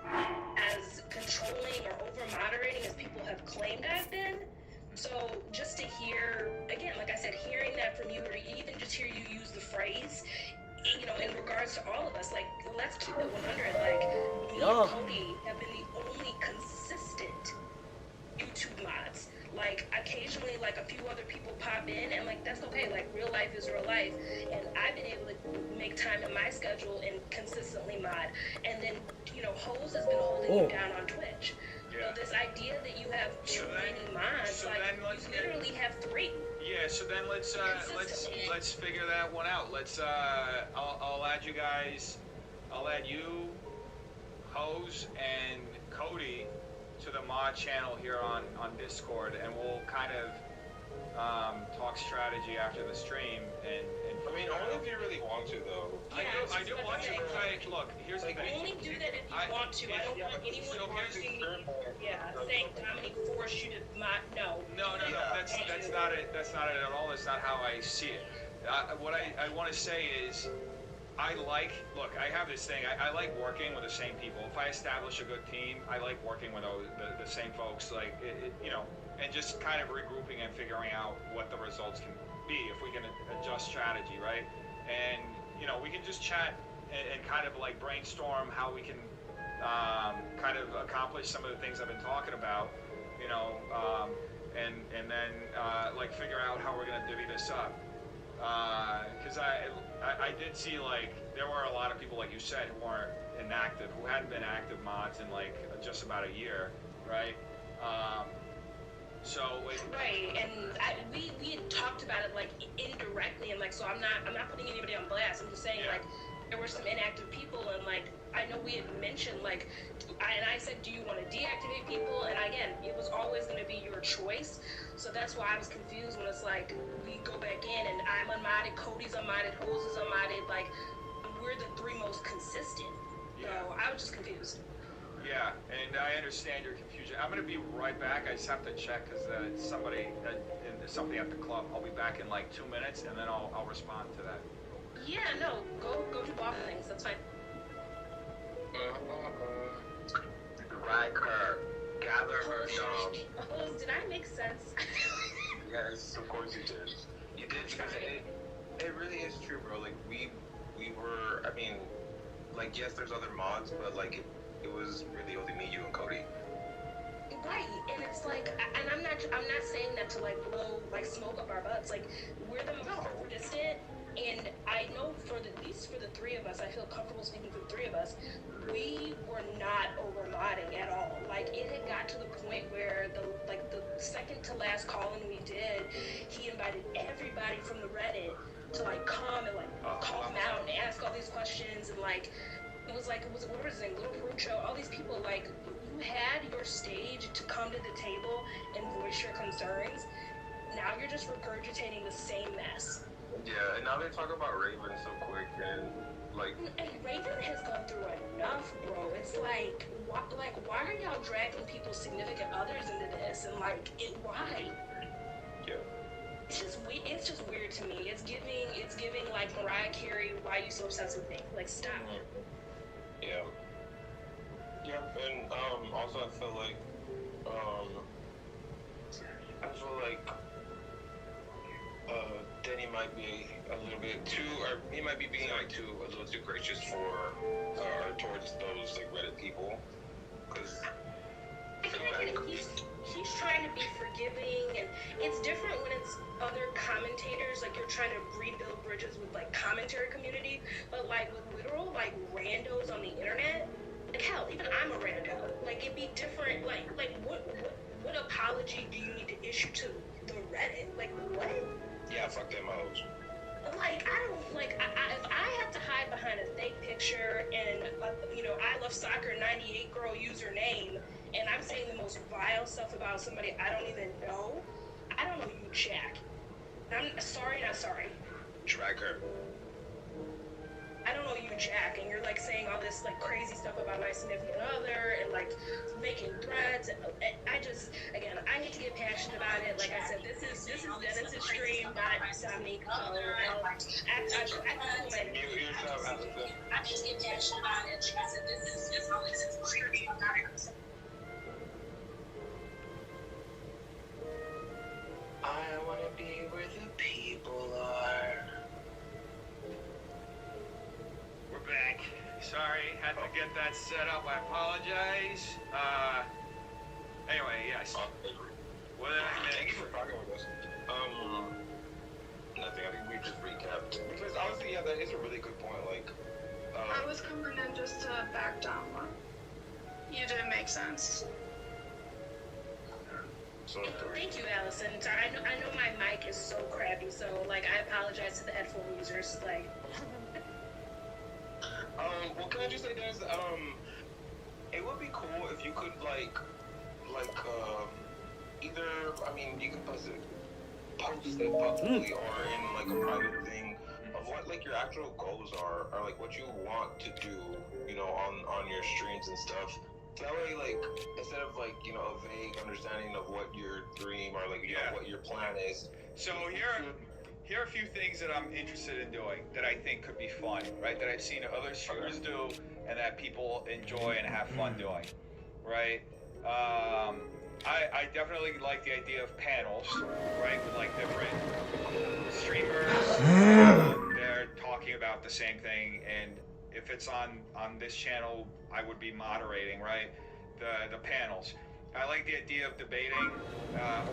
as controlling or over-moderating as people have claimed I've been. So just to hear, again, like I said, hearing that from you, or even just hear you use the phrase, in regards to all of us, like, let's keep it 100. Like, me and Cody have been the only consistent YouTube mods. Like, occasionally, like, a few other people pop in, and, like, that's okay. Like, real life is real life. And I've been able to make time in my schedule and consistently mod. And then, Hose has been holding you down on Twitch. Yeah. So this idea that you have too many mods, like, you literally have 3. Yeah, so then let's figure that one out. I'll add you guys. I'll add you, Hose, and Cody to the mod channel here on Discord, and we'll kind of talk strategy after the stream. And I mean, only if you really want to, though. Yeah, I do want to. Look, here's the thing. Only do that if you want to. I don't want anyone forcing me. Yeah, saying Dominic forced you to mod. No. No. That's not it. That's not it at all. That's not how I see it. What I want to say is, I have this thing. I like working with the same people. If I establish a good team, I like working with the same folks. Like, and just kind of regrouping and figuring out what the results can be, if we can adjust strategy, right? And, we can just chat and kind of like brainstorm how we can kind of accomplish some of the things I've been talking about, and then like figure out how we're going to divvy this up. Because I did see, like, there were a lot of people, like you said, who weren't inactive, who hadn't been active mods in like just about a year, right? Right, and we had talked about it like indirectly, and like, so I'm not putting anybody on blast. I'm just saying, like, there were some inactive people, and like, I know we had mentioned, like, I said, do you want to deactivate people? And again, it was always going to be your choice. So that's why I was confused when it's like, we go back in and I'm unmodded, Cody's unmodded, Hose is unmodded, like, we're the 3 most consistent. So I was just confused. Yeah, and I understand your confusion. I'm going to be right back. I just have to check because somebody at the club. I'll be back in like 2 minutes, and then I'll respond to that. Yeah, no, go do off things. That's fine. Drag her. Gather her, dog. Oh, did I make sense? Yes, of course you did. You did, because it really is true, bro. Like, we were, I mean, like, yes, there's other mods, but like, it was really only me, you, and Cody. Right, and it's like, and I'm not saying that to like blow like smoke up our butts. Like, we're the most consistent, and I know at least for the 3 of us, I feel comfortable speaking for the 3 of us. We were not over modding at all. Like, it had got to the point where the second to last call-in we did, he invited everybody from the Reddit to like come and like call him out and ask all these questions, and like. It was what was his name? Little Prucho, all these people, like, you had your stage to come to the table and voice your concerns. Now you're just regurgitating the same mess. Yeah, and now they talk about Raven so quick, and like. And Raven has gone through enough, bro. It's like, why are y'all dragging people's significant others into this? And like, why? Yeah. It's just weird to me. It's giving like Mariah Carey, why are you so obsessed with me? Like, stop. Yeah. Yeah, and also I feel like then he might be a little bit too, or he might be being like a little too gracious for, towards those like Reddit people, because. I feel like he's trying to be forgiving, and it's different when it's other commentators, like you're trying to rebuild bridges with like commentary community, but like with literal like randos on the internet, like hell, even I'm a rando. Like it'd be different. Like what apology do you need to issue to the Reddit? Like what? Yeah, fuck them hoes. Like I don't like if I have to hide behind a fake picture and I love soccer 98 girl username, and I'm saying the most vile stuff about somebody I don't even know, I don't know you, Jack. I'm sorry, not sorry. Drag her. I don't know you, Jack, and you're like saying all this like crazy stuff about my significant other and like making threats. And I just, again, I need to get passionate about it. Like I said, this is Dennis's stream, not Dominique. So I need to get passionate about it. Like I said, this is Dennis's stream, not I wanna be where the people are. We're back. Sorry, had to get that set up. I apologize. Anyway, yes. What did I Thank miss? you for talking with us. Nothing. I think we just recapped. Because honestly, yeah, that is a really good point. Like, I was coming in just to back down one. You didn't make sense. So thank you, Allison. Sorry, I know my mic is so crappy, so like I apologize to the headphone users. Like, well, can I just say this? It would be cool if you could either, I mean, you could post it publicly or in like a private thing of what like your actual goals are, or like what you want to do, on your streams and stuff. That way, like, instead of like, a vague understanding of what your dream or like, what your plan is. So here are a few things that I'm interested in doing that I think could be fun, right? That I've seen other streamers do and that people enjoy and have fun doing, right? I definitely like the idea of panels, right? With like different streamers, they're talking about the same thing, and if it's on this channel, I would be moderating, right? The panels. I like the idea of debating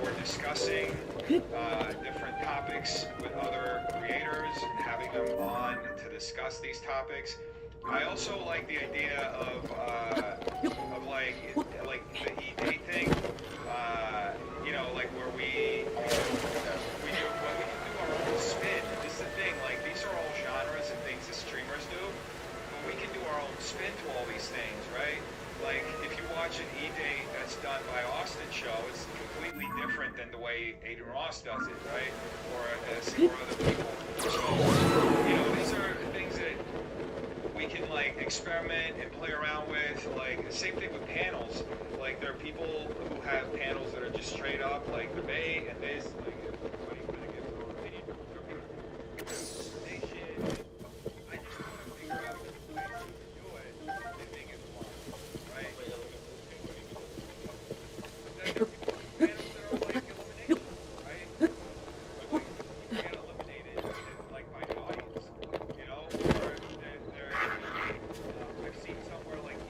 or discussing different topics with other creators and having them on to discuss these topics. I also like the idea of like the E-Day thing, like where we can do our own spin. This is the thing, like these are all genres and things that streamers do, but we can do our own spin to all these things, right? Like if you watch an E-Day that's done by Austin show, it's completely different than the way Aiden Ross does it, right? Or other people. So, these are things that we can like experiment and play around with. Like the same thing with panels. Like there are people who have panels that are just straight up like debate and this, like everybody kind of gives their own opinion. I just want to figure out ways to do it and make it fun, right? But then there are panels that are like elimination, right? Like you get eliminated like by the audience, or I've seen somewhere like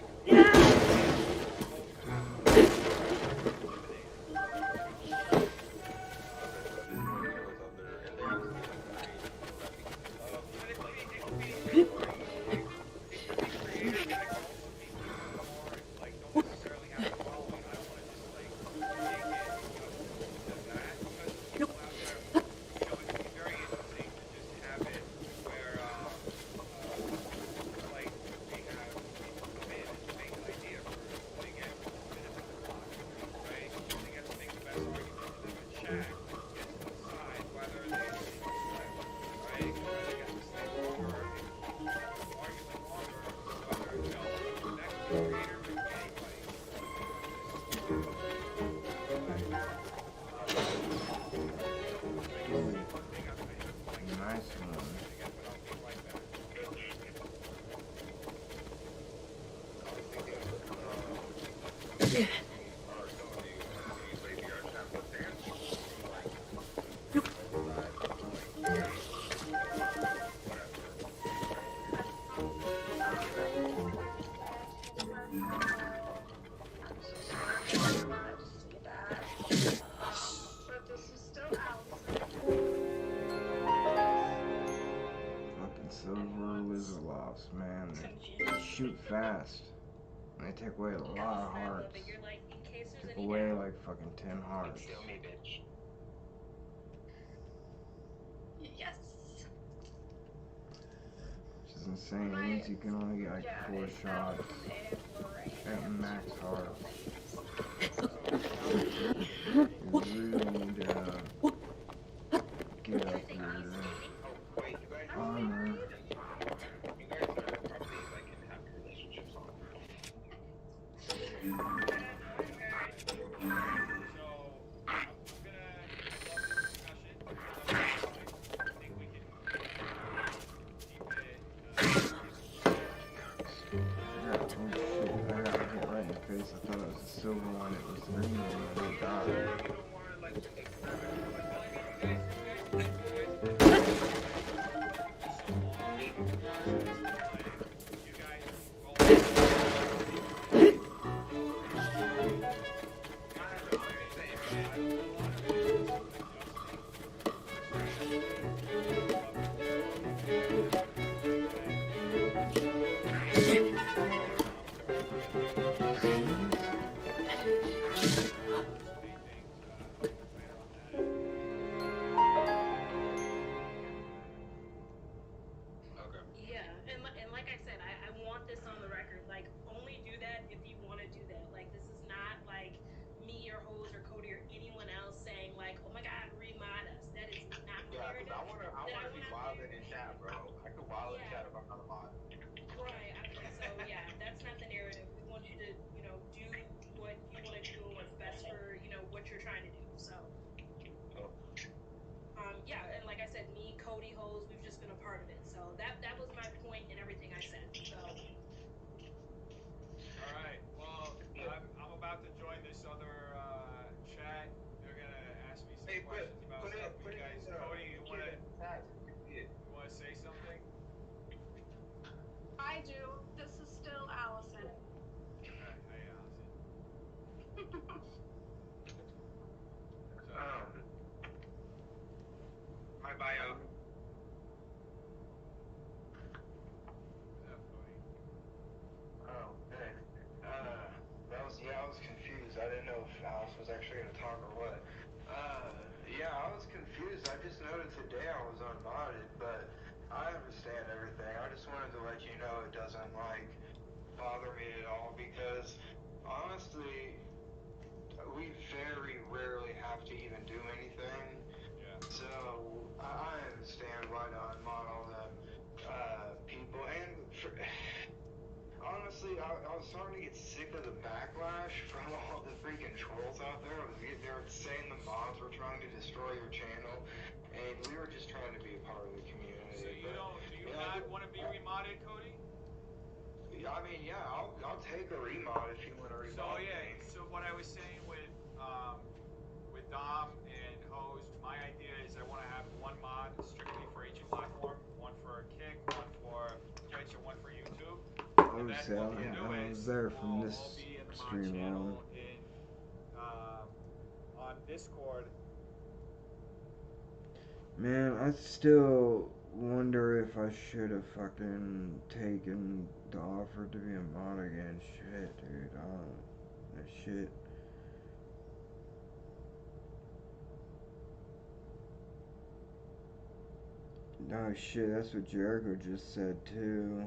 shoot fast. They take away a lot of hearts. But you're like, in case there's Take any away doubt. like fucking 10 hearts. Kill me, bitch. Yes. Which is insane. It means you can only get like 4 shots at max hearts. You really need to get up your armor. You guys are probably like in happy relationships on. I got hit right in the face. I thought it was a silver one. It was the green one. I died. Yeah, and like I said, I want this on the record. Like, only do that if you want to do that. Like, this is not like me or Hose or Cody or anyone else saying like, oh my God, remod us. That is not the narrative. I wanna be wilding in chat, bro. I could wild in chat if I'm not a mod. Right. So yeah, that's not the narrative. We want you to, do what you want to do and what's best for, what you're trying to do. So. Yeah, and like I said, me, Cody, Hose, we've just been a part of it. So that was my point in everything I said. So. All right. Well, I'm about to join this other chat. They're gonna ask me some questions about stuff. You guys, Cody, you wanna say something? I do. This is still Allison. Hey, Allison. My bio. Oh, hey. I was confused. I didn't know if Alice was actually going to talk or what. Yeah, I was confused. I just noted today I was unmodded, but I understand everything. I just wanted to let you know it doesn't, bother me at all because, honestly, we very rarely have to even do anything. Yeah. So, I understand why to unmod all the people. And honestly, I was starting to get sick of the backlash from all the freaking trolls out there. They were saying the mods were trying to destroy your channel, and we were just trying to be a part of the community. So do you not want to be remodded, Cody? I mean, yeah, I'll take a remod if you want to remod me. So what I was saying with Dom and Hose, my idea is I want to have one mod strictly for each platform, one for Kick, one for Twitch, and one for YouTube. And then what we'll do is there from we'll this all be in the mod stream channel on Discord. Man, I still wonder if I should have fucking taken the offer to be a mod again. Shit, dude. Shit. No shit, that's what Jericho just said too.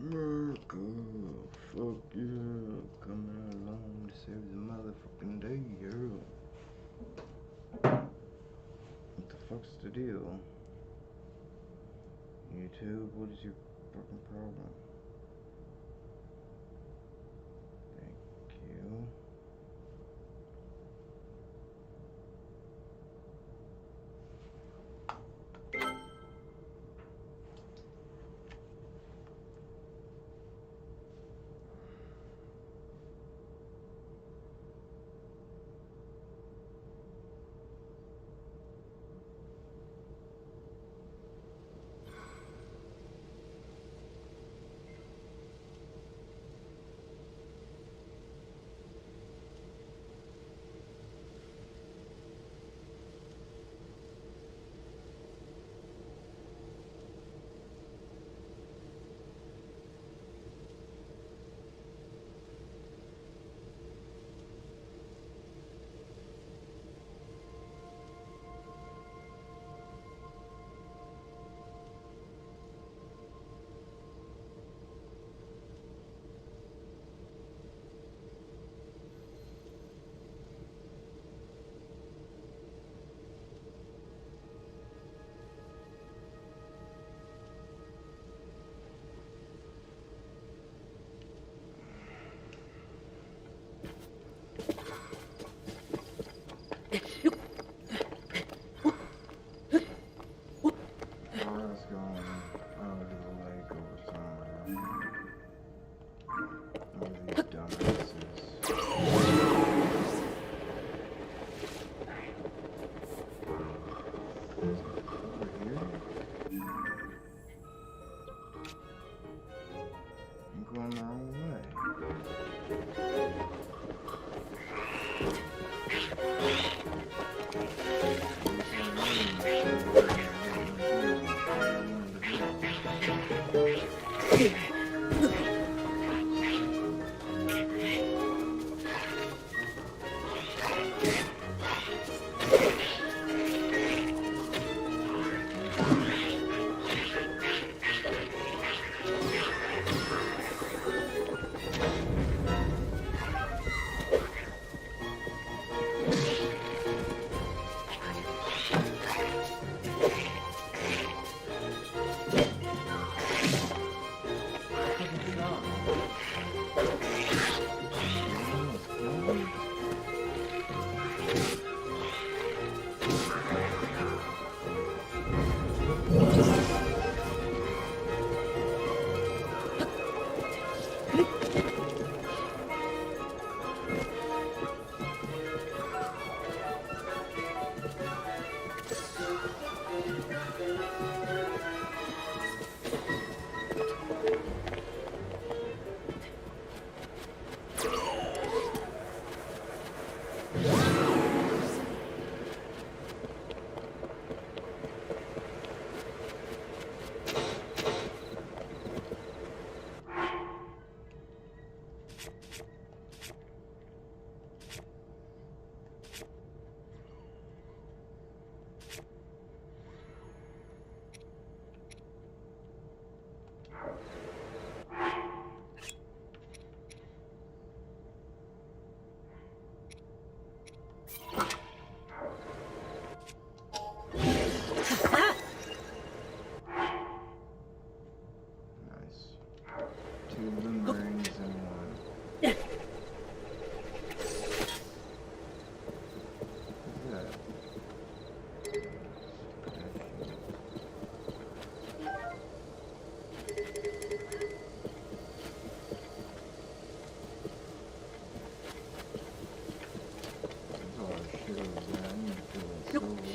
America, fuck yeah, coming along to save the motherfucking day, yeah. What the fuck's the deal? YouTube, what is your fucking problem? Thank you.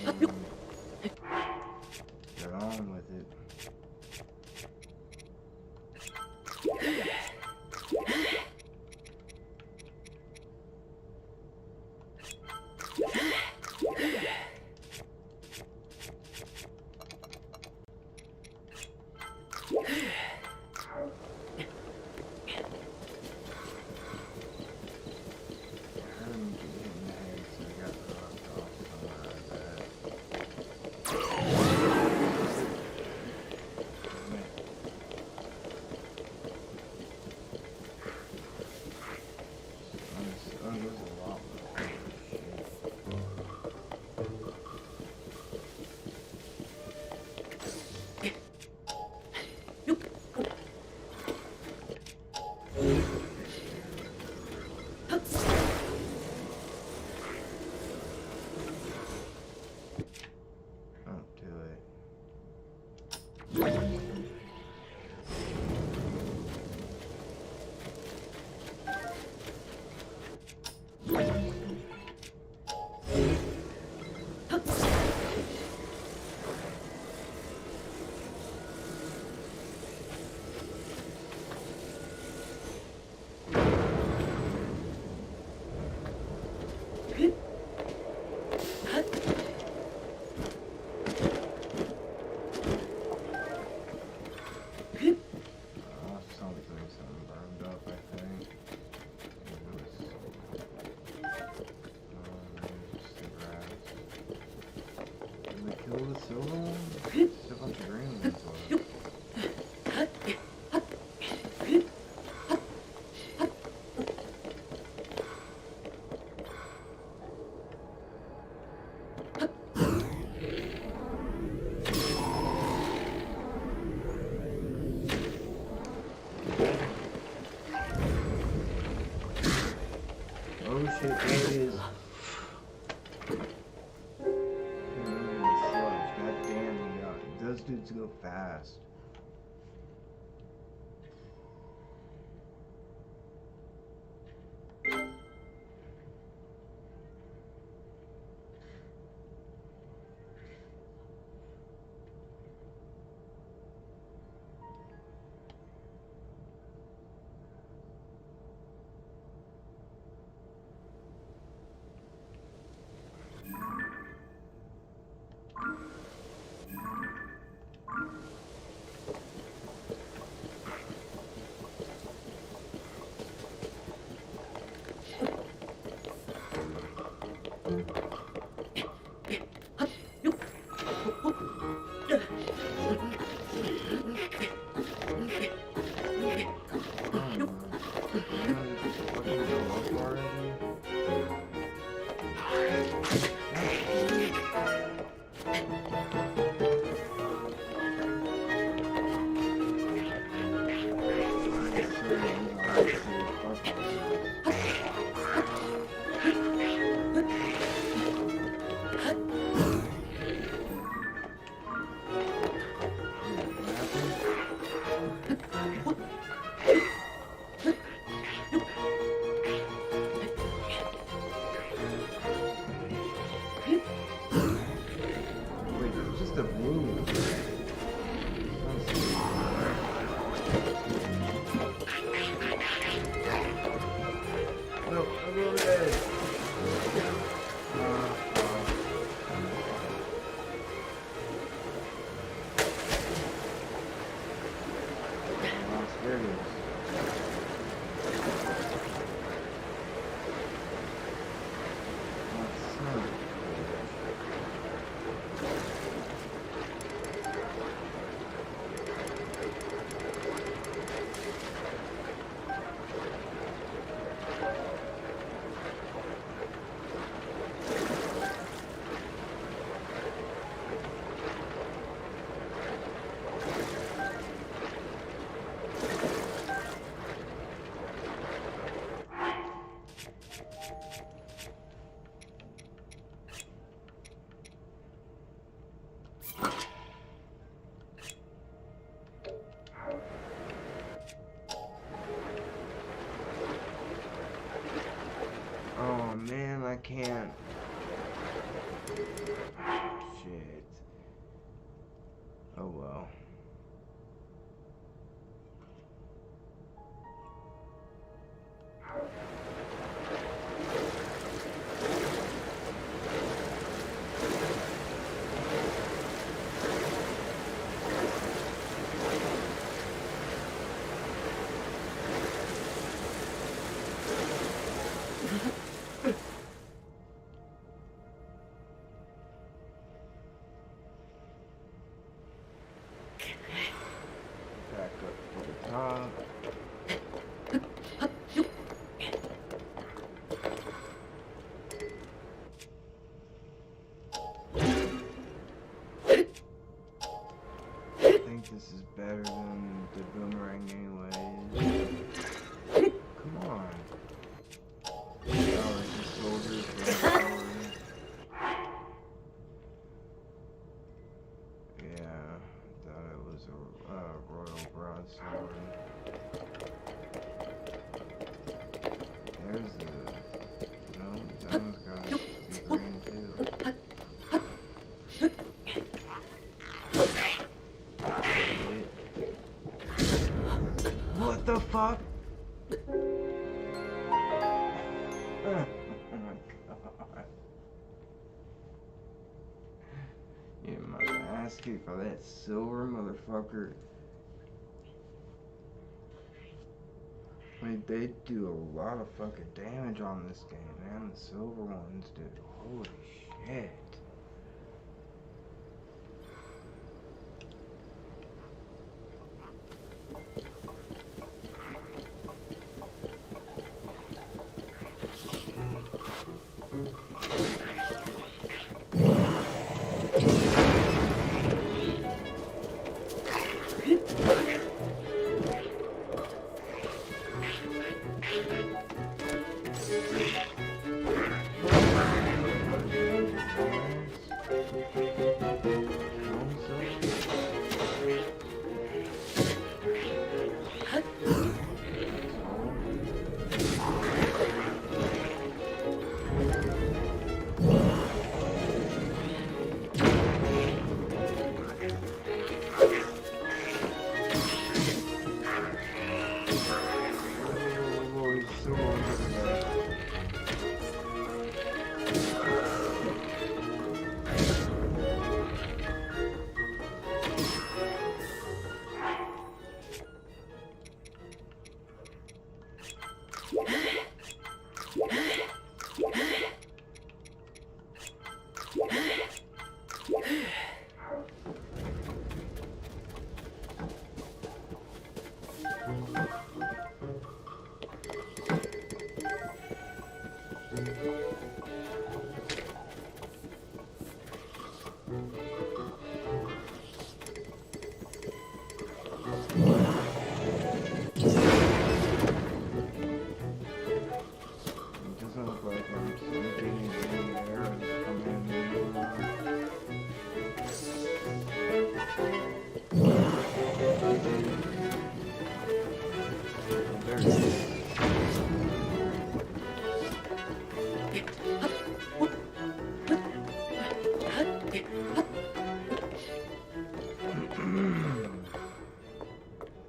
get on with it. Oh shit, there it is. God damn, those dudes go fast. Oh man, I can't. Oh well. Back up to the top. I think this is better than the boomerang anyways. Come on. Oh, it's a soldier's sword. Yeah, thought it was a royal broadsword. There's the... No, that one's gotta be green too. What the fuck? Oh my god. Yeah, my ass kicked by that silver motherfucker. I mean, they do a lot of fucking damage on this game, man. The silver ones do. Holy shit.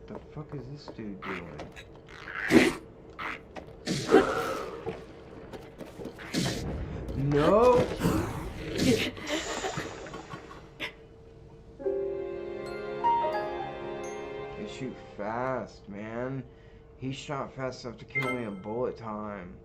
The fuck is this dude doing? No! They shoot fast, man. He shot fast enough to kill me in bullet time.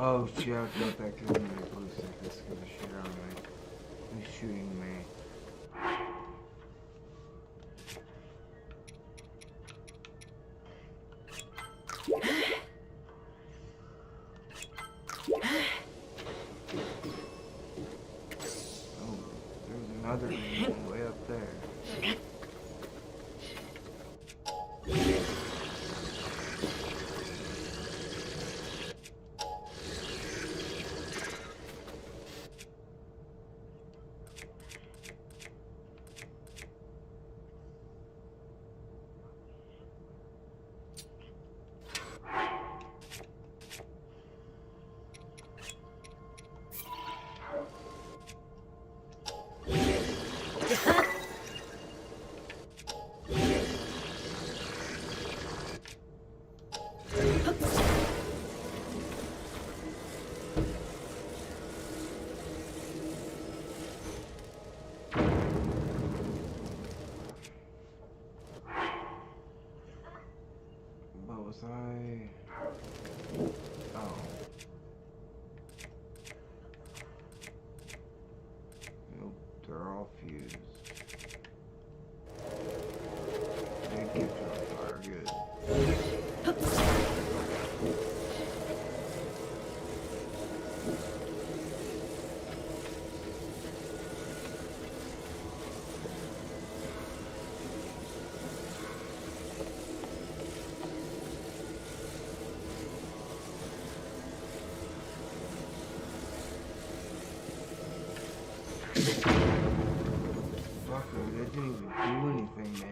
Oh shit, I thought that killed me for a second. That scared the shit out of me. He's shooting me. Oh, there's another one way up there. What was I? Oh. Nope, they're all fused. They get your fire good. Fucker, that didn't even do anything, man.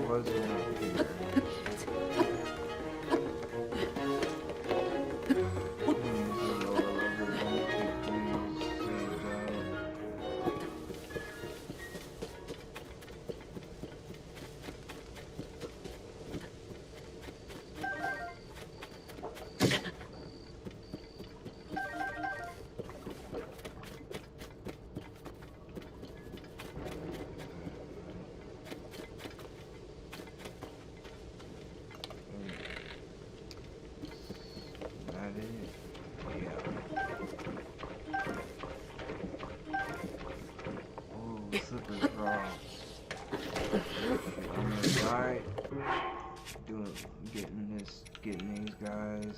Was one up here. Slippery cross. I'm gonna die. Getting these guys.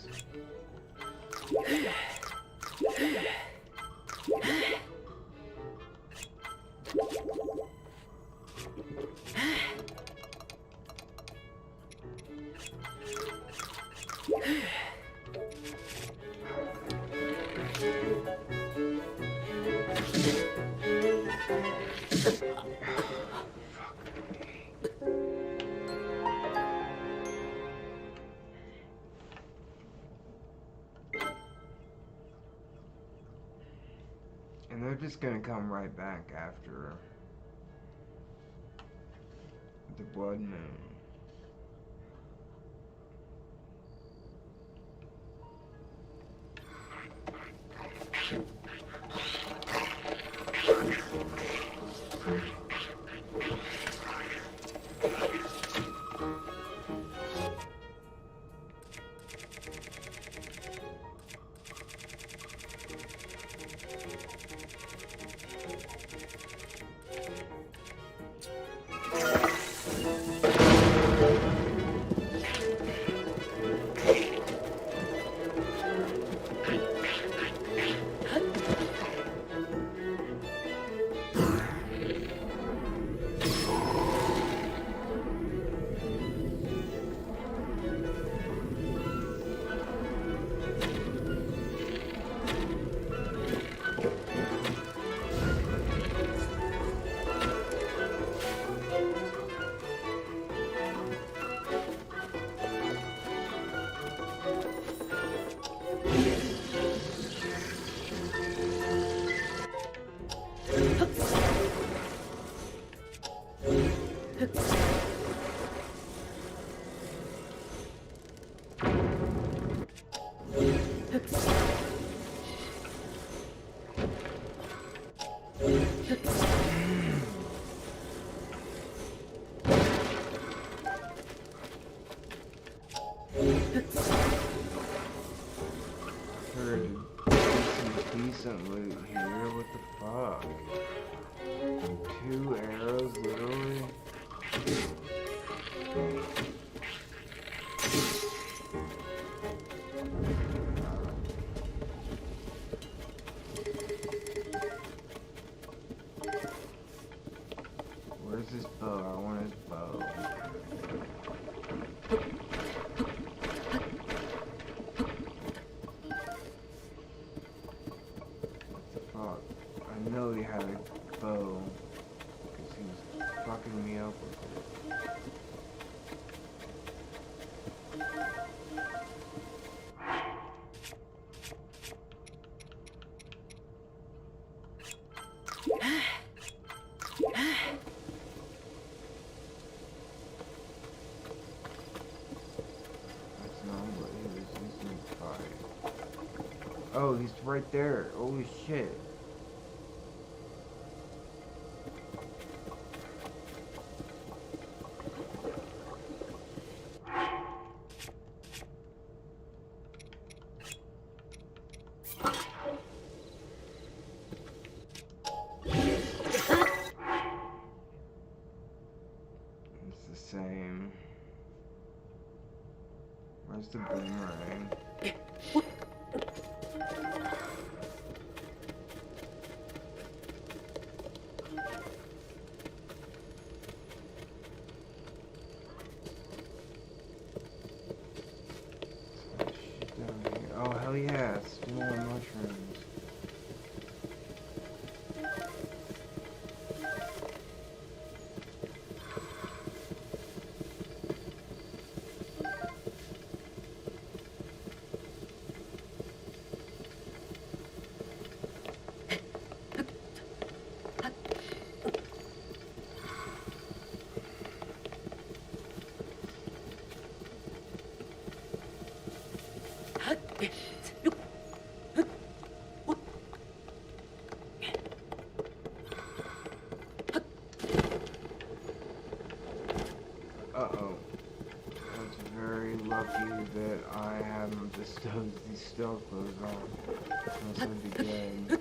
And they're just gonna come right back after the blood moon. Oh, he's right there. Holy shit. It's the same. Where's the boomerang? Oh, hell yeah, still more mushrooms. Uh-oh. That's very lucky that I have these stealth clothes on. This would be good.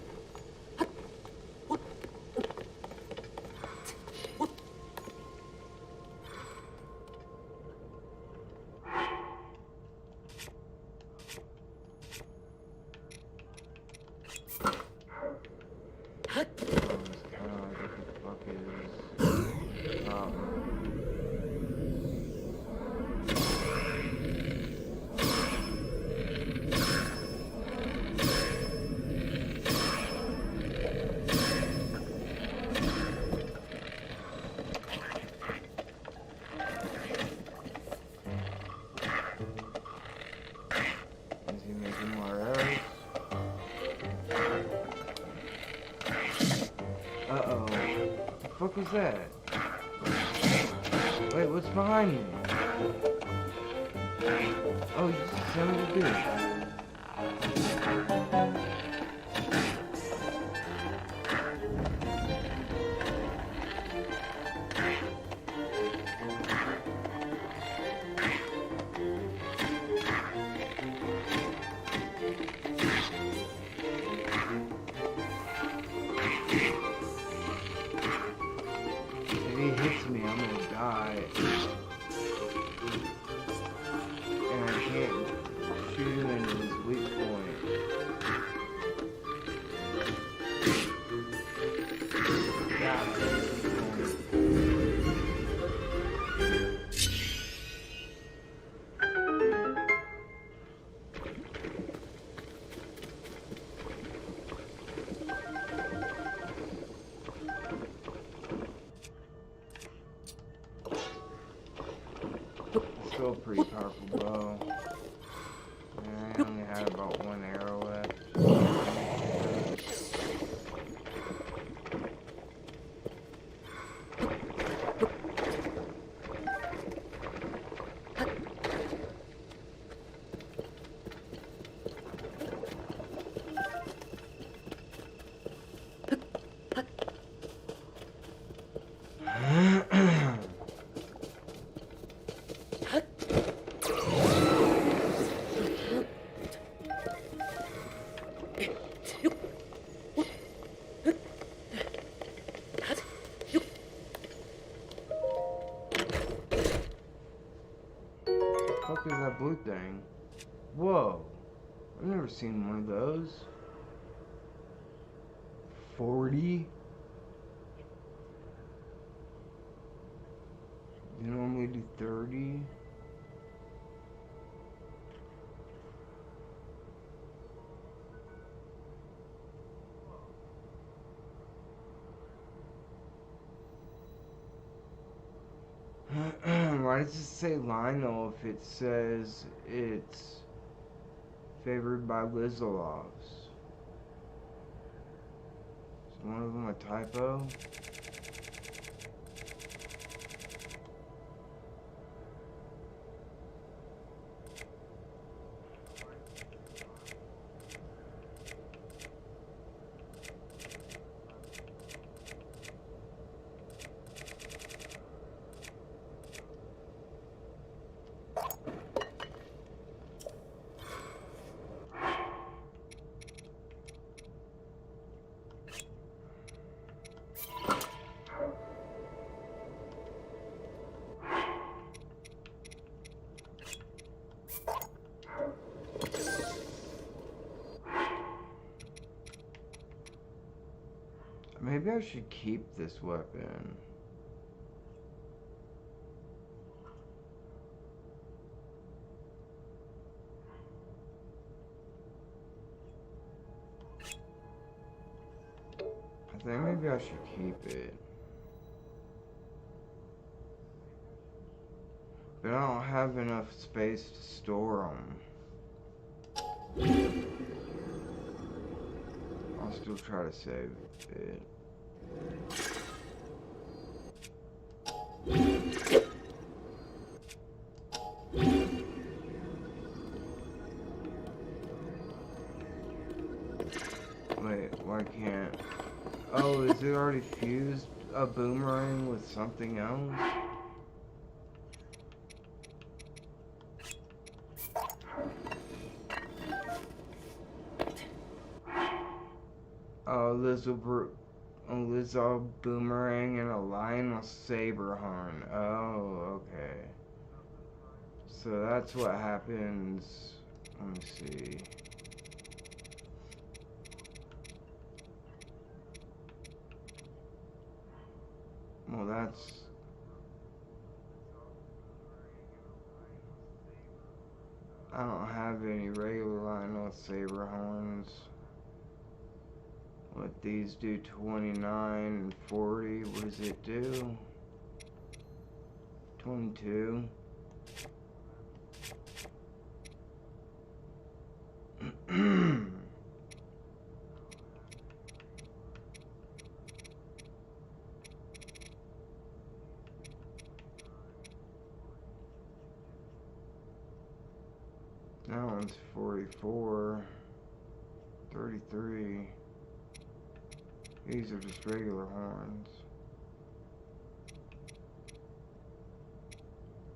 Uh-oh. What the fuck was that? Wait, what's behind me? Oh, you son of a bitch. Still a pretty powerful bow. Yeah, I only had about one arrow left. What the fuck is that blue thing? Whoa. I've never seen one of those. 40? You normally do 30? Why does it say Lionel if it says it's favored by Lizelovs? Is one of them a typo? Maybe I should keep this weapon. I think maybe I should keep it. But I don't have enough space to store them. I'll still try to save it. Wait, why can't... Oh, is it already fused a boomerang with something else? Oh, there's a boomerang and a lion with saber horn. Oh, okay. So that's what happens. Let me see. Well, that's... I don't have any regular lion with saber horns. What these do, 29 and 40. What does it do? 22. That one's 44. 33. These are just regular horns.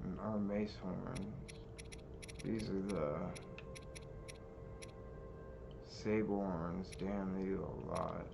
And our mace horns. These are the sable horns. Damn, they do a lot.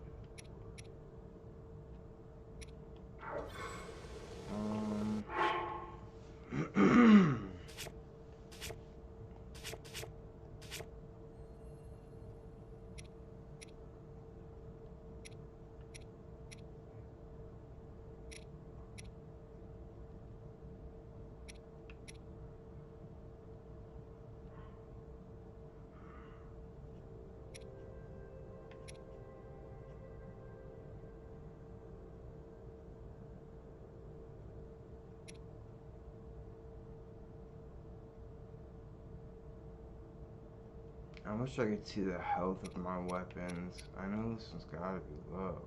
I wish I could see the health of my weapons. I know this one's gotta be low.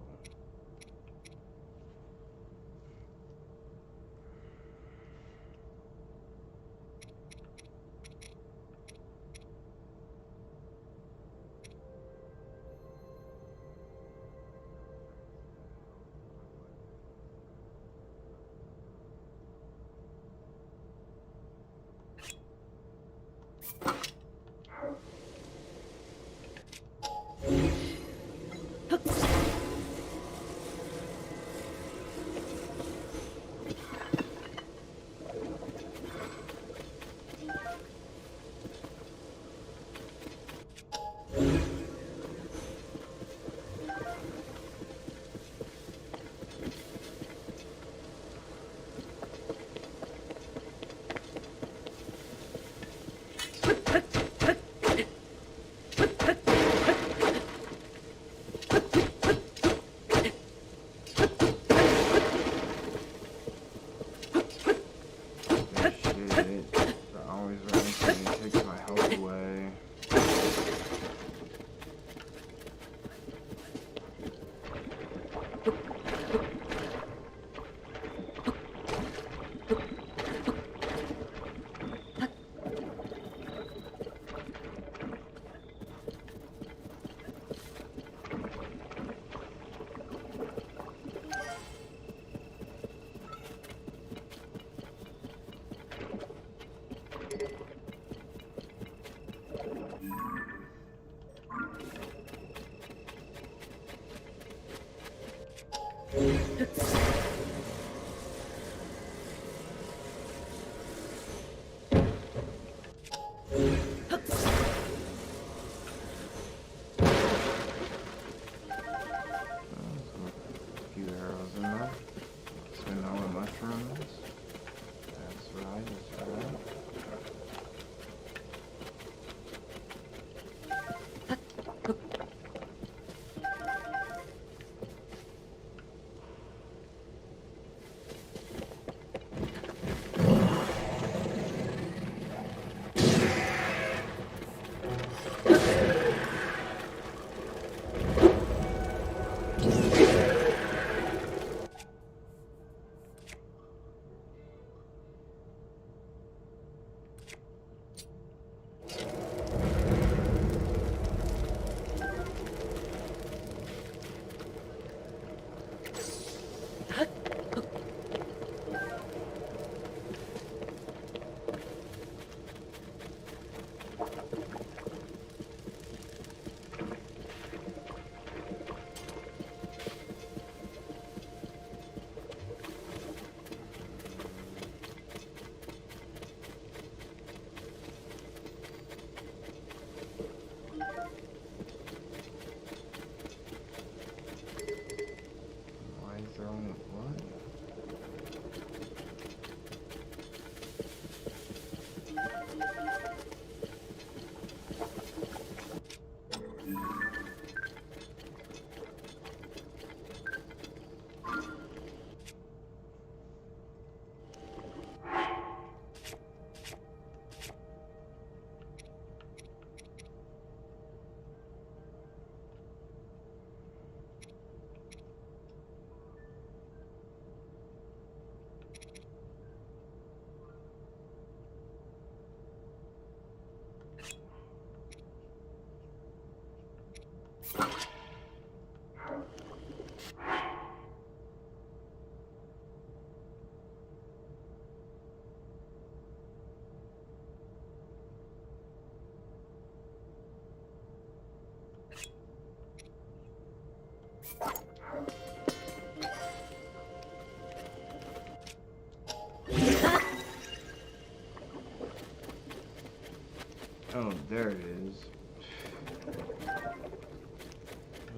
Oh, there it is.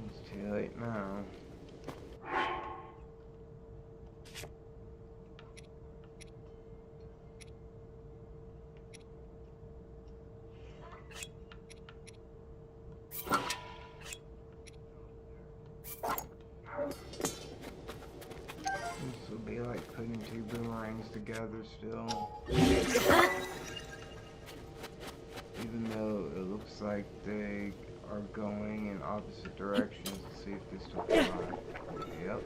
It's too late now. This will be like putting two boomerangs together still. Even though it looks like they are going in opposite directions. Let's see if this will fly. Yep.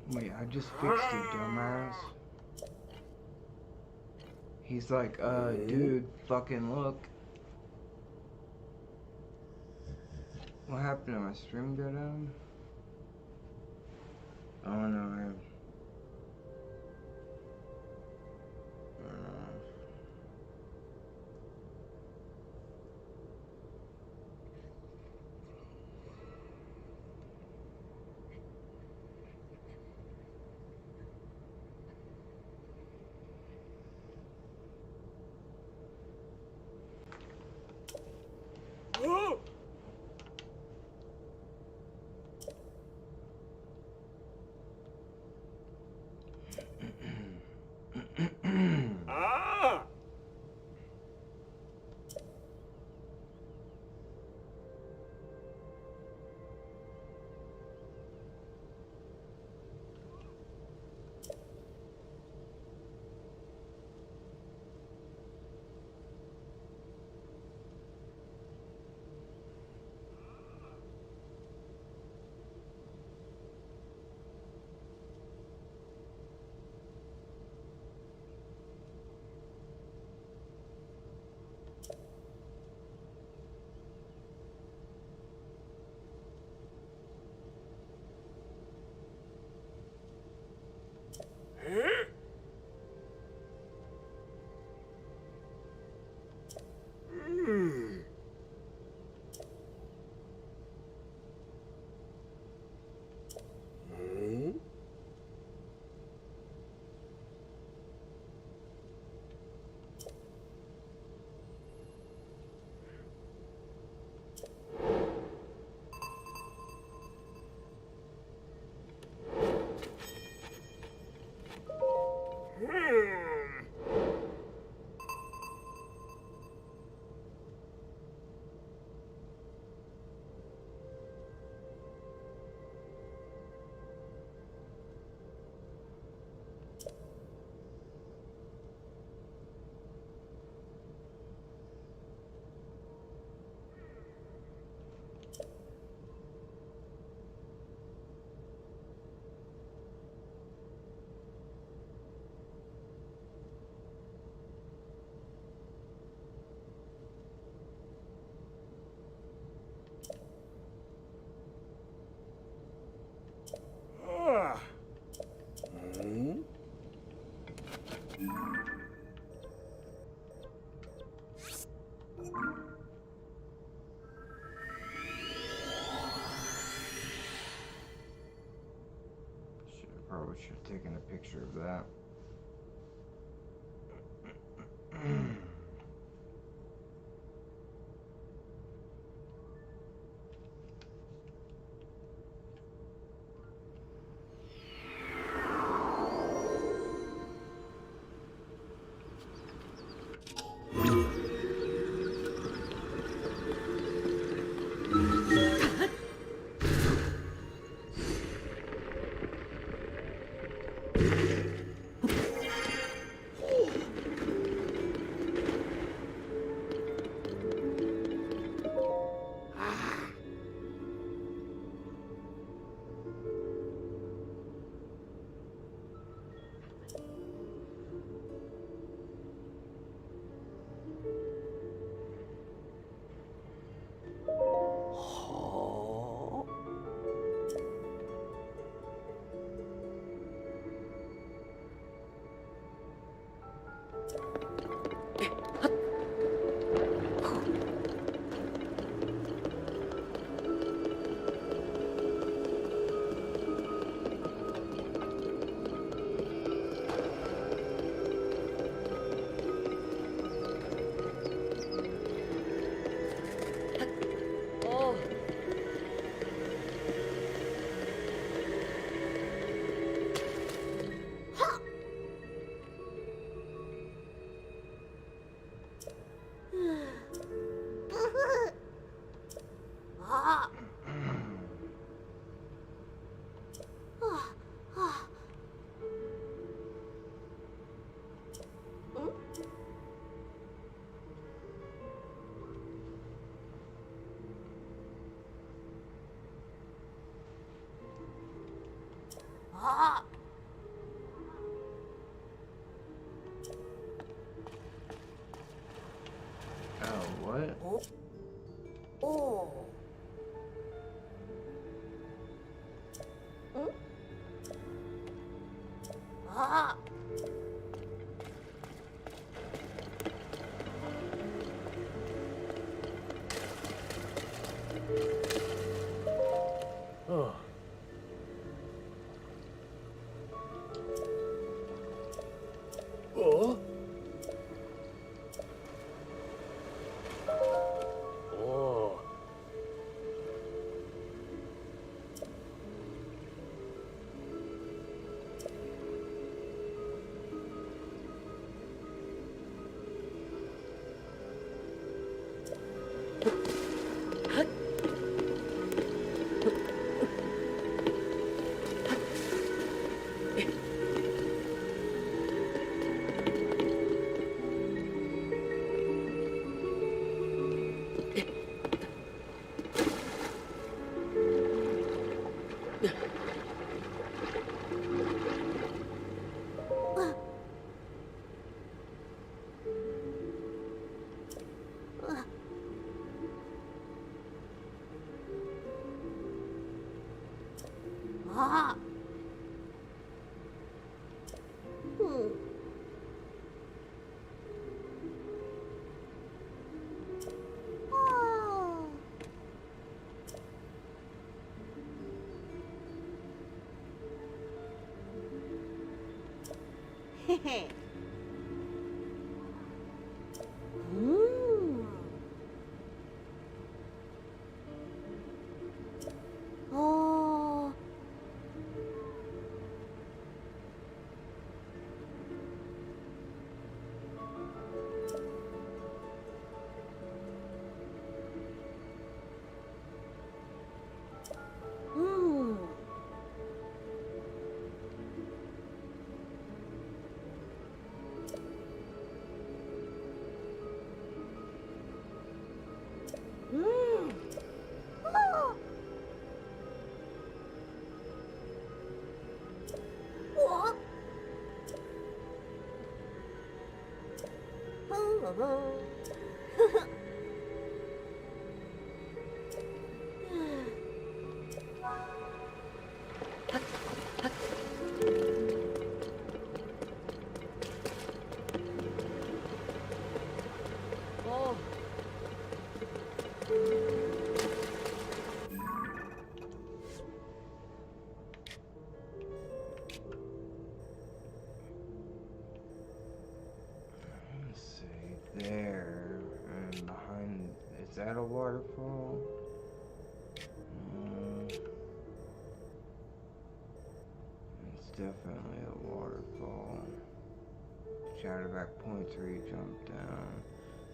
Wait, I just fixed it, dumbass. He's like, dude, fucking look. What happened to my stream go down? Oh no, I don't know. Probably should have taken a picture of that. What? Oh. Ah. Oh. Oh. Oh. Ah. Oh. Hehe. Oh. Oh. What? Oh. Oh. Let's see, there, and behind, is that a waterfall? It's definitely a waterfall. Shadowback points where you jump down.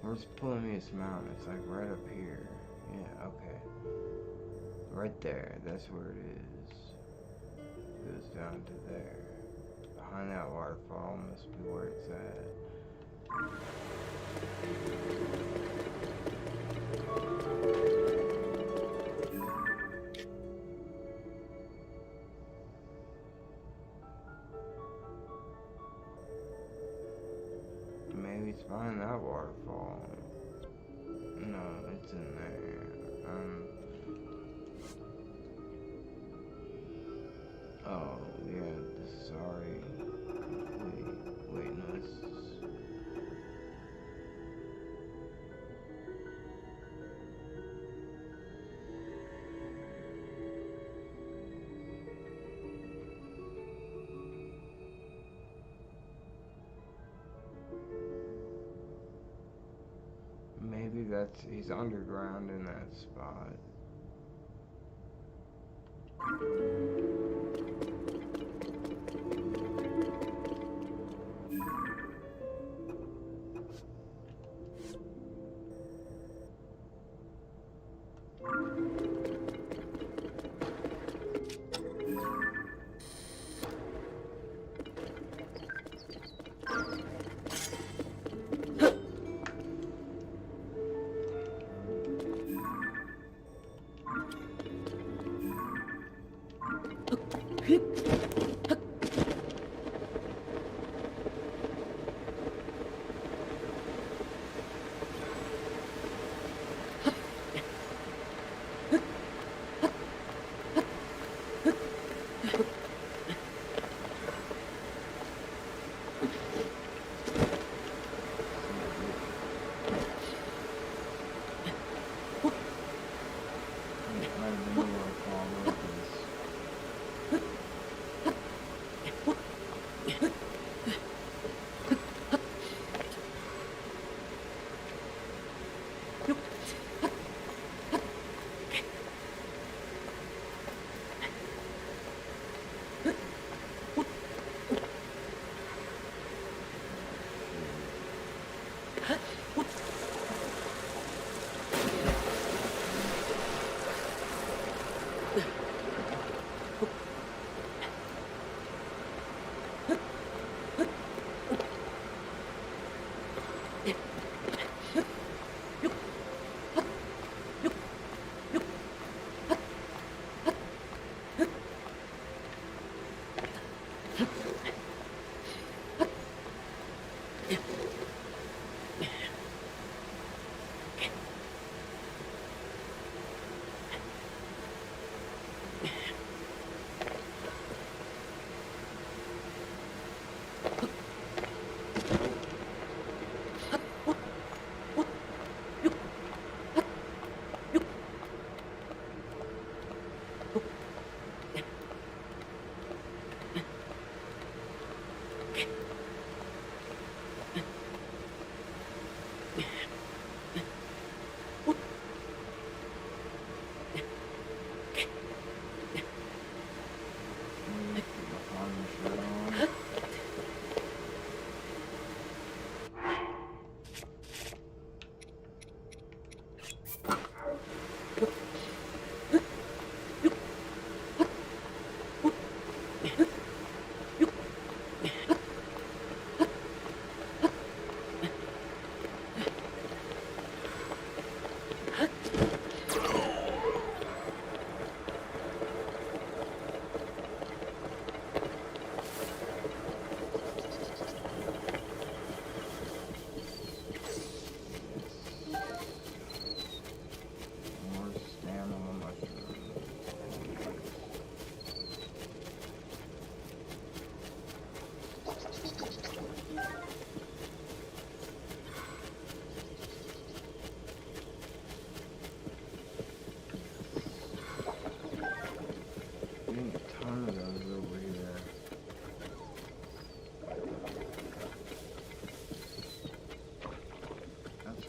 Where's Plinius Mountain? It's like right up here. Yeah, okay. Right there, that's where it is. It goes down to there. Behind that waterfall must be where it's at. Maybe it's behind that waterfall. No, it's in there. Oh, yeah, sorry. Wait, no, this is... Maybe he's underground in that spot.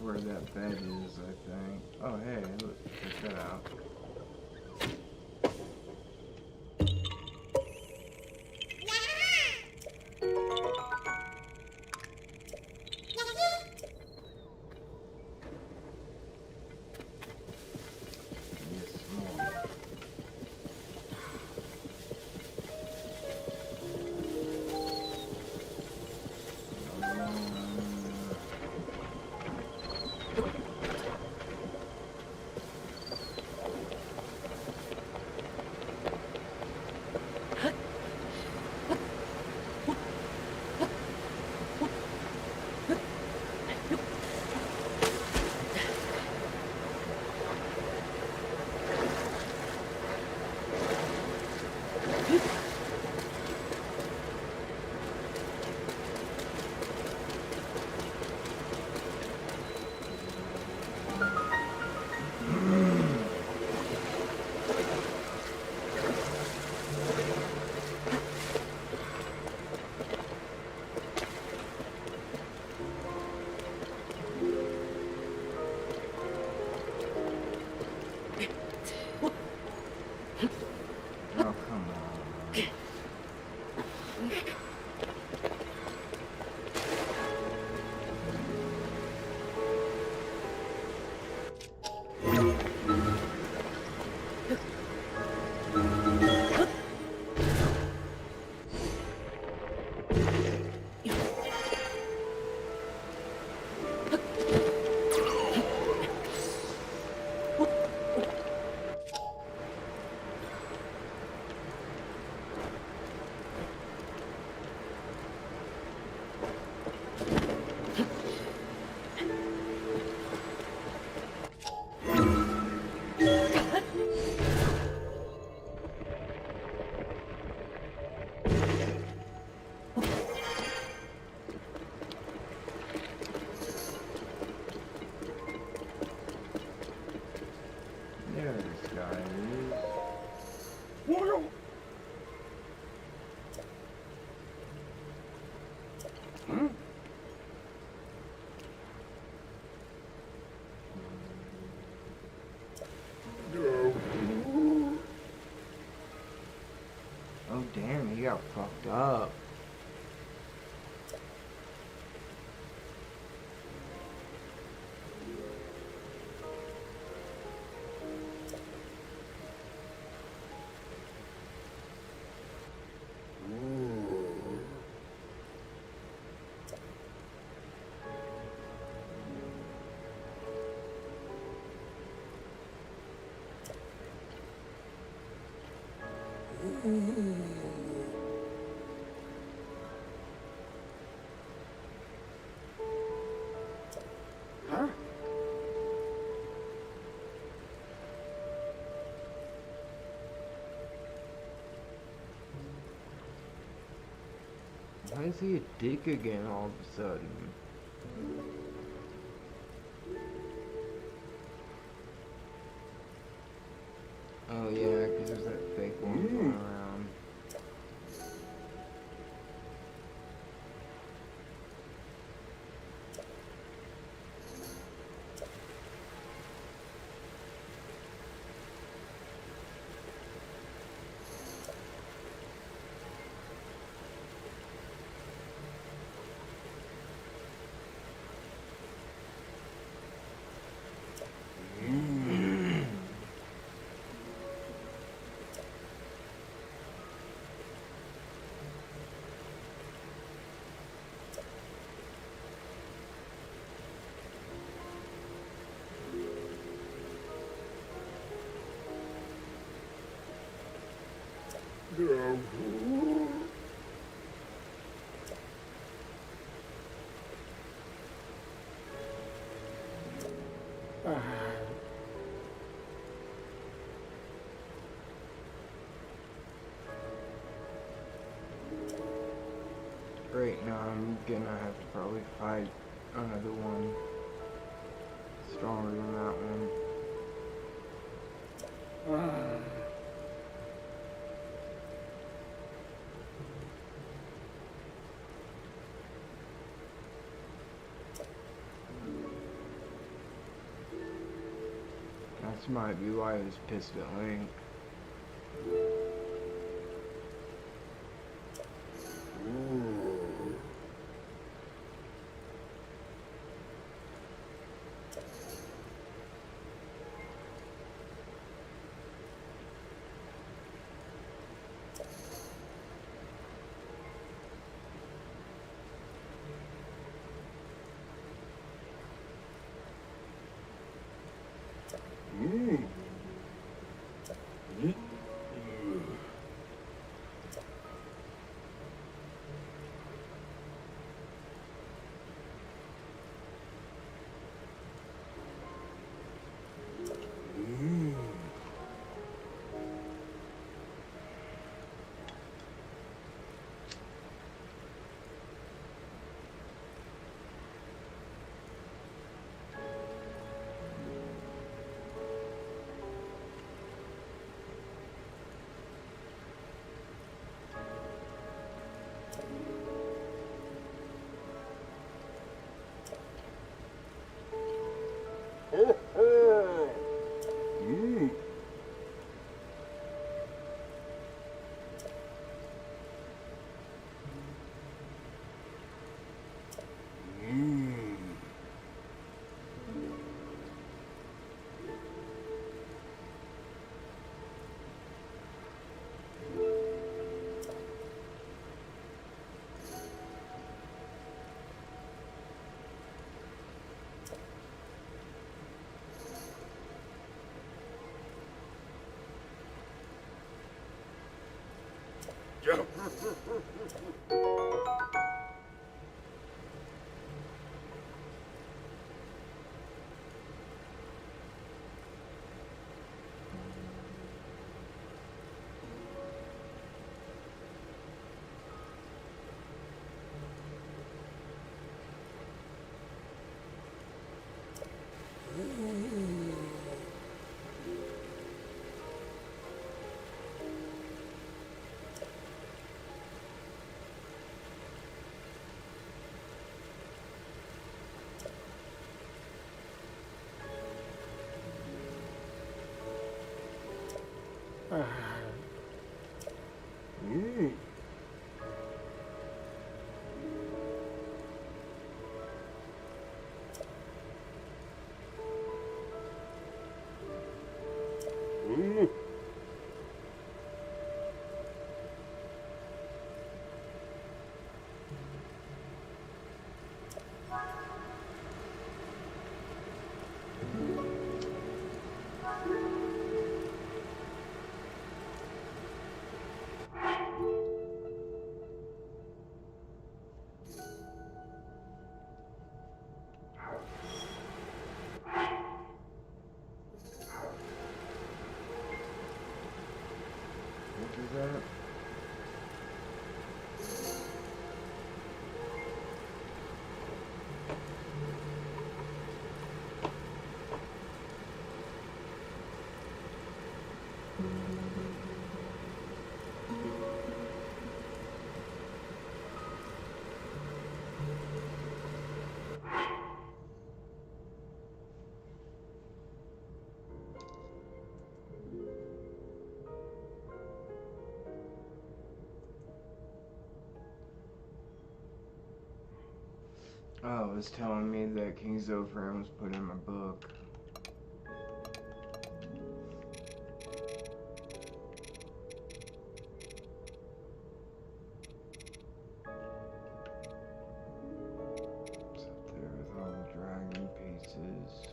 where that bed is, I think. Oh, hey, look, check that out. Oh, come on. There this guy is. Hmm? Oh, damn, he got fucked up. Huh? Why is he a dick again all of a sudden? Oh yeah, because there's that fake one going around. Great, now I'm gonna have to probably fight another one stronger than that one. That might be why he was pissed at Link. That? Oh, it was telling me that King Zofran was put in my book. It's up there with all the dragon pieces.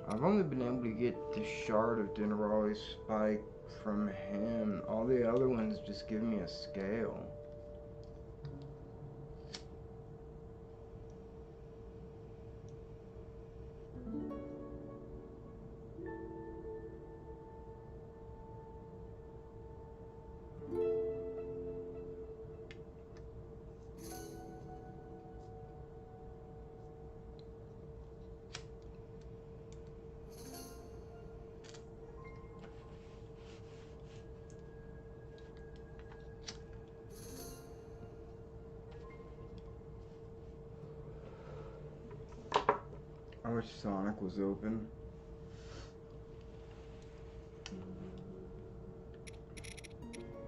I've only been able to get the shard of Denarali's spike from him. All the other ones just give me a scale. wish Sonic was open.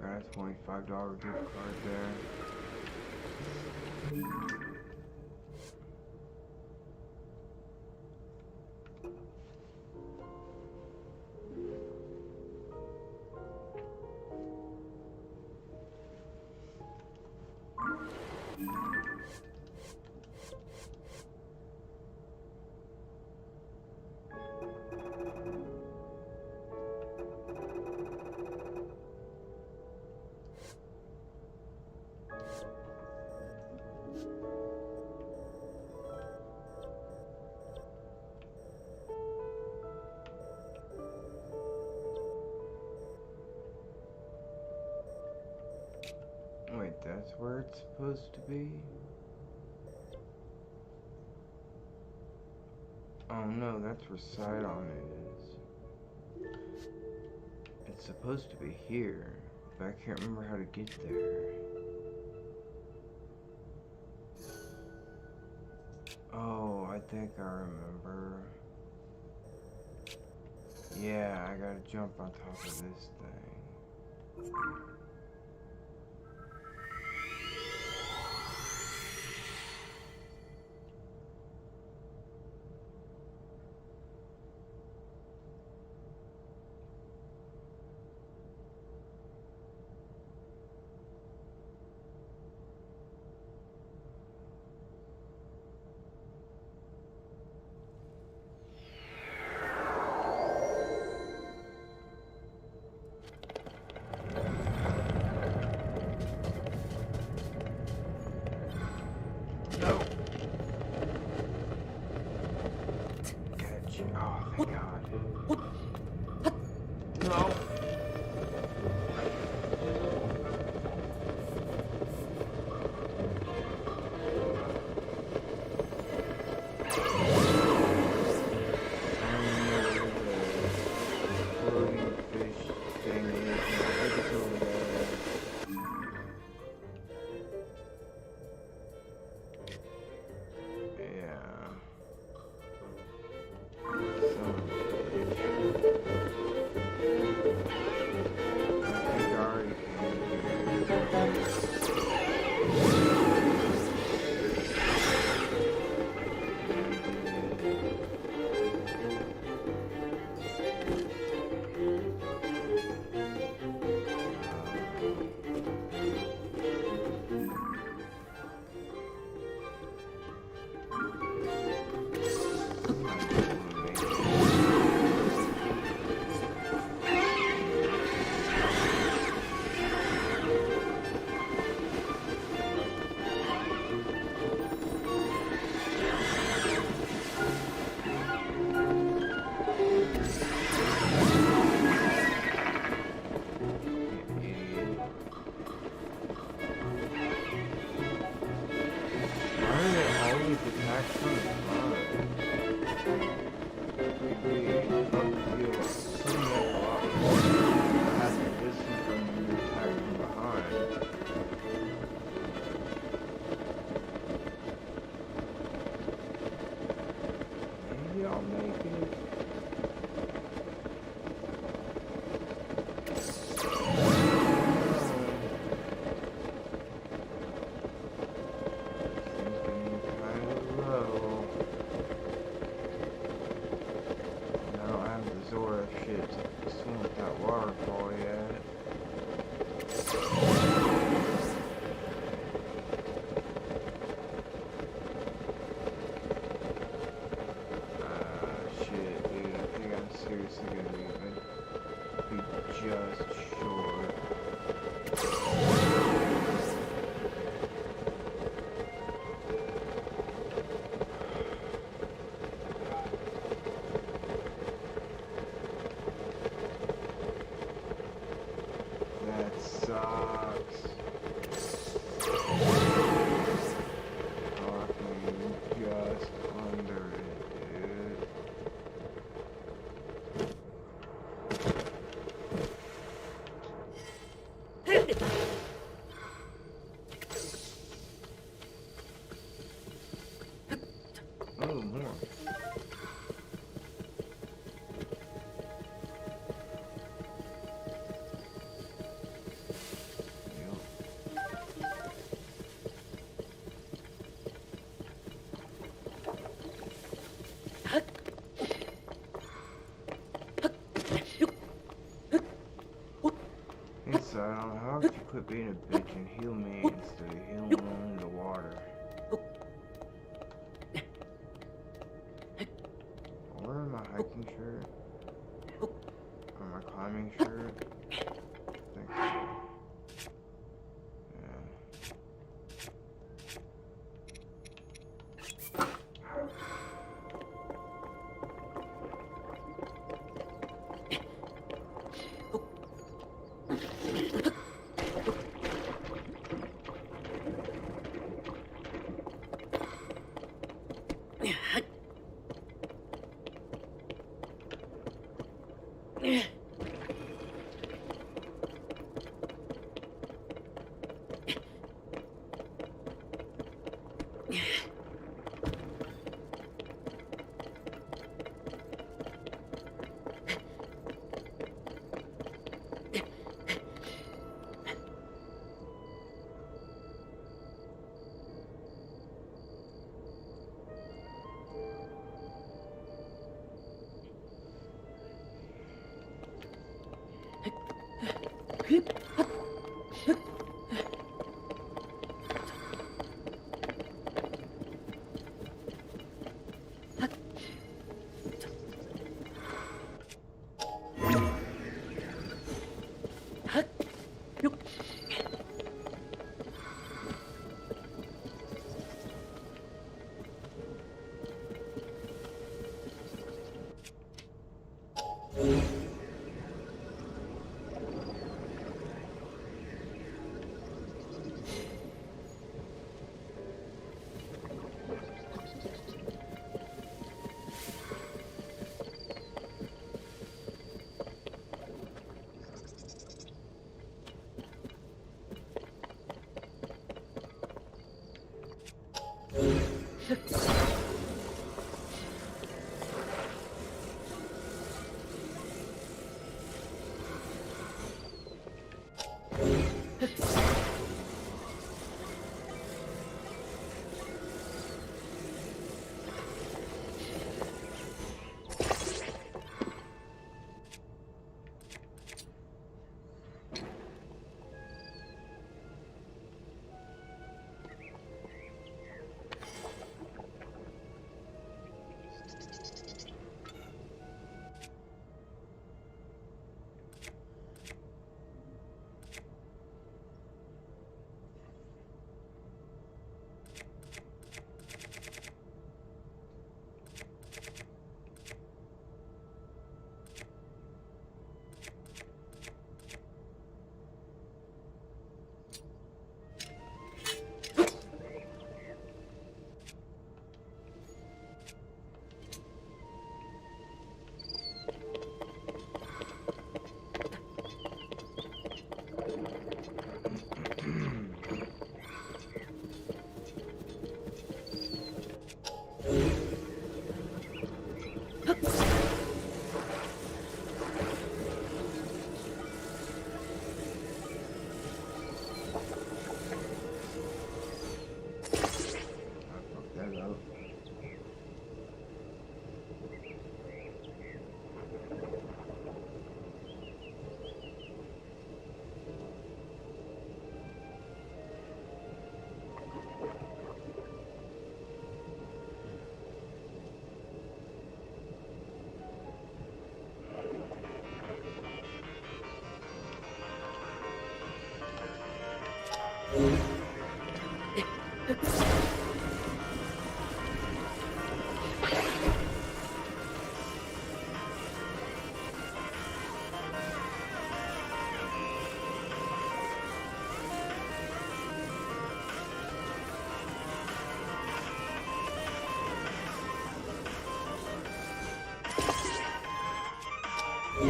Got a $25 gift card there. Wait, that's where it's supposed to be? Oh no, that's where Sidon is. It's supposed to be here, but I can't remember how to get there. Oh, I think I remember. Yeah, I gotta jump on top of this thing. No. Catch. Oh, thank God. No. Shit. Quit being a bitch and heal me instead of healing the water. I'm wearing my hiking shirt. Or my climbing shirt. I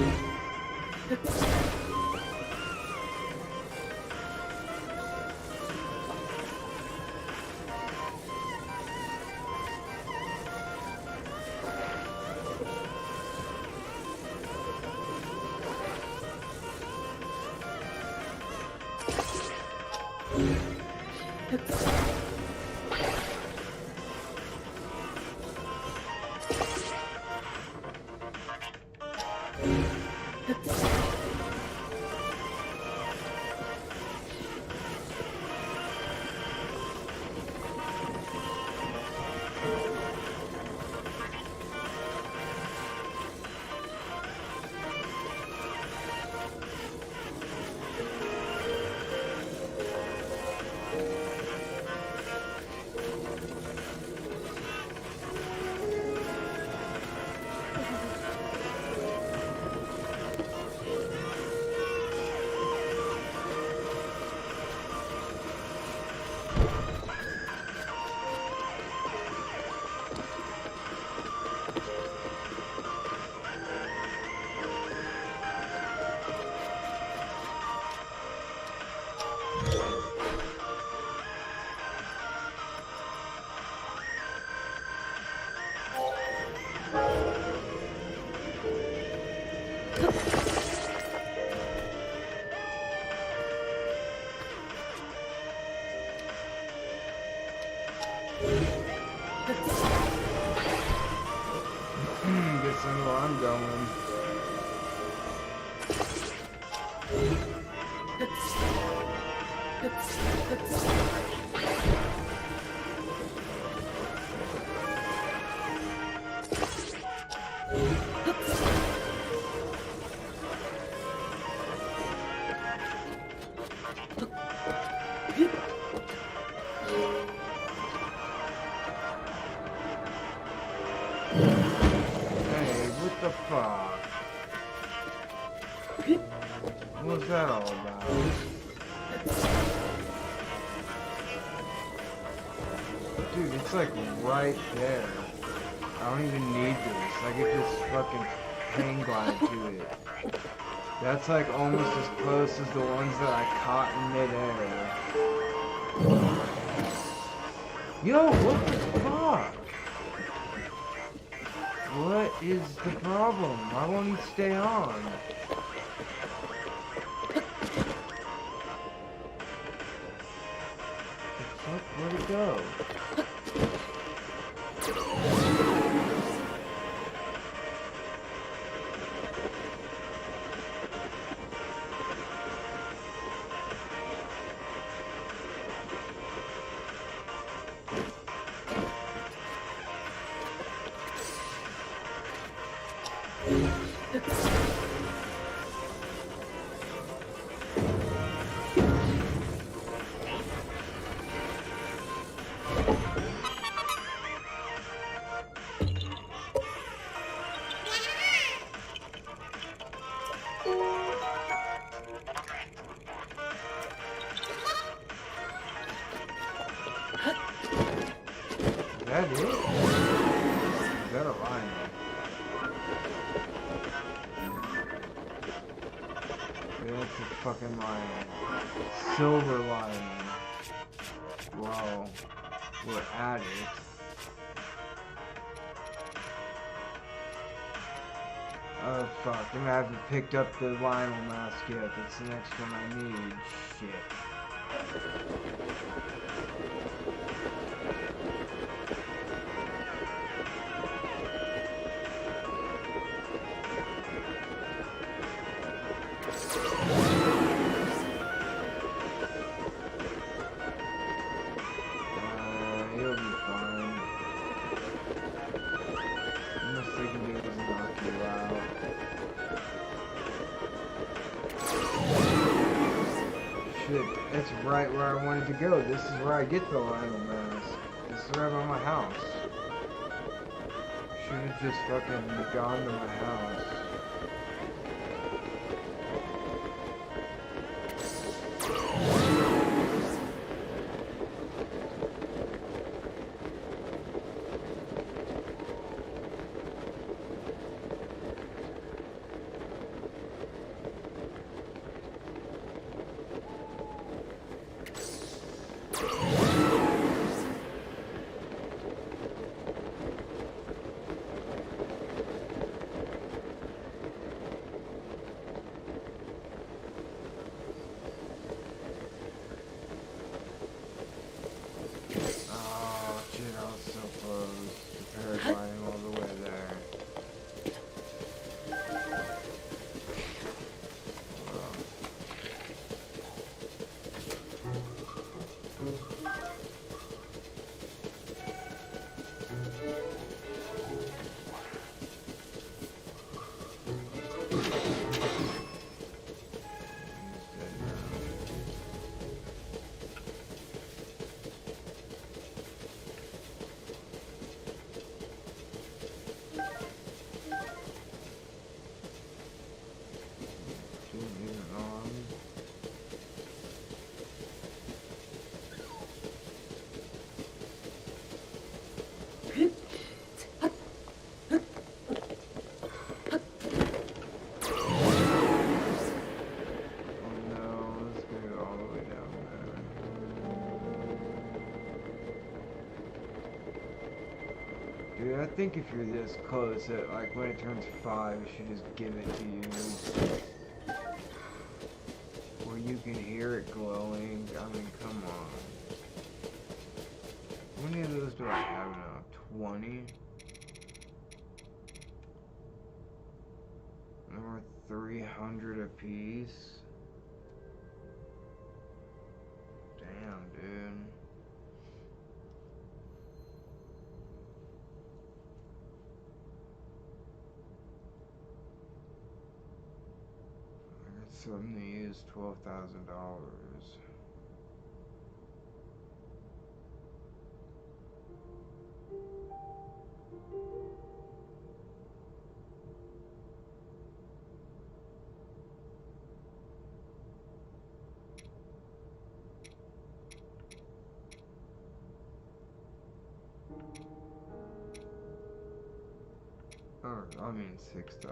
think so. I'm going. Hey, what the fuck? What's that all about? Dude, it's like right there. I don't even need this. I could just fucking hang glide to it. That's like almost as close as the ones that I caught in midair. Yo, what the fuck? What is the problem? Why won't he stay on? The fuck? Where'd it go? Is that it? Is that a line? That's a fucking lion. Silver lion. Wow. We're at it. Oh fuck, I haven't picked up the Lionel mask yet. That's the next one I need. Shit. He'll be fine. Unless they can do is knock you out. Shit, that's right where I wanted to go. This is where I get the Lionel mask. This is right by my house. Should have just fucking gone to my house. Dude, I think if you're this close, that like when it turns 5, it should just give it to you. Where you can hear it glowing. I mean, come on. How many of those do I have now? 20? Or 300 apiece. Damn, dude. I got something to use $12,000. Or, I mean 6,000.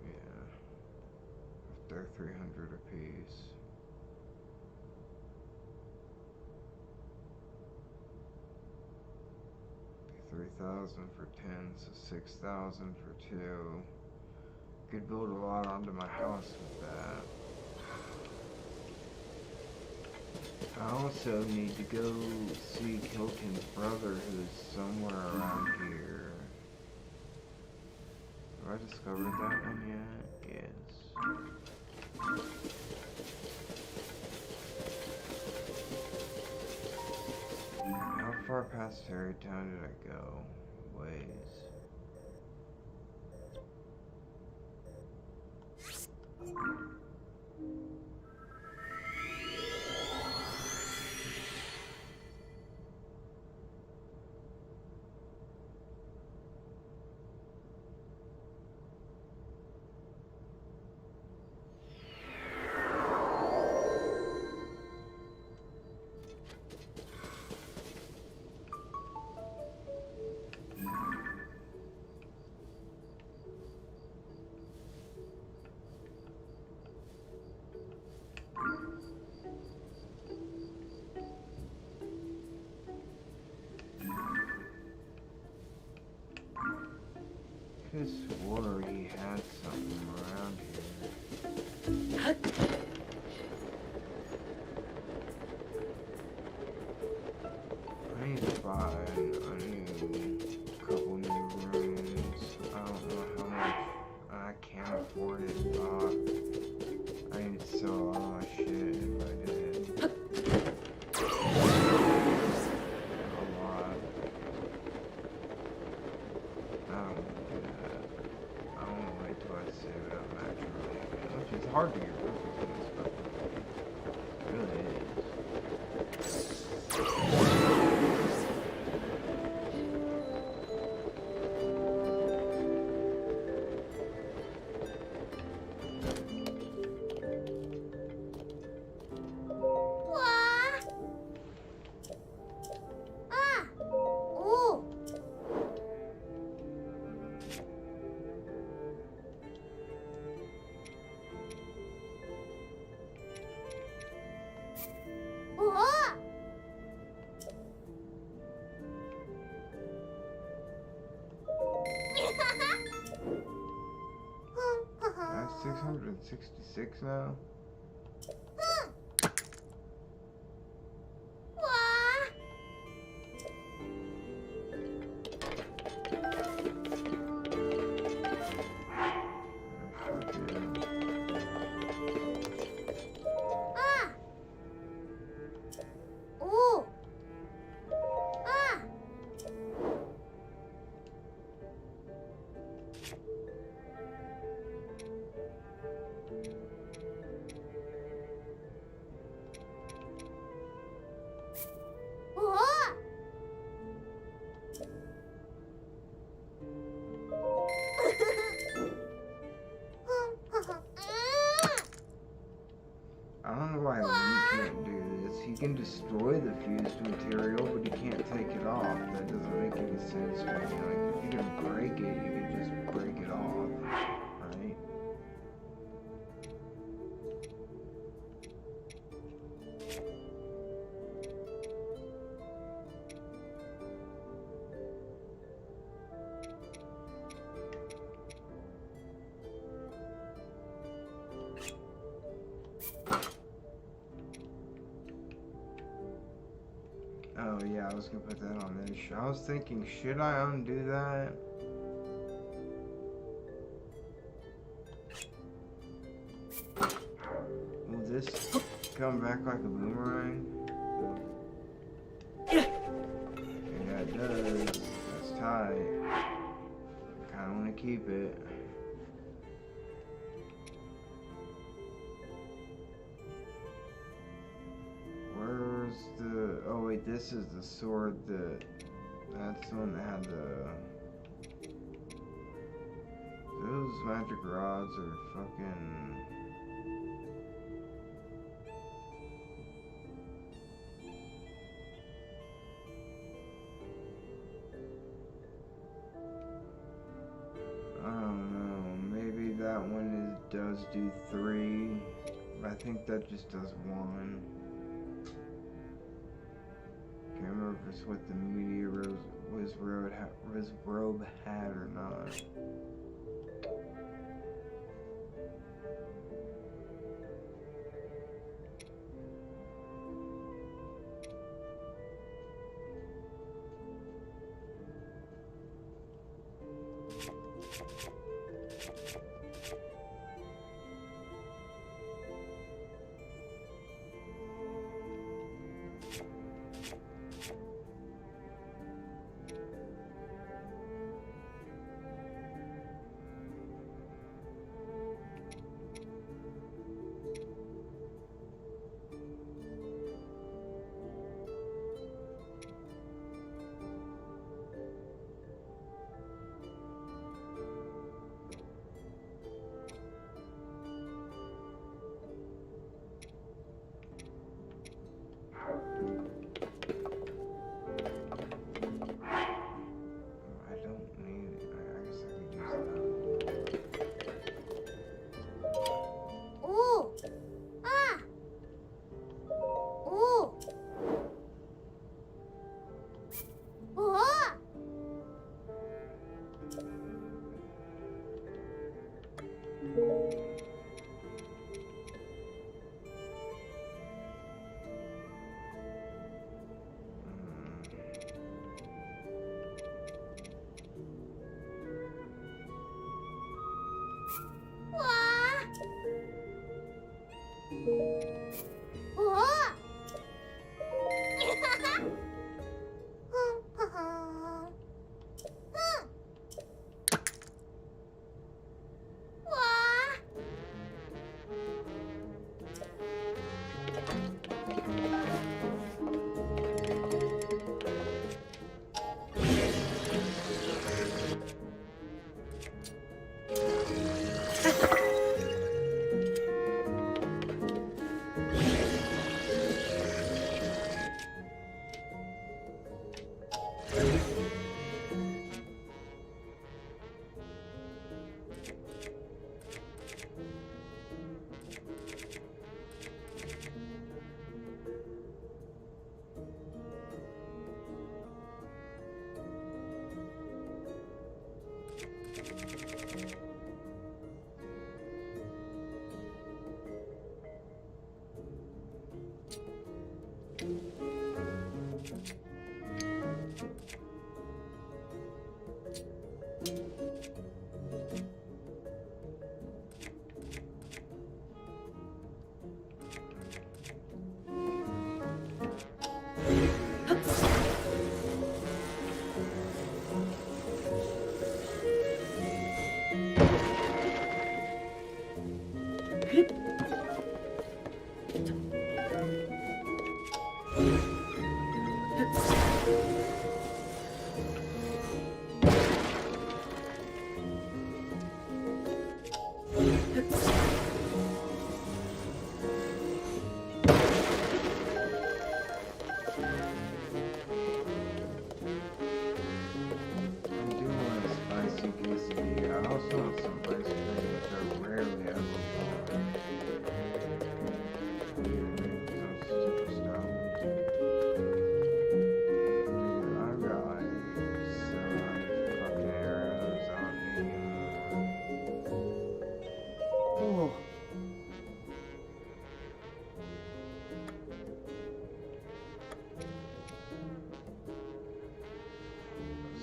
Yeah. If they're 300 apiece. 3,000 for 10, so 6,000 for 2. Could build a lot onto my house with that. I also need to go see Kilton's brother, who's somewhere around here. Have I discovered that one yet? Yes. How far past Terrytown did I go? Ways. Could have swore he had something around here. I need to buy a couple new rooms. I don't know how much. I can't afford it. I need to sell all my shit if I did. A lot. I don't want to do that. I want to wait till I save it up naturally again, which is hard to get rid of this stuff. It really is. I have 666 now. I don't know why Link can't do this. He can destroy the fused material, but he can't take it off. That doesn't make any sense to me. Like, if you can break it, you can just break it off, right? Oh yeah, I was gonna put that on this. I was thinking, should I undo that? Will this come back like a boomerang? Yeah, it does. That's tight. Kinda wanna keep it. Where's the... Oh wait, this is the sword that... That's the one that had the... Those magic rods are fucking... I don't know, maybe that one does do 3, but I think that just does 1. Can't remember if it's what the meteor robe had or not.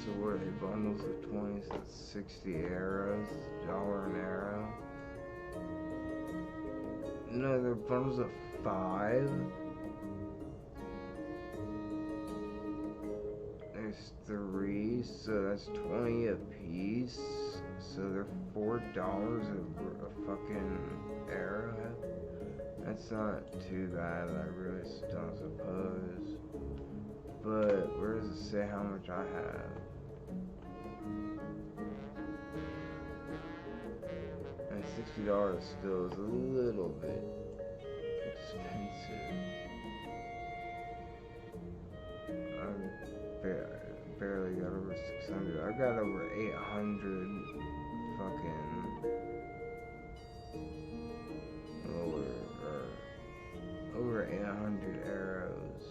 So what are they, bundles of 20, so that's 60 arrows, $1 an arrow. No, they're bundles of 5. There's 3, so that's 20 a piece. So they're $4 a fucking arrowhead. That's not too bad, I really don't suppose. But where does it say how much I have? And $60 still is a little bit expensive. I barely got over 600. I got over 800 fucking over 800 arrows.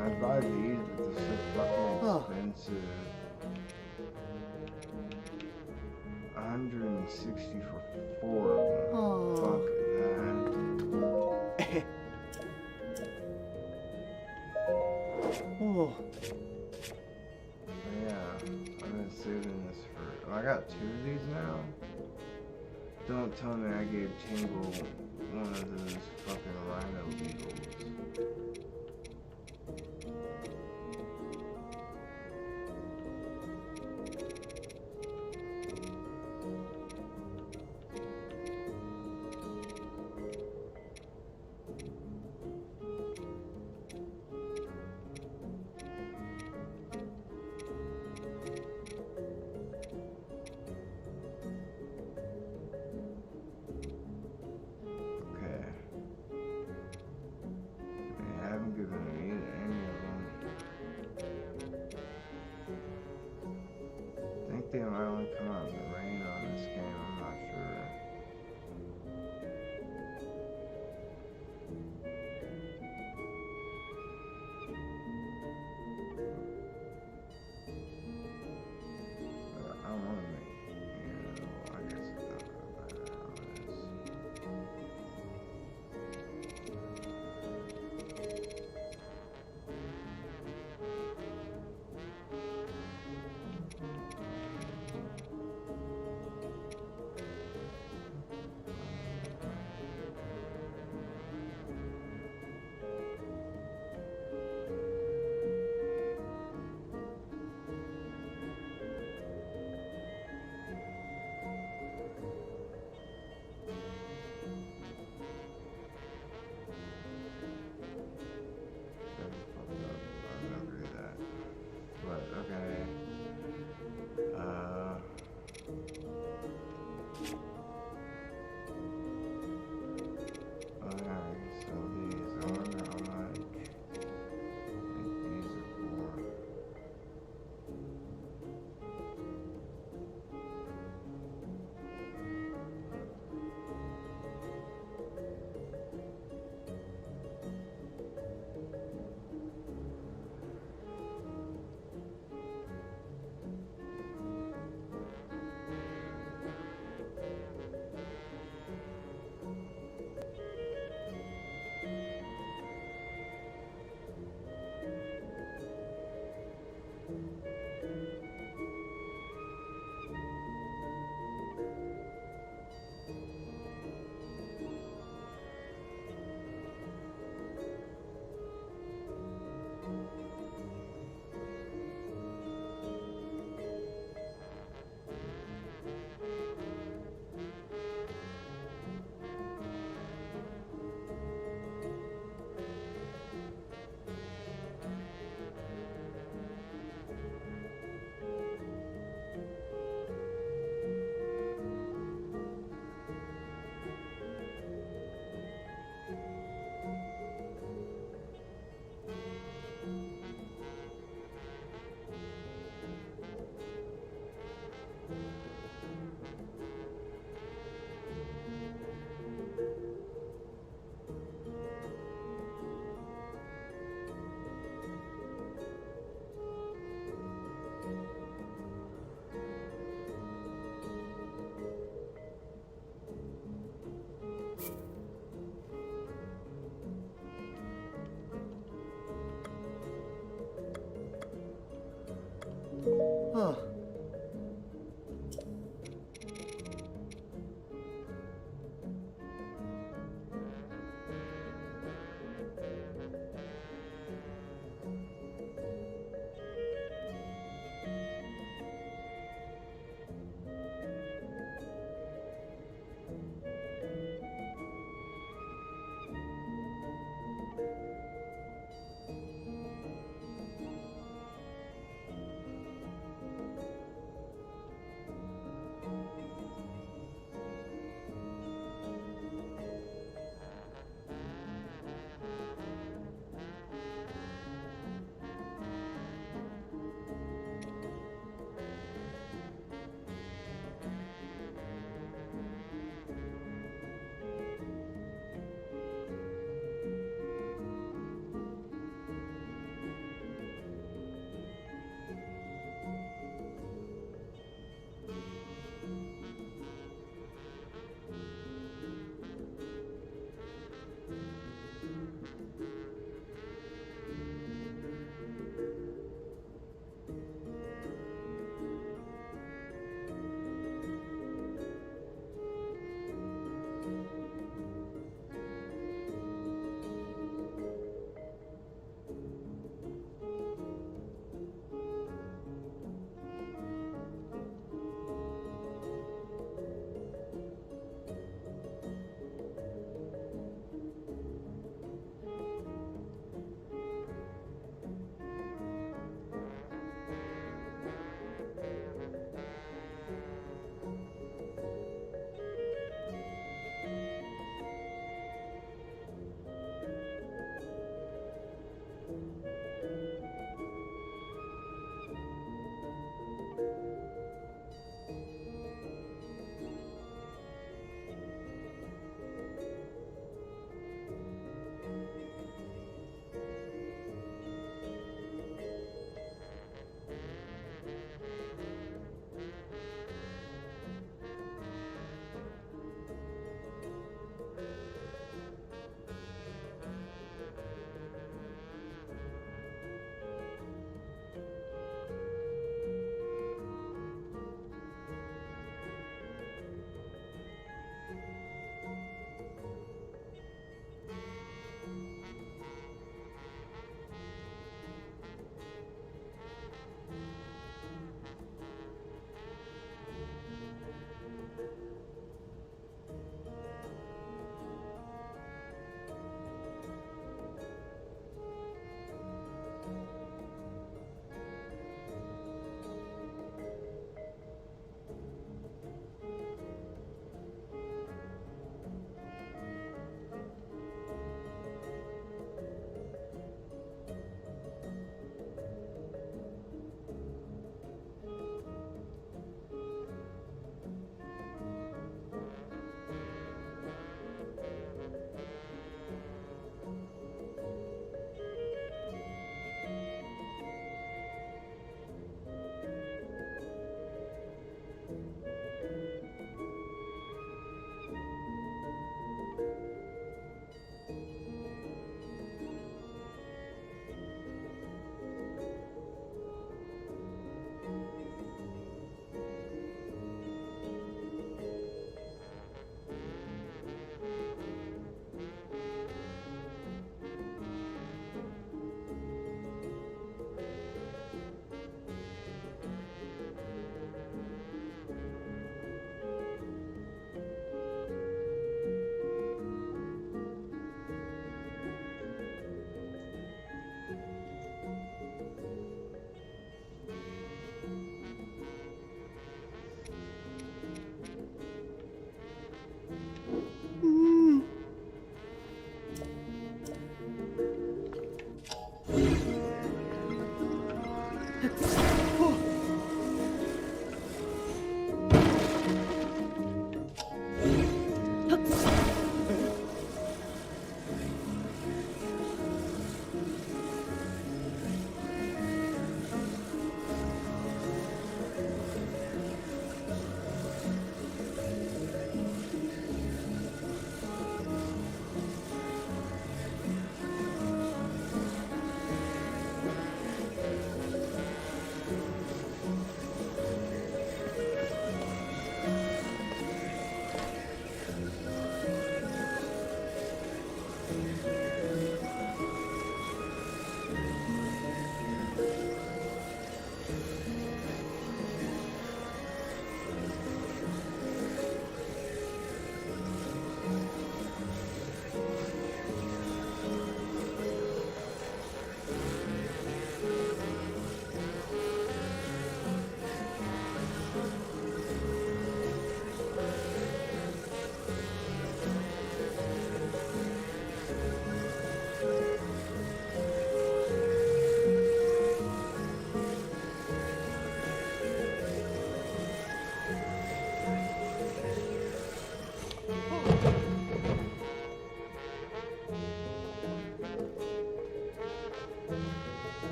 I'd buy these, but they're so fucking expensive. 160 for 4 of them. Fuck that. Oh. Yeah, I've been saving this for. I got 2 of these now. Don't tell me I gave Tingle one of those fucking rhino beetles. They might only come out in the rain on this game, I'm not sure. But I want to make, I guess it's not that bad how it is.